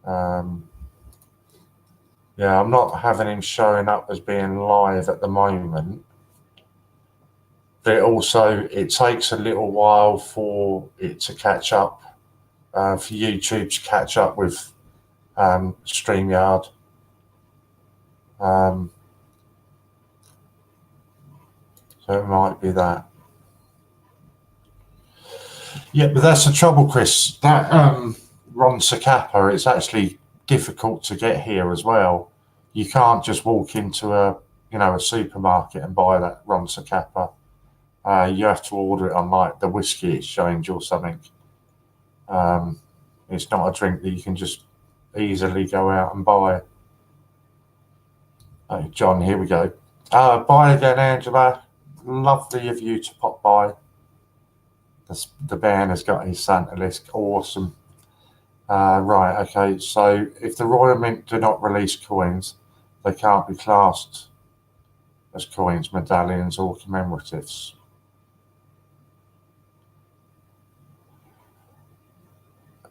Yeah, I'm not having him showing up as being live at the moment. But it takes a little while for it to catch up, for YouTube to catch up with StreamYard. So it might be that. Yeah, but that's the trouble, Chris. That Ron Sakapa, it's actually difficult to get here as well. You can't just walk into a supermarket and buy that Ron Sakapa. You have to order it on like the Whiskey Exchange or something. It's not a drink that you can just easily go out and buy. Oh, John, here we go. Bye again, Angela. Lovely of you to pop by. The band has got his Santa list. Awesome. Right, okay. So if the Royal Mint do not release coins, they can't be classed as coins, medallions, or commemoratives.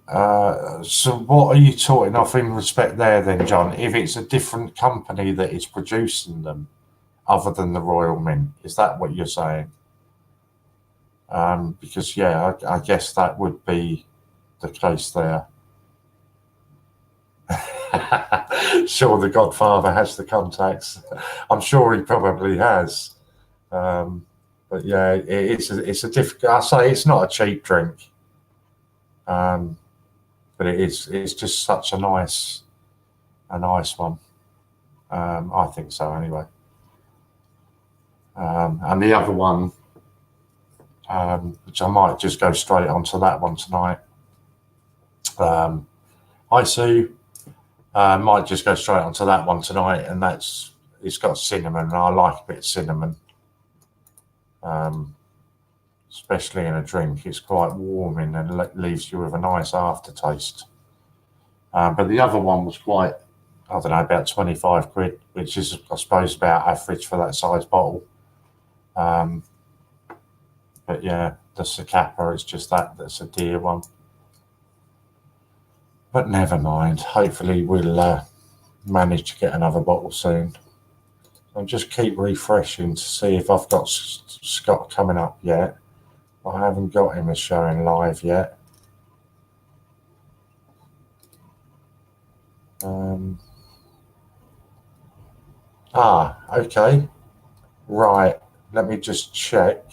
So what are you talking of in respect there then, John? If it's a different company that is producing them other than the Royal Mint, is that what you're saying? Because, yeah, I guess that would be the case there. Sure, the Godfather has the contacts. I'm sure he probably has. But yeah, it's a difficult. I say it's not a cheap drink. But it's just such a nice one. I think so anyway. And the other one, which I might just go straight onto that one tonight. Hi Sue. Might just go straight onto that one tonight, and it's got cinnamon, and I like a bit of cinnamon. Especially in a drink, it's quite warming and leaves you with a nice aftertaste. But the other one was quite, I don't know, about 25 quid, which is, I suppose, about average for that size bottle. But yeah, the Sakapa is just that's a dear one. But never mind. Hopefully we'll manage to get another bottle soon. I'll just keep refreshing to see if I've got Scott coming up yet. I haven't got him as showing live yet. Okay. Right. Let me just check.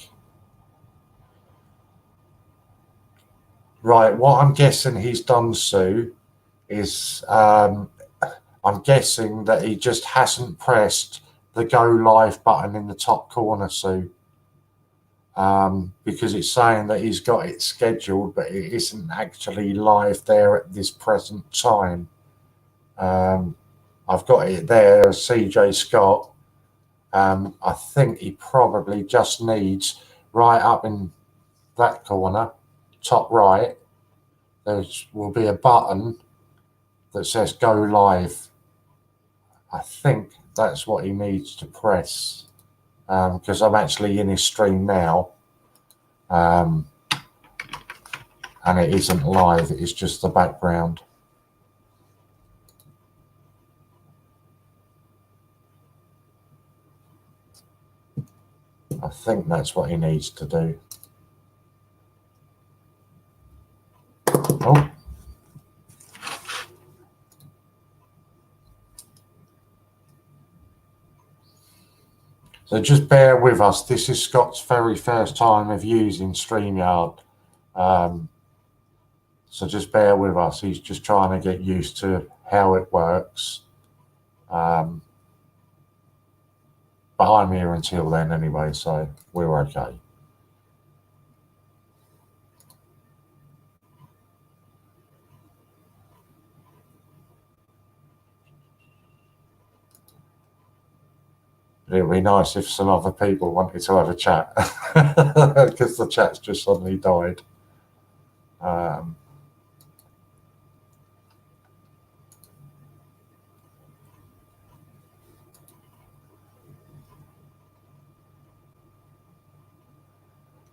Right. What I'm guessing he's done, Sue, is I'm guessing that he just hasn't pressed the go live button in the top corner, Sue. Because it's saying that he's got it scheduled, but it isn't actually live there at this present time. I've got it there as CJ Scott. I think he probably just needs right up in that corner, top right, there will be a button that says go live. I think that's what he needs to press. Because I'm actually in his stream now, and it isn't live, it is just the background. I think that's what he needs to do. Oh, So just bear with us. This is Scott's very first time of using StreamYard. So just bear with us. He's just trying to get used to how it works. But I'm here until then anyway, so we're okay. It would be nice if some other people wanted to have a chat, because the chat's just suddenly died. Hi,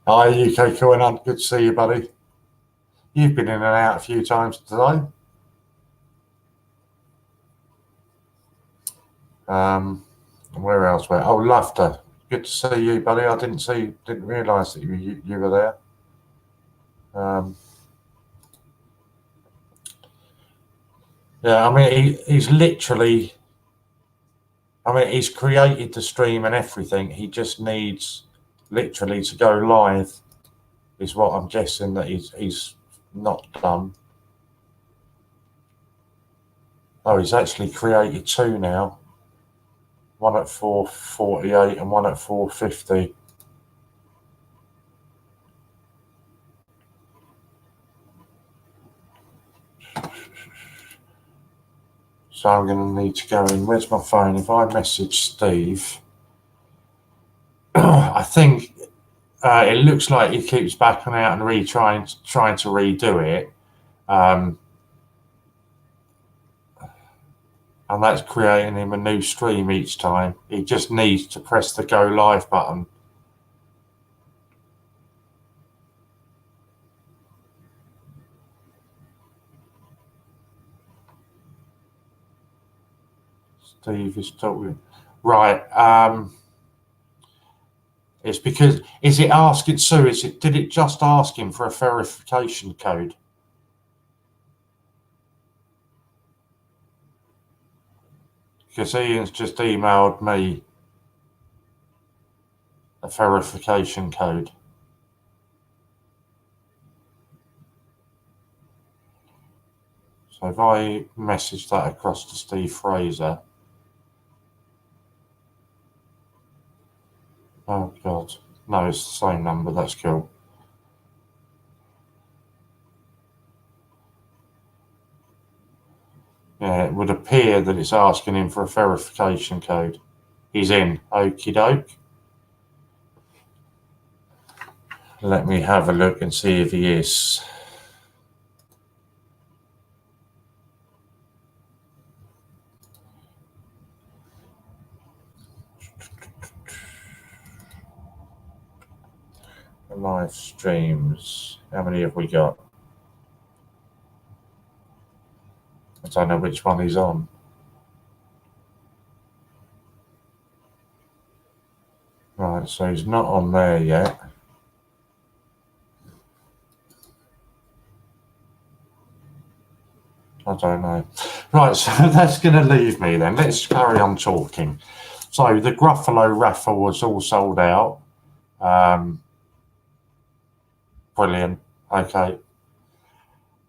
UK Coin, good to see you, buddy. You've been in and out a few times today. Where else? Oh, Lufter. Good to see you, buddy. I didn't realise that you were there. Yeah, I mean, he's literally, I mean, he's created the stream and everything. He just needs literally to go live, is what I'm guessing that he's not done. Oh, he's actually created two now. One at 4:48 and one at 4:50. So I'm going to need to go in. Where's my phone? If I message Steve, I think it looks like he keeps backing out and trying to redo it. And that's creating him a new stream each time. He just needs to press the go live button. Steve is talking. Right. It's because, is it asking Sue? Did it just ask him for a verification code? Because Ian's just emailed me a verification code. So if I message that across to Steve Fraser. Oh God, no, it's the same number. That's cool. Yeah, it would appear that it's asking him for a verification code. He's in. Okie doke. Let me have a look and see if he is. Live streams. How many have we got? I don't know which one he's on. Right, so he's not on there yet. I don't know. Right, so that's going to leave me then. Let's carry on talking. So the Gruffalo raffle was all sold out. Brilliant. Okay.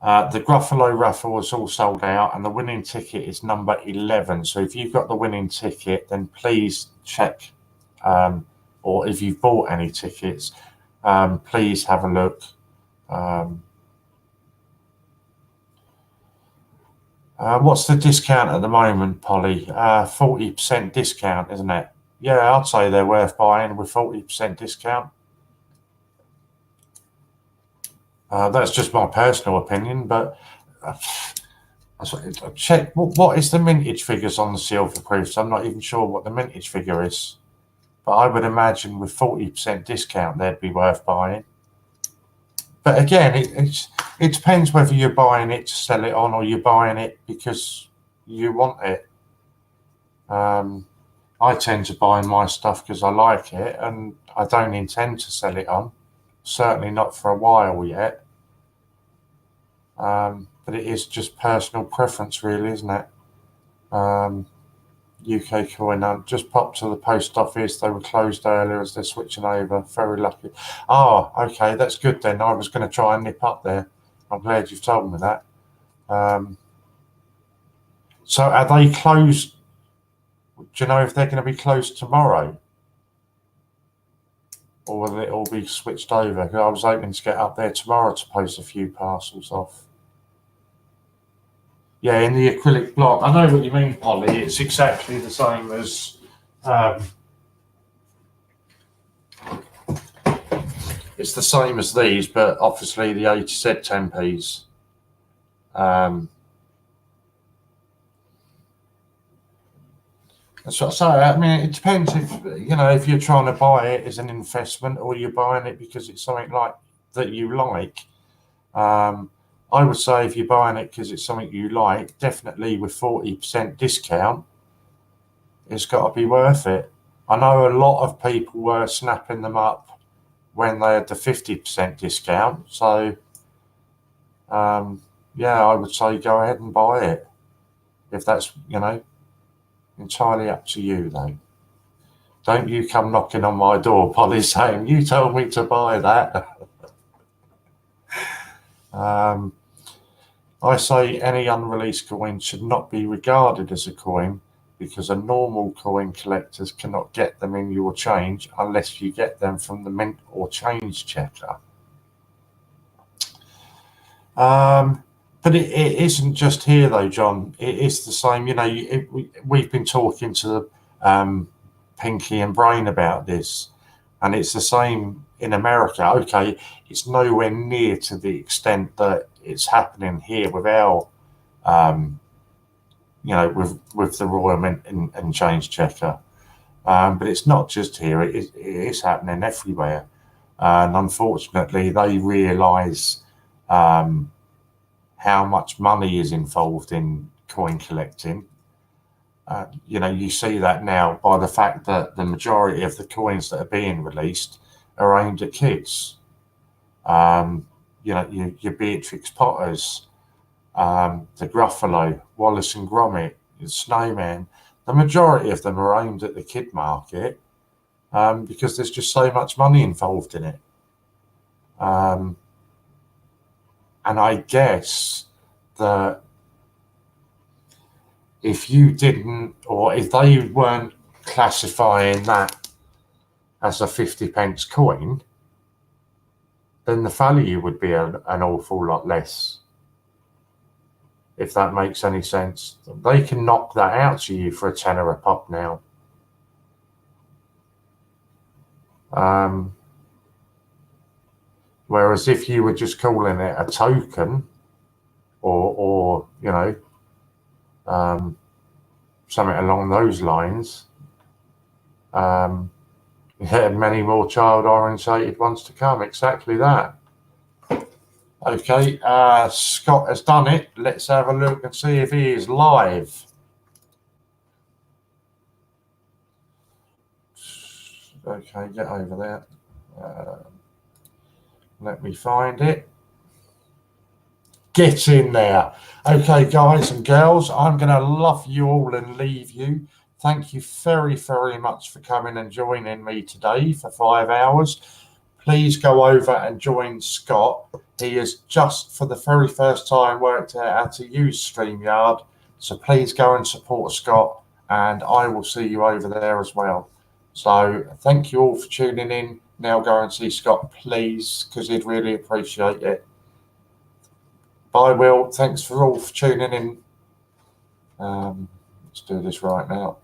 The Gruffalo raffle was all sold out, and the winning ticket is number 11. So if you've got the winning ticket, then please check, or if you've bought any tickets, please have a look. What's the discount at the moment, Polly? 40% discount, isn't it? Yeah, I'd say they're worth buying with 40% discount. That's just my personal opinion, but check what is the mintage figures on the silver proofs. I'm not even sure what the mintage figure is, but I would imagine with 40% discount they'd be worth buying. But again, it depends whether you're buying it to sell it on or you're buying it because you want it. I tend to buy my stuff because I like it, and I don't intend to sell it on. Certainly not for a while yet. But it is just personal preference, really, isn't it? UK coin hunt. Just popped to the post office. They were closed earlier as they're switching over. Very lucky. Oh, okay, that's good then. I was going to try and nip up there. I'm glad you've told me that. So are they closed? Do you know if they're going to be closed tomorrow? Or will it all be switched over? I was hoping to get up there tomorrow to post a few parcels off. Yeah, in the acrylic block. I know what you mean, Polly. It's exactly the same as it's the same as these, but obviously the ATZ 10p's. That's what I say. I mean, it depends if you're trying to buy it as an investment or you're buying it because it's something like that you like. I would say if you're buying it because it's something you like, definitely with 40% discount, it's got to be worth it. I know a lot of people were snapping them up when they had the 50% discount. So, yeah, I would say go ahead and buy it. If that's, entirely up to you, though. Don't you come knocking on my door, Polly, saying, you told me to buy that. I say any unreleased coin should not be regarded as a coin because a normal coin collector cannot get them in your change unless you get them from the mint or change checker. But it isn't just here, though, John. It is the same. We've been talking to Pinky and Brain about this, and it's the same in America. Okay, it's nowhere near to the extent that it's happening here with our, with the Royal Mint and Change Checker. But it's not just here. It is happening everywhere. And unfortunately, they realise how much money is involved in coin collecting. You see that now by the fact that the majority of the coins that are being released are aimed at kids. Your Beatrix Potters, the Gruffalo, Wallace and Gromit, the Snowman. The majority of them are aimed at the kid market because there's just so much money involved in it. And I guess that if you didn't, or if they weren't classifying that as a 50p coin, then the value would be an awful lot less. If that makes any sense. They can knock that out to you for a tenner a pop now. Whereas if you were just calling it a token or something along those lines, many more child-orientated ones to come. Exactly that. Okay, Scott has done it. Let's have a look and see if he is live. Okay, get over there. Let me find it. Get in there. Okay, guys and girls, I'm going to love you all and leave you. Thank you very, very much for coming and joining me today for 5 hours. Please go over and join Scott. He has just for the very first time worked out how to use StreamYard. So please go and support Scott, and I will see you over there as well. So thank you all for tuning in. Now go and see Scott, please, because he'd really appreciate it. Bye, Will. Thanks for all for tuning in. Let's do this right now.